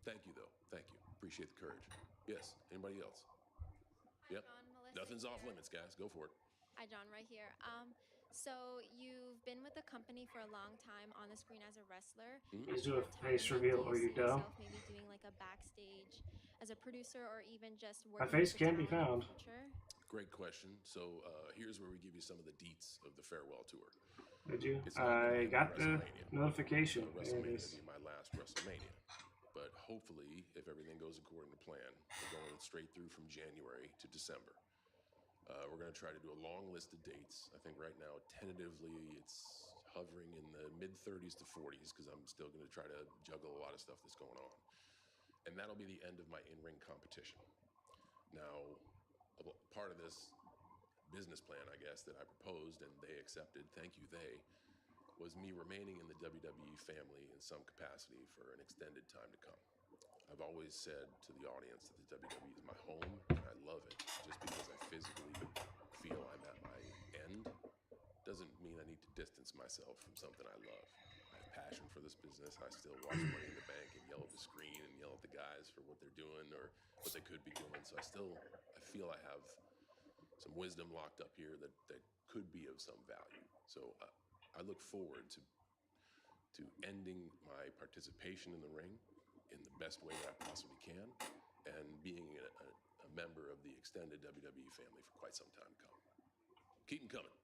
Thank you, though. Thank you. Appreciate the courage. Yes. Anybody else? Hi, Yep. John, Melissa Nothing's off here. limits, guys. Go for it. Hi, John, right here. So you've been with the company for a long time on the screen as a wrestler. Let's do a face reveal, or you don't. Maybe doing like a backstage as a producer, or even just My working face with the can be talent in found. the future? Great question. So here's where we give you some of the deets of the farewell tour. Did you? It's not gonna I end got at the WrestleMania. notification. There it WrestleMania is. will be my last WrestleMania. But hopefully, if everything goes according to plan, we're going straight through from January to December. We're going to try to do a long list of dates. I think right now, tentatively, it's hovering in the mid-30s to 40s, because I'm still going to try to juggle a lot of stuff that's going on. And that'll be the end of my in-ring competition. Now, part of this business plan, I guess, that I proposed and they accepted, thank you, they, was me remaining in the WWE family in some capacity for an extended time to come. I've always said to the audience that the WWE is my home, and I love it. Just because I physically feel I'm at my end doesn't mean I need to distance myself from something I love. I have passion for this business. I still watch Money in the Bank and yell at the screen and yell at the guys for what they're doing or what they could be doing. So I feel I have some wisdom locked up here that could be of some value. So I look forward to ending my participation in the ring in the best way that I possibly can, and being a member of the extended WWE family for quite some time to come. Keep them coming.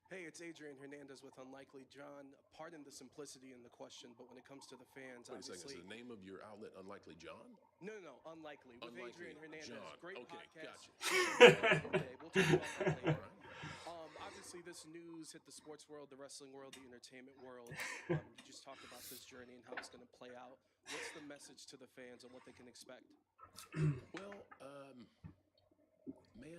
Hey, it's Adrian Hernandez with Unlikely John. Pardon the simplicity in the question, but when it comes to the fans, Wait a second, obviously... is the name of your outlet Unlikely John? No, Unlikely. With Adrian Hernandez. John. Great Okay, podcast. gotcha. We'll talk about that later. obviously, this news hit the sports world, the wrestling world, the entertainment world. You just talked about this journey and how it's going to play out. What's the message to the fans on what they can expect? Well, man,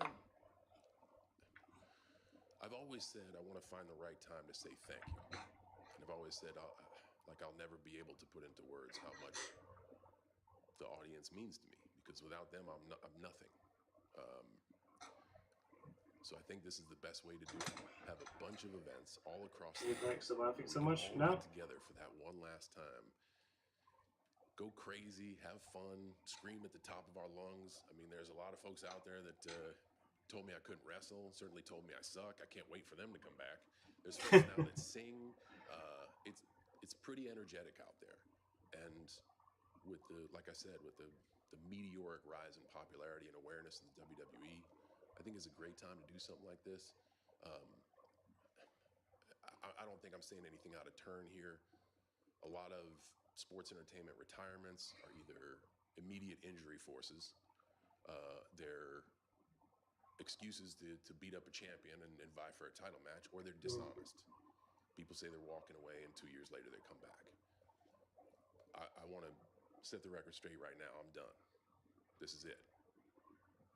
I've always said I want to find the right time to say thank you. And I've always said I'll never be able to put into words how much the audience means to me, because without them, I'm nothing. So I think this is the best way to do it. Have a bunch of events all across the world. Thanks for laughing so We can much. all No. get together for that one last time. Go crazy, have fun, scream at the top of our lungs. I mean, there's a lot of folks out there that told me I couldn't wrestle, certainly told me I suck. I can't wait for them to come back. There's folks now that sing. It's pretty energetic out there. And with like I said, with the meteoric rise in popularity and awareness of the WWE, I think it's a great time to do something like this. I don't think I'm saying anything out of turn here. A lot of sports entertainment retirements are either immediate injury forces, they're excuses to beat up a champion and vie for a title match, or they're dishonest. People say they're walking away and 2 years later they come back. I want to set the record straight right now. I'm done. This is it.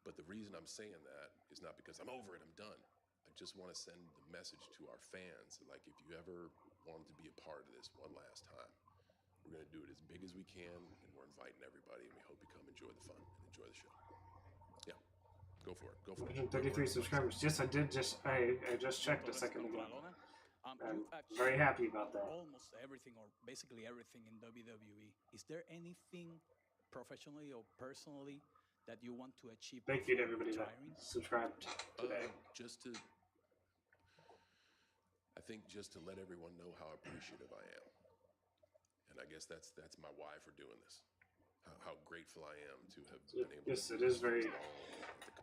But the reason I'm saying that is not because I'm over it, I'm done. I just want to send the message to our fans that, like, if you ever wanted to be a part of this one last time, we're going to do it as big as we can, and we're inviting everybody, and we hope you come enjoy the fun and enjoy the show. Yeah, go for it. Go for it. 133 subscribers. Yes, I did I just checked a second ago. I'm very happy about that. Almost everything, or basically everything in WWE. Is there anything professionally or personally that you want to achieve? Thank you to everybody that subscribed today. I think just to let everyone know how appreciative I am. And I guess that's my why for doing this. How grateful I am to have been able Yes, to it is very.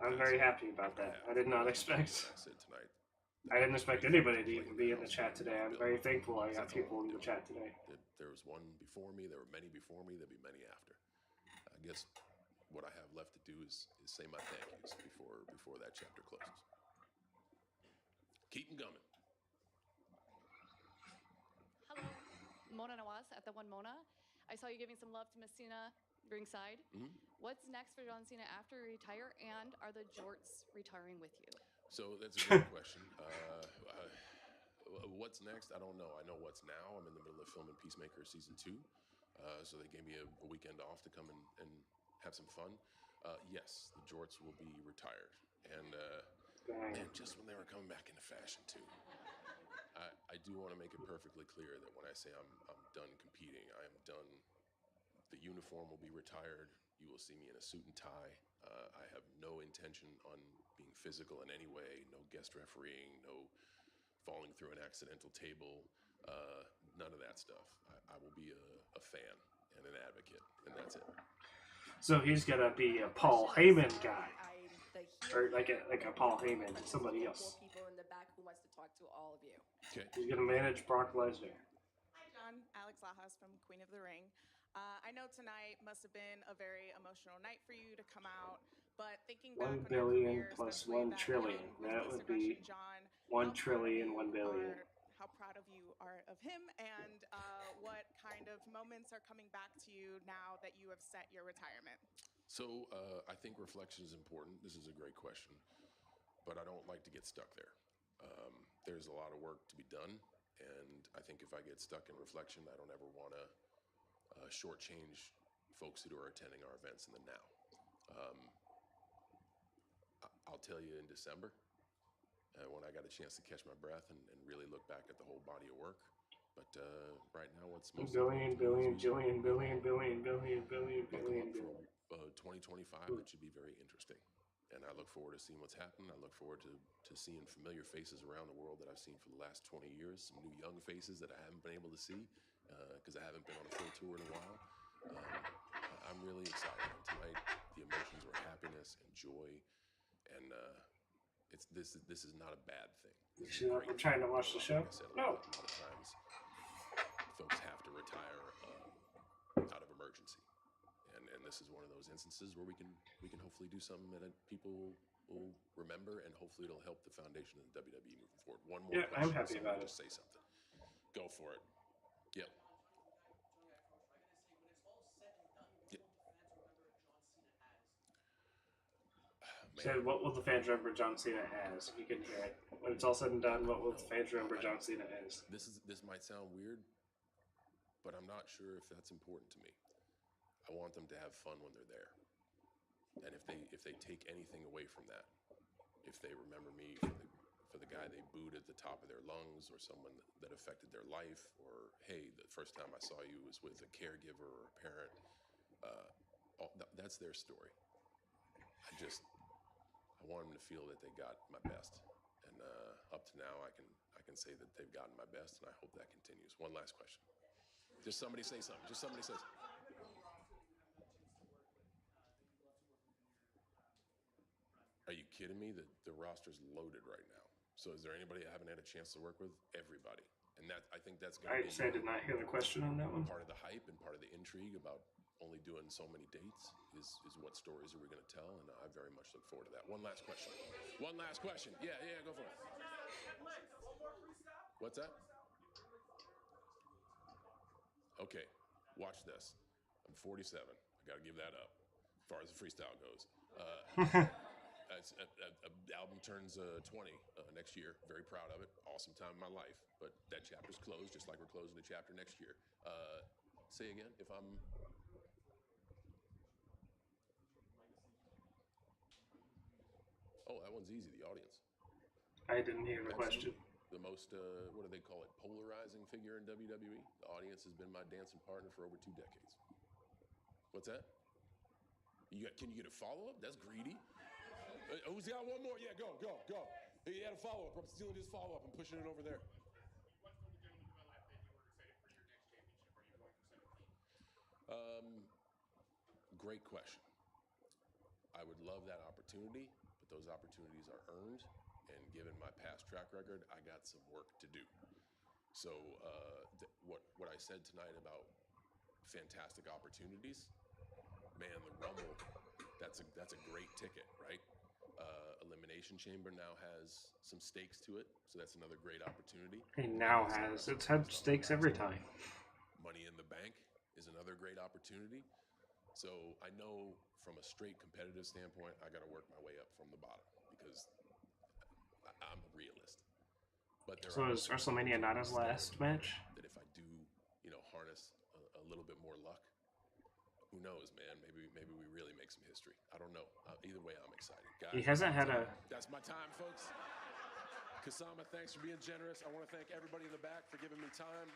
I'm very happy about that. I did not expect. I said tonight. I didn't expect anybody to even be in the chat today. I'm very thankful I got people in the chat today. There was one before me. There were many before me. There'll be many after. I guess what I have left to do is say my thank yous before that chapter closes. Keep them coming. Hello, Mona Nawaz at the One Mona. I saw you giving some love to Messina ringside. What's next for John Cena after you retire, and are the Jorts retiring with you? So that's a great question. What's next? I don't know. I know what's now. I'm in the middle of filming Peacemaker Season 2. So they gave me a weekend off to come and have some fun. Yes, the Jorts will be retired. And just when they were coming back into fashion, too. I do want to make it perfectly clear that when I say I'm done competing, I am done. The uniform will be retired. You will see me in a suit and tie. I have no intention on being physical in any way, no guest refereeing, no falling through an accidental table, none of that stuff. I will be a fan and an advocate, and that's it. So he's gonna be a Paul Heyman guy, or like a Paul Heyman, somebody else. People in the back who wants to talk to all of you. Okay. He's gonna manage Brock Lesnar. Hi, John. Alex Lajas from Queen of the Ring. I know tonight must have been a very emotional night for you to come out, but thinking back 1 on your billion career, plus especially 1 that trillion. ending with That Lisa would be Gresham, John, 1 trillion, 1 billion. how proud of you are of him, and what kind of moments are coming back to you now that you have set your retirement? So I think reflection is important. This is a great question, but I don't like to get stuck there. There's a lot of work to be done, and I think if I get stuck in reflection, I don't ever want to shortchange folks who are attending our events in the now. I'll tell you in December, when I got a chance to catch my breath and really look back at the whole body of work. But right now, what's most Billion, important to me is we 2025, that should be very interesting. And I look forward to seeing what's happening. I look forward to seeing familiar faces around the world that I've seen for the last 20 years, some new young faces that I haven't been able to see because I haven't been on a full tour in a while. I'm really excited. And tonight, the emotions were happiness and joy, and this is not a bad thing. I'm trying to watch the show. Like I said, No. a lot of times, folks have to retire out of emergency. And this is one of those instances where we can hopefully do something that people people remember, and hopefully it'll help the foundation of the WWE moving forward. One more Yeah, question. I'm happy about it. Just say something. Go for it. Yep. So what will the fans remember John Cena as? If you can hear it. When it's all said and done, what will the fans remember John Cena as? This might sound weird, but I'm not sure if that's important to me. I want them to have fun when they're there. And if they take anything away from that, if they remember me for the guy they booed at the top of their lungs, or someone that affected their life, or hey, the first time I saw you was with a caregiver or a parent, that's their story. I want them to feel that they got my best, and up to now, I can say that they've gotten my best, and I hope that continues. One last question. Just somebody say something. Just somebody say something. Are you kidding me? The roster's loaded right now. So is there anybody I haven't had a chance to work with? Everybody. And I think that's going to be... I did not hear the question on that one. Part of the hype and part of the intrigue about only doing so many dates is what stories are we going to tell, and I very much look forward to that. One last question. One last question. Yeah, go for it. What's that? Okay, watch this. I'm 47. I got to give that up as far as the freestyle goes. Album turns 20 next year. Very proud of it. Awesome time in my life. But that chapter's closed, just like we're closing the chapter next year. Say again, if I'm... Oh, that one's easy, the audience. I didn't hear the question. The most, what do they call it, polarizing figure in WWE? The audience has been my dancing partner for over 2 decades. What's that? Can you get a follow-up? That's greedy. Who's got one more? Yeah, go. He had a follow-up. I'm stealing his follow-up and pushing it over there. Great question. I would love that opportunity, but those opportunities are earned, and given my past track record, I got some work to do. So what I said tonight about fantastic opportunities, man, the Rumble, that's a great ticket, right? Elimination Chamber now has some stakes to it, so that's another great opportunity. It now has. It's had stakes every time. Money in the Bank is another great opportunity. So I know from a straight competitive standpoint, I got to work my way up from the bottom because I'm a realist. But So is WrestleMania not his last match? That if I do, harness a little bit more luck, who knows, man? Maybe we really make some history. I don't know. Either way, I'm excited. Guys, He hasn't had a... That's my time, folks. Kasama, thanks for being generous. I want to thank everybody in the back for giving me time.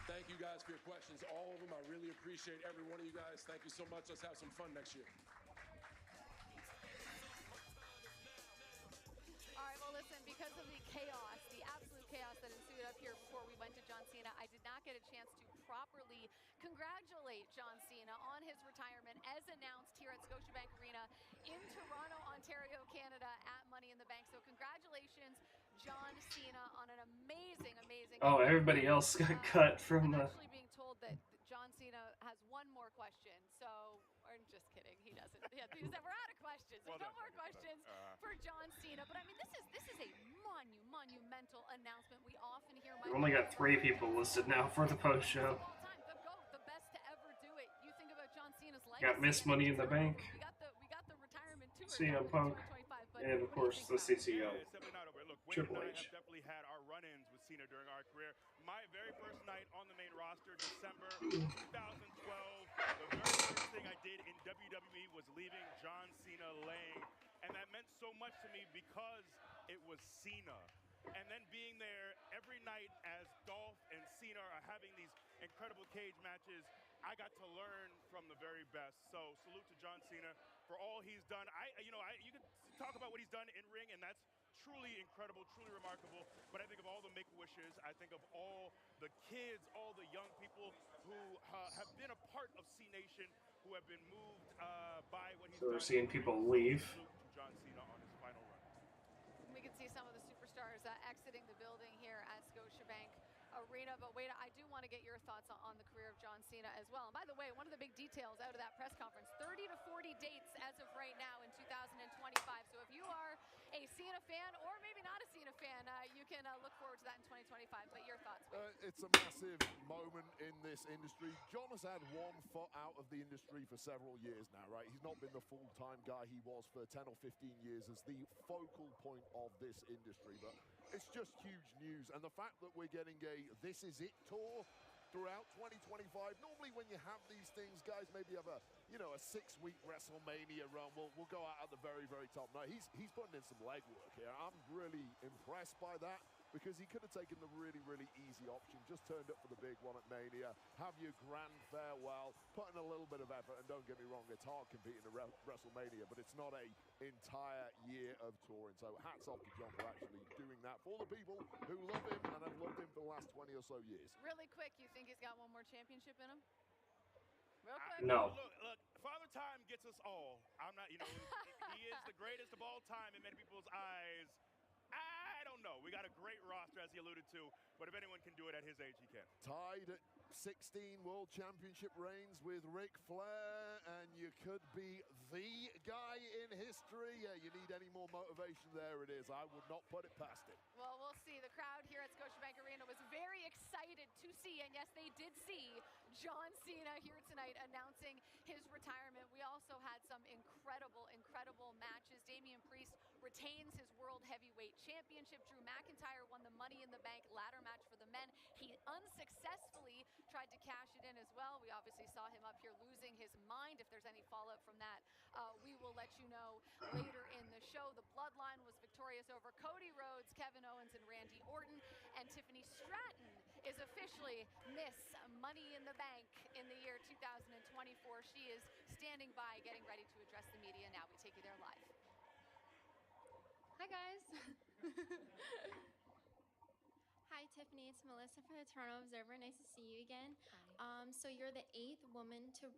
Thank you guys for your questions, all of them. I really appreciate every one of you guys. Thank you so much. Let's have some fun next year. All right, well, listen, because of the chaos, the absolute chaos that ensued up here before we went to John Cena, I did not get a chance to properly congratulate John Cena on his retirement as announced here at Scotiabank Arena in Toronto, Ontario, Canada at Money in the Bank. So congratulations, John Cena, on an amazing, amazing... Oh, everybody else got cut from I'm the... actually being told that John Cena has one more question, so... I'm just kidding. He doesn't. Yeah, he's never had a question. There's no more questions for John Cena. But I mean, this is a monumental announcement. We often hear... We've only got 3 people listed now for the post show. The GOAT, the best to ever do it. You think about John Cena's legacy. Got Miss Money in the Bank. We got the retirement tour. CM Punk. And of course the CCO. Triple H. Definitely had our run-ins with Cena during our career. My very first night on the main roster, December 2012, the very first thing I did in WWE was leaving John Cena laying, and that meant so much to me because it was Cena. And then being there every night as Dolph and Cena are having these incredible cage matches, I got to learn from the very best. So salute to John Cena for all he's done. You could talk about what he's done in ring, and that's truly incredible, truly remarkable. But I think of all the Make-A-Wishes, I think of all the kids, all the young people who have been a part of C-Nation, who have been moved by what he's done. So we're seeing people leave. Salute to John Cena on his final run. We can see some of the superstars exiting the building here at Scotiabank Arena. Arena. But Wade, I do want to get your thoughts on the career of John Cena as well. And by the way, one of the big details out of that press conference, 30 to 40 dates as of right now in 2025. So if you are a Cena fan or maybe not a Cena fan, you can look forward to that in 2025. But your thoughts, Wade? It's a massive moment in this industry. John has had one foot out of the industry for several years now, right? He's not been the full-time guy he was for 10 or 15 years as the focal point of this industry. But it's just huge news. And the fact that we're getting a This Is It tour throughout 2025. Normally when you have these things, guys maybe have a 6-week WrestleMania run. We'll go out at the very, very top. No, he's putting in some legwork here. I'm really impressed by that because he could have taken the really, really easy option, just turned up for the big one at Mania, have your grand farewell, put in a little bit of effort, and don't get me wrong, it's hard competing at WrestleMania, but it's not a entire year of touring. So hats off to John for actually doing that for the people who love him and have loved him for the last 20 or so years. Really quick, you think he's got one more championship in him? Real quick. No. Look, Father Time gets us all. I'm not, he is the greatest of all time in many people's eyes. I don't know. We got a great roster, as he alluded to, but if anyone can do it at his age, he can. Tied at 16 World Championship reigns with Ric Flair, and you could be the guy in history. Yeah, you need any more motivation, there it is. I would not put it past him. Well, we'll see. The crowd here at Scotiabank Arena was very excited to see, and yes, they did see John Cena here tonight announcing his retirement. We also had some incredible, incredible matches. Damian Priest retains his World Heavyweight Championship. Drew McIntyre won the Money in the Bank ladder match for the men. He unsuccessfully tried to cash it in as well. We obviously saw him up here losing his mind. If there's any fallout from that, we will let you know later in the show. The Bloodline was victorious over Cody Rhodes, Kevin Owens, and Randy Orton. And Tiffany Stratton is officially Miss Money in the Bank in the year 2024. She is standing by, getting ready to address the media now. We take you there live. Hi, guys. Hi, Tiffany. It's Melissa from the Toronto Observer. Nice to see you again. Hi. So you're the 8th woman to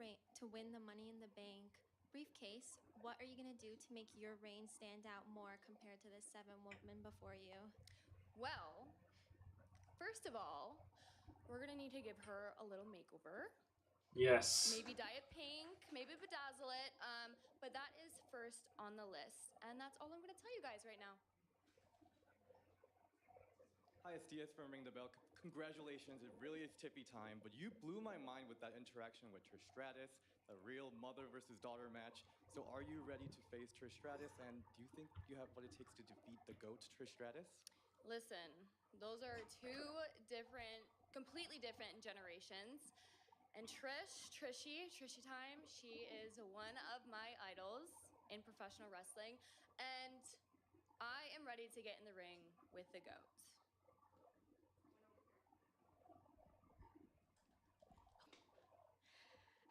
win the Money in the Bank briefcase. What are you going to do to make your reign stand out more compared to the 7 women before you? Well, first of all, we're going to need to give her a little makeover. Yes. Maybe dye it pink, maybe bedazzle it, but that is first on the list. And that's all I'm going to tell you guys right now. Hi, it's Diaz from Ring the Bell. Congratulations, it really is Tiffy time, but you blew my mind with that interaction with Trish Stratus, a real mother versus daughter match. So are you ready to face Trish Stratus, and do you think you have what it takes to defeat the GOAT, Trish Stratus? Listen, those are two completely different generations. And Trishy time, she is one of my idols in professional wrestling, and I am ready to get in the ring with the GOAT.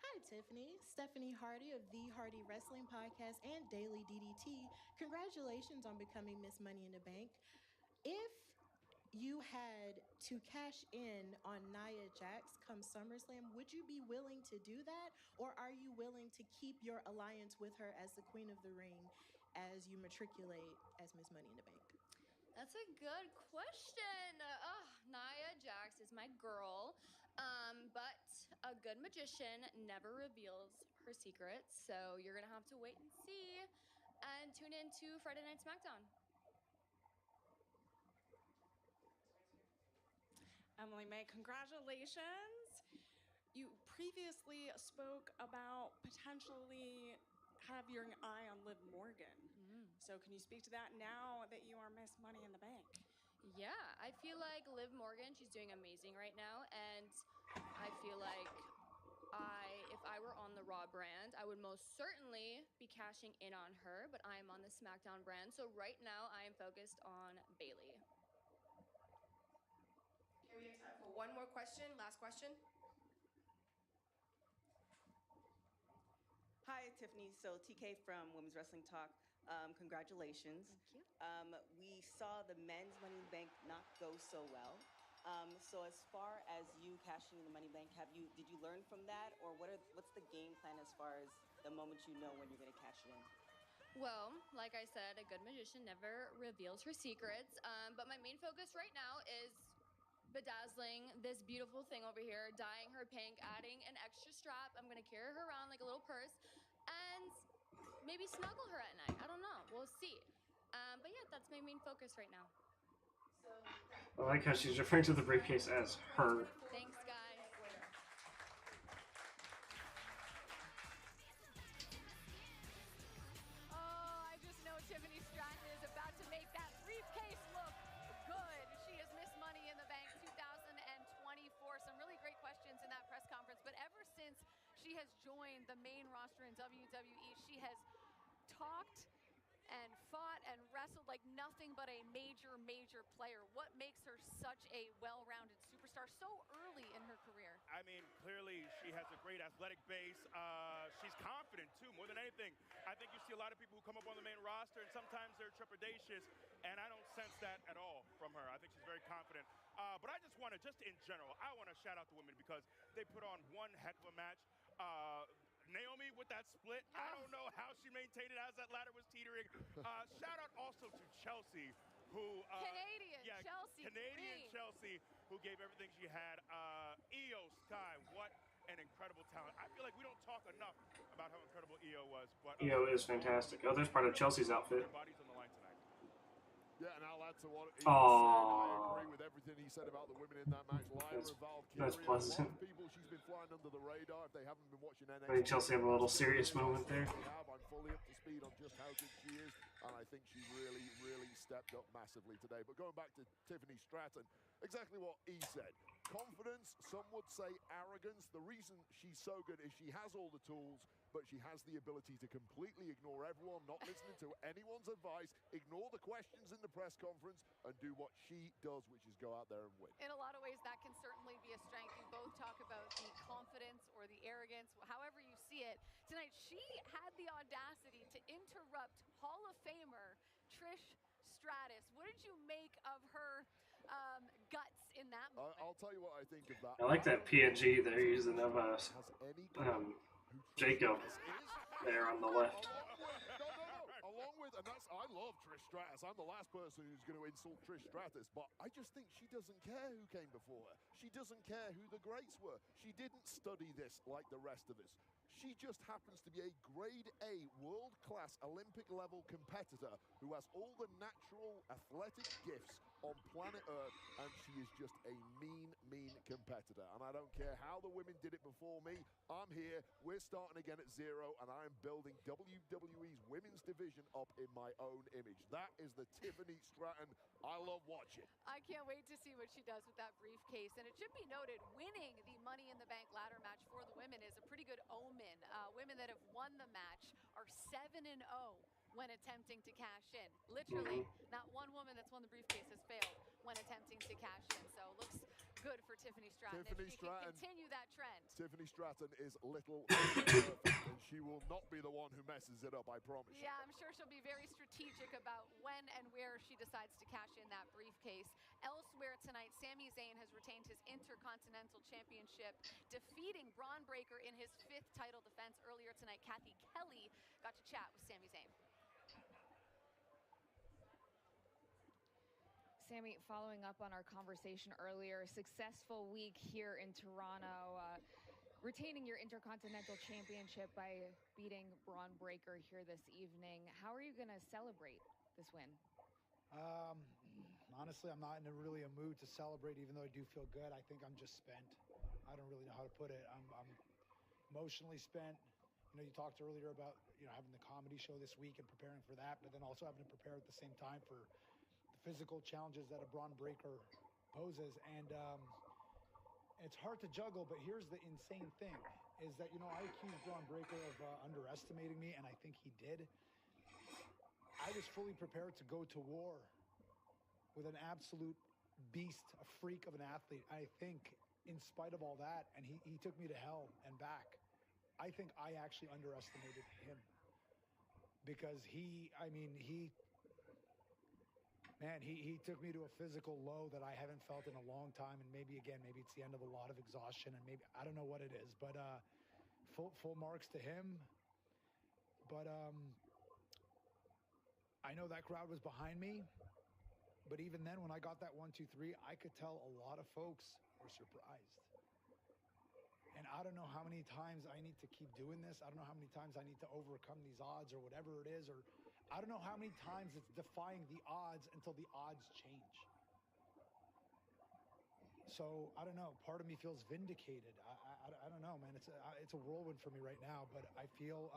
Hi, Tiffany. Stephanie Hardy of The Hardy Wrestling Podcast and Daily DDT. Congratulations on becoming Miss Money in the Bank. If you had to cash in on Nia Jax come SummerSlam, would you be willing to do that? Or are you willing to keep your alliance with her as the Queen of the Ring as you matriculate as Miss Money in the Bank? That's a good question. Nia Jax is my girl, but a good magician never reveals her secrets, so you're gonna have to wait and see and tune in to Friday Night SmackDown. Emily May, congratulations. You previously spoke about potentially have your eye on Liv Morgan. So can you speak to that now that you are Miss Money in the Bank? Yeah, I feel like Liv Morgan, she's doing amazing right now, and I feel like if I were on the Raw brand, I would most certainly be cashing in on her, but I am on the SmackDown brand, so right now I am focused on Bayley. Okay, we have time for one more question. Last question. Hi, Tiffany. So TK from Women's Wrestling Talk. Congratulations. Thank you. We saw the men's Money in the Bank not go so well. So as far as you cashing in the Money Bank, did you learn from that, or what's the game plan as far as the moment you know when you're going to cash it in? Well, like I said, a good magician never reveals her secrets, but my main focus right now is bedazzling this beautiful thing over here, dyeing her pink, adding an extra strap. I'm gonna carry her around like a little purse and maybe snuggle her at night. I don't know. We'll see. But yeah, that's my main focus right now. I like how she's referring to the briefcase as her. Thanks, guys. Oh, I just know Tiffany Stratton is about to make that briefcase look good. She is Miss Money in the Bank 2024. Some really great questions in that press conference. But ever since she has joined the main roster in WWE, she has talked and fought and wrestled like nothing but a major player. What makes her such a well-rounded superstar so early in her career? I mean, clearly she has a great athletic base. She's confident too, more than anything. I think you see a lot of people who come up on the main roster and sometimes they're trepidatious, and I don't sense that at all from her. I think she's very confident. But I just want to, just in general, I want to shout out the women because they put on one heck of a match. Naomi with that split, I don't know how she maintained it as that ladder was teetering. Shout out also to Chelsea, who Canadian Chelsea, who gave everything she had. Io Sky, what an incredible talent. I feel like we don't talk enough about how incredible Io was. But Io is fantastic. Oh, there's part of Chelsea's outfit. Their bodies on the line tonight. Yeah, and I'll add to what he said. I agree with everything he said about the women in that match. Lyra and Valkyria. That's pleasant. A lot of people, she's been flying under the radar. If they haven't been watching NXT, I think Chelsea have a little serious moment there. I'm fully up to speed on just how good she is, and I think she really stepped up massively today. But going back to Tiffany Stratton, exactly what he said. Confidence, some would say arrogance. The reason she's so good is she has all the tools, but she has the ability to completely ignore everyone, not listening to anyone's advice, ignore the questions in the press conference, and do what she does, which is go out there and win. In a lot of ways, that can certainly be a strength. You both talk about the confidence or the arrogance, however you see it. Tonight, she had the audacity to interrupt Hall of Famer Trish Stratus. What did you make of her guts in that moment? I'll tell you what I think of that. I like that PNG they're using of Jacob there on the left. Along with, and that's, I love Trish Stratus. I'm the last person who's going to insult Trish Stratus, but I just think she doesn't care who came before her. She doesn't care who the greats were. She didn't study this like the rest of us. She just happens to be a grade A, world-class, Olympic-level competitor who has all the natural athletic gifts on planet Earth, and she is just a mean competitor. And I don't care how the women did it before me. I'm here. We're starting again at zero, and I am building WWE's women's division up in my own image. That is the Tiffany Stratton I love watching. I can't wait to see what she does with that briefcase. And it should be noted, winning the Money in the Bank ladder match for the women is a pretty good omen. Women that have won the match are 7-0 when attempting to cash in. Literally, not one woman that's won the briefcase has failed when attempting to cash in. So looks good for Tiffany Stratton. Tiffany if she Stratton can continue that trend. Tiffany Stratton is little perfect, and she will not be the one who messes it up, I promise you. Yeah, I'm sure she'll be very strategic about when and where she decides to cash in that briefcase. Elsewhere tonight, Sami Zayn has retained his Intercontinental Championship, defeating Braun Breaker in his 5th title defense earlier tonight. Kathy Kelly got to chat with Sami Zayn. Sami, following up on our conversation earlier, successful week here in Toronto, retaining your Intercontinental Championship by beating Braun Breaker here this evening. How are you going to celebrate this win? Honestly, I'm not in really a mood to celebrate, even though I do feel good. I think I'm just spent. I don't really know how to put it. I'm emotionally spent. You know, you talked earlier about, having the comedy show this week and preparing for that, but then also having to prepare at the same time for the physical challenges that a Braun Breaker poses. And it's hard to juggle, but here's the insane thing, is that, I accused Braun Breaker of underestimating me, and I think he did. I was fully prepared to go to war with an absolute beast, a freak of an athlete. I think in spite of all that, and he took me to hell and back, I think I actually underestimated him. Because he took me to a physical low that I haven't felt in a long time. And maybe it's the end of a lot of exhaustion, and maybe, I don't know what it is, but full marks to him. But I know that crowd was behind me. But even then, when I got that 1, 2, 3, I could tell a lot of folks were surprised. And I don't know how many times I need to keep doing this. I don't know how many times I need to overcome these odds or whatever it is. Or I don't know how many times it's defying the odds until the odds change. So I don't know. Part of me feels vindicated. I don't know, man. It's a whirlwind for me right now. But I feel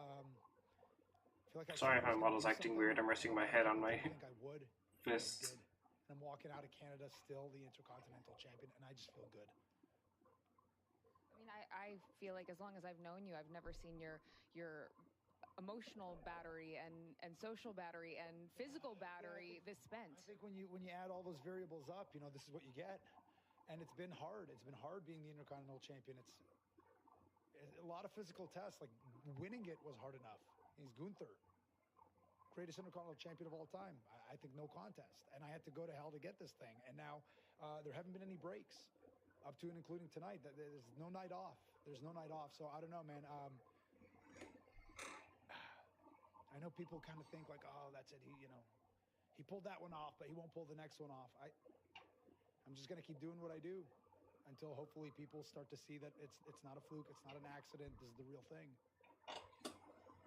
like Sorry if my model's acting weird. I'm resting my head on my fist. And I'm walking out of Canada still the Intercontinental Champion, and I just feel good. I mean, I feel like as long as I've known you, I've never seen your emotional battery and social battery and physical battery this spent. I think when you add all those variables up, you know, this is what you get. And it's been hard. It's been hard being the Intercontinental Champion. It's a lot of physical tests. Like winning it was hard enough. He's Gunther, greatest Intercontinental Champion of all time. I think no contest. And I had to go to hell to get this thing. And now there haven't been any breaks up to and including tonight. There's no night off. There's no night off. So I don't know, man. I know people kind of think like, oh, that's it. He pulled that one off, but he won't pull the next one off. I'm just going to keep doing what I do until hopefully people start to see that it's not a fluke. It's not an accident. This is the real thing.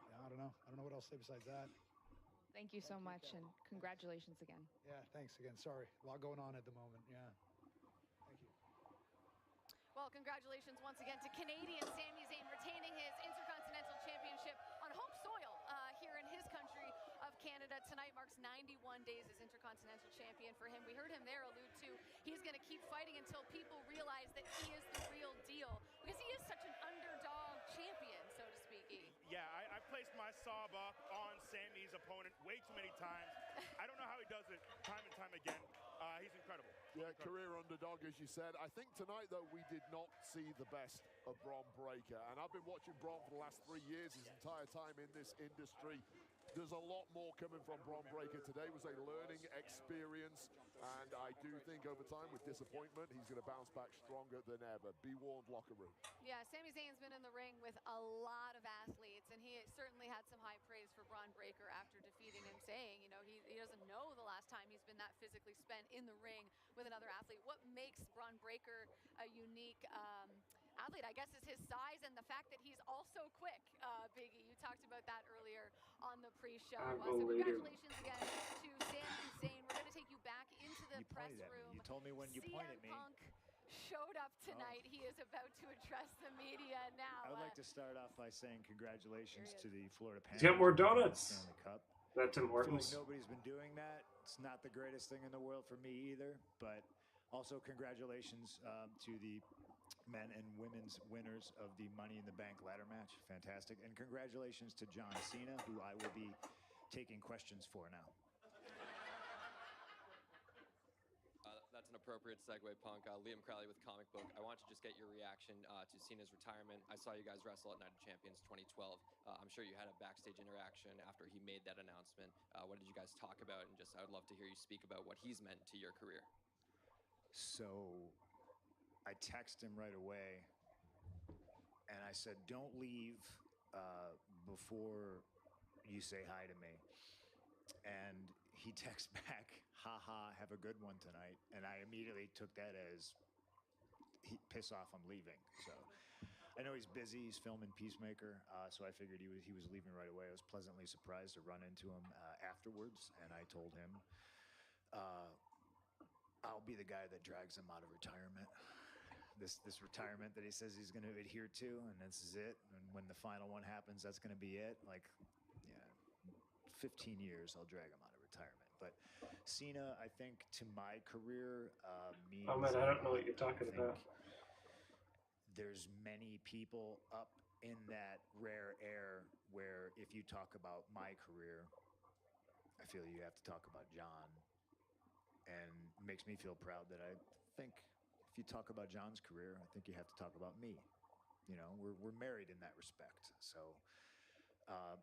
Yeah, I don't know. I don't know what else to say besides that. Thank you so much, and congratulations again. Yeah, thanks again. Sorry. A lot going on at the moment. Yeah. Thank you. Well, congratulations once again to Canadian Sami Zayn retaining his Intercontinental Championship on home soil here in his country of Canada. Tonight marks 91 days as Intercontinental Champion for him. We heard him there allude to he's going to keep fighting until people realize that he is the real deal, because he is such an underdog champion, so to speak. Yeah, I placed my sob up on Sammy's opponent way too many times. I don't know how he does it time and time again. He's incredible. Yeah, career underdog, as you said. I think tonight, though, we did not see the best of Bron Breakker. And I've been watching Bron for the last 3 years, his entire time in this industry. There's a lot more coming from Bron Breakker. Today was a learning experience, and I do think over time, with disappointment, he's going to bounce back stronger than ever. Be warned, locker room. Yeah, Sami Zayn's been in the ring with a lot of athletes, and he certainly had some high praise for Bron Breakker after defeating him, saying, you know, he doesn't know the last time he's been that physically spent in the ring with another athlete. What makes Bron Breakker a unique athlete, I guess, is his size and the fact that he's also quick. Biggie, you talked about that earlier on the pre-show. So congratulations again to Sami Zayn. We're going to take you back into the press room. You told me when you pointed at me. Punk showed up tonight. He is about to address the media now. I would like to start off by saying congratulations to the Florida Panthers. He's got more donuts. Stanley Cup. That's important. I feel like nobody's been doing that. It's not the greatest thing in the world for me either, but also congratulations to the men and women's winners of the Money in the Bank ladder match. Fantastic. And congratulations to John Cena, who I will be taking questions for now. That's an appropriate segue, Punk. Liam Crowley with Comic Book. I want to just get your reaction to Cena's retirement. I saw you guys wrestle at Night of Champions 2012. I'm sure you had a backstage interaction after he made that announcement. What did you guys talk about? And just, I would love to hear you speak about what he's meant to your career. So I texted him right away, and I said, don't leave before you say hi to me. And he texts back, haha, have a good one tonight. And I immediately took that as, piss off, I'm leaving. So I know he's busy, he's filming Peacemaker, so I figured he was leaving right away. I was pleasantly surprised to run into him afterwards, and I told him, I'll be the guy that drags him out of retirement. This retirement that he says he's going to adhere to, and this is it. And when the final one happens, that's going to be it. Like, yeah, 15 years, I'll drag him out of retirement. But Cena, I think, to my career, means... Oh, man, I don't know what you're talking about. There's many people up in that rare air where if you talk about my career, I feel you have to talk about John. And it makes me feel proud that I think if you talk about John's career, I think you have to talk about me. You know, we're married in that respect. So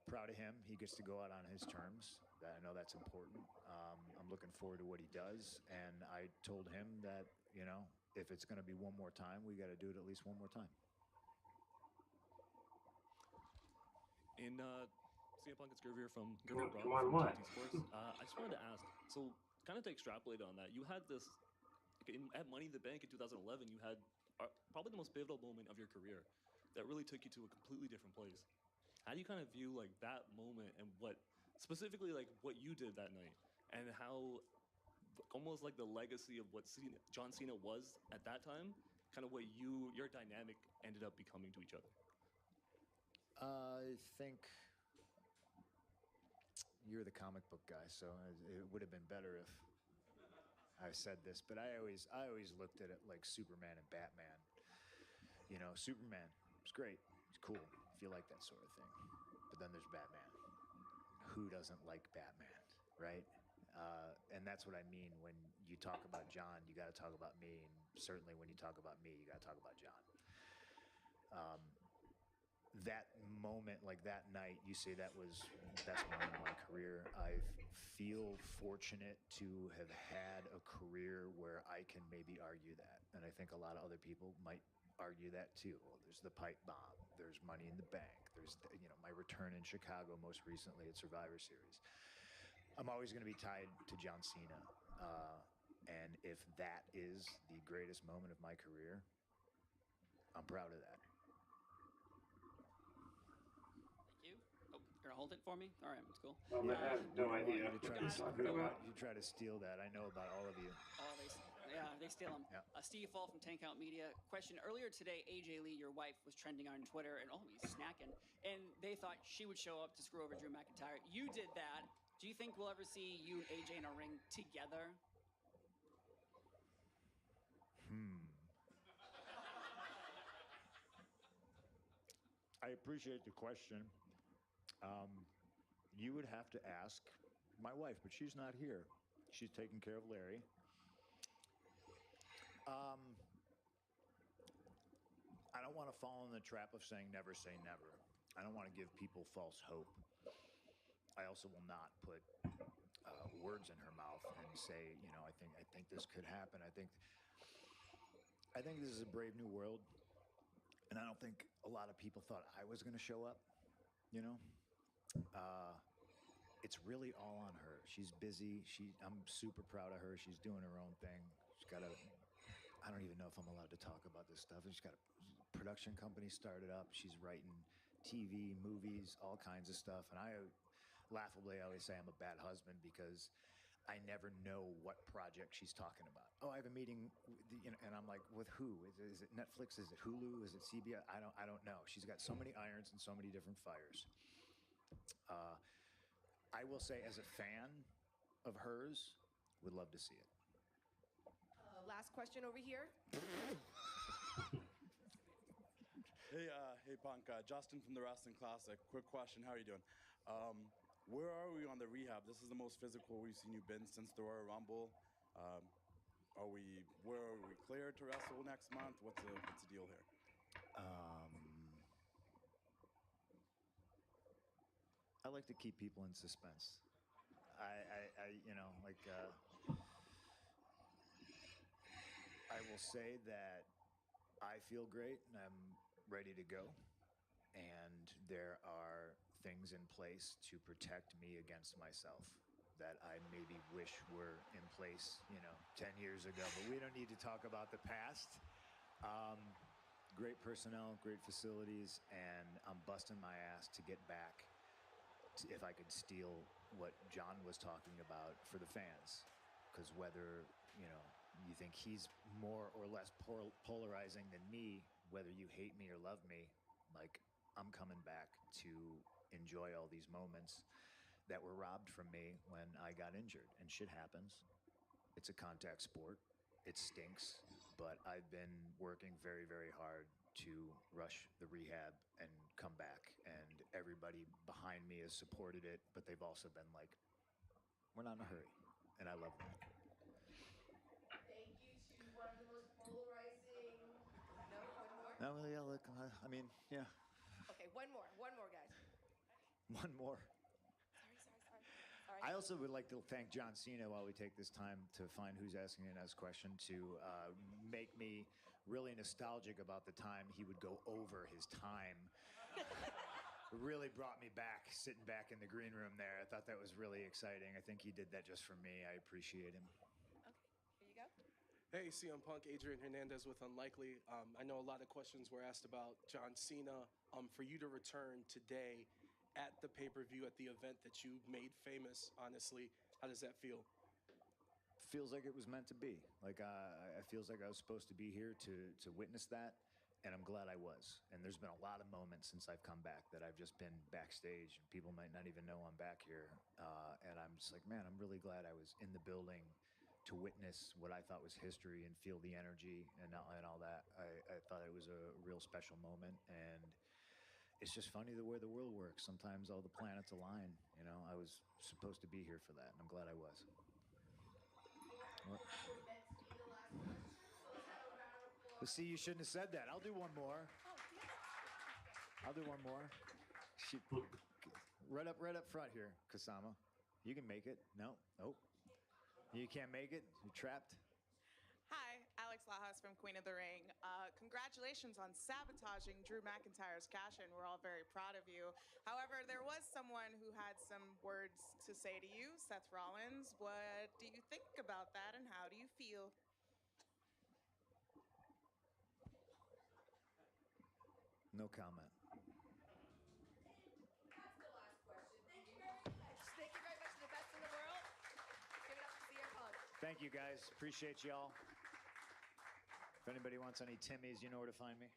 proud of him. He gets to go out on his terms. I know that's important. I'm looking forward to what he does. And I told him that, you know, if it's going to be one more time, we got to do it at least one more time. In CM Punk, it's Gervier from Come Gervier on, what? Sports. I just wanted to ask, so kind of to extrapolate on that, you had this at Money in the Bank in 2011. You had probably the most pivotal moment of your career that really took you to a completely different place. How do you kind of view like that moment and what specifically like what you did that night and how almost like the legacy of what John Cena was at that time, kind of what your dynamic ended up becoming to each other? I think you're the comic book guy, so it would have been better if I said this, but I always looked at it like Superman and Batman. You know, Superman is great, he's cool if you like that sort of thing, but then there's Batman. Who doesn't like Batman, right? And that's what I mean when you talk about John. You got to talk about me, and certainly when you talk about me, you got to talk about John. That moment, like that night, you say that was the best moment of my career. I feel fortunate to have had a career where I can maybe argue that. And I think a lot of other people might argue that too. Well, there's the pipe bomb, there's Money in the Bank, there's, you know, my return in Chicago most recently at Survivor Series. I'm always going to be tied to John Cena. And if that is the greatest moment of my career, I'm proud of that. You're gonna hold it for me? All right, it's cool. Well, I have no idea. You try to steal that. I know about all of you. Oh, they steal them. Yeah. Steve Fall from 10 Count Media. Question: earlier today, AJ Lee, your wife, was trending on Twitter, and he's snacking. And they thought she would show up to screw over Drew McIntyre. You did that. Do you think we'll ever see you and AJ in a ring together? I appreciate the question. You would have to ask my wife, but she's not here. She's taking care of Larry. I don't want to fall in the trap of saying never say never. I don't want to give people false hope. I also will not put words in her mouth and say, you know, I think this could happen. I think this is a brave new world, and I don't think a lot of people thought I was going to show up. You know, it's really all on her. She's busy. I'm super proud of her. She's doing her own thing. She's got I don't even know if I'm allowed to talk about this stuff. She's got a production company started up. She's writing TV, movies, all kinds of stuff. And laughably, I always say I'm a bad husband because I never know what project she's talking about. Oh, I have a meeting, and I'm like, with who? Is it Netflix? Is it Hulu? Is it CBS? I don't know. She's got so many irons and so many different fires. I will say, as a fan of hers, would love to see it. Last question over here. Hey, Punk. Justin from the Wrestling Classic. Quick question. How are you doing? Where are we on the rehab? This is the most physical we've seen you been since the Royal Rumble. Where are we clear to wrestle next month? What's the deal here? I like to keep people in suspense. I will say that I feel great and I'm ready to go. And there are things in place to protect me against myself that I maybe wish were in place, 10 years ago. But we don't need to talk about the past. Great personnel, great facilities, and I'm busting my ass to get back if I could steal what John was talking about for the fans. Because whether, you think he's more or less polarizing than me, whether you hate me or love me, like, I'm coming back to enjoy all these moments that were robbed from me when I got injured. And shit happens. It's a contact sport. It stinks. But I've been working very, very hard to rush the rehab and come back. And everybody behind me has supported it, but they've also been like, we're not in a hurry. And I love that. Thank you to one of the most polarizing. No, one more. No, yeah, look, I mean, yeah. Okay, one more, guys. One more. Sorry. I also would like to thank John Cena while we take this time to find who's asking a next question to make me really nostalgic about the time he would go over his time really brought me back, sitting back in the green room there. I thought that was really exciting. I think he did that just for me. I appreciate him. Here you go. Hey, CM Punk, Adrian Hernandez with Unlikely. I know a lot of questions were asked about John Cena. For you to return today at the pay-per-view at the event that you made famous, honestly, how does that feel? Feels like it was meant to be. Like I feels like I was supposed to be here to witness that, and I'm glad I was. And there's been a lot of moments since I've come back that I've just been backstage, and people might not even know I'm back here. And I'm just like, man, I'm really glad I was in the building to witness what I thought was history and feel the energy and all that. I thought it was a real special moment, and it's just funny the way the world works. Sometimes all the planets align. You know, I was supposed to be here for that, and I'm glad I was. Well, that was meant to be the last question, so let's have a round of applause. But see, you shouldn't have said that. I'll do one more. I'll do one more. Shoot. Right up front here, Kasama. You can make it. No, nope. You can't make it. You're trapped. Hi, Alex Lajas from Queen of the Ring. Congratulations on sabotaging Drew McIntyre's cash-in. We're all very proud of you. However, there was someone who had some words to say to you, Seth Rollins. What do you think about that, and how do you feel? No comment. That's the last question. Thank you very much. Thank you very much to the best in the world. Give it up to CM Punk. Thank you, guys. Appreciate y'all. If anybody wants any Timmys, you know where to find me.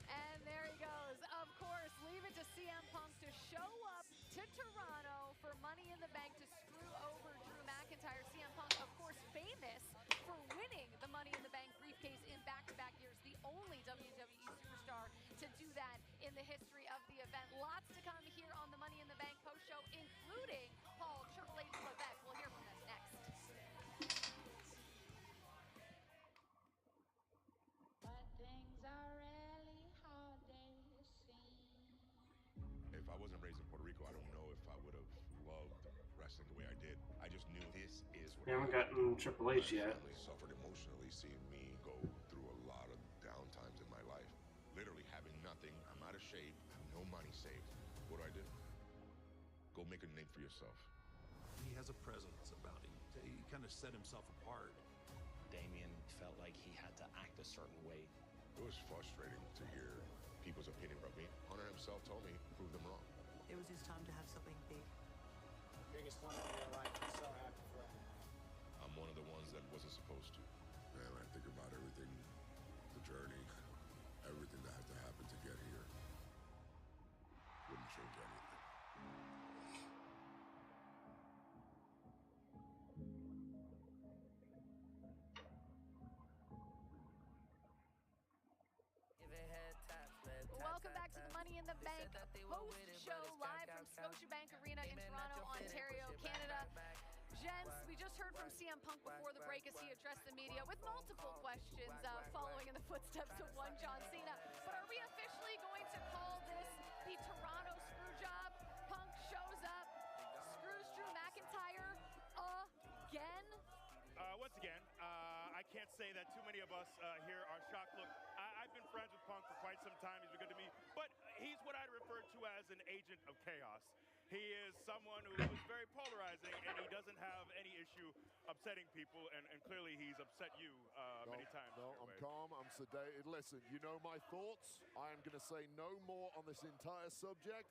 And there he goes. Of course, leave it to CM Punk to show up to Toronto for Money in the Bank to screw over Drew McIntyre. CM Punk, of course, famous for winning the Money in the Bank briefcase in back-to-back years. The only WWE superstar to do that in the history of the event. Lots to come here on the Money in the Bank post-show, including Paul Triple H Levesque. We'll hear from them next. But things are really hard, they seem. If I wasn't raised in Puerto Rico, I don't know if I would have loved wrestling the way I did. I just knew this is what We haven't gotten Triple H yet. My family suffered emotionally seeing me go through a lot of down times in my life. Literally having nothing, I'm out of shape, I have no money saved. What do? Go make a name for yourself. He has a presence about him. He kind of set himself apart. Damien felt like he had to act a certain way. It was frustrating to hear people's opinion about me. Hunter himself told me, prove them wrong. It was his time to have something big. Biggest moment of your life. I'm so happy for him. I'm one of the ones that wasn't supposed to. Man, I think about everything, the journey, everything that had to happen to get here. Wouldn't change anything. Welcome back to the Money in the Bank post-show live from Scotiabank Arena in Toronto, Ontario, Canada. Gents, we just heard from CM Punk before the break as he addressed the media with multiple questions following in the footsteps of one John Cena. But are we officially going to call this the Toronto screw job? Punk shows up, screws Drew McIntyre again? Once again, I can't say that too many of us here are shocked. Look, I've been friends with Punk for quite some time. He's been good to me. But he's what I refer to as an agent of chaos. He is someone who is very polarizing, and he doesn't have any issue upsetting people. And clearly he's upset you many times. No, I'm calm. I'm sedated. Listen, you know my thoughts. I am going to say no more on this entire subject.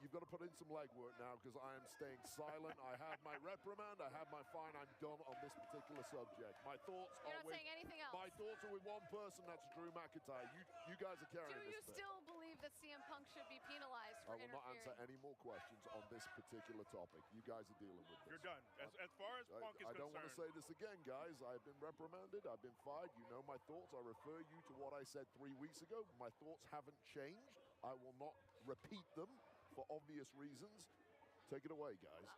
You've got to put in some legwork now because I am staying silent. I have my reprimand. I have my fine. I'm done on this particular subject. My thoughts You're are not with... saying anything else? My thoughts are with one person. That's Drew McIntyre. You guys are carrying Do you this thing. still believe that CM Punk should be penalized for I will not answer interfering? any more questions on this particular topic. You guys are dealing with this. You're done. As far as Punk is I don't want to say concerned. this again, guys. I've been reprimanded. I've been fired. You know my thoughts. I refer you to what I said 3 weeks ago. My thoughts haven't changed. I will not repeat them for obvious reasons. Take it away, guys.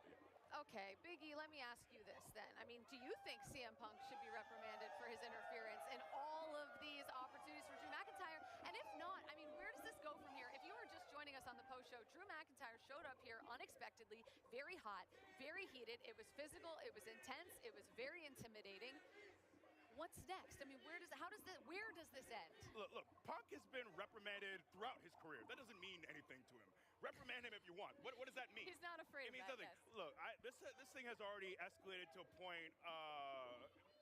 Okay, Big E, let me ask you this then. I mean, do you think CM Punk should be reprimanded for his interference in all of these opportunities for Drew McIntyre? And if not, I mean, where does this go from here? If you are just joining us on the post show, Drew McIntyre showed up here unexpectedly, very hot, very heated. It was physical, it was intense, it was very intimidating. what's next? I mean, where does this end? Look, Punk has been reprimanded throughout his career. That doesn't mean anything to him. Reprimand him if you want. What does that mean? He's not afraid It means of that, nothing. yes. Look, this thing has already escalated to a point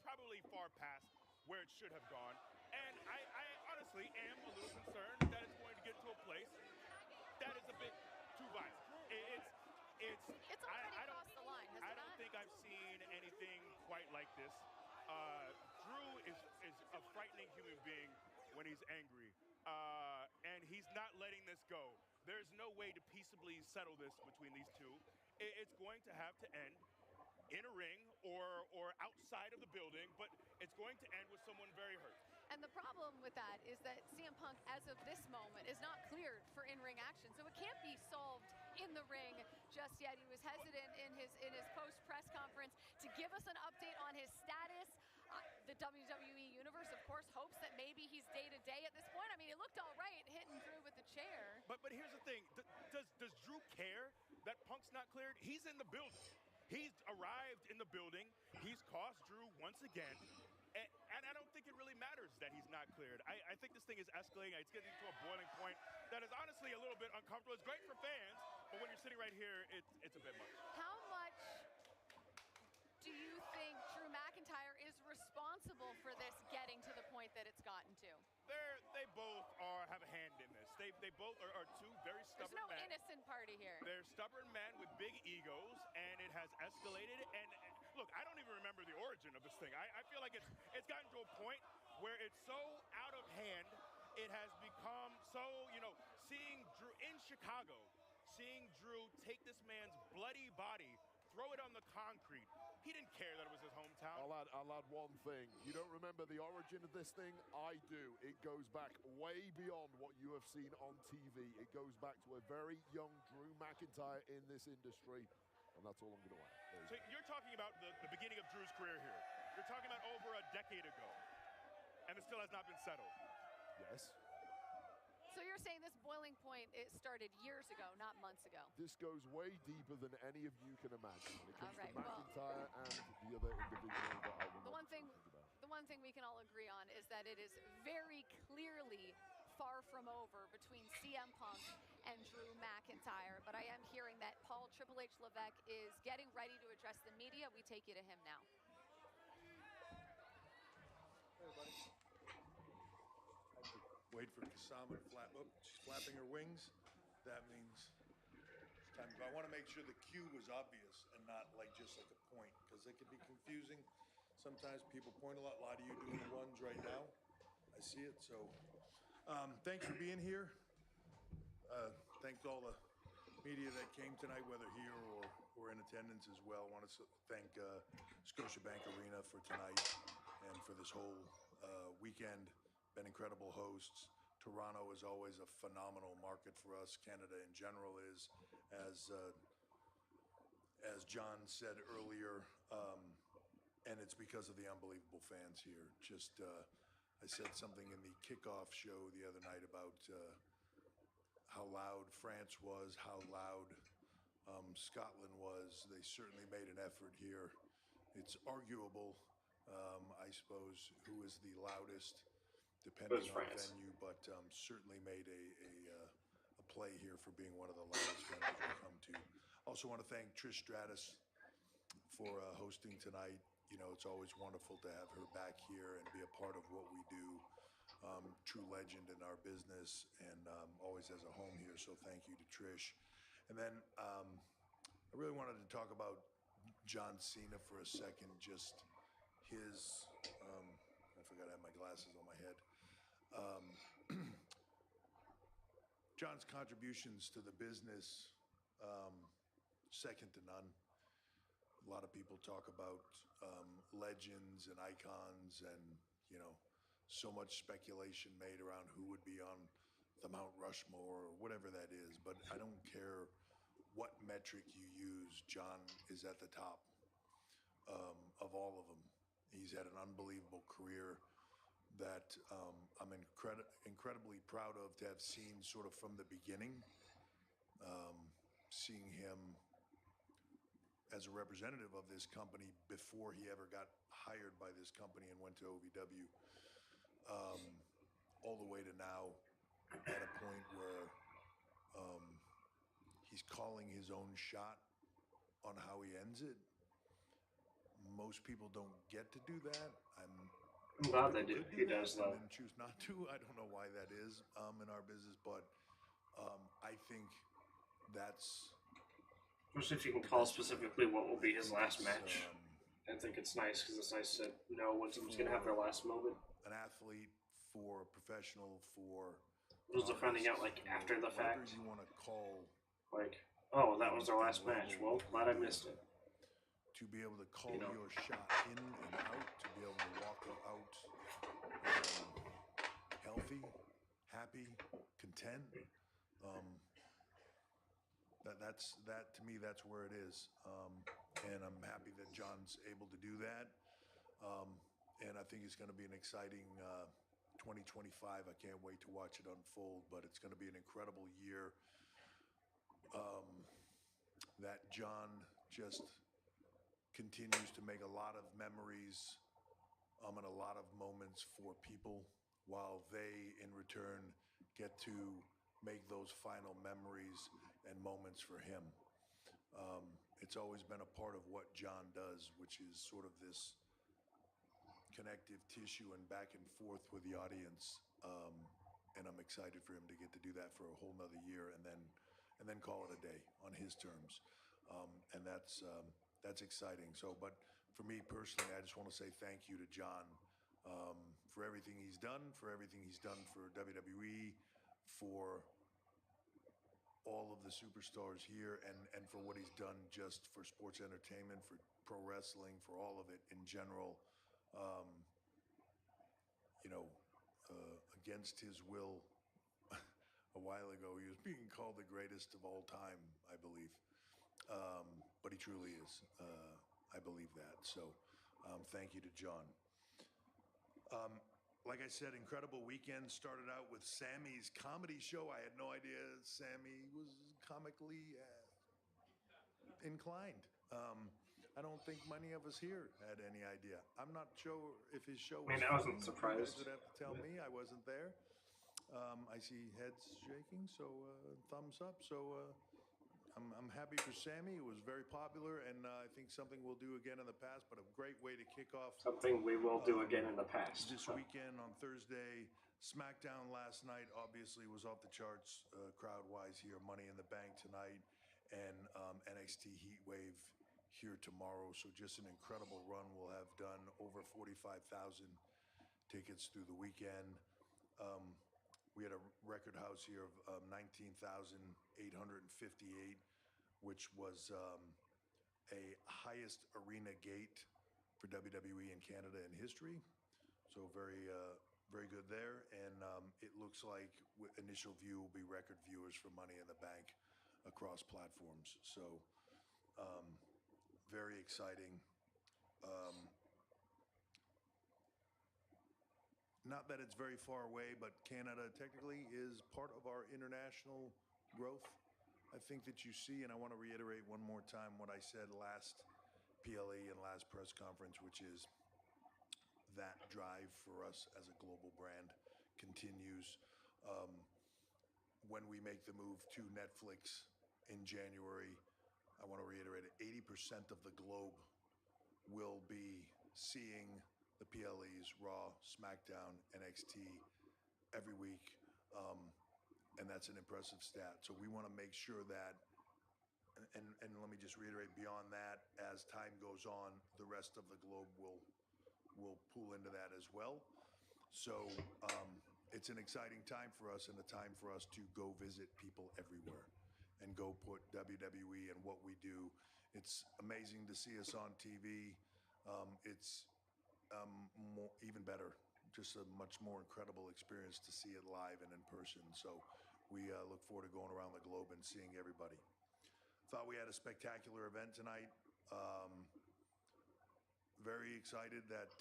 probably far past where it should have gone. And I honestly am a little concerned that it's going to get to a place that is a bit too violent. It's already crossed the line, has I it don't not? think I've seen anything quite like this. Drew is a frightening human being when he's angry, and he's not letting this go. There's no way to peaceably settle this between these two. It's going to have to end in a ring or outside of the building, but it's going to end with someone very hurt. And the problem with that is that CM Punk, as of this moment, is not cleared for in-ring action, so it can't be solved in the ring just yet. He was hesitant in his post-press conference to give us an update on his status. The WWE Universe, of course, hopes that maybe he's day-to-day at this point. I mean, it looked all right hitting Drew with the chair. But here's the thing. Does Drew care that Punk's not cleared? He's in the building. He's arrived in the building. He's cost Drew once again. And I don't think it really matters that he's not cleared. I think this thing is escalating. It's getting to a boiling point that is honestly a little bit uncomfortable. It's great for fans, but when you're sitting right here, it's a bit much. How much do you think Drew McIntyre is responsible for this getting to the point that it's gotten to? They both have a hand in this. They both are two very stubborn There's no men. innocent party here. They're stubborn men with big egos, and it has escalated. And look, I don't even remember the origin of this thing. I feel like it's gotten to a point where it's so out of hand. It has become so, seeing Drew in Chicago, seeing Drew take this man's bloody body, throw it on the concrete. He didn't care that it was his hometown. I'll add one thing. You don't remember the origin of this thing? I do. It goes back way beyond what you have seen on TV. It goes back to a very young Drew McIntyre in this industry, and that's all I'm going to add. So you're talking about the beginning of Drew's career here. You're talking about over a decade ago, and it still has not been settled. Yes. So you're saying this boiling point, it started years ago, not months ago? This goes way deeper than any of you can imagine when it comes All right, to McIntyre and the other individual that I will The one thing we can all agree on is that it is very clearly far from over between CM Punk and Drew McIntyre. But I am hearing that Paul Triple H Levesque is getting ready to address the media. We take you to him now. Hey, buddy. Wait for Kasama to flap. Oh, she's flapping her wings. That means it's time. But I want to make sure the cue was obvious and not just like a point, because it can be confusing. Sometimes people point a lot. A lot of you doing the runs right now. I see it. So thanks for being here. Thanks to all the media that came tonight, whether here or in attendance as well. I want to thank Scotiabank Arena for tonight and for this whole weekend. Been incredible hosts. Toronto is always a phenomenal market for us. Canada in general is, as John said earlier, and it's because of the unbelievable fans here. I said something in the kickoff show the other night about how loud France was, how loud Scotland was. They certainly made an effort here. It's arguable, I suppose, who is the loudest, depending on venue, but certainly made a play here for being one of the loudest venues we come to. Also want to thank Trish Stratus for hosting tonight. It's always wonderful to have her back here and be a part of what we do. True legend in our business and always has a home here, so thank you to Trish. And then I really wanted to talk about John Cena for a second, just his, I forgot I have my glasses on my head. John's contributions to the business, second to none. A lot of people talk about legends and icons and, so much speculation made around who would be on the Mount Rushmore or whatever that is. But I don't care what metric you use, John is at the top of all of them. He's had an unbelievable career that I'm incredibly proud of to have seen sort of from the beginning, seeing him as a representative of this company before he ever got hired by this company and went to OVW, all the way to now at a point where he's calling his own shot on how he ends it. Most people don't get to do that. I'm glad they do. He does, though. And then choose not to. I don't know why that is in our business, but I think that's. Especially if you can call specifically what will be his last match. I think it's nice because it's nice to know when someone's going to have their last moment. An athlete, for a professional, for. Those are finding out like after the fact. You want to call. Like, oh, that was our last match. Well, glad I missed it. To be able to call your shot in and out, to be able to walk out healthy, happy, content. That to me, that's where it is, and I'm happy that John's able to do that. And I think it's going to be an exciting 2025. I can't wait to watch it unfold. But it's going to be an incredible year. That John just continues to make a lot of memories and a lot of moments for people, while they in return get to make those final memories and moments for him. It's always been a part of what John does, which is sort of this connective tissue and back and forth with the audience. And I'm excited for him to get to do that for a whole nother year, and then call it a day on his terms. And that's exciting. So, but for me personally, I just want to say thank you to John for everything he's done for WWE, for all of the superstars here, and for what he's done just for sports entertainment, for pro wrestling, for all of it in general. Against his will, a while ago, he was being called the greatest of all time, I believe. But he truly is. I believe that. So thank you to John. Like I said, incredible weekend. Started out with Sammy's comedy show. I had no idea Sammy was comically inclined. I don't think many of us here had any idea. I'm not sure if his show was. I wasn't surprised. You guys would have to tell me. I wasn't there. I see heads shaking, so thumbs up. So I'm happy for Sammy. It was very popular, and I think something we'll do again in the past, but a great way to kick off. Something we will do again in the past. This weekend on Thursday, SmackDown last night obviously was off the charts crowd-wise here. Money in the Bank tonight, and NXT Heatwave here tomorrow. So just an incredible run. We'll have done over 45,000 tickets through the weekend. We had a record house here of 19,858, which was a highest arena gate for WWE in Canada in history. So very good there. And it looks like initial view will be record viewers for Money in the Bank across platforms. So very exciting. Not that it's very far away, but Canada technically is part of our international growth. I think that you see, and I want to reiterate one more time what I said last PLE and last press conference, which is that drive for us as a global brand continues. When we make the move to Netflix in January, I want to reiterate it, 80% of the globe will be seeing the PLEs, Raw, SmackDown, NXT every week. And that's an impressive stat. So we want to make sure that, and let me just reiterate beyond that, as time goes on, the rest of the globe will pull into that as well. So it's an exciting time for us, and a time for us to go visit people everywhere and go put WWE and what we do. It's amazing to see us on TV. It's even better, just a much more incredible experience to see it live and in person. So we look forward to going around the globe and seeing everybody. Thought we had a spectacular event tonight. Very excited that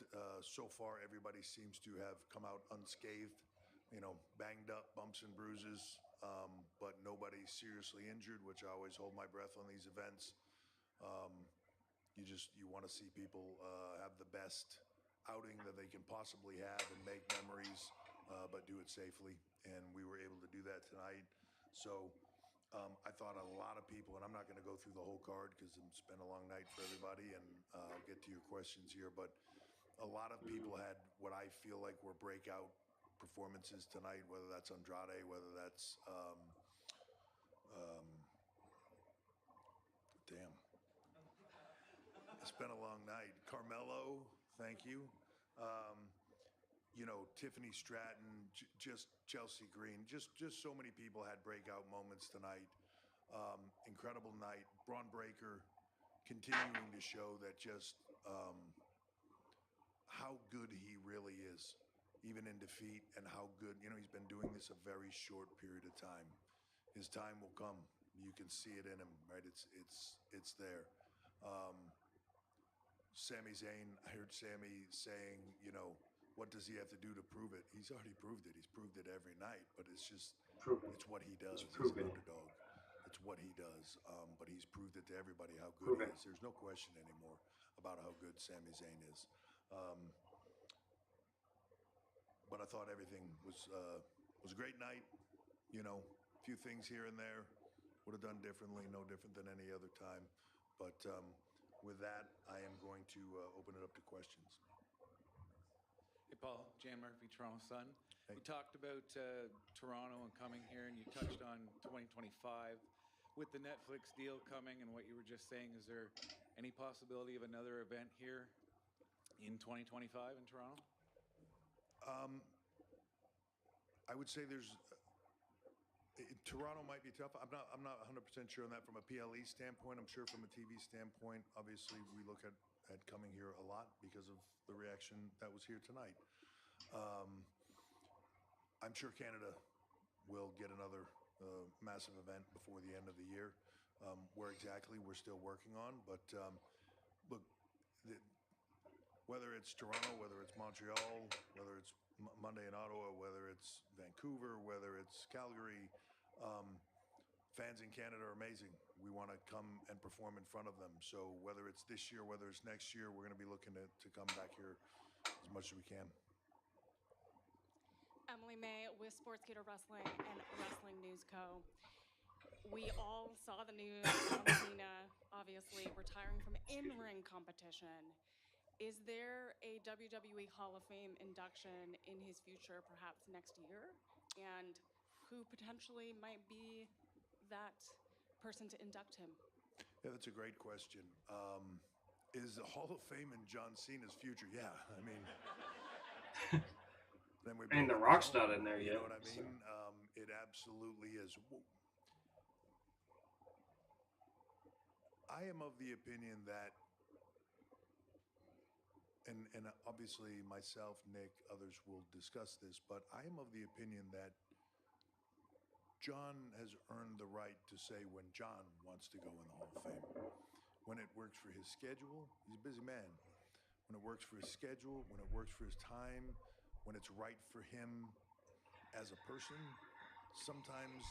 so far everybody seems to have come out unscathed, banged up, bumps and bruises, but nobody seriously injured, which I always hold my breath on these events. you want to see people have the best outing that they can possibly have and make memories, but do it safely. And we were able to do that tonight. So I thought a lot of people, and I'm not going to go through the whole card because it's been a long night for everybody, and I'll get to your questions here, but a lot of people had what I feel like were breakout performances tonight, whether that's Andrade, whether that's damn. It's been a long night. Carmelo, thank you. You know, Tiffany Stratton, just Chelsea Green, just so many people had breakout moments tonight. Incredible night. Braun Breaker continuing to show that just how good he really is, even in defeat, and how good, you know, he's been doing this a very short period of time. His time will come. You can see it in him, right? It's there. Sami Zayn, I heard Sami saying, you know, what does he have to do to prove it? He's already proved it. He's proved it every night, but it's just, it's what he does. He's an underdog. It's what he does. But he's proved it to everybody how good he is. There's no question anymore about how good Sami Zayn is. But I thought everything was a great night. You know, a few things here and there would have done differently, no different than any other time. But with that, I am going to open it up to questions. Hey, Paul, Jan Murphy, Toronto Sun. Hey. You talked about Toronto and coming here, and you touched on 2025. With the Netflix deal coming and what you were just saying, is there any possibility of another event here in 2025 in Toronto? I would say there's Toronto might be tough. I'm not 100% sure on that from a PLE standpoint. I'm sure from a TV standpoint, obviously we look at coming here a lot because of the reaction that was here tonight. I'm sure Canada will get another massive event before the end of the year. Where exactly, we're still working on, but look, whether it's Toronto, whether it's Montreal, whether it's Monday in Ottawa, whether it's Vancouver, whether it's Calgary, fans in Canada are amazing. We want to come and perform in front of them. So whether it's this year, whether it's next year, we're going to be looking to come back here as much as we can. Emily May with Sportskeeda Wrestling and Wrestling News Co. We all saw the news of Cena obviously retiring from in-ring competition. Is there a WWE Hall of Fame induction in his future, perhaps next year? And who potentially might be that person to induct him? Yeah, that's a great question. Is the Hall of Fame in John Cena's future? Yeah, I mean, then we. And The Rock's not in there yet. You know what I mean? So. It absolutely is. I am of the opinion that. And obviously myself, Nick, others will discuss this, but I am of the opinion that John has earned the right to say when John wants to go in the Hall of Fame. When it works for his schedule, he's a busy man. When it works for his schedule, when it works for his time, when it's right for him as a person, sometimes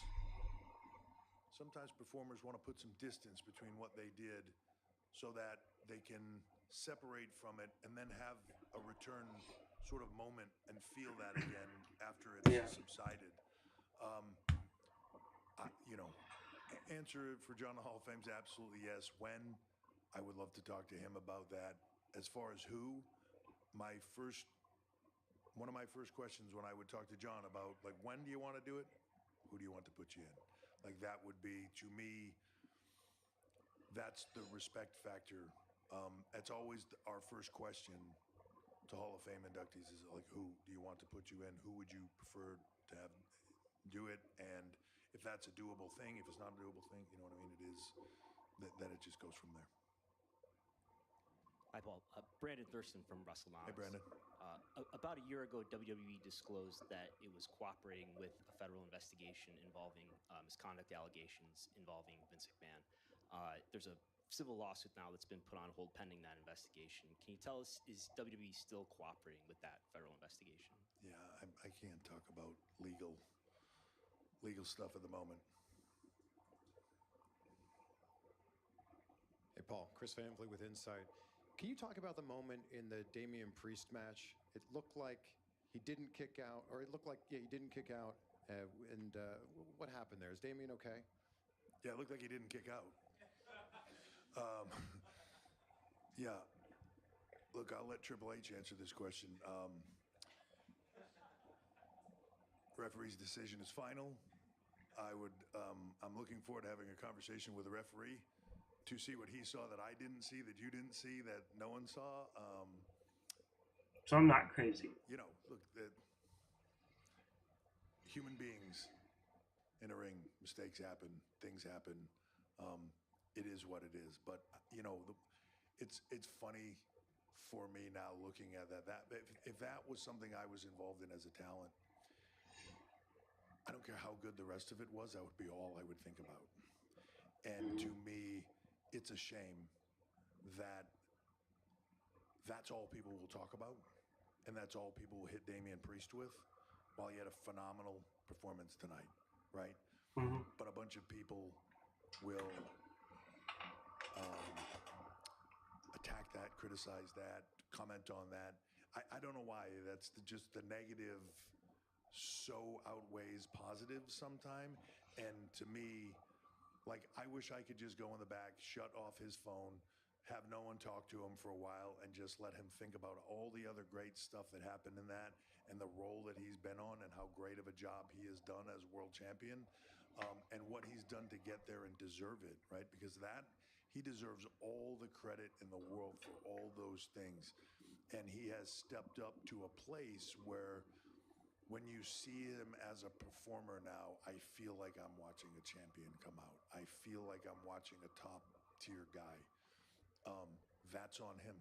performers want to put some distance between what they did so that they can separate from it and then have a return sort of moment and feel that again after it's subsided. You know, answer for John the Hall of Fame's absolutely yes. When? I would love to talk to him about that. As far as who, one of my first questions when I would talk to John about, like, when do you want to do it? Who do you want to put you in? Like, that would be, to me, that's the respect factor. That's always our first question to Hall of Fame inductees is like, who do you want to put you in? Who would you prefer to have do it? And if that's a doable thing, if it's not a doable thing, you know what I mean? It is, then it just goes from there. Hi, Paul. Brandon Thurston from WrestleNomics. Hey, Brandon. About a year ago, WWE disclosed that it was cooperating with a federal investigation involving misconduct allegations involving Vince McMahon. There's a civil lawsuit now that's been put on hold pending that investigation. Can you tell us, is WWE still cooperating with that federal investigation? Yeah, I can't talk about legal stuff at the moment. Hey, Hey, Paul. Chris Van Vliet with Insight. Can you talk about the moment in the Damian Priest match? It looked like he didn't kick out, or it looked like, yeah, he didn't kick out. What happened there? Is Damian okay? Yeah, it looked like he didn't kick out. Yeah. Look, I'll let Triple H answer this question. Referee's decision is final. I'm looking forward to having a conversation with the referee to see what he saw that I didn't see, that you didn't see, that no one saw. So I'm not crazy. You know, look, human beings in a ring, mistakes happen, things happen. It is what it is. But you know, it's funny for me now looking at that. If that was something I was involved in as a talent, I don't care how good the rest of it was, that would be all I would think about. And to me, it's a shame that that's all people will talk about, and that's all people will hit Damian Priest with, while he had a phenomenal performance tonight, right? Mm-hmm. But a bunch of people will attack that, criticize that, comment on that. I don't know why. That's just the negative so outweighs positive sometime. And to me, like, I wish I could just go in the back, shut off his phone, have no one talk to him for a while, and just let him think about all the other great stuff that happened in that, and the role that he's been on, and how great of a job he has done as world champion, and what he's done to get there and deserve it, right? Because he deserves all the credit in the world for all those things. And he has stepped up to a place where when you see him as a performer now, I feel like I'm watching a champion come out. I feel like I'm watching a top tier guy. That's on him,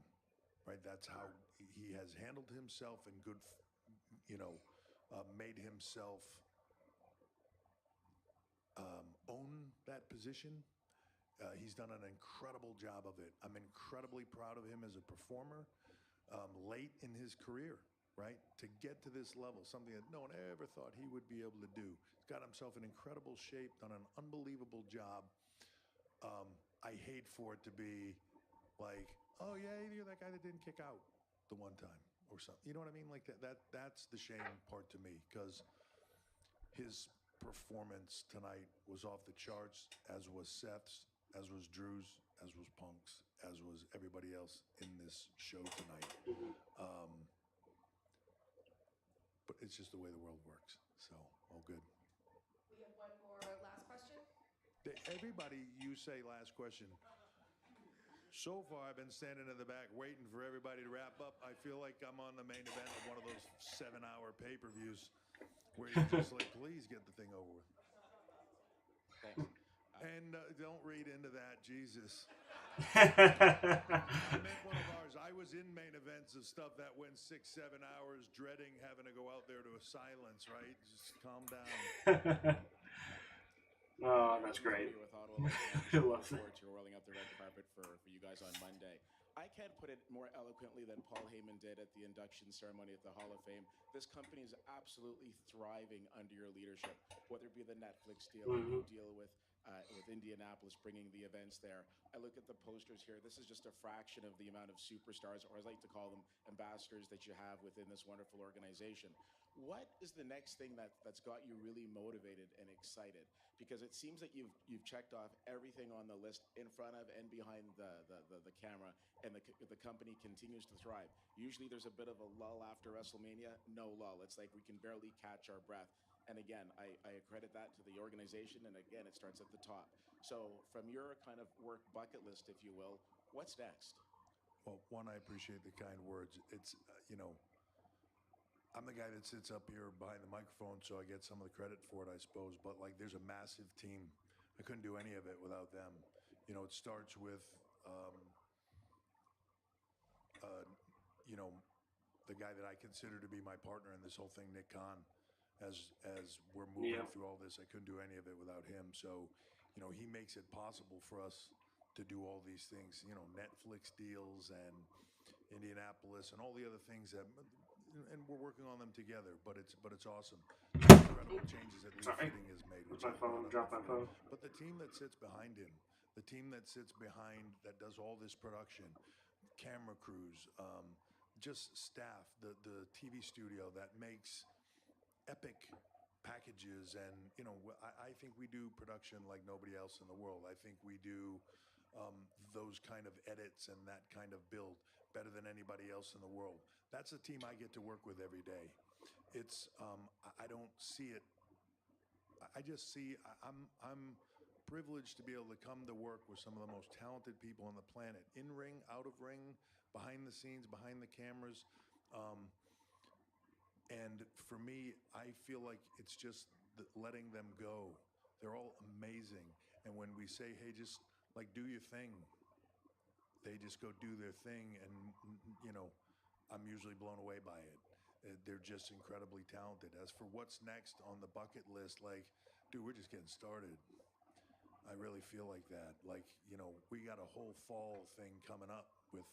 right? That's how he has handled himself and made himself own that position. He's done an incredible job of it. I'm incredibly proud of him as a performer late in his career, right? To get to this level, something that no one ever thought he would be able to do. He's got himself in incredible shape, done an unbelievable job. I hate for it to be like, oh yeah, you're that guy that didn't kick out the one time or something. You know what I mean? Like that's the shame part to me, because his performance tonight was off the charts, as was Seth's, as was Drew's, as was Punk's, as was everybody else in this show tonight. But it's just the way the world works. So, all good. We have one more last question. Everybody, you say last question. So far, I've been standing in the back waiting for everybody to wrap up. I feel like I'm on the main event of one of those 7-hour pay-per-views where you're just like, please get the thing over with. Thanks. And don't read into that, Jesus. I meant one of ours. I was in main events of stuff that went 6-7 hours, dreading having to go out there to a silence, right? Just calm down. Oh, that's great. With Ottawa, I love look forward to rolling out the red carpet for you guys on Monday. I can't put it more eloquently than Paul Heyman did at the induction ceremony at the Hall of Fame. This company is absolutely thriving under your leadership, whether it be the Netflix deal, you deal with Indianapolis, bringing the events there. I look at the posters here. This is just a fraction of the amount of superstars, or as I like to call them, ambassadors that you have within this wonderful organization. What is the next thing that's got you really motivated and excited? Because it seems that you've checked off everything on the list in front of and behind the camera, and the company continues to thrive. Usually there's a bit of a lull after WrestleMania. No lull. It's like we can barely catch our breath. And again, I accredit that to the organization, and again, it starts at the top. So from your kind of work bucket list, if you will, what's next? Well, one, I appreciate the kind words. It's, I'm the guy that sits up here behind the microphone, so I get some of the credit for it, I suppose. But, like, there's a massive team. I couldn't do any of it without them. It starts with, the guy that I consider to be my partner in this whole thing, Nick Khan. As we're moving through all this, I couldn't do any of it without him. So, he makes it possible for us to do all these things, Netflix deals and Indianapolis and all the other things and we're working on them together, but it's awesome. Incredible changes that Lee Fitting has made. Drop my phone. But the team that sits behind him, the team that sits behind, that does all this production, camera crews, just staff, the TV studio that makes epic packages. And I think we do production like nobody else in the world. I think we do those kind of edits and that kind of build better than anybody else in the world. That's the team I get to work with every day. It's I don't see it. I just see I'm privileged to be able to come to work with some of the most talented people on the planet, in ring, out of ring, behind the scenes, behind the cameras. And for me, I feel like it's just letting them go. They're all amazing. And when we say, hey, just like do your thing, they just go do their thing. And, I'm usually blown away by it. They're just incredibly talented. As for what's next on the bucket list, like, dude, we're just getting started. I really feel like that. Like, we got a whole fall thing coming up with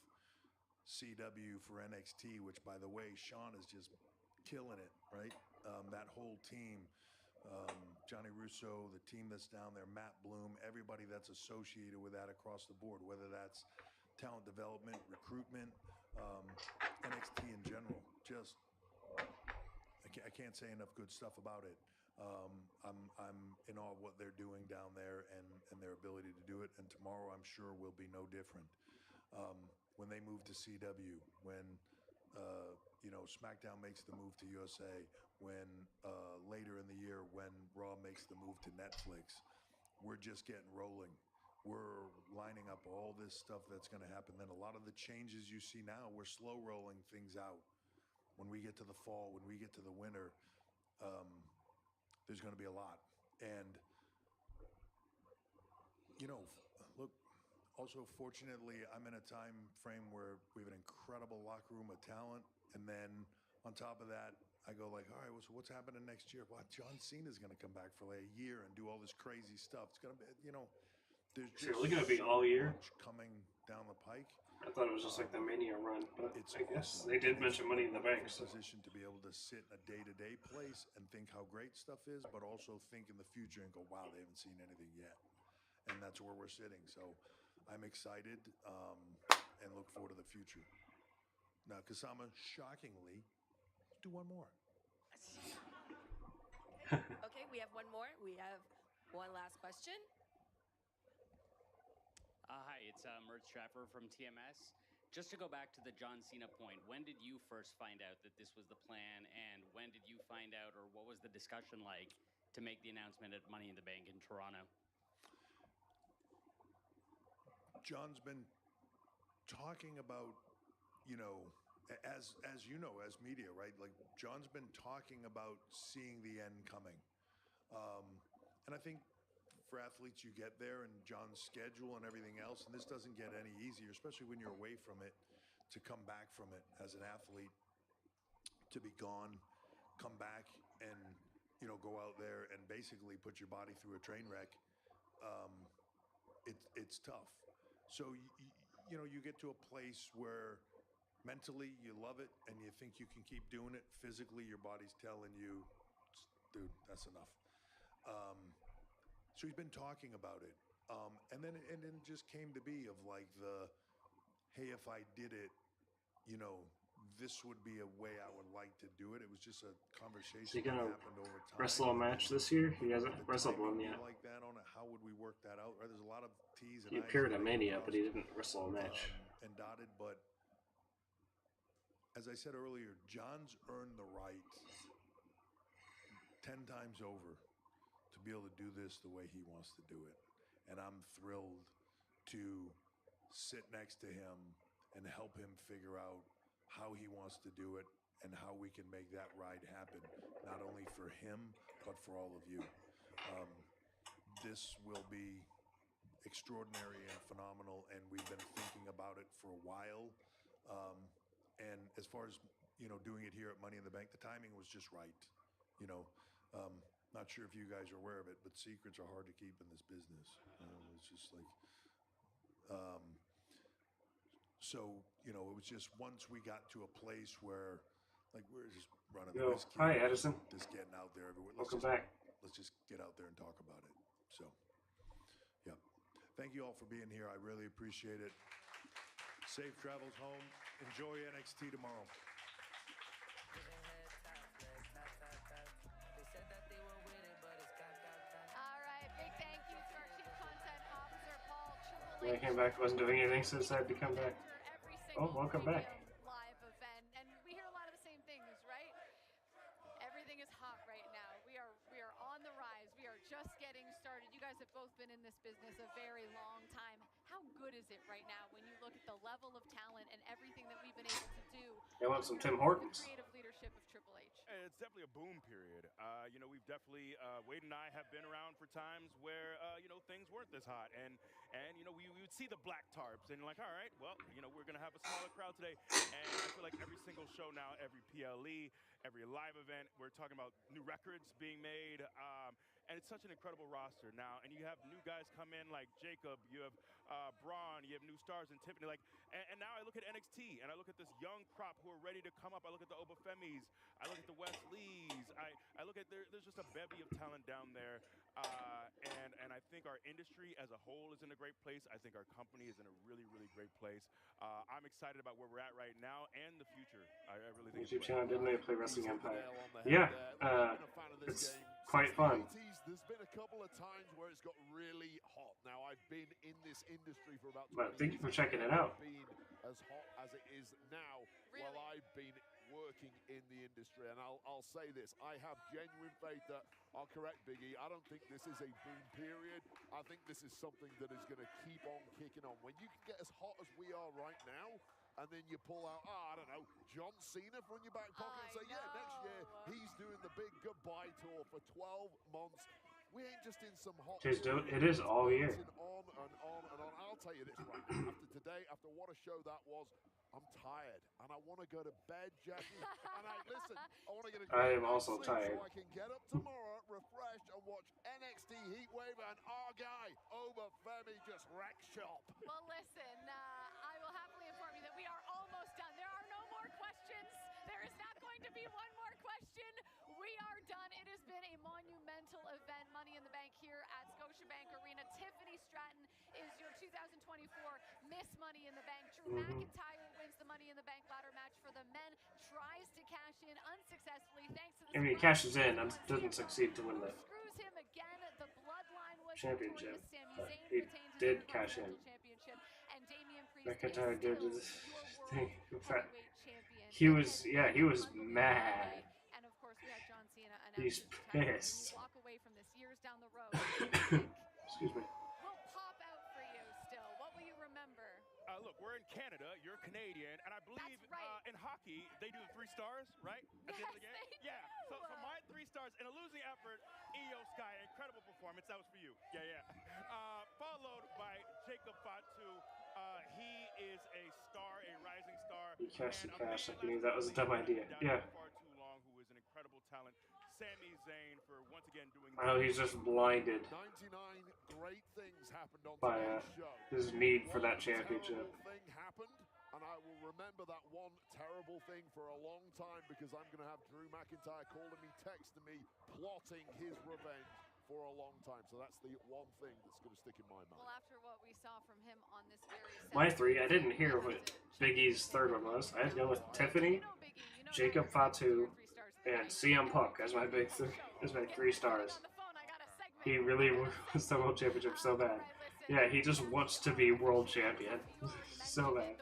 CW for NXT, which, by the way, Sean is just killing it, right? That whole team, Johnny Russo, the team that's down there, Matt Bloom, everybody that's associated with that across the board, whether that's talent development, recruitment, NXT in general. Just, I can't say enough good stuff about it. I'm in awe of what they're doing down there and their ability to do it. And tomorrow, I'm sure, will be no different. When they move to CW, when SmackDown makes the move to USA, when later in the year when Raw makes the move to Netflix, we're just getting rolling. We're lining up all this stuff that's going to happen. Then a lot of the changes you see now, we're slow rolling things out. When we get to the fall, when we get to the winter, there's going to be a lot. And look, also, fortunately, I'm in a time frame where we have an incredible locker room of talent. And then on top of that, I go like, all right, well, so what's happening next year? Well, John Cena's going to come back for like a year and do all this crazy stuff. It's going to be, there's just really going to be all year? much coming down the pike. I thought it was just like the Mania run, but It's I guess awesome. they did And it's mention Money in the Bank. wonderful So. position to be able to sit in a day-to-day place and think how great stuff is, but also think in the future and go, wow, they haven't seen anything yet. And that's where we're sitting. So I'm excited and look forward to the future. Now, Kasama, shockingly, do one more. Okay, we have one more. We have one last question. Hi, it's Mert Straffer from TMS. Just to go back to the John Cena point, when did you first find out that this was the plan, and when did you find out, or what was the discussion like to make the announcement at Money in the Bank in Toronto? John's been talking about, as you know, as media, right? Like, John's been talking about seeing the end coming. And I think for athletes, you get there and John's schedule and everything else, and this doesn't get any easier, especially when you're away from it, to come back from it as an athlete, to be gone, come back and, go out there and basically put your body through a train wreck. It's tough. So, you get to a place where mentally you love it and you think you can keep doing it. Physically, your body's telling you, dude, that's enough. So he's been talking about it. And then it just came to be of like hey, if I did it, this would be a way I would like to do it. It was just a conversation Is he gonna that happened over time. wrestle a match this year? He hasn't wrestled one yet. Like that on it, how would we work that out? Right? There's a lot of T's and He I's appeared at that Mania, crossed, but he didn't wrestle a match. and dotted. But as I said earlier, John's earned the right 10 times over to be able to do this the way he wants to do it. And I'm thrilled to sit next to him and help him figure out how he wants to do it and how we can make that ride happen, not only for him, but for all of you. This will be extraordinary and phenomenal, and we've been thinking about it for a while. And as far as, doing it here at Money in the Bank, the timing was just right. Not sure if you guys are aware of it, but secrets are hard to keep in this business. It's just like, so, it was just once we got to a place where, like, we're just running the risk. Hi, Edison. Just getting out there everywhere. Welcome back. Let's just get out there and talk about it. So, yeah. Thank you all for being here. I really appreciate it. Safe travels home. Enjoy NXT tomorrow. All right, big thank you to our Chief Content Officer, Paul. When I came back, wasn't doing anything, so decided to come back. Oh, welcome back. Live event, and we hear a lot of the same things, right? Everything is hot right now. We are on the rise. We are just getting started. You guys have both been in this business a very long time. How good is it right now when you look at the level of talent and everything that we've been able to do? They want some Tim under Hortons. The creative leadership of Triple H. It's definitely a boom period. You know, we've definitely, Wade and I have been around for times where, you know, things weren't this hot. And you know, we would see the black tarps and like, all right, well, you know, we're going to have a smaller crowd today. And I feel like every single show now, every PLE, every live event, we're talking about new records being made. And it's such an incredible roster now. And you have new guys come in like Jacob, you have Braun, you have new stars and Tiffany. Like, and now I look at NXT and I look at this young crop who are ready to come up. I look at the Obafemis, I look at the Wes Lees, I look at there's just a bevy of talent down there. And I think our industry as a whole is in a great place. I think our company is in a really, really great place. I'm excited about where we're at right now and the future. I really think YouTube it's channel, didn't they play Wrestling Empire? Yeah, it's quite fun. There's been a couple of times where it's got really hot. Now, I've been in this industry for about 20 But thank you for years. checking it out. Been as hot as it is now while I've been working in the industry. And I'll say this, I have genuine faith that I'll correct Biggie. I don't think this is a boom period. I think this is something that is going to keep on kicking on. When you can get as hot as we are right now, and then you pull out, I don't know, John Cena from your back pocket and say, yeah, next year he's doing the big goodbye tour for 12 months. We ain't just in some hot... Jeez, dude, it is all year. On and on and on. I'll tell you this right now. After today, after what a show that was, I'm tired. And I want to go to bed, Jackie. And listen, I want to get a I am also tired. so I can get up tomorrow, refreshed, and watch NXT Heatwave and our guy, Obafemi, just wreck shop. Well, listen, I will happily inform you that we are almost done. There are no more questions. There is not going to be one more question. We are done. It has been a monumental event, Money in the Bank here at Scotiabank Arena. Tiffany Stratton is your 2024 Miss Money in the Bank. Drew McIntyre wins the Money in the Bank ladder match for the men, tries to cash in unsuccessfully thanks to the... I mean, he cashes in and doesn't succeed to win the Screws him again. The bloodline was championship. Sami Zayn He retains his did cash in. championship, and Damian Priest McIntyre did is this still thing. your world heavyweight champion. He was, yeah, he was mad. And of course, we had John Cena He's pissed. walk away from this years down the road. Excuse me. Will pop out for you still. What will you remember? Look, we're in Canada, you're Canadian, and I believe in hockey, they do the 3 stars, right? At the end of the game? Yeah. So my 3 stars in a losing effort, Io Sky, incredible performance. That was for you. Yeah. Followed by Jacob Fatu. He is a star, a rising star. He cashed the cash. I knew that was a dumb idea. Yeah. Far too long, who is an incredible talent. Sami Zayn for once again doing. I know he's just blinded 99 great things happened on by today's show. his need for that championship. Thing happened, and I will remember that one terrible thing for a long time because I'm going to have Drew McIntyre calling me, texting me, plotting his revenge for a long time. So that's the one thing that's going to stick in my mind. Well, after what we saw from him on this very My 3, I didn't hear what Big E's 3rd one was. I had to go with Tiffany, Jacob Fatu, and CM Punk as my big 3, as my 3 stars. He really wants the world championship so bad. Yeah, he just wants to be world champion so bad.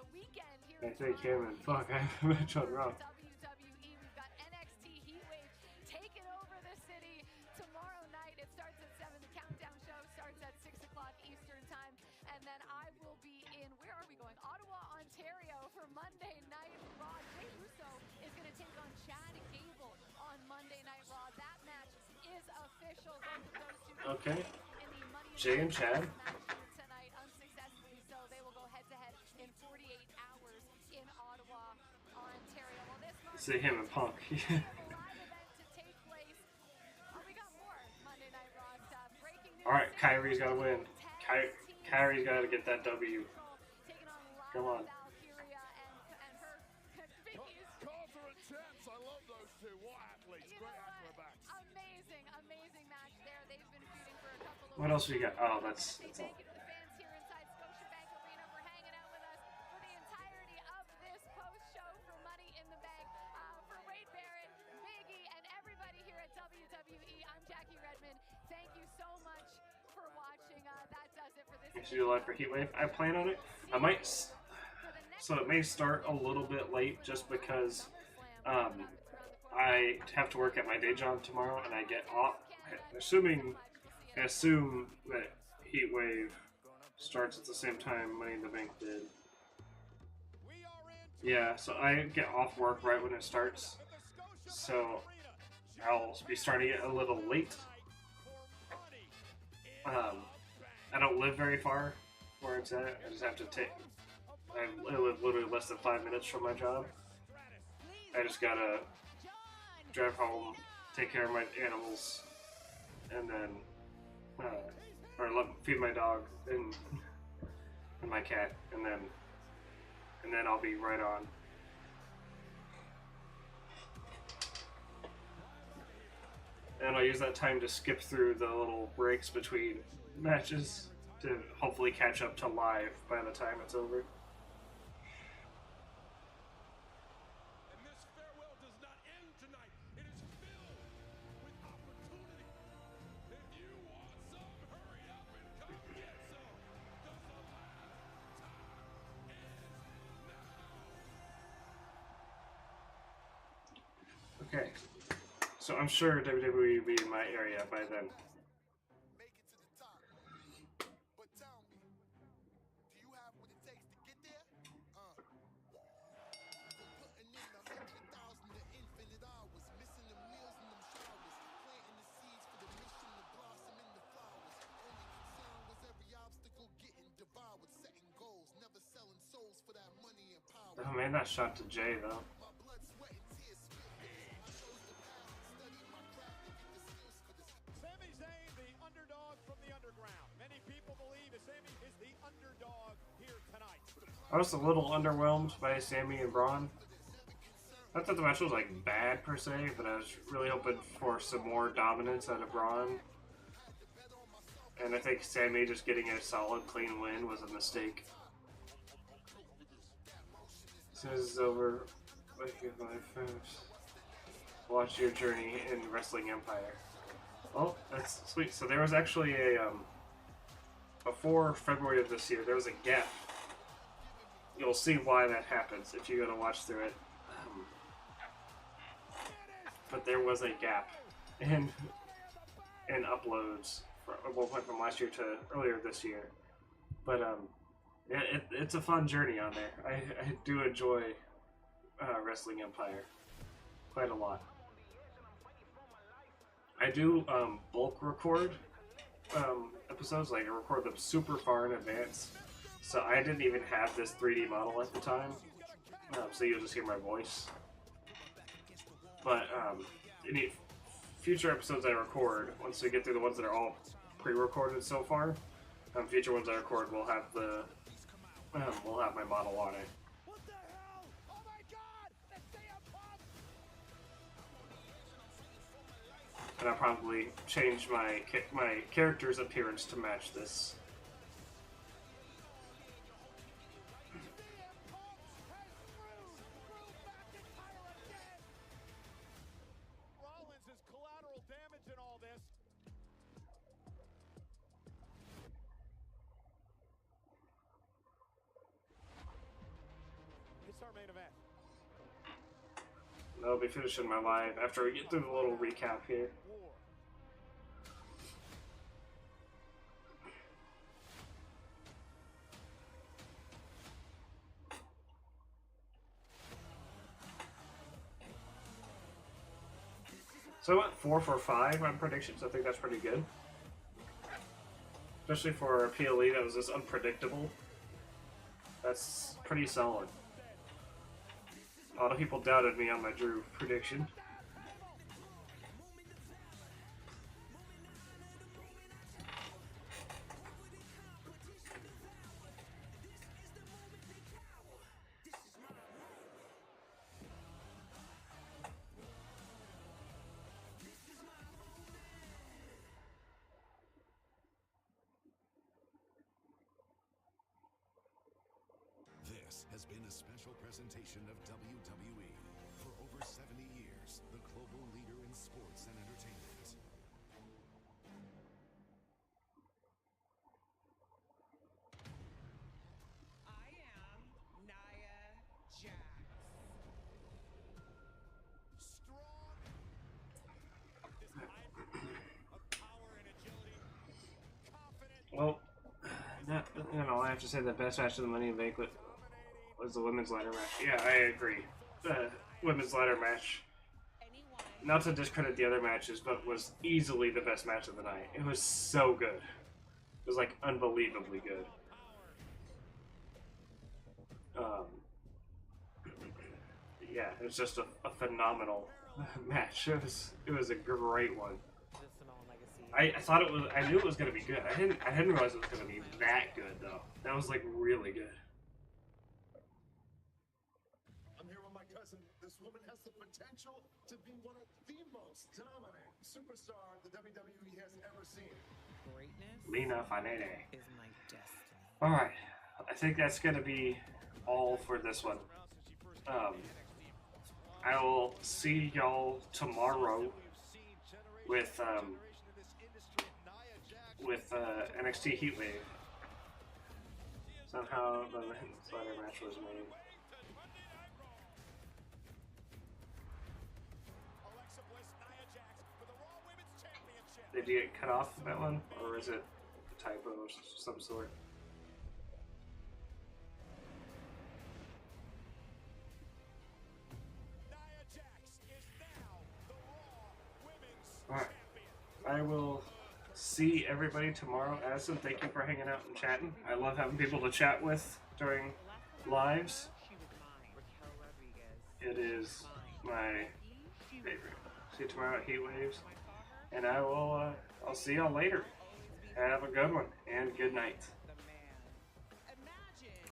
I think him and fuck, I have a match on Raw. WWE, we've got NXT Heatwave taking over the city tomorrow night. It starts at 7. The countdown show starts at 6 o'clock Eastern time. And then I will be in, where are we going? Ottawa, Ontario for Monday Night Raw. Jey Uso is going to take on Chad Gable on Monday Night Raw. That match is official. Both of those two Okay. in the Money in Jay and the Chad. Bank match tonight unsuccessfully, so they will go head-to-head in 48 hours in Ottawa, Ontario. Well, this See him and Punk. live event to take place. We got more Monday Night Raw stuff. Breaking news. Alright, Kyrie's gotta win. Kyrie's gotta get that W. Come on. Valkyria and her biggies. Carter and Chance, I love those two. What athletes, You great know what? acrobats. Amazing match there. They've been feuding for a couple of What else we got? Oh, that's all. Thank you to the fans here actually do live for Heatwave. I plan on it. I might. So it may start a little bit late just because I have to work at my day job tomorrow and I get off. I assume that Heatwave starts at the same time Money in the Bank did. Yeah, so I get off work right when it starts. So I'll be starting it a little late. I don't live very far where it's at. I just have to take. I live literally less than 5 minutes from my job. I just gotta drive home, take care of my animals, and then feed my dog and my cat, and then I'll be right on. And I'll use that time to skip through the little breaks between matches to hopefully catch up to live by the time it's over. Okay, so I'm sure WWE will be in my area by then. Oh man, that shot to Jay though. Sami Zayn, the underdog from the underground. Many people believe Sami is the underdog here tonight. I was a little underwhelmed by Sami and Braun. Not that the match was like bad per se, but I was really hoping for some more dominance out of Braun. And I think Sami just getting a solid, clean win was a mistake. As soon as it's over, watch your journey in Wrestling Empire. Oh, that's sweet. So there was actually a before February of this year, there was a gap. You'll see why that happens if you go to watch through it. But there was a gap in uploads at one point from last year to earlier this year. But it's a fun journey on there. I do enjoy Wrestling Empire quite a lot. I do bulk record episodes, like I record them super far in advance. So I didn't even have this 3D model at the time, so you'll just hear my voice. But any future episodes I record, once we get through the ones that are all pre-recorded so far, future ones I record will have the will have my model on it. And I'll probably change my character's appearance to match this. Rollins is collateral damage in all this. It's our main event. I'll be finishing my live after we get through the little recap here. So I went 4 for 5 on predictions. I think that's pretty good. Especially for a PLE that was this unpredictable. That's pretty solid. A lot of people doubted me on my Drew prediction. This has been a special presentation of WWE. For over 70 years, the global leader in sports and entertainment. Well, I have to say the best match of the Money in the Bank was the women's ladder match. Yeah, I agree. The women's ladder match, not to discredit the other matches, but was easily the best match of the night. It was so good. It was like unbelievably good. Yeah, it was just a phenomenal match. It was a great one. I thought it was. I knew it was gonna be good. I didn't realize it was gonna be that good though. That was like really good. I'm here with my cousin. This woman has the potential to be one of the most dominant superstar the WWE has ever seen. Greatness Lena Fanene. is my destiny. All right, I think that's gonna be all for this one. I will see y'all tomorrow with NXT Heatwave. Somehow the men's ladder match was made. Did you get cut off that one, or is it a typo of some sort? Alright. I will see everybody tomorrow. Addison, thank you for hanging out and chatting. I love having people to chat with during lives. It is my favorite. See you tomorrow at Heatwaves. And I'll see y'all later. Have a good one and good night.